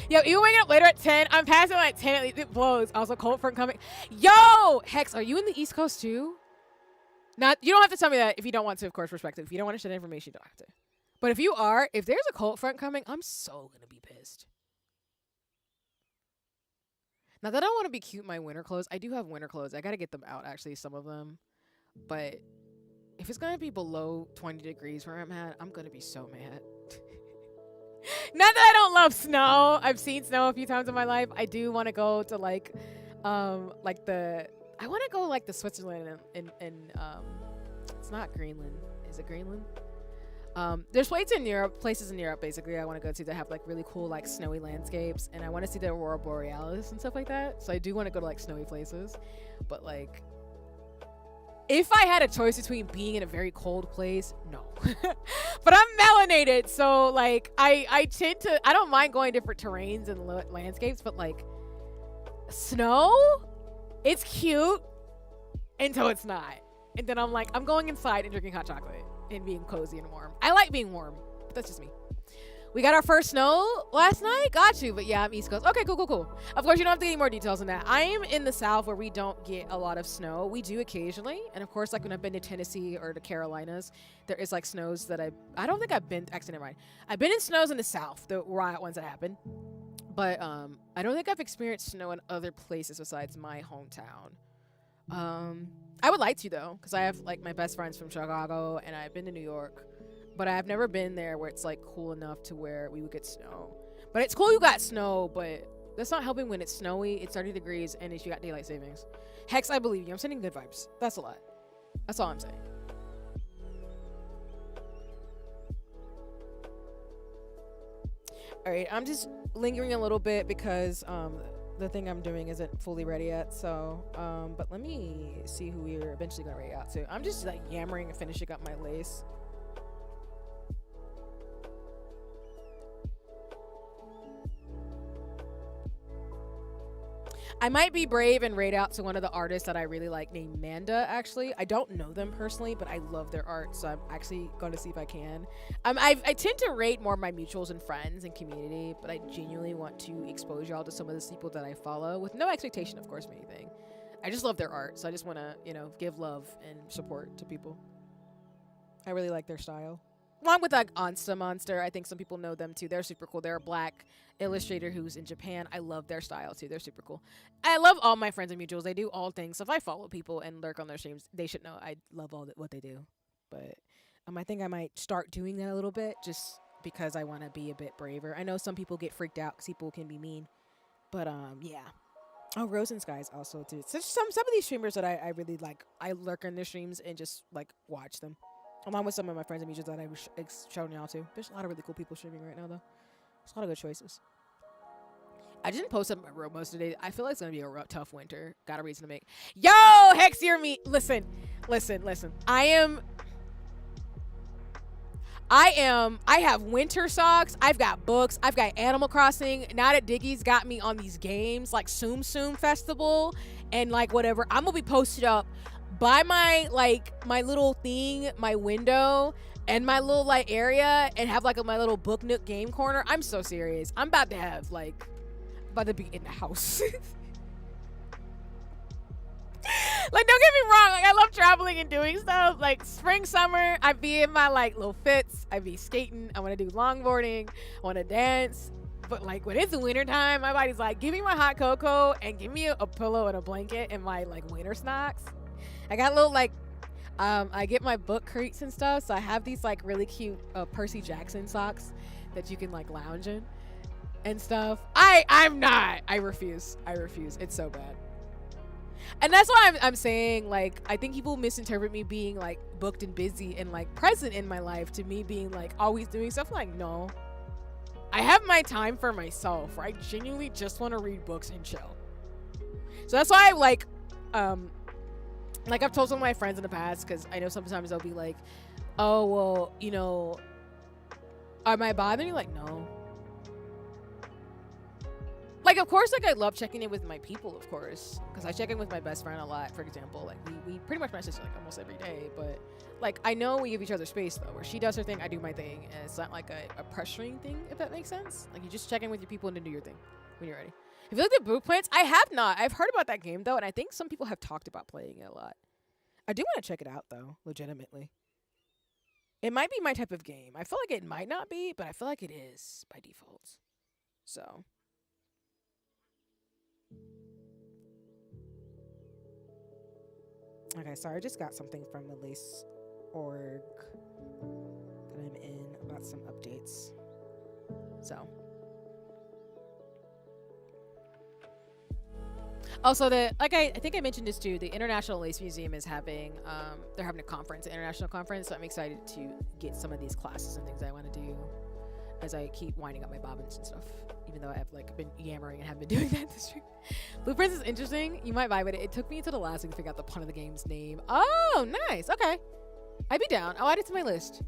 Speaker 1: Yo, even waking up later at 10, I'm passing like 10 at least, it blows. Also, cold front coming. Yo, Hex, are you in the East Coast too? You don't have to tell me that if you don't want to, of course, respect it. If you don't want to share information, you don't have to. But if you are, if there's a cold front coming, I'm so gonna be pissed. Now that I want to be cute in my winter clothes, I do have winter clothes. I gotta get them out, actually, some of them. But if it's gonna be below 20 degrees where I'm at, I'm gonna be so mad. Not that I don't love snow. I've seen snow a few times in my life. I do want to go to I want to go like the Switzerland and it's not Greenland. Is it Greenland? There's places in Europe basically I want to go to that have like really cool like snowy landscapes, and I want to see the Aurora Borealis and stuff like that. So I do want to go to like snowy places, but like if I had a choice between being in a very cold place, no. But I'm melanated, so like I tend to, I don't mind going different terrains and landscapes, but like snow, it's cute until it's not. And then I'm like, I'm going inside and drinking hot chocolate and being cozy and warm. I like being warm, but that's just me. We got our first snow last night. Got you. But yeah, I'm East Coast. Okay, cool. Of course, you don't have to get any more details on that. I am in the South where we don't get a lot of snow. We do occasionally. And of course, like when I've been to Tennessee or the Carolinas, there is like snows that I don't think I've been, actually, never mind. I've been in snows in the South, the riot ones that happen. But I don't think I've experienced snow in other places besides my hometown. I would like to, though, because I have like my best friends from Chicago and I've been to New York. But I've never been there where it's like cool enough to where we would get snow. But it's cool you got snow, but that's not helping when it's snowy, it's 30 degrees, and you got daylight savings. Hex, I believe you. I'm sending good vibes. That's a lot. That's all I'm saying. All right, I'm just lingering a little bit because the thing I'm doing isn't fully ready yet. So, but let me see who we're eventually gonna ready out to. I'm just like yammering and finishing up my lace. I might be brave and raid out to one of the artists that I really like named Manda, actually. I don't know them personally, but I love their art, so I'm actually going to see if I can. I tend to rate more my mutuals and friends and community, but I genuinely want to expose y'all to some of the people that I follow with no expectation, of course, of anything. I just love their art, so I just want to, give love and support to people. I really like their style. Along with like Onsta Monster, I think some people know them too. They're super cool. They're a black illustrator who's in Japan. I love their style too. They're super cool. I love all my friends and mutuals. They do all things. So if I follow people and lurk on their streams, they should know I love what they do. But I think I might start doing that a little bit just because I want to be a bit braver. I know some people get freaked out because people can be mean. But yeah. Oh, Rosen Skies also too. So some of these streamers that I really like, I lurk in their streams and just like watch them. Along with some of my friends and mutuals that I was showing y'all too. There's a lot of really cool people streaming right now though. There's a lot of good choices. I didn't post up my road most of the day. I feel like it's gonna be a tough winter. Got a reason to make. Yo, Hexier me. Listen. I have winter socks. I've got books. I've got Animal Crossing. Now that Diggy's got me on these games like Tsum Tsum Festival and like whatever, I'm gonna be posted up by my little thing, my window, and my little like area, and have like my little book nook game corner. I'm so serious. I'm about to have about to be in the house. Like, don't get me wrong, like I love traveling and doing stuff. Like spring, summer, I be in my like little fits. I be skating. I want to do longboarding. I want to dance. But like when it's the winter time, my body's like, give me my hot cocoa and give me a pillow and a blanket and my like winter socks. I got little like I get my book crates and stuff, so I have these like really cute Percy Jackson socks that you can like lounge in and stuff. I refuse. It's so bad. And that's why I'm saying, like, I think people misinterpret me being like booked and busy and like present in my life to me being like always doing stuff. Like, no, I have my time for myself where I genuinely just want to read books and chill. So that's why I like I've told some of my friends in the past, because I know sometimes they'll be like, oh, well, you know, am I bothering you? Like, no. Like, of course, like, I love checking in with my people, of course, because I check in with my best friend a lot, for example. Like, we pretty much message, like, almost every day, but, like, I know we give each other space, though, where she does her thing, I do my thing, and it's not, like, a pressuring thing, if that makes sense. Like, you just check in with your people and then do your thing when you're ready. If you look at Boot Plants, I have not. I've heard about that game, though, and I think some people have talked about playing it a lot. I do want to check it out, though, legitimately. It might be my type of game. I feel like it might not be, but I feel like it is by default. So... Okay, sorry, I just got something from the Lace org that I'm in about some updates. So. Also, I think I mentioned this too, the International Lace Museum is having, they're having a conference, an international conference, so I'm excited to get some of these classes and things I want to do as I keep winding up my bobbins and stuff, even though I've like been yammering and haven't been doing that this week. Blueprints is interesting. You might vibe with it. It took me to the last week to figure out the pun of the game's name. Oh, nice. Okay. I'd be down. I'll add it to my list.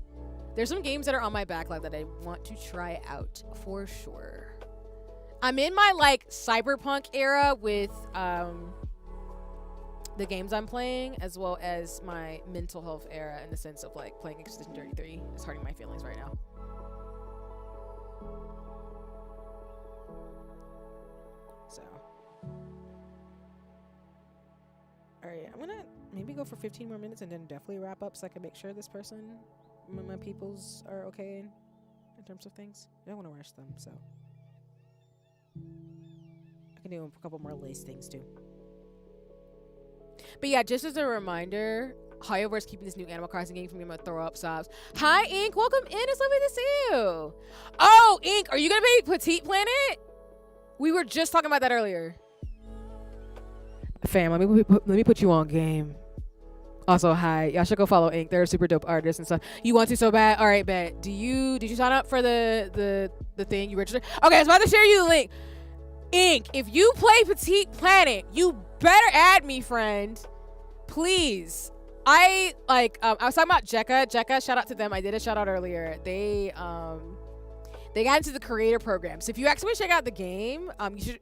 Speaker 1: There's some games that are on my backlog that I want to try out for sure. I'm in my like cyberpunk era with the games I'm playing, as well as my mental health era in the sense of like playing Expedition 33 is hurting my feelings right now. So, all right, I'm gonna maybe go for 15 more minutes and then definitely wrap up so I can make sure this person, my peoples, are okay in terms of things. I don't want to rush them, so I can do a couple more lace things too. But yeah, just as a reminder, Hoyover's keeping this new Animal Crossing game from me. I'm gonna throw up sobs. Hi, Ink. Welcome in. It's lovely to see you. Oh, Ink, are you gonna be Petite Planet? We were just talking about that earlier. Fam, let me put you on game. Also, hi. Y'all should go follow Ink. They're a super dope artists and stuff. You want to so bad? All right, bet. Did you sign up for the thing you registered? Okay, I was about to share you the link. Ink, if you play Petite Planet, you better add me, friend. Please. I was talking about Jekka, shout out to them. I did a shout out earlier. They got into the creator program. So if you actually want to check out the game,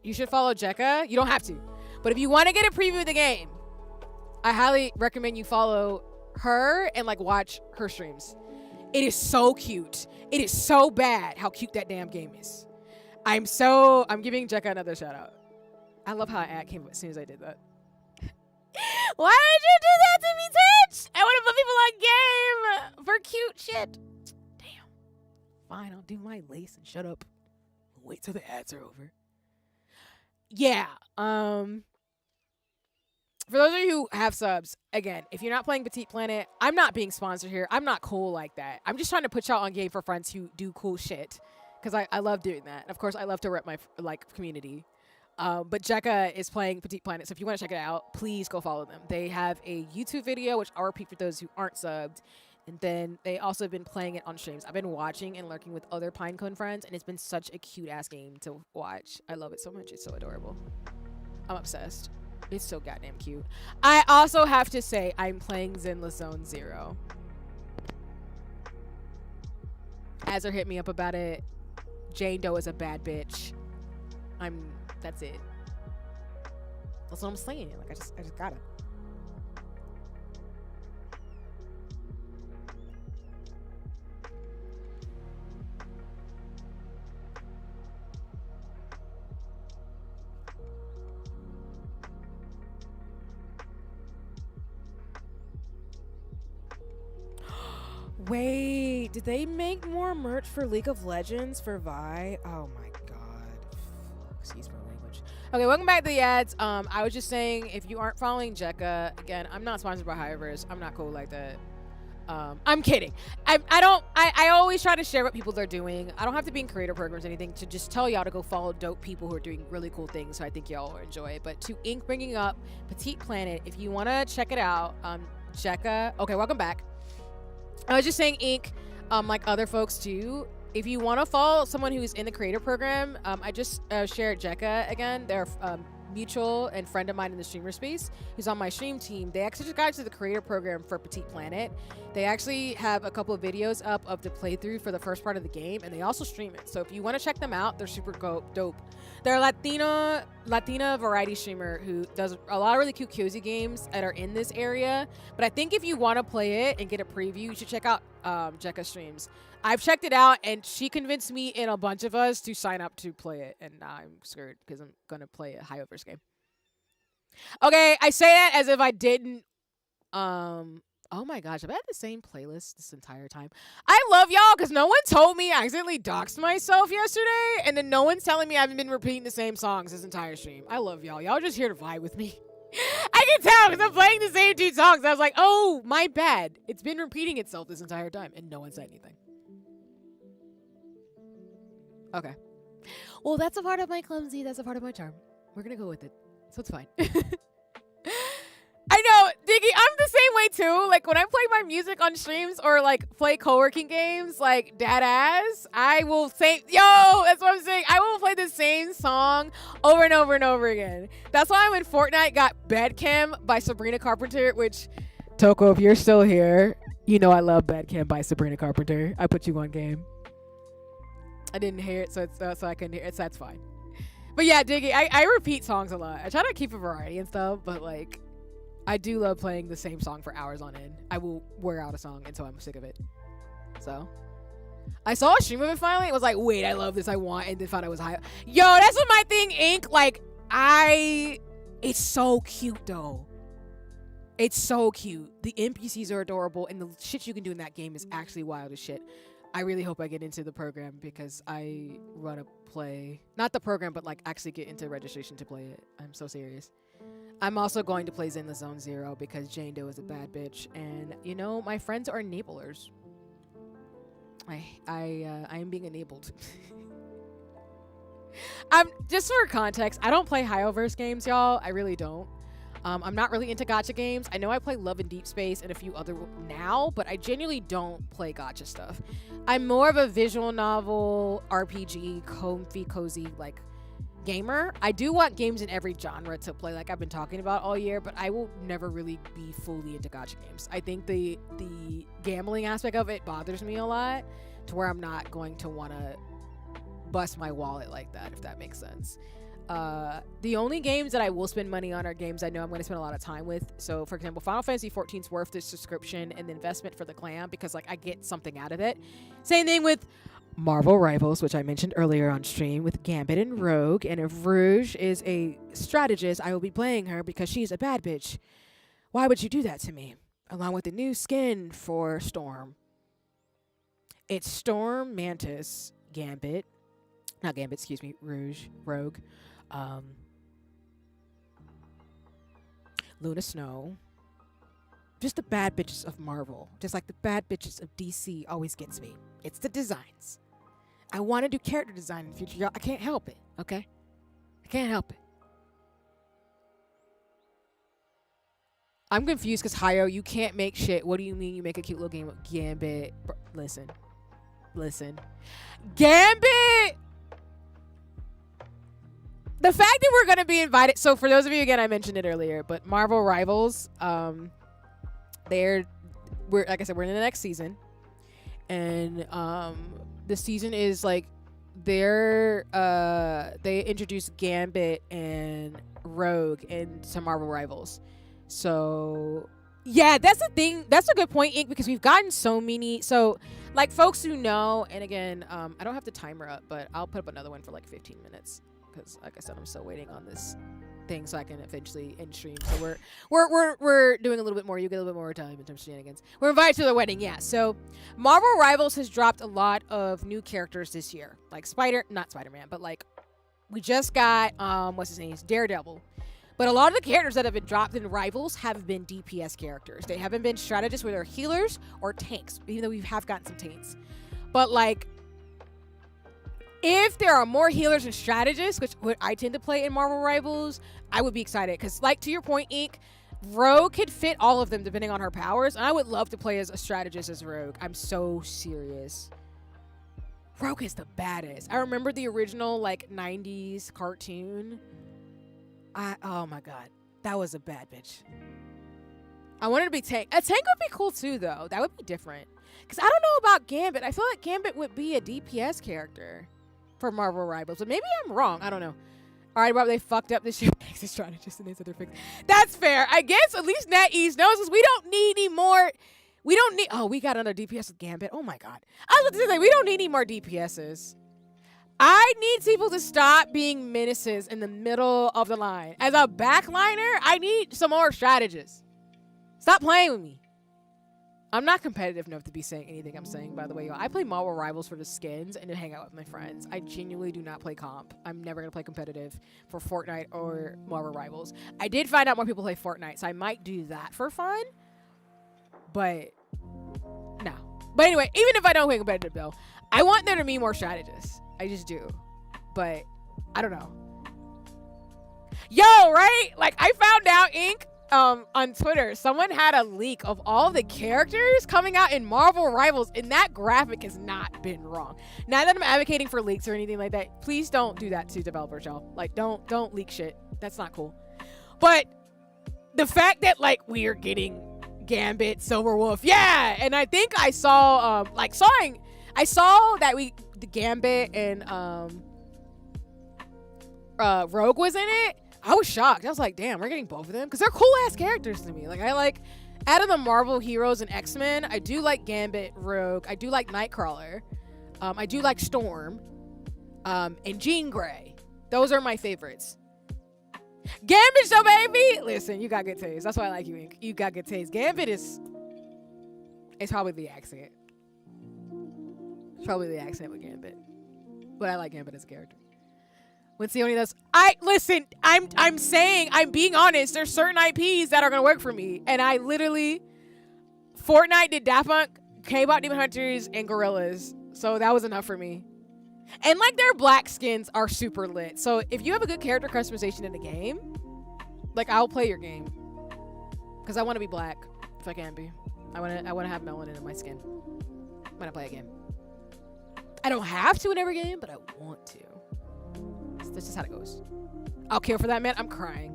Speaker 1: you should follow Jekka. You don't have to. But if you want to get a preview of the game, I highly recommend you follow her and like watch her streams. It is so cute. It is so bad how cute that damn game is. I'm giving Jekka another shout out. I love how an ad came up as soon as I did that. Why did you do that to me, Twitch? I want to put people on game for cute shit. Damn. Fine, I'll do my lace and shut up. Wait till the ads are over. Yeah. For those of you who have subs, again, if you're not playing Petite Planet, I'm not being sponsored here. I'm not cool like that. I'm just trying to put y'all on game for friends who do cool shit. Because I love doing that. Of course, I love to rep my community. But Jekka is playing Petite Planet, so if you want to check it out, please go follow them. They have a YouTube video, which I'll repeat for those who aren't subbed. And then they also have been playing it on streams. I've been watching and lurking with other Pinecone friends, and it's been such a cute-ass game to watch. I love it so much. It's so adorable. I'm obsessed. It's so goddamn cute. I also have to say I'm playing Zenless Zone Zero. Azzer hit me up about it. Jane Doe is a bad bitch. That's it. That's what I'm saying. Like I just gotta. Wait, did they make more merch for League of Legends for Vi? Oh my god. Excuse my language. Okay, welcome back to the ads. I was just saying, if you aren't following Jekka, again, I'm not sponsored by Hiverse. I'm not cool like that. I'm kidding. I always try to share what people are doing. I don't have to be in creator programs or anything to just tell y'all to go follow dope people who are doing really cool things. So I think y'all will enjoy it. But to Ink bringing up Petite Planet, if you want to check it out, Jekka. Okay, welcome back. I was just saying, Ink, like other folks too, if you want to follow someone who's in the creator program, I just shared Jekka again. They're mutual and friend of mine in the streamer space who's on my stream team. They actually just got into the creator program for Petite Planet. They actually have a couple of videos up of the playthrough for the first part of the game, and they also stream it. So if you want to check them out, they're super dope. They're a Latina variety streamer who does a lot of really cute cozy games that are in this area. But I think if you want to play it and get a preview, you should check out Jekka streams. I've checked it out, and she convinced me and a bunch of us to sign up to play it, and now I'm scared because I'm going to play a Hiverse game. Okay, I say that as if I didn't. Oh my gosh, I've had the same playlist this entire time. I love y'all because no one told me I accidentally doxed myself yesterday, and then no one's telling me I haven't been repeating the same songs this entire stream. I love y'all. Y'all just here to vibe with me. I can tell because I'm playing the same two songs. I was like, oh, my bad. It's been repeating itself this entire time, and no one said anything. Okay. Well, that's a part of my clumsy. That's a part of my charm. We're going to go with it. So it's fine. I know, Diggy, I'm the same way too. Like when I play my music on streams or like play co-working games like Dad Ass, I will say, that's what I'm saying. I will play the same song over and over and over again. That's why when Fortnite got Badcam by Sabrina Carpenter, which, Toko, if you're still here, you know I love Badcam by Sabrina Carpenter. I put you on game. I didn't hear it, so I couldn't hear it, so that's fine. But yeah, Diggy, I repeat songs a lot. I try to keep a variety and stuff, but like, I do love playing the same song for hours on end. I will wear out a song until I'm sick of it. So, I saw a stream of it finally. It was like, wait, I love this, I want, and then found it was high. Yo, that's what my thing, Ink. Like, it's so cute though. It's so cute. The NPCs are adorable, and the shit you can do in that game is actually wild as shit. I really hope I get into the program because I want to play, not the program, but like actually get into registration to play it. I'm so serious. I'm also going to play Zenless Zone Zero because Jane Doe is a bad bitch, and you know my friends are enablers. I am being enabled. Just for context, I don't play Hiverse games, y'all. I really don't. I'm not really into gacha games. I know I play Love and Deep Space and a few other now, but I genuinely don't play gacha stuff. I'm more of a visual novel, RPG, comfy, cozy, like, gamer. I do want games in every genre to play, like I've been talking about all year, but I will never really be fully into gacha games. I think the gambling aspect of it bothers me a lot to where I'm not going to want to bust my wallet like that, if that makes sense. The only games that I will spend money on are games I know I'm going to spend a lot of time with. So, for example, Final Fantasy XIV's worth the subscription and the investment for the clan because, like, I get something out of it. Same thing with Marvel Rivals, which I mentioned earlier on stream with Gambit and Rogue. And if Rouge is a strategist, I will be playing her because she's a bad bitch. Why would you do that to me? Along with the new skin for Storm. It's Storm, Mantis, Gambit, not Gambit, excuse me, Rogue, Luna Snow. Just the bad bitches of Marvel, just like the bad bitches of DC always gets me. It's the designs. I want to do character design in the future, y'all. I can't help it, okay? I can't help it. I'm confused because Hayo, you can't make shit. What do you mean you make a cute little game with Gambit? Listen. Gambit! The fact that we're going to be invited. So for those of you, again, I mentioned it earlier, but Marvel Rivals, we're like I said, we're in the next season. And the season is like they introduced Gambit and Rogue into Marvel Rivals. So yeah, that's the thing. That's a good point, Ink, because we've gotten so many. So like folks who know, and again, I don't have the timer up, but I'll put up another one for like 15 minutes because, like I said, I'm still waiting on this thing so I can eventually end stream. So we're doing a little bit more. You get a little bit more time in terms of shenanigans. We're invited to the wedding, yeah. So Marvel Rivals has dropped a lot of new characters this year, like not Spider-Man, but like we just got what's his name, Daredevil. But a lot of the characters that have been dropped in Rivals have been DPS characters. They haven't been strategists where they're healers or tanks, even though we have gotten some tanks. But like, if there are more healers and strategists, which what I tend to play in Marvel Rivals, I would be excited. Because like to your point, Ink, Rogue could fit all of them depending on her powers. And I would love to play as a strategist as Rogue. I'm so serious. Rogue is the baddest. I remember the original like 90s cartoon. Oh my god, that was a bad bitch. I wanted to be tank. A tank would be cool too, though. That would be different. Because I don't know about Gambit. I feel like Gambit would be a DPS character for Marvel Rivals, but maybe I'm wrong. I don't know. All right, Bob, they fucked up this year. It's trying to just their fix. That's fair. I guess at least NetEase knows us. We don't need any more. We don't need. Oh, we got another DPS with Gambit. Oh my god. I was about to say we don't need any more DPSs. I need people to stop being menaces in the middle of the line. As a backliner, I need some more strategists. Stop playing with me. I'm not competitive enough to be saying anything I'm saying, by the way. I play Marvel Rivals for the skins and to hang out with my friends. I genuinely do not play comp. I'm never going to play competitive for Fortnite or Marvel Rivals. I did find out more people play Fortnite, so I might do that for fun. But, no. But anyway, even if I don't play competitive, though, I want there to be more strategists. I just do. But I don't know. Yo, right? Like I found out, Ink, on Twitter, someone had a leak of all the characters coming out in Marvel Rivals, and that graphic has not been wrong. Not that I'm advocating for leaks or anything like that. Please don't do that to developers, y'all. Like don't leak shit. That's not cool. But the fact that like we are getting Gambit, Silverwolf, yeah, and I think I saw I saw that the Gambit and Rogue was in it. I was shocked. I was like, damn, we're getting both of them because they're cool ass characters to me. Like I like out of the Marvel heroes and X-Men, I do like Gambit, Rogue. I do like Nightcrawler. I do like Storm, and Jean Grey. Those are my favorites. Gambit, so baby. Listen, you got good taste. That's why I like you, Ink. You got good taste. Gambit it's probably the accent. It's probably the accent with Gambit. But I like Gambit as a character. When Sione does, listen, I'm saying, I'm being honest, there's certain IPs that are gonna work for me. And I literally, Fortnite did Daft Punk, K-Pop Demon Hunters, and Gorillaz. So that was enough for me. And like their black skins are super lit. So if you have a good character customization in the game, like I'll play your game. Because I want to be black, if I can be. I want to have melanin in my skin when I play a game. I don't have to in every game, but I want to. That's just how it goes. I'll kill for that, man. I'm crying.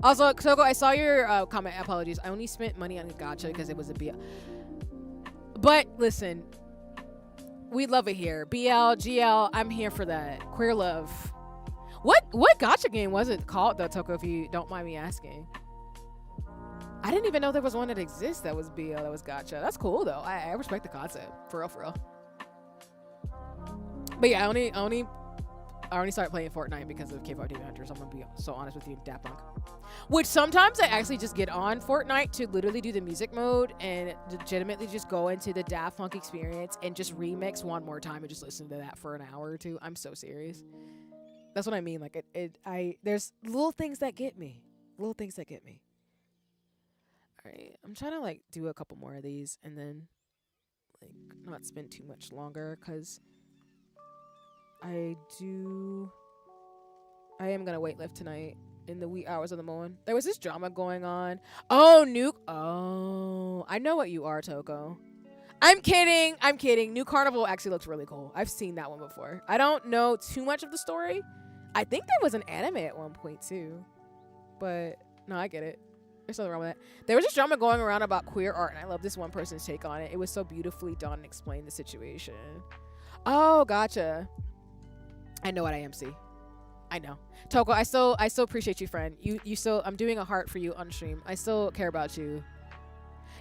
Speaker 1: Also, Soko, I saw your comment. Apologies. I only spent money on a gacha because it was a BL. But listen, we love it here. BL, GL, I'm here for that. Queer love. What gacha game was it called, though, Toko, if you don't mind me asking? I didn't even know there was one that exists that was BL, that was gacha. That's cool, though. I respect the concept. For real, for real. But yeah, I only I only started playing Fortnite because of K-pop Demon Hunters. I'm gonna be so honest with you, Daft Punk. Which sometimes I actually just get on Fortnite to literally do the music mode and legitimately just go into the Daft Punk experience and just remix one more time and just listen to that for an hour or two. I'm so serious. That's what I mean. Like there's little things that get me. Little things that get me. All right, I'm trying to like do a couple more of these and then like not spend too much longer because I am gonna weightlift tonight in the wee hours of the morning. There was this drama going on. Oh, Nuke. Oh, I know what you are, Toko. I'm kidding. New Carnival actually looks really cool. I've seen that one before. I don't know too much of the story. I think there was an anime at one point too. But no, I get it. There's nothing wrong with that. There was this drama going around about queer art, and I love this one person's take on it. It was so beautifully done and explained the situation. Oh, gotcha. I know what I am, see. I know. Toko, I still appreciate you, friend. You still, I'm doing a heart for you on stream. I still care about you.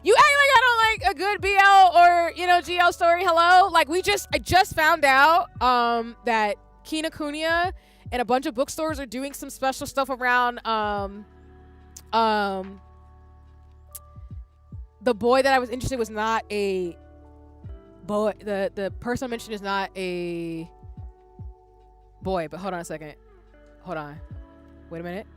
Speaker 1: You act like I don't like a good BL or, GL story. Hello? Like I just found out that Kinokuniya and a bunch of bookstores are doing some special stuff around the boy that I was interested was not a boy. The person I mentioned is not a boy, but hold on a second. Hold on. Wait a minute.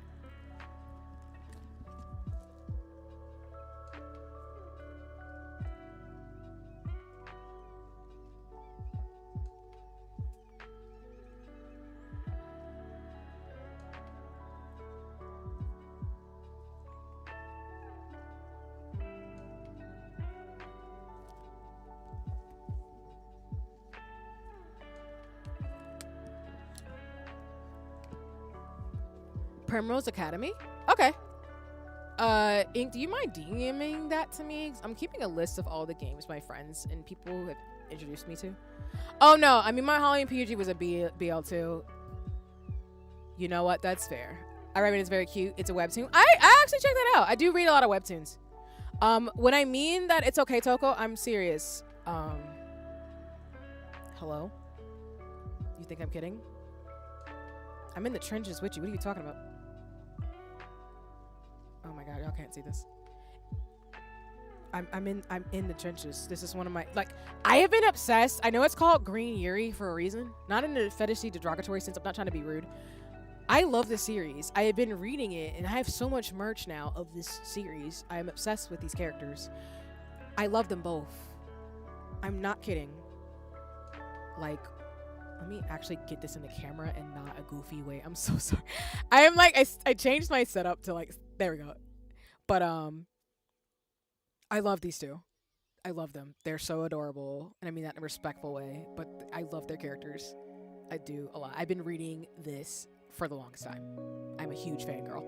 Speaker 1: Primrose Academy? Okay. Ink, do you mind DMing that to me? I'm keeping a list of all the games my friends and people have introduced me to. Oh no, I mean my Halloween PUG was a BL2. You know what? That's fair. I read it. It's very cute. It's a webtoon. I actually checked that out. I do read a lot of webtoons. When I mean that it's okay, Toko, I'm serious. Hello? You think I'm kidding? I'm in the trenches with you. What are you talking about? Oh my god, y'all can't see this. I'm in the trenches. This is one of my I have been obsessed. I know it's called Green Yuri for a reason. Not in a fetishy derogatory sense. I'm not trying to be rude. I love this series. I have been reading it and I have so much merch now of this series. I am obsessed with these characters. I love them both. I'm not kidding. Like, let me actually get this in the camera and not a goofy way. I'm so sorry. I am I changed my setup to there we go. But I love these two. I love them. They're so adorable. And I mean that in a respectful way, but I love their characters. I do a lot. I've been reading this for the longest time. I'm a huge fangirl.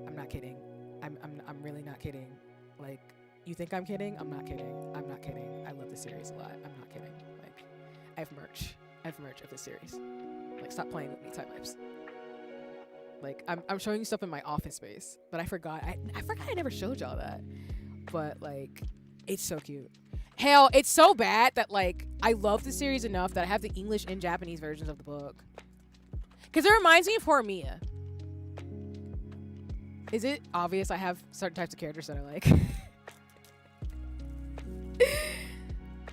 Speaker 1: I'm not kidding. I'm really not kidding. Like, you think I'm kidding? I'm not kidding. I'm not kidding. I love the series a lot. I'm not kidding. Like, I have merch of this series. Like, stop playing with me type vibes. Like, I'm showing you stuff in my office space, but I forgot. I forgot I never showed y'all that. But like, it's so cute. Hell, it's so bad that I love the series enough that I have the English and Japanese versions of the book. Cause it reminds me of Horimiya. Is it obvious I have certain types of characters that I like?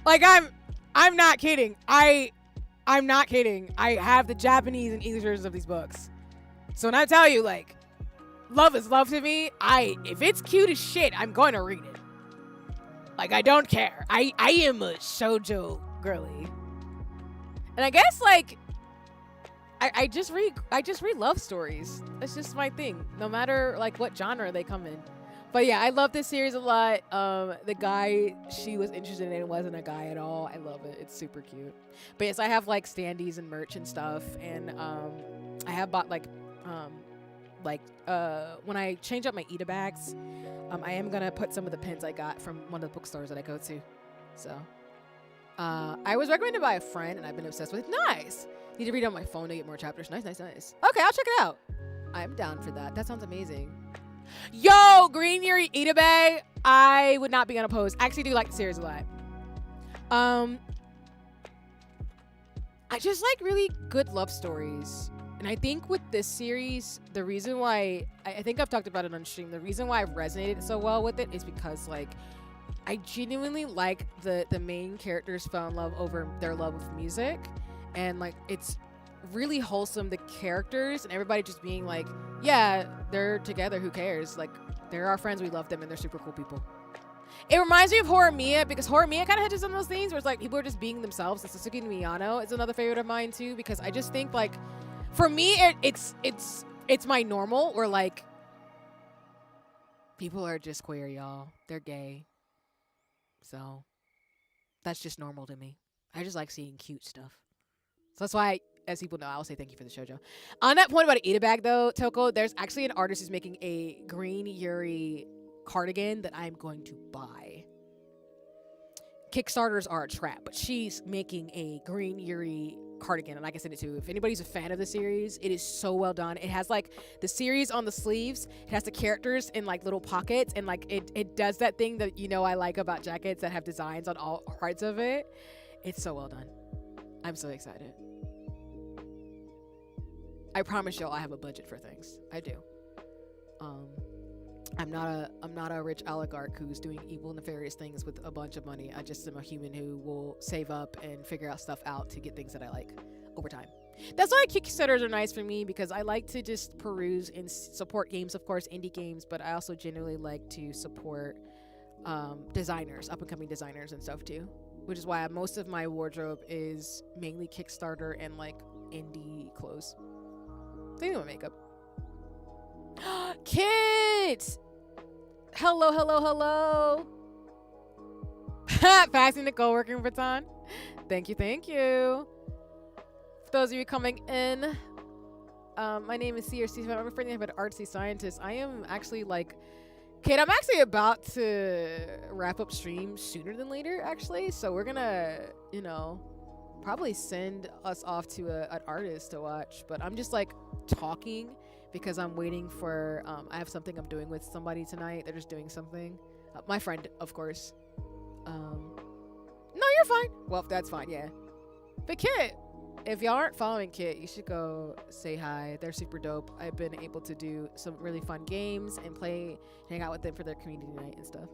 Speaker 1: Like, I'm not kidding. I'm not kidding. I have the Japanese and English versions of these books. So when I tell you, love is love to me, if it's cute as shit, I'm going to read it. Like, I don't care. I am a shoujo girly. And I guess, I just read love stories. That's just my thing. No matter, what genre they come in. But yeah, I love this series a lot. The guy she was interested in wasn't a guy at all. I love it. It's super cute. But yes, I have standees and merch and stuff. And I have bought when I change up my Ida bags, I am gonna put some of the pins I got from one of the bookstores that I go to. So I was recommended by a friend and I've been obsessed with it. Nice. Need to read it on my phone to get more chapters. Nice. Okay, I'll check it out. I'm down for that. That sounds amazing. Yo, Green Yuri Itabe. I would not be unopposed. I actually do like the series a lot. just like really good love stories. And I think with this series, the reason why I think I've talked about it on stream, the reason why I've resonated so well with it is because like I genuinely like the main characters fell in love over their love of music, and like it's really wholesome, the characters and everybody just being like, yeah, they're together, who cares, like they're our friends, we love them, and they're super cool people. It reminds me of Horimiya, because Horimiya kind of had some of those things where it's like people are just being themselves. And Sasuke no Miyano is another favorite of mine too, because I just think like for me it's my normal, where like people are just queer, y'all, they're gay, so that's just normal to me. I just like seeing cute stuff. So that's why, as people know, I will say thank you for the shoujo. On that point about an Eat Bag, though, Toko, there's actually an artist who's making a green Yuri cardigan that I'm going to buy. Kickstarters are a trap, but she's making a green Yuri cardigan, and I can send it to you. If anybody's a fan of the series, it is so well done. It has like the series on the sleeves. It has the characters in like little pockets, and like it does that thing that I like about jackets that have designs on all parts of it. It's so well done. I'm so excited. I promise y'all I have a budget for things. I do. I'm not a rich oligarch who's doing evil, nefarious things with a bunch of money. I just am a human who will save up and figure out stuff out to get things that I like over time. That's why Kickstarters are nice for me, because I like to just peruse and support games, of course, indie games, but I also generally like to support designers, up-and-coming designers and stuff too, which is why most of my wardrobe is mainly Kickstarter and like indie clothes. Same with makeup. Kids! Hello. Passing the co-working baton. Thank you. For those of you coming in, my name is CRC. I'm referring to an artsy scientist. I am actually like, Kate, I'm actually about to wrap up stream sooner than later, actually. So we're gonna, probably send us off to an artist to watch. But I'm just like talking because I'm waiting for, I have something I'm doing with somebody tonight. They're just doing something. My friend, of course. No, you're fine. Well, that's fine, yeah. But Kit, if y'all aren't following Kit, you should go say hi. They're super dope. I've been able to do some really fun games and hang out with them for their community night and stuff.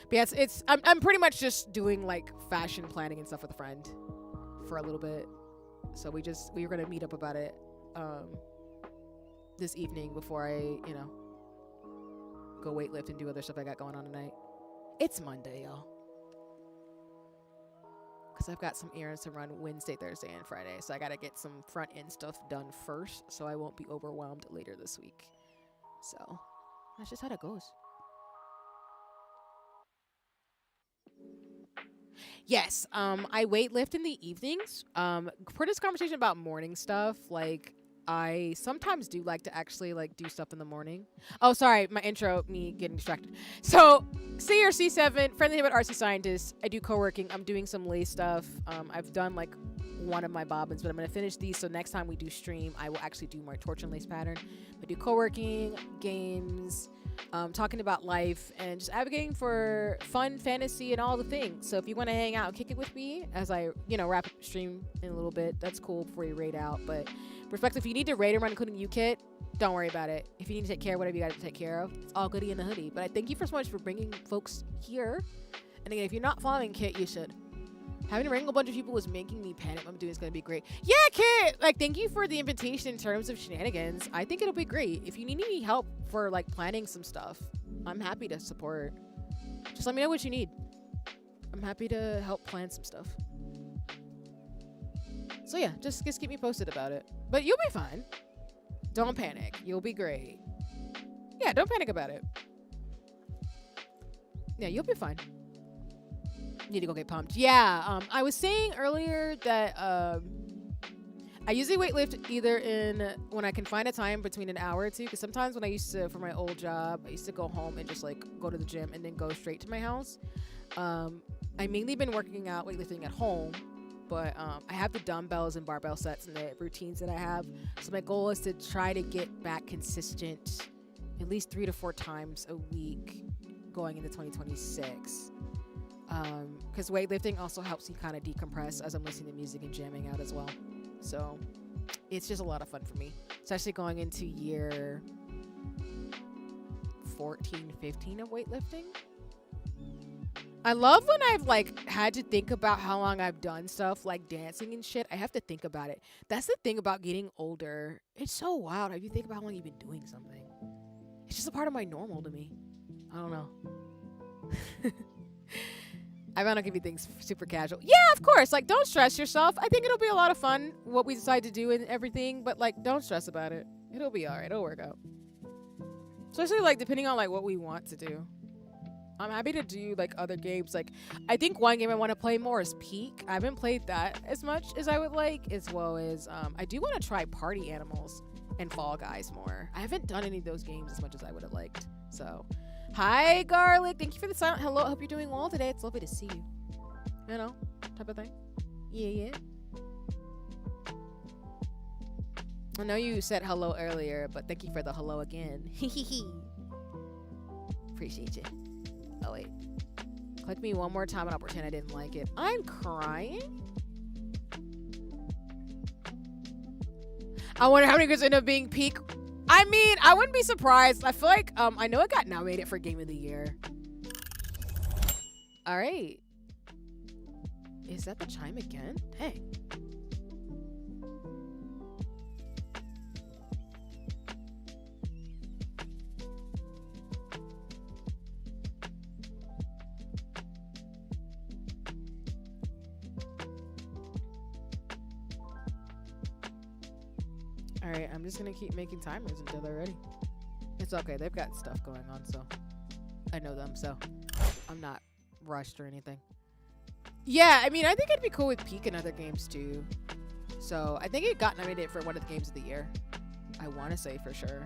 Speaker 1: But yeah, I'm pretty much just doing like fashion planning and stuff with a friend for a little bit. So we were gonna meet up about it this evening before I, go weightlift and do other stuff I got going on tonight. It's Monday, y'all. Because I've got some errands to run Wednesday, Thursday, and Friday. So I got to get some front end stuff done first so I won't be overwhelmed later this week. So that's just how that goes. Yes, I weightlift in the evenings. For this conversation about morning stuff, like I sometimes do like to actually like do stuff in the morning. Oh, sorry, my intro, me getting distracted. So CRC7, friendly neighborhood artsy scientist. I do co-working. I'm doing some lace stuff. I've done like one of my bobbins, but I'm gonna finish these. So next time we do stream, I will actually do my torch and lace pattern. I do co-working, games, talking about life, and just advocating for fun, fantasy, and all the things. So if you want to hang out and kick it with me as I, wrap up stream in a little bit, that's cool before you raid out. But respect, if you need to raid and run, including you, Kit, don't worry about it. If you need to take care of whatever you got to take care of, it's all goody in the hoodie. But I thank you so much for bringing folks here. And again, if you're not following Kit, you should. Having to wrangle a bunch of people was making me panic. What I'm doing is going to be great. Yeah, Kit! Like, thank you for the invitation in terms of shenanigans. I think it'll be great. If you need any help for, like, planning some stuff, I'm happy to support. Just let me know what you need. I'm happy to help plan some stuff. So, yeah, just keep me posted about it. But you'll be fine. Don't panic. You'll be great. Yeah, don't panic about it. Yeah, you'll be fine. Need to go get pumped. Yeah, I was saying earlier that I usually weightlift either when I can find a time between an hour or two, because sometimes when I used to, for my old job, I used to go home and just like go to the gym and then go straight to my house. I mainly been working out weightlifting at home, but I have the dumbbells and barbell sets and the routines that I have. So my goal is to try to get back consistent at least 3 to 4 times a week going into 2026. Because weightlifting also helps you kind of decompress as I'm listening to music and jamming out as well. So it's just a lot of fun for me, especially going into year 14, 15 of weightlifting. I love when I've like had to think about how long I've done stuff like dancing and shit. I have to think about it. That's the thing about getting older. It's so wild how you think about how long you've been doing something. It's just a part of my normal to me. I don't know. I want to give you things super casual. Yeah, of course. Like, don't stress yourself. I think it'll be a lot of fun what we decide to do and everything. But like, don't stress about it. It'll be all right. It'll work out. Especially like depending on like what we want to do. I'm happy to do like other games. Like, I think one game I want to play more is Peak. I haven't played that as much as I would like, as well as I do want to try Party Animals and Fall Guys more. I haven't done any of those games as much as I would have liked. So, hi Garlic. Thank you for the silent hello. I hope you're doing well today. It's lovely to see you. You know, type of thing. Yeah. I know you said hello earlier, but thank you for the hello again. Appreciate you. Oh wait. Click me one more time and I'll pretend I didn't like it. I'm crying. I wonder how many girls end up being Peak. I mean, I wouldn't be surprised. I feel like I know it got nominated for Game of the Year. All right. Is that the chime again? Dang. Alright, I'm just gonna keep making timers until they're ready. It's okay, they've got stuff going on, so I know them, so I'm not rushed or anything. Yeah, I mean, I think it'd be cool with Peak and other games too. So I think it got nominated for one of the games of the year. I want to say for sure.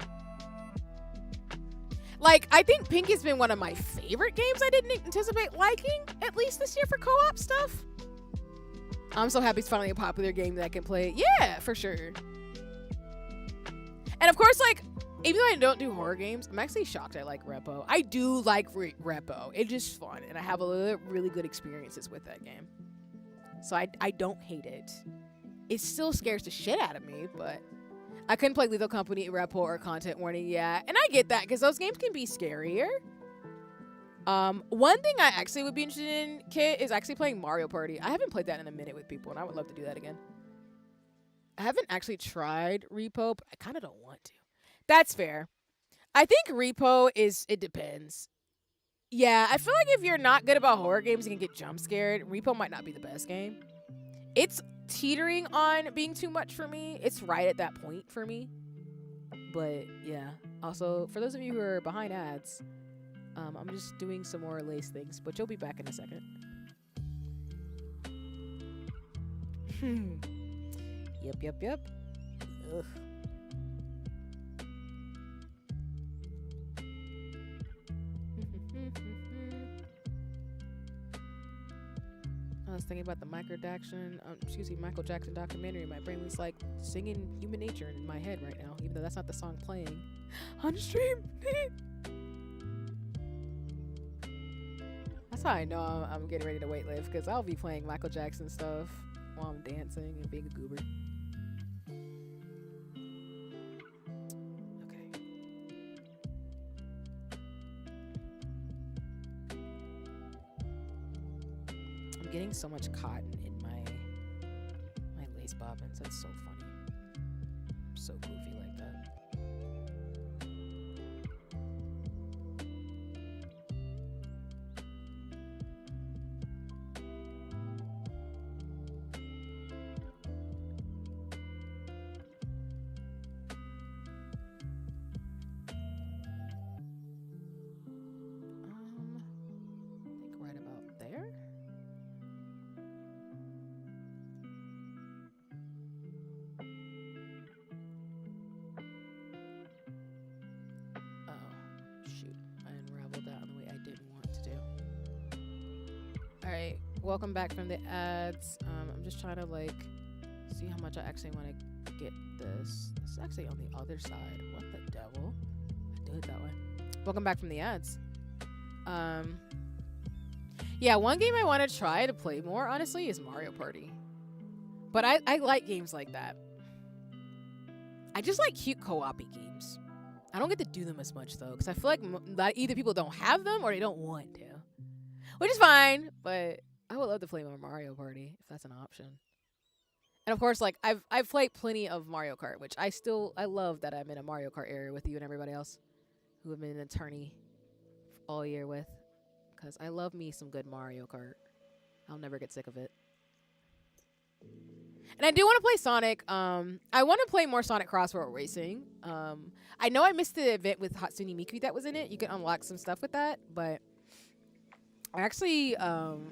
Speaker 1: Like, I think Pink has been one of my favorite games I didn't anticipate liking, at least this year for co-op stuff. I'm so happy it's finally a popular game that I can play. Yeah, for sure. And of course, like, even though I don't do horror games, I'm actually shocked I like Repo. I do like Repo. It's just fun, and I have really good experiences with that game. So I don't hate it. It still scares the shit out of me, but I couldn't play Lethal Company, Repo, or Content Warning yet. And I get that, because those games can be scarier. One thing I actually would be interested in, Kit, is actually playing Mario Party. I haven't played that in a minute with people, and I would love to do that again. I haven't actually tried Repo, but I kind of don't want to. That's fair. I think Repo it depends. Yeah, I feel like if you're not good about horror games and can get jump scared, Repo might not be the best game. It's teetering on being too much for me. It's right at that point for me. But yeah. Also, for those of you who are behind ads, I'm just doing some more lace things, but you'll be back in a second. Yep. Ugh. I was thinking about the Michael Jackson documentary. My brain was like singing Human Nature in my head right now, even though that's not the song playing on stream. That's how I know I'm getting ready to weightlift, because I'll be playing Michael Jackson stuff while I'm dancing and being a goober. Getting so much cotton in my lace bobbins. That's so funny. I'm so goofy like that. I think right about there. Alright, welcome back from the ads. I'm just trying to like see how much I actually want to get this. This is actually on the other side. What the devil? I do it that way. Welcome back from the ads. Yeah, one game I want to try to play more, honestly, is Mario Party. But I like games like that. I just like cute co-op games. I don't get to do them as much though, because I feel like that either people don't have them or they don't want to, which is fine. But I would love to play more Mario Party if that's an option. And of course, like I've played plenty of Mario Kart, which I love that I'm in a Mario Kart area with you and everybody else who have been an attorney all year with, because I love me some good Mario Kart. I'll never get sick of it. And I do want to play Sonic. I want to play more Sonic Crossroad Racing. I know I missed the event with Hatsune Miku that was in it. You can unlock some stuff with that, but I actually would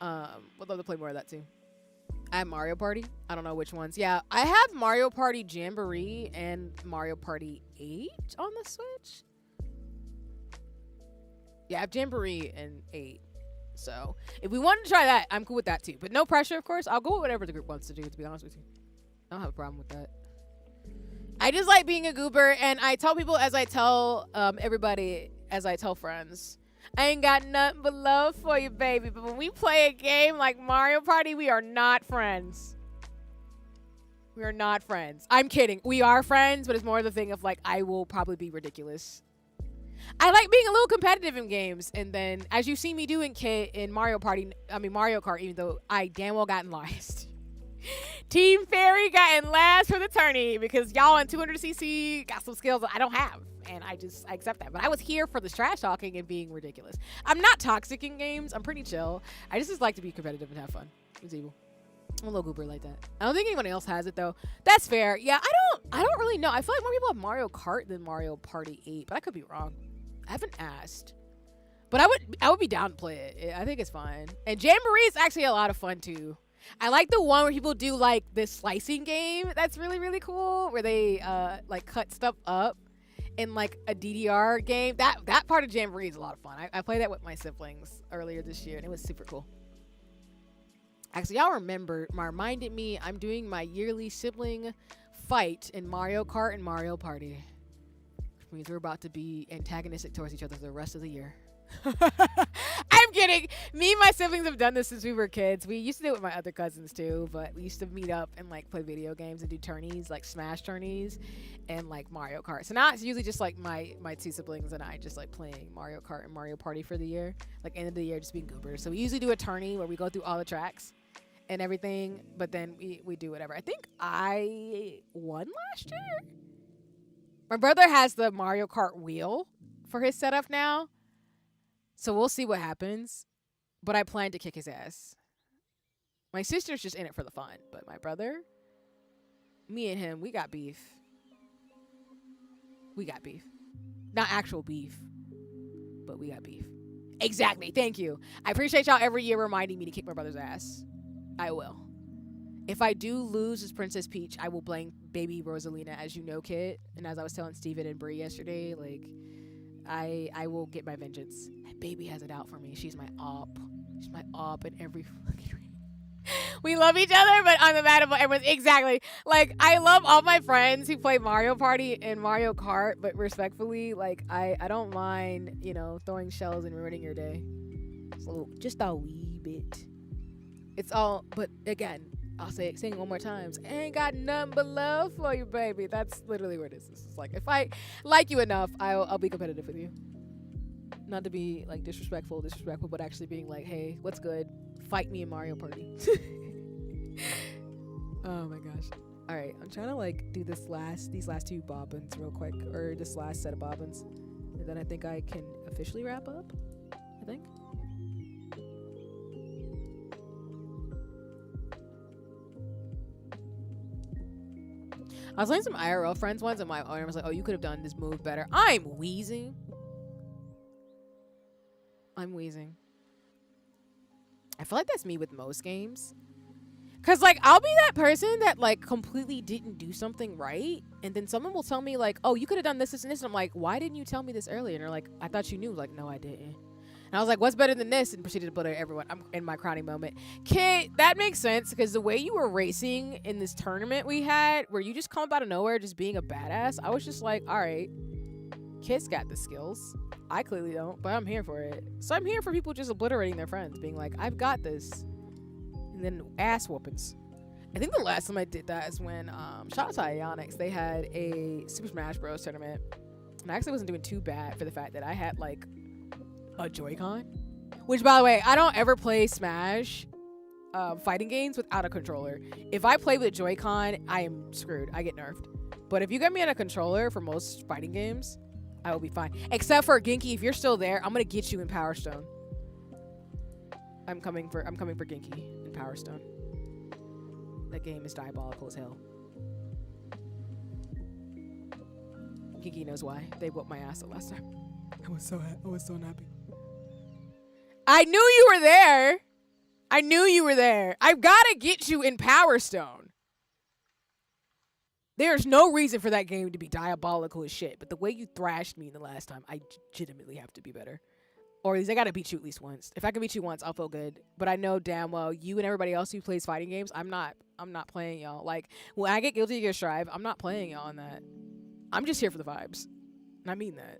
Speaker 1: love to play more of that too. I have Mario Party. I don't know which ones. Yeah, I have Mario Party Jamboree and Mario Party 8 on the Switch. Yeah, I have Jamboree and 8. So if we want to try that, I'm cool with that too. But no pressure, of course. I'll go with whatever the group wants to do, to be honest with you. I don't have a problem with that. I just like being a goober, and I tell people as I tell everybody, as I tell friends, I ain't got nothing but love for you, baby. But when we play a game like Mario Party, we are not friends. We are not friends. I'm kidding. We are friends, but it's more the thing of like, I will probably be ridiculous. I like being a little competitive in games, and then as you see me doing in Mario Kart, even though I damn well gotten last. Team Fairy got in last for the tourney because y'all in 200cc got some skills that I don't have, and I accept that. But I was here for the trash talking and being ridiculous. I'm not toxic in games. I'm pretty chill. I just like to be competitive and have fun. It's evil. I'm a little goober like that. I don't think anyone else has it though. That's fair. Yeah, I don't really know. I feel like more people have Mario Kart than Mario Party 8, but I could be wrong. I haven't asked, but I would be down to play it. I think it's fine. And Jamboree is actually a lot of fun too. I like the one where people do like this slicing game. That's really, really cool, where they like cut stuff up in like a DDR game. That part of Jamboree is a lot of fun. I played that with my siblings earlier this year, and it was super cool. Actually, y'all reminded me I'm doing my yearly sibling fight in Mario Kart and Mario Party. Which means we're about to be antagonistic towards each other for the rest of the year. I'm kidding. Me and my siblings have done this since we were kids. We used to do it with my other cousins too, but we used to meet up and like play video games and do tourneys, like Smash tourneys and like Mario Kart. So now it's usually just like my two siblings and I just like playing Mario Kart and Mario Party for the year. Like end of the year, just being goobers. So we usually do a tourney where we go through all the tracks and everything, but then we do whatever. I think I won last year. My brother has the Mario Kart wheel for his setup now. So we'll see what happens. But I plan to kick his ass. My sister's just in it for the fun. But my brother, me and him, we got beef. We got beef. Not actual beef. But we got beef. Exactly. Thank you. I appreciate y'all every year reminding me to kick my brother's ass. I will. If I do lose as Princess Peach, I will blame baby Rosalina, as you know, Kit. And as I was telling Steven and Brie yesterday, like, I will get my vengeance. That baby has it out for me. She's my op. She's my op in every fucking way. We love each other, but I'm the mad about everyone. Exactly. Like, I love all my friends who play Mario Party and Mario Kart, but respectfully, like, I don't mind, throwing shells and ruining your day. So, just a wee bit. It's all, but again, I'll sing it one more time. Ain't got nothing but love for you, baby. That's literally what it is. It's like, if I like you enough, I'll be competitive with you. Not to be like disrespectful, but actually being like, hey, what's good? Fight me in Mario Party. Oh my gosh. All right, I'm trying to like do these last two bobbins real quick, or this last set of bobbins, and then I think I can officially wrap up. I think. I was playing some IRL friends once, and my owner was like, oh, you could have done this move better. I'm wheezing. I feel like that's me with most games. Because, like, I'll be that person that, like, completely didn't do something right. And then someone will tell me, like, oh, you could have done this, this, and this. And I'm like, why didn't you tell me this earlier? And they're like, I thought you knew. Like, no, I didn't. And I was like, what's better than this? And proceeded to butter everyone. I'm in my crowning moment. Kit, that makes sense because the way you were racing in this tournament we had, where you just come up out of nowhere just being a badass, I was just like, all right, Kit's got the skills. I clearly don't, but I'm here for it. So I'm here for people just obliterating their friends, being like, I've got this. And then ass whoopings. I think the last time I did that is when shout out to Ionix. They had a Super Smash Bros. Tournament. And I actually wasn't doing too bad for the fact that I had like a Joy-Con. Which, by the way, I don't ever play Smash fighting games without a controller. If I play with a Joy-Con, I am screwed. I get nerfed. But if you get me on a controller for most fighting games, I will be fine. Except for Genki, if you're still there, I'm gonna get you in Power Stone. I'm coming for Genki in Power Stone. That game is diabolical as hell. Genki knows why. They whooped my ass the last time. I was so happy. I knew you were there. I've gotta get you in Power Stone. There's no reason for that game to be diabolical as shit, but the way you thrashed me the last time, I legitimately have to be better. Or at least I gotta beat you at least once. If I can beat you once, I'll feel good. But I know damn well you and everybody else who plays fighting games, I'm not playing y'all. Like, when I get Guilty Gear Strive, I'm not playing y'all on that. I'm just here for the vibes. And I mean that.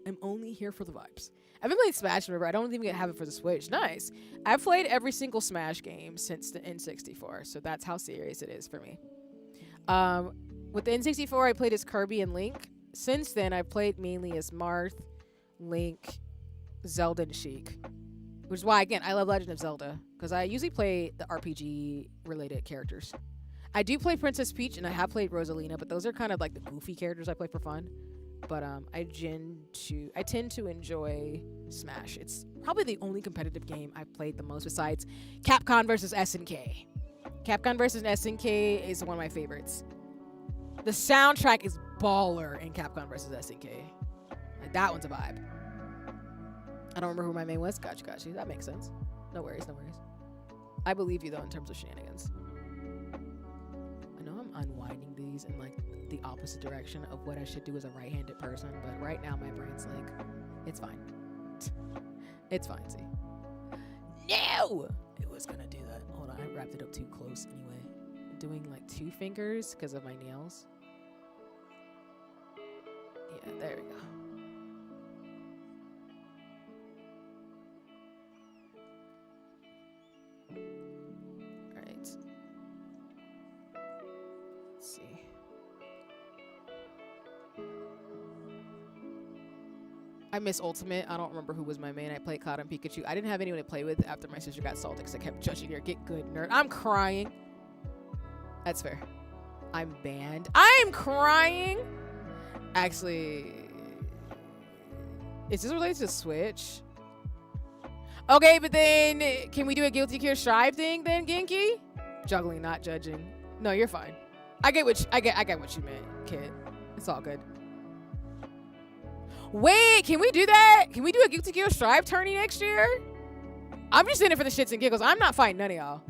Speaker 1: I'm only here for the vibes. I've been playing Smash, remember, I don't even have it for the Switch. Nice. I've played every single Smash game since the N64, so that's how serious it is for me. With the N64, I played as Kirby and Link. Since then, I've played mainly as Marth, Link, Zelda, and Sheik. Which is why, again, I love Legend of Zelda. Because I usually play the RPG-related characters. I do play Princess Peach, and I have played Rosalina, but those are kind of like the goofy characters I play for fun. But I tend to enjoy Smash. It's probably the only competitive game I've played the most besides Capcom vs. SNK. Capcom vs. SNK is one of my favorites. The soundtrack is baller in Capcom vs. SNK. Like, that one's a vibe. I don't remember who my main was. Gotcha. That makes sense. No worries. I believe you, though, in terms of shenanigans. I know I'm unwinding these in, like, the opposite direction of what I should do as a right-handed person, but right now my brain's like, it's fine. It's fine, see. No! It was gonna do that. Hold on, I wrapped it up too close anyway. I'm doing, like, 2 fingers because of my nails. Yeah, there we go. I miss Ultimate. I don't remember who was my main. I played Cloud and Pikachu. I didn't have anyone to play with after my sister got salted because I kept judging her. Get good, nerd. I'm crying. That's fair. I'm banned. I'm crying. Actually, is this related to Switch? Okay, but then can we do a Guilty Gear Strive thing then, Genki? Juggling, not judging. No, you're fine. I get what you meant, kid. It's all good. Wait, can we do that? Can we do a Guilty Gear Strive tourney next year? I'm just in it for the shits and giggles. I'm not fighting none of y'all.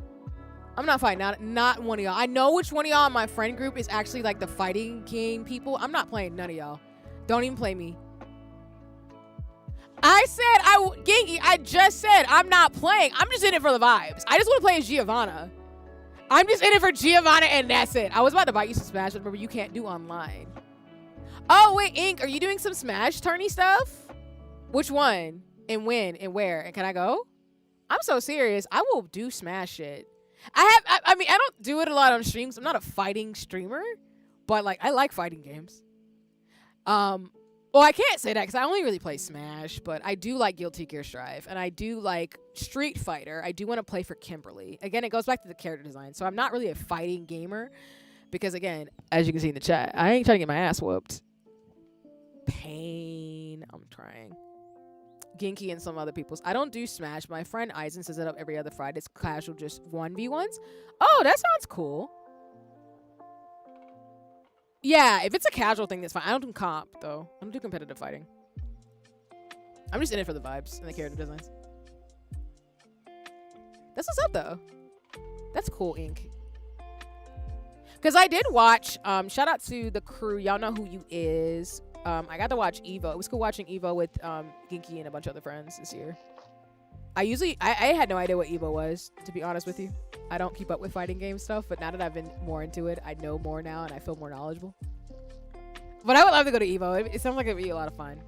Speaker 1: I'm not fighting not one of y'all. I know which one of y'all in my friend group is actually like the fighting game people. I'm not playing none of y'all. Don't even play me. Genki, I just said I'm not playing. I'm just in it for the vibes. I just want to play as Giovanna. I'm just in it for Giovanna and that's it. I was about to buy you some Smash, but remember you can't do online. Oh, wait, Ink, are you doing some Smash tourney stuff? Which one? And when? And where? And can I go? I'm so serious. I will do Smash shit. I mean, I don't do it a lot on streams. I'm not a fighting streamer. But, like, I like fighting games. Well, I can't say that because I only really play Smash. But I do like Guilty Gear Strive. And I do like Street Fighter. I do want to play for Kimberly. Again, it goes back to the character design. So I'm not really a fighting gamer. Because, again, as you can see in the chat, I ain't trying to get my ass whooped. Pain. I'm trying. Genki and some other people's. I don't do Smash. My friend Eisen says it up every other Friday. It's casual, just 1v1s. Oh, that sounds cool. Yeah, if it's a casual thing, that's fine. I don't do comp, though. I don't do competitive fighting. I'm just in it for the vibes and the character designs. That's what's up, though. That's cool, Ink. Because I did watch, shout out to the crew. Y'all know who you is. I got to watch Evo. It was cool watching Evo with Genki and a bunch of other friends this year. I had no idea what Evo was, to be honest with you. I don't keep up with fighting game stuff, but now that I've been more into it, I know more now and I feel more knowledgeable. But I would love to go to Evo. It sounds like it'd be a lot of fun.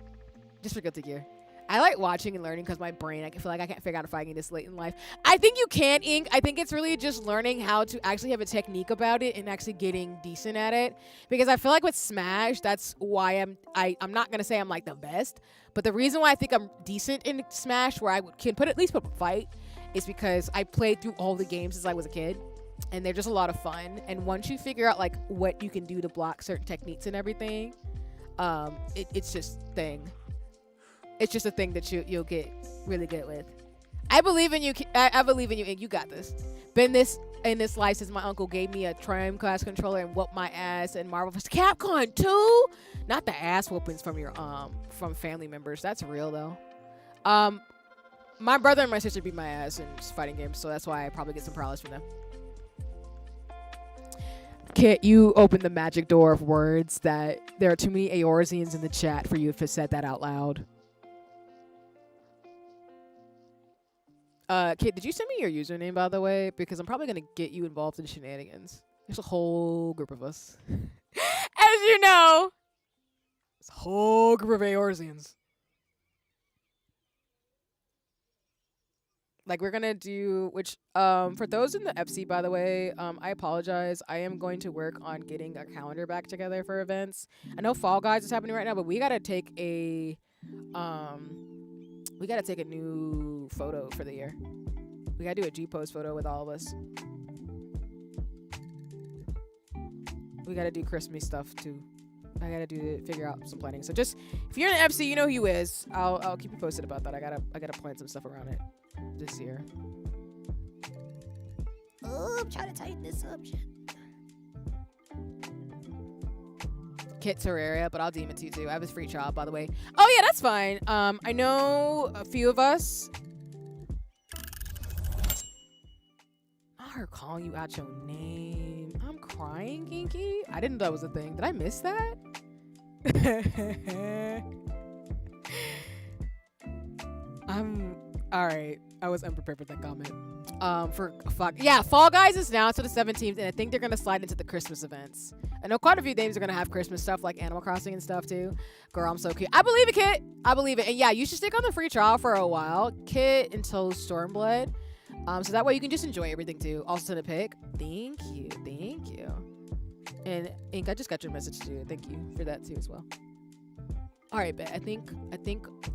Speaker 1: Just for Guilty Gear. I like watching and learning because my brain, I feel like I can't figure out if I can this late in life. I think you can, Ink. I think it's really just learning how to actually have a technique about it and actually getting decent at it. Because I feel like with Smash, that's why I'm not gonna say I'm like the best, but the reason why I think I'm decent in Smash, where can at least put up a fight, is because I played through all the games since I was a kid, and they're just a lot of fun. And once you figure out like what you can do to block certain techniques and everything, it's just thing. It's just a thing that you'll get really good with. I believe in you. I believe in you, and you got this. Been this in this life since my uncle gave me a Trim class controller and whooped my ass in Marvel vs. Capcom 2. Not the ass whoopings from your from family members. That's real though. My brother and my sister beat my ass in fighting games, so that's why I probably get some prowess from them. Kit, you opened the magic door of words that there are too many Eorzeans in the chat for you to have said that out loud. Kit, did you send me your username, by the way? Because I'm probably going to get you involved in shenanigans. There's a whole group of us. As you know. There's a whole group of Eorzeans. Like, we're going to do, which, for those in the FC, by the way, I apologize. I am going to work on getting a calendar back together for events. I know Fall Guys is happening right now, but we got to take a new photo for the year. We gotta do a G-Post photo with all of us. We gotta do Christmas stuff too. I gotta figure out some planning. So just, if you're in the FC, you know who you is. I'll keep you posted about that. I gotta plan some stuff around it this year.
Speaker 2: Oh, I'm trying to tighten this up.
Speaker 1: Kit Terraria, but I'll DM it to you too. I have his free trial, by the way. Oh yeah, that's fine. I know a few of us. Not her calling you out your name. I'm crying, Kinky. I didn't know that was a thing. Did I miss that? I'm alright. I was unprepared for that comment. Fall Guys is now to the 17th, and I think they're gonna slide into the Christmas events. I know quite a few games are gonna have Christmas stuff like Animal Crossing and stuff too. Girl, I'm so cute. I believe it, Kit. I believe it. And yeah, you should stick on the free trial for a while, Kit, until Stormblood. So that way you can just enjoy everything too. Also send a pic. Thank you. And Ink, I just got your message too. Thank you for that too as well. All right, bet. I think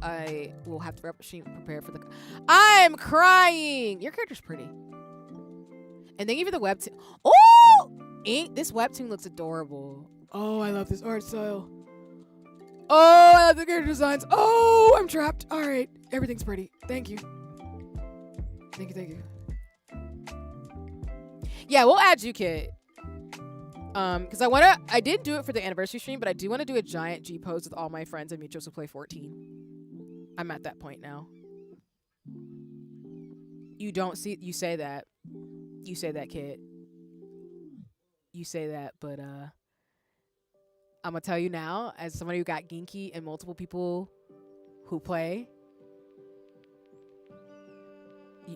Speaker 1: I will have to prepare for the. I'm crying. Your character's pretty. And thank you for the webtoon. Oh, this webtoon looks adorable. Oh, I love this art style. Oh, I love the character designs. Oh, I'm trapped. All right, everything's pretty. Thank you. Thank you. Yeah, we'll add you, Kit. Because I did do it for the anniversary stream, but I do want to do a giant G-Post with all my friends and mutuals who play 14. I'm at that point now. You say that, Kit. You say that, but I'm gonna tell you now, as somebody who got Ginky and multiple people who play,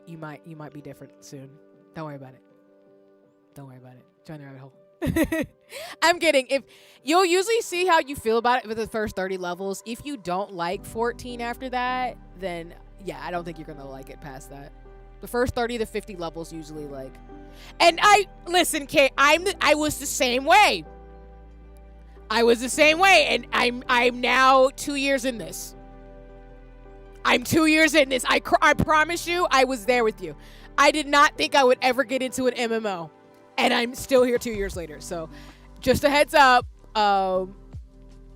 Speaker 1: you might be different soon. Don't worry about it. Join the rabbit hole. I'm kidding. If you'll usually see how you feel about it with the first 30 levels. If you don't like 14 after that, then yeah, I don't think you're gonna like it past that. The first 30 to 50 levels usually like. And listen, Kate, I was the same way. And I'm now 2 years in this. I'm 2 years in this. I promise you, I was there with you. I did not think I would ever get into an MMO. And I'm still here 2 years later. So just a heads up.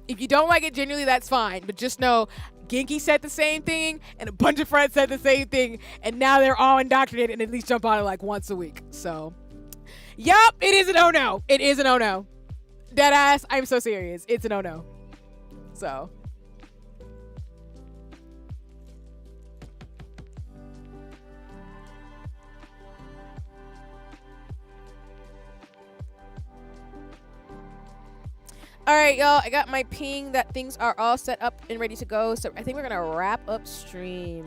Speaker 1: If you don't like it genuinely, that's fine. But just know, Genki said the same thing, and a bunch of friends said the same thing, and now they're all indoctrinated and at least jump on it like once a week. So, yup, it is an oh-no. It is an oh-no. Deadass, I'm so serious. It's an oh-no. So... All right, y'all, I got my ping that things are all set up and ready to go. So I think we're going to wrap up stream.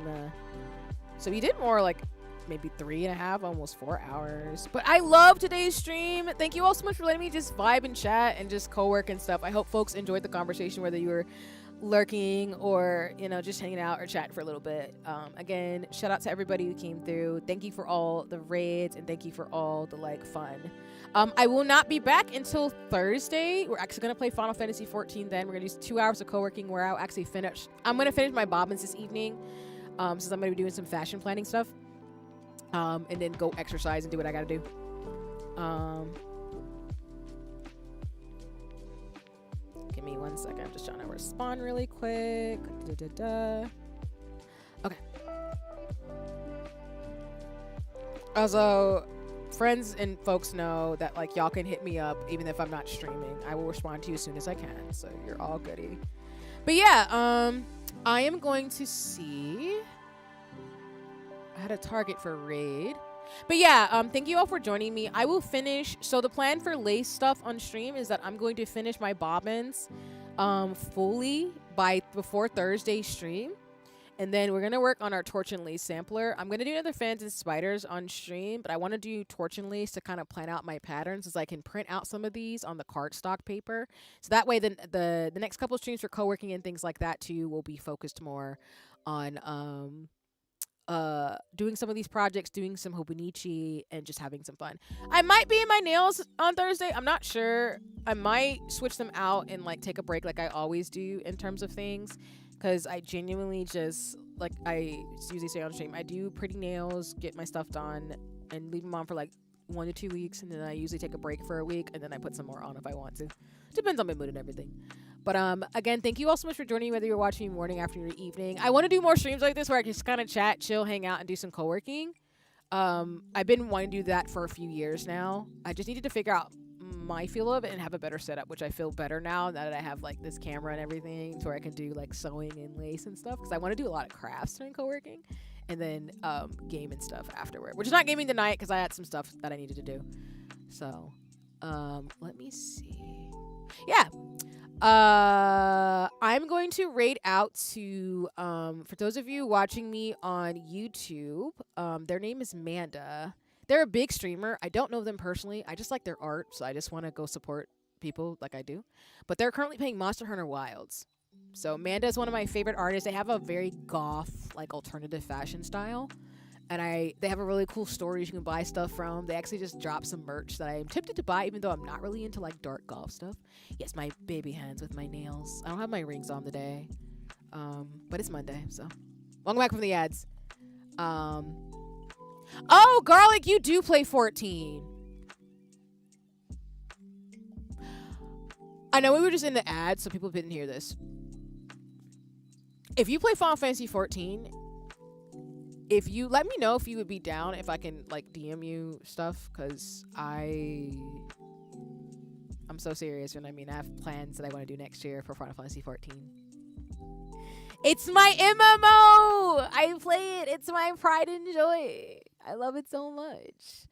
Speaker 1: So we did more like maybe 3.5, almost 4 hours. But I love today's stream. Thank you all so much for letting me just vibe and chat and just co-work and stuff. I hope folks enjoyed the conversation, whether you were lurking or, just hanging out or chatting for a little bit. Again, shout out to everybody who came through. Thank you for all the raids and thank you for all the fun. I will not be back until Thursday. We're actually going to play Final Fantasy 14 then. We're going to do 2 hours of co-working where I'm going to finish my bobbins this evening, since I'm going to be doing some fashion planning stuff, and then go exercise and do what I got to do. Give me 1 second. I'm just trying to respond really quick. Okay. Also, friends and folks know that y'all can hit me up even if I'm not streaming. I will respond to you as soon as I can. So you're all goody. But yeah, I am going to see. I had a target for raid. But yeah, thank you all for joining me. I will finish. So the plan for lace stuff on stream is that I'm going to finish my bobbins fully before Thursday's stream. And then we're going to work on our torch and lace sampler. I'm going to do another fans and spiders on stream, but I want to do torch and lace to kind of plan out my patterns, as I can print out some of these on the cardstock paper. So that way the next couple of streams for co-working and things like that too will be focused more on doing some of these projects, doing some Hobonichi, and just having some fun. I might be in my nails on Thursday. I'm not sure. I might switch them out and take a break like I always do in terms of things. Because I genuinely just, I usually say on stream, I do pretty nails, get my stuff done, and leave them on for 1 to 2 weeks. And then I usually take a break for a week, and then I put some more on if I want to. Depends on my mood and everything. But again, thank you all so much for joining me, whether you're watching me morning, afternoon, or evening. I want to do more streams like this where I can just kind of chat, chill, hang out, and do some co-working. I've been wanting to do that for a few years now. I just needed to figure out my feel of it and have a better setup, which I feel better now that I have this camera and everything, to where I can do sewing and lace and stuff, because I want to do a lot of crafts during co-working, and then game and stuff afterward, which is not gaming tonight because I had some stuff that I needed to do. So let me see. Yeah, I'm going to raid out to for those of you watching me on YouTube, their name is Manda. They're a big streamer. I don't know them personally. I just like their art, so I just want to go support people like I do. But they're currently playing Monster Hunter Wilds. So Manda is one of my favorite artists. They have a very goth, alternative fashion style. And they have a really cool storage you can buy stuff from. They actually just dropped some merch that I am tempted to buy, even though I'm not really into dark goth stuff. Yes, my baby hands with my nails. I don't have my rings on today. But it's Monday, so. Welcome back from the ads. Oh, Garlic, you do play 14. I know we were just in the ad, so people didn't hear this. If you play Final Fantasy 14, if you let me know if you would be down, if I can DM you stuff, because I'm so serious when I have plans that I want to do next year for Final Fantasy 14. It's my MMO. I play it. It's my pride and joy. I love it so much.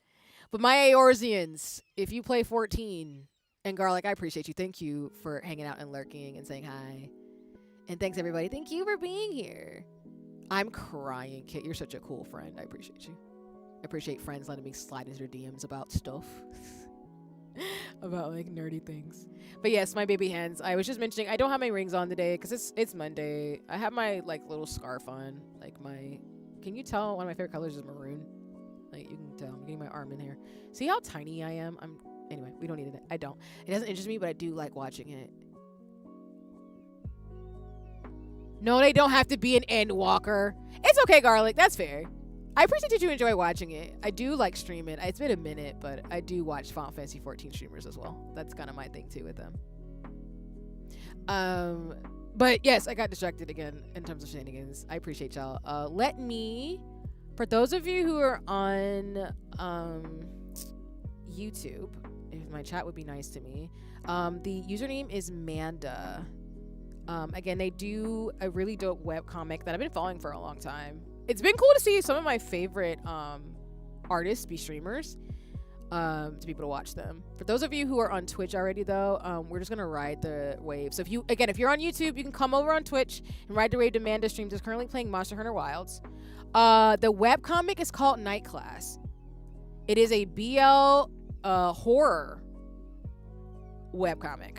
Speaker 1: But my Eorzeans, if you play 14, and Garlic, I appreciate you. Thank you for hanging out and lurking and saying hi. And thanks, everybody. Thank you for being here. I'm crying, Kit. You're such a cool friend. I appreciate you. I appreciate friends letting me slide into their DMs about stuff. About nerdy things. But yes, my baby hands. I was just mentioning I don't have my rings on today because it's Monday. I have my little scarf on. Can you tell one of my favorite colors is maroon? You can tell. I'm getting my arm in here. See how tiny I am? Anyway, we don't need it. I don't. It doesn't interest me, but I do like watching it. No, they don't have to be an Endwalker. It's okay, Garlic. That's fair. I appreciate that you enjoy watching it. I do like streaming. It's been a minute, but I do watch Final Fantasy 14 streamers as well. That's kind of my thing too with them. But yes, I got distracted again in terms of shenanigans. I appreciate y'all. For those of you who are on YouTube, if my chat would be nice to me, the username is Manda. Again, they do a really dope webcomic that I've been following for a long time. It's been cool to see some of my favorite artists be streamers, to be able to watch them. For those of you who are on Twitch already, though, we're just gonna ride the wave. So if you're on YouTube, you can come over on Twitch and ride the wave to Manda streams. Is currently playing Monster Hunter Wilds. The webcomic is called Night Class. It is a BL horror webcomic.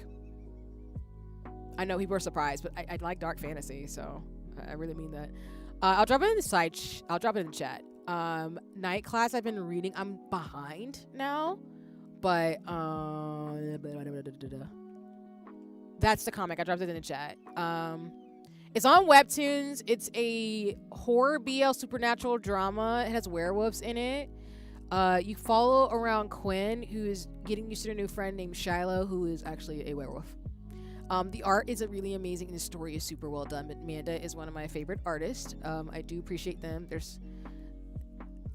Speaker 1: I know people are surprised, but I like dark fantasy, so I really mean that. I'll drop it in the side. I'll drop it in the chat. Night Class. I've been reading. I'm behind now, but that's the comic. I dropped it in the chat. It's on Webtoons. It's a horror BL supernatural drama. It has werewolves in it. You follow around Quinn, who's getting used to a new friend named Shiloh, who is actually a werewolf. The art is really amazing and the story is super well done. Amanda is one of my favorite artists. I do appreciate them. There's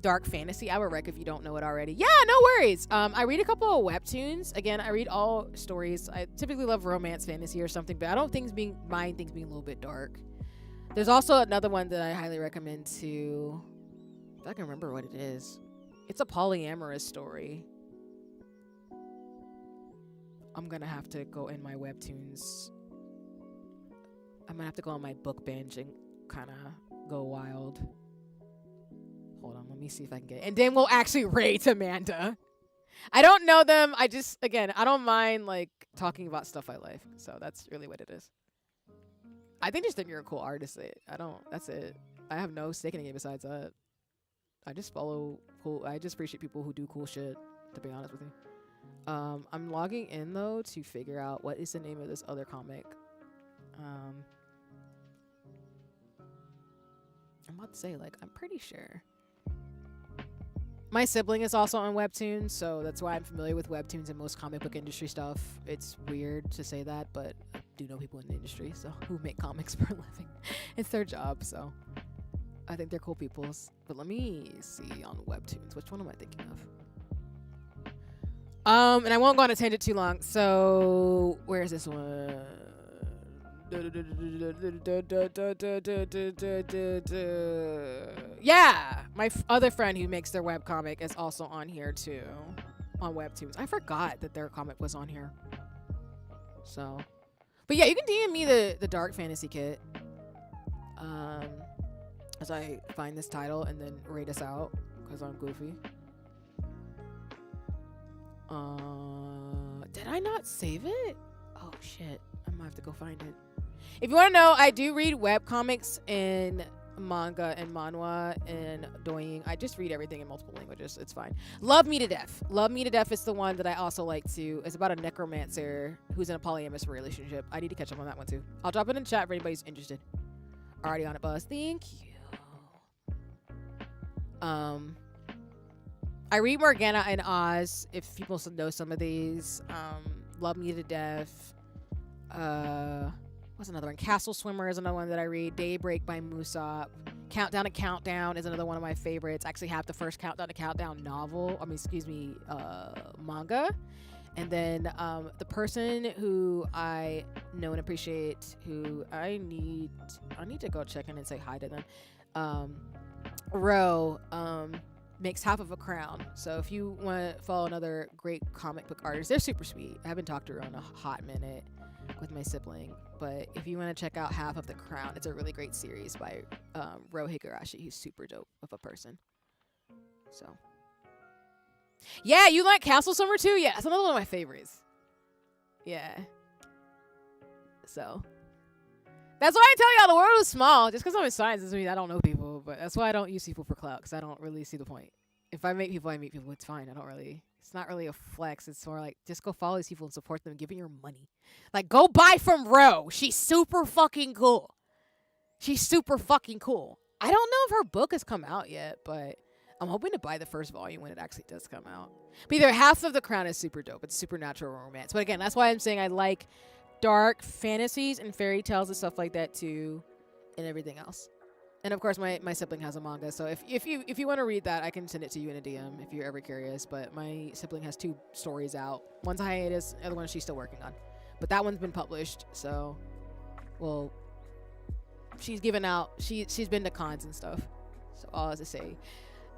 Speaker 1: dark fantasy. I would rec if you don't know it already. Yeah, no worries. I read a couple of webtoons. Again, I read all stories. I typically love romance fantasy or something, but I don't mind things being a little bit dark. There's also another one that I highly recommend too. If I can remember what it is. It's a polyamorous story. I'm gonna have to go in my webtoons. I'm gonna have to go on my book binge and kind of go wild. Hold on, let me see if I can get it. And then we'll actually rate Amanda. I don't know them. I don't mind like talking about stuff I like. So that's really what it is. I think just that you're a cool artist. That's it. I have no stake in the game besides that. I just follow cool. I just appreciate people who do cool shit, to be honest with you. I'm logging in though to figure out what is the name of this other comic. I'm about to say, like, I'm pretty sure. My sibling is also on Webtoons, so that's why I'm familiar with Webtoons and most comic book industry stuff. It's weird to say that, but I do know people in the industry so who make comics for a living. It's their job, so I think they're cool peoples. But let me see on Webtoons. Which one am I thinking of? And I won't go on a tangent too long. So where is this one? Yeah, my other friend who makes their webcomic is also on here too, on Webtoons. I forgot that their comic was on here. So, but yeah, you can DM me the dark fantasy kit. As I find this title and then rate us out because I'm goofy. Did I not save it? Oh shit, I might have to go find it. If you want to know, I do read webcomics and manga and manhwa and doing. I just read everything in multiple languages. It's fine. Love Me to Death. Love Me to Death is the one that I also like to. It's about a necromancer who's in a polyamorous relationship. I need to catch up on that one too. I'll drop it in the chat if anybody's interested. Already on it, Buzz. Thank you. I read Morgana and Oz, if people know some of these. Love Me to Death. What's another one? Castle Swimmer is another one that I read. Daybreak by Musop. Countdown to Countdown is another one of my favorites. I actually have the first Countdown to Countdown manga. And then the person who I know and appreciate, who I need to go check in and say hi to them. Ro makes Half of a Crown. So if you want to follow another great comic book artist, they're super sweet. I haven't talked to her in a hot minute with my sibling, but if you want to check out Half of the Crown, it's a really great series by Ro Higurashi. He's super dope of a person. So yeah, you like Castle Summer too? Yeah, it's another one of my favorites. Yeah. So that's why I tell y'all the world is small. Just because I'm in science doesn't mean I don't know people, but that's why I don't use people for clout, because I don't really see the point. If I meet people, It's fine. It's not really a flex. It's more like, just go follow these people and support them, give me your money. Like, go buy from Ro. She's super fucking cool. I don't know if her book has come out yet, but I'm hoping to buy the first volume when it actually does come out. But either Half of the Crown is super dope. It's supernatural romance. But again, that's why I'm saying I like dark fantasies and fairy tales and stuff like that too, and everything else. And of course, my sibling has a manga, so if you want to read that, I can send it to you in a DM if you're ever curious. But my sibling has 2 stories out. One's a hiatus, the other one she's still working on. But that one's been published, so well, she's given out. She's been to cons and stuff. So all to say,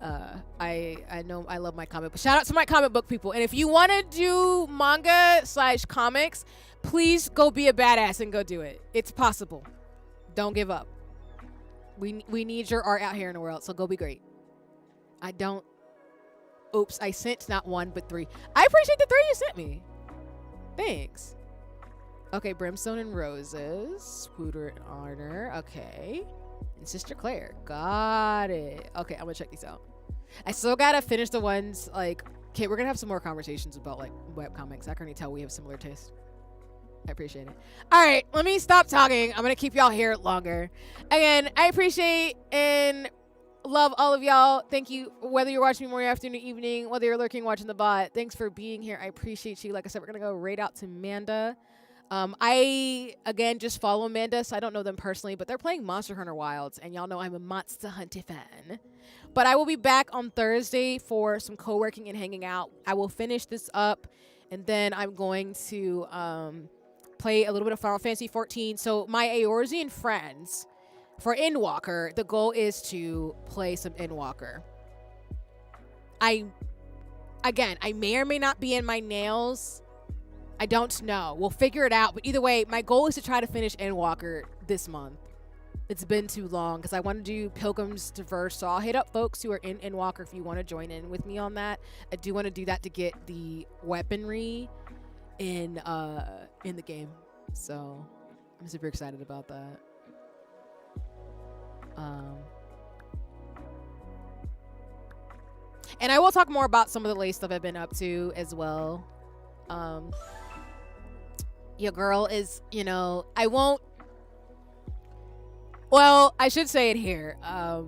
Speaker 1: I know I love my comic book. Shout out to my comic book people. And if you want to do manga/comics, please go be a badass and go do it. It's possible. Don't give up. We need your art out here in the world, so go be great. Oops, I sent not 1 but 3. I appreciate the 3 you sent me. Thanks. Okay, Brimstone and Roses. Pooter and Honor. Okay. And Sister Claire. Got it. Okay, I'm gonna check these out. I still gotta finish the ones, like, okay, we're gonna have some more conversations about, like, webcomics. I can already tell we have similar taste. I appreciate it. All right, let me stop talking. I'm gonna keep y'all here longer. Again, I appreciate and love all of y'all. Thank you, whether you're watching me morning, afternoon, evening, whether you're lurking, watching the bot. Thanks for being here. I appreciate you. Like I said, we're gonna go right out to Manda. I, again, just follow Amanda, so I don't know them personally, but they're playing Monster Hunter Wilds, and y'all know I'm a Monster Hunter fan. But I will be back on Thursday for some co-working and hanging out. I will finish this up, and then I'm going to play a little bit of Final Fantasy 14. So my Eorzean friends, for Endwalker, the goal is to play some Endwalker. I may or may not be in my nails. I don't know. We'll figure it out. But either way, my goal is to try to finish Endwalker this month. It's been too long because I want to do Pilgrim's Traverse. So I'll hit up folks who are in Endwalker if you want to join in with me on that. I do want to do that to get the weaponry in the game. So I'm super excited about that. And I will talk more about some of the late stuff I've been up to as well. Your girl is, I won't. Well, I should say it here. I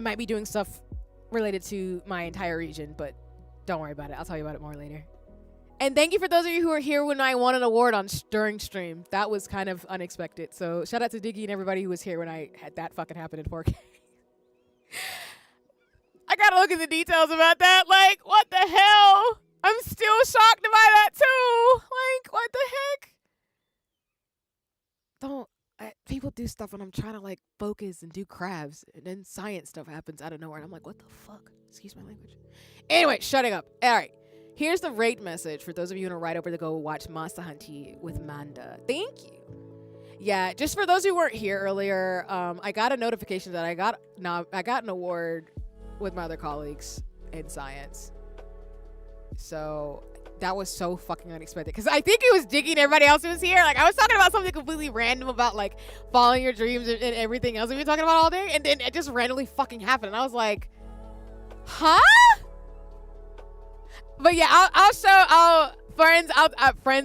Speaker 1: might be doing stuff related to my entire region, but don't worry about it. I'll tell you about it more later. And thank you for those of you who were here when I won an award during stream. That was kind of unexpected. So shout out to Diggy and everybody who was here when I had that fucking happen in 4K. I gotta look at the details about that. Like, what the hell? I'm still shocked by that too. Like, what the heck? People do stuff when I'm trying to like focus and do crabs, and then science stuff happens out of nowhere, and I'm like, what the fuck? Excuse my language. Anyway, shutting up. All right. Here's the rate message for those of you who are right over to go watch Monster Hunter with Manda. Thank you. Yeah, just for those who weren't here earlier, I got a notification that I got an award with my other colleagues in science. So that was so fucking unexpected because I think it was Diggy and everybody else who was here. Like, I was talking about something completely random about like following your dreams and everything else we've been talking about all day, and then it just randomly fucking happened, and I was like, huh? But yeah, I'll show friends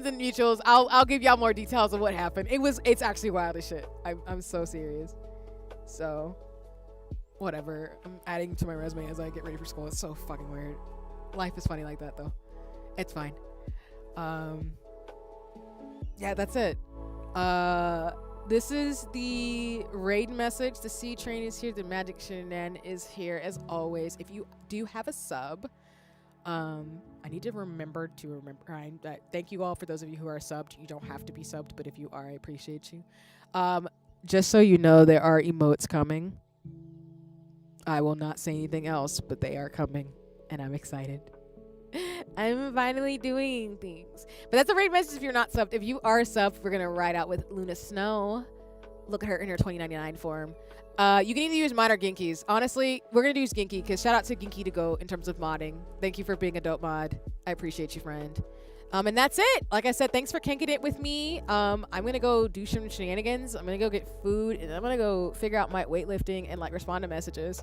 Speaker 1: and mutuals. I'll give y'all more details of what happened. It's actually wild as shit. I'm so serious. So whatever. I'm adding to my resume as I get ready for school. It's so fucking weird. Life is funny like that though. It's fine. Yeah, that's it. This is the raid message. The C train is here. The Magic Shannon is here as always. If you do have a sub, I need to remember. Thank you all for those of you who are subbed. You don't have to be subbed, but if you are, I appreciate you. Just so you know, there are emotes coming. I will not say anything else, but they are coming, and I'm excited. I'm finally doing things. But that's a raid message if you're not subbed. If you are subbed, we're going to ride out with Luna Snow. Look at her in her 2099 form. You can either use mine or Genki's. Honestly, we're going to use Genki because shout out to Genki to go in terms of modding. Thank you for being a dope mod. I appreciate you, friend. And that's it. Like I said, thanks for kenking it with me. I'm going to go do some shenanigans. I'm going to go get food, and I'm going to go figure out my weightlifting and like respond to messages.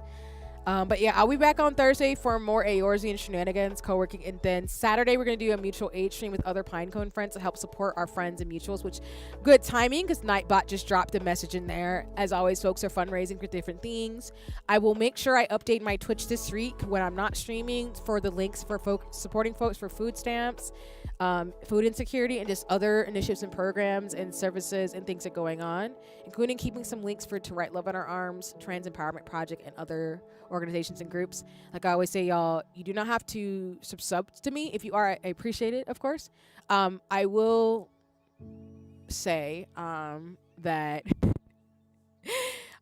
Speaker 1: But yeah, I'll be back on Thursday for more Eorzean shenanigans, co-working, and then Saturday we're going to do a mutual aid stream with other Pinecone friends to help support our friends and mutuals, which good timing because Nightbot just dropped a message in there. As always, folks are fundraising for different things. I will make sure I update my Twitch this week when I'm not streaming for the links for supporting folks for food stamps, food insecurity, and just other initiatives and programs and services and things that are going on, including keeping some links for To Write Love on Our Arms, Trans Empowerment Project, and other organizations and groups. Like I always say, y'all, you do not have to sub to me. If you are, I appreciate it, of course. I will say that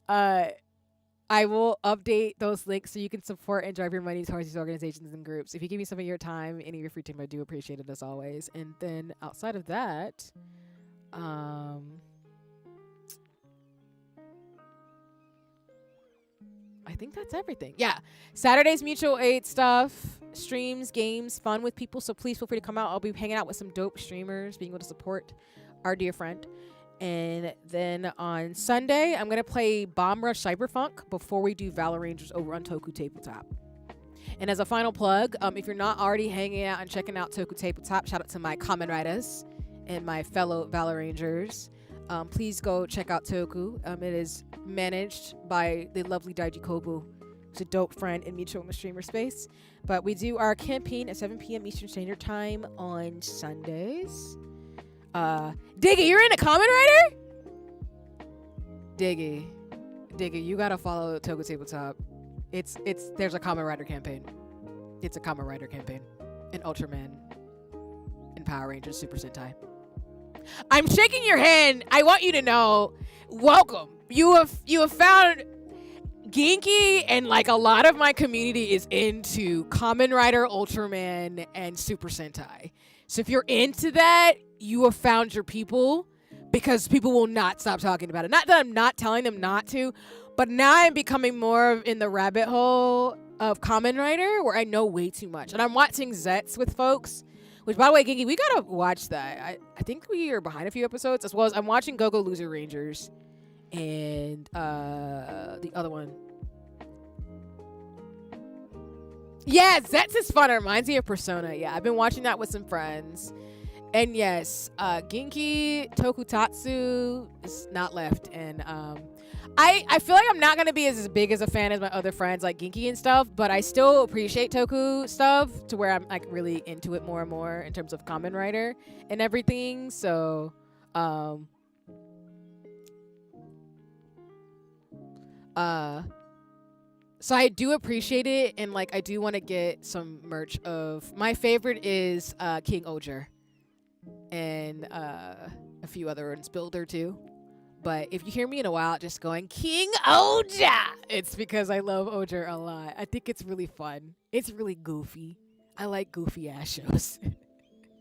Speaker 1: I will update those links so you can support and drive your money towards these organizations and groups. If you give me some of your time, any of your free time, I do appreciate it as always. And then outside of that, I think that's everything. Yeah. Saturday's mutual aid stuff, streams, games, fun with people. So please feel free to come out. I'll be hanging out with some dope streamers, being able to support our dear friend. And then on Sunday, I'm going to play Bomb Rush Cyberpunk before we do Valor Rangers over on Toku Tabletop. And as a final plug, if you're not already hanging out and checking out Toku Tabletop, shout out to my Kamen Riders and my fellow Valor Rangers. Please go check out Toku. It is managed by the lovely Daiji Kobu, who's a dope friend and mutual in the streamer space. But we do our campaign at 7 p.m. Eastern Standard Time on Sundays. Diggy, you're in a Kamen Rider? Diggy, you gotta follow Toku Tabletop. There's a Kamen Rider campaign. It's a Kamen Rider campaign. And Ultraman. And Power Rangers Super Sentai. I'm shaking your hand. I want you to know, welcome. You have found Genki, and like a lot of my community is into Kamen Rider, Ultraman, and Super Sentai. So if you're into that, you have found your people, because people will not stop talking about it. Not that I'm not telling them not to, but now I'm becoming more in the rabbit hole of Kamen Rider, where I know way too much. And I'm watching Zets with folks. Which, by the way, Genki, we gotta watch that. I think we are behind a few episodes, as well as I'm watching Go-Go Loser Rangers and the other one. Yeah, Zets is fun. It reminds me of Persona. Yeah, I've been watching that with some friends. And yes, Genki Tokutatsu is not left. And I feel like I'm not going to be as big as a fan as my other friends like Genki and stuff, but I still appreciate Toku stuff to where I'm like really into it more and more in terms of Kamen Rider and everything. So, so I do appreciate it, and like I do want to get some merch of my favorite is King Oger and a few other ones, Builder too. But if you hear me in a while just going, King Oja, it's because I love Oja a lot. I think it's really fun. It's really goofy. I like goofy ass shows.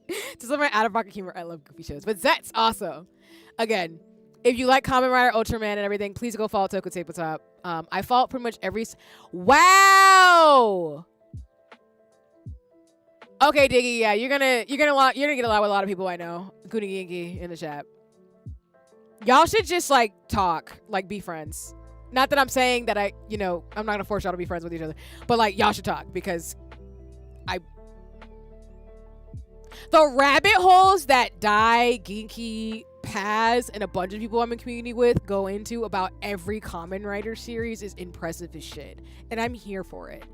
Speaker 1: To some of my out-of-pocket humor, I love goofy shows. But that's awesome. Again, if you like Kamen Rider, Ultraman, and everything, please go follow Toku Tabletop. I follow pretty much every... Wow! Okay, Diggy, yeah, you're gonna get along with a lot of people I know, including Genki in the chat. Y'all should just, like, talk. Like, be friends. Not that I'm saying that I'm not going to force y'all to be friends with each other. But, like, y'all should talk. Because the rabbit holes that Dai, Genki, Paz, and a bunch of people I'm in community with go into about every Kamen Rider series is impressive as shit. And I'm here for it.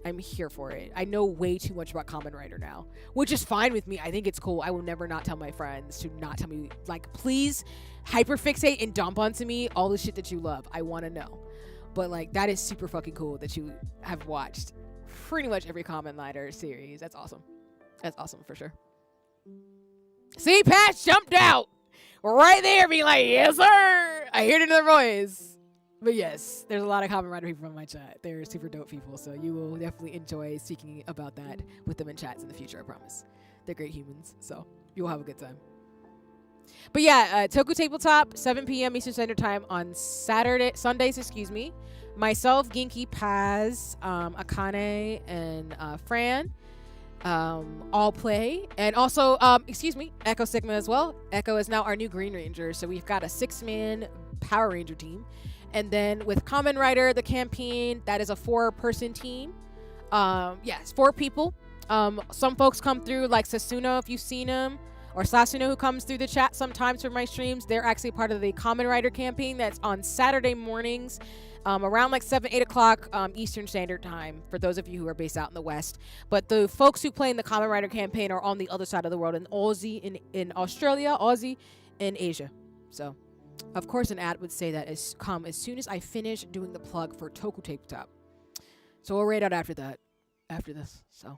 Speaker 1: I know way too much about Kamen Rider now, which is fine with me. I think it's cool. I will never not tell my friends to not tell me, like, please hyperfixate and dump onto me all the shit that you love. I want to know. But, like, that is super fucking cool that you have watched pretty much every Kamen Rider series. That's awesome. That's awesome for sure. See, Patch jumped out right there being like, yes, sir. I hear it in their voice. But yes, there's a lot of Kamen Rider people in my chat. They're super dope people, so you will definitely enjoy speaking about that with them in chats in the future, I promise. They're great humans, so you will have a good time. But yeah, Toku Tabletop, 7 p.m. Eastern Standard Time on Sundays. Myself, Genki, Paz, Akane, and Fran all play. And also, Echo Sigma as well. Echo is now our new Green Ranger, so we've got a 6-man Power Ranger team. And then with Kamen Rider, the campaign, that is a 4-person team. Yes, 4 people. Some folks come through, like Sasuno, if you've seen him, or Sasuno, who comes through the chat sometimes for my streams. They're actually part of the Kamen Rider campaign that's on Saturday mornings, around like 8 o'clock Eastern Standard Time, for those of you who are based out in the West. But the folks who play in the Kamen Rider campaign are on the other side of the world, in Aussie, in Australia, Aussie, and Asia. So... of course, an ad would say that as soon as I finish doing the plug for Toku Tabletop. So we'll rate out after this. So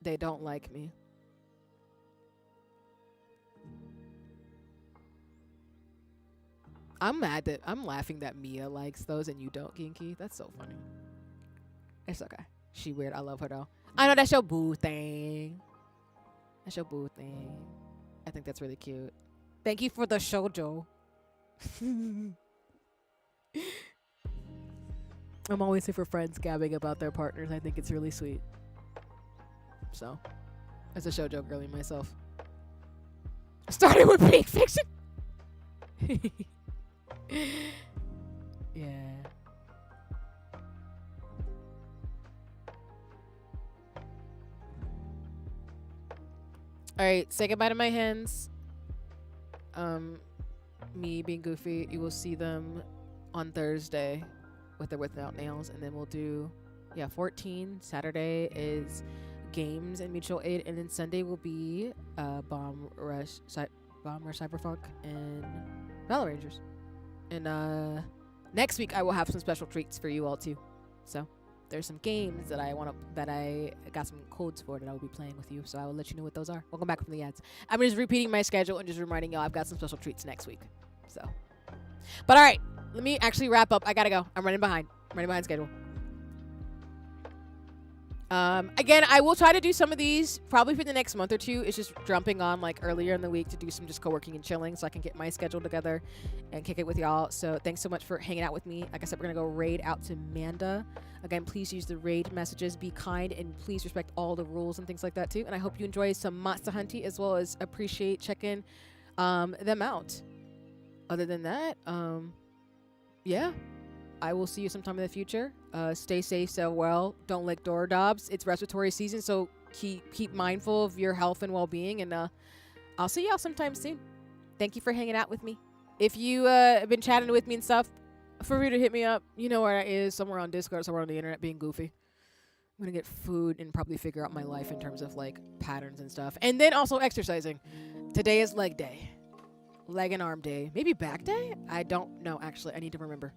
Speaker 1: they don't like me. I'm laughing that Mia likes those and you don't, Genki. That's so funny. It's okay. She weird. I love her though. I know that's your boo thing. That's your boo thing. I think that's really cute. Thank you for the shoujo. I'm always here for friends gabbing about their partners. I think it's really sweet. So, as a shoujo girly myself. Started with Peak Fiction. Yeah. All right, say goodbye to my hens. Me being goofy, you will see them on Thursday with or without nails, and then we'll do 14. Saturday is games and mutual aid, and then Sunday will be Bomb Rush Cyberpunk and Valor Rangers. And next week I will have some special treats for you all too. So there's some games that I got some codes for that I will be playing with you. So I will let you know what those are. Welcome back from the ads. I'm just repeating my schedule and just reminding y'all I've got some special treats next week. So, but all right, let me actually wrap up. I gotta go. I'm running behind schedule. Again, I will try to do some of these probably for the next month or two. It's just jumping on like earlier in the week to do some just co-working and chilling so I can get my schedule together and kick it with y'all. So thanks so much for hanging out with me. Like I said, we're going to go raid out to Manda. Again, please use the raid messages. Be kind and please respect all the rules and things like that too. And I hope you enjoy some Monster Hunty as well as appreciate checking them out. Other than that, yeah. I will see you sometime in the future. Stay safe, stay well. Don't lick doorknobs. It's respiratory season, so keep mindful of your health and well-being. And I'll see y'all sometime soon. Thank you for hanging out with me. If you have been chatting with me and stuff, feel free to hit me up. You know where it is, somewhere on Discord, somewhere on the internet, being goofy. I'm gonna get food and probably figure out my life in terms of like patterns and stuff. And then also exercising. Today is leg day. Leg and arm day. Maybe back day? I don't know, actually. I need to remember.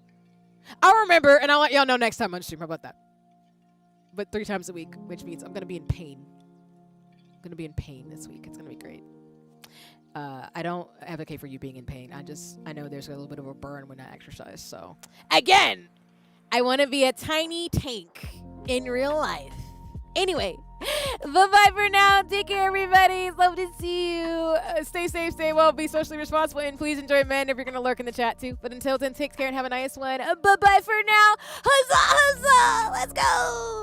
Speaker 1: I'll remember, and I'll let y'all know next time on stream. How about that? But 3 times a week, which means I'm going to be in pain. I'm going to be in pain this week. It's going to be great. I don't advocate for you being in pain. I know there's a little bit of a burn when I exercise. So, again, I want to be a tiny tank in real life. Anyway, bye-bye for now. Take care, everybody. Love to see you. Stay safe, stay well, be socially responsible, and please enjoy men if you're going to lurk in the chat, too. But until then, take care and have a nice one. Bye-bye for now. Huzzah, huzzah. Let's go.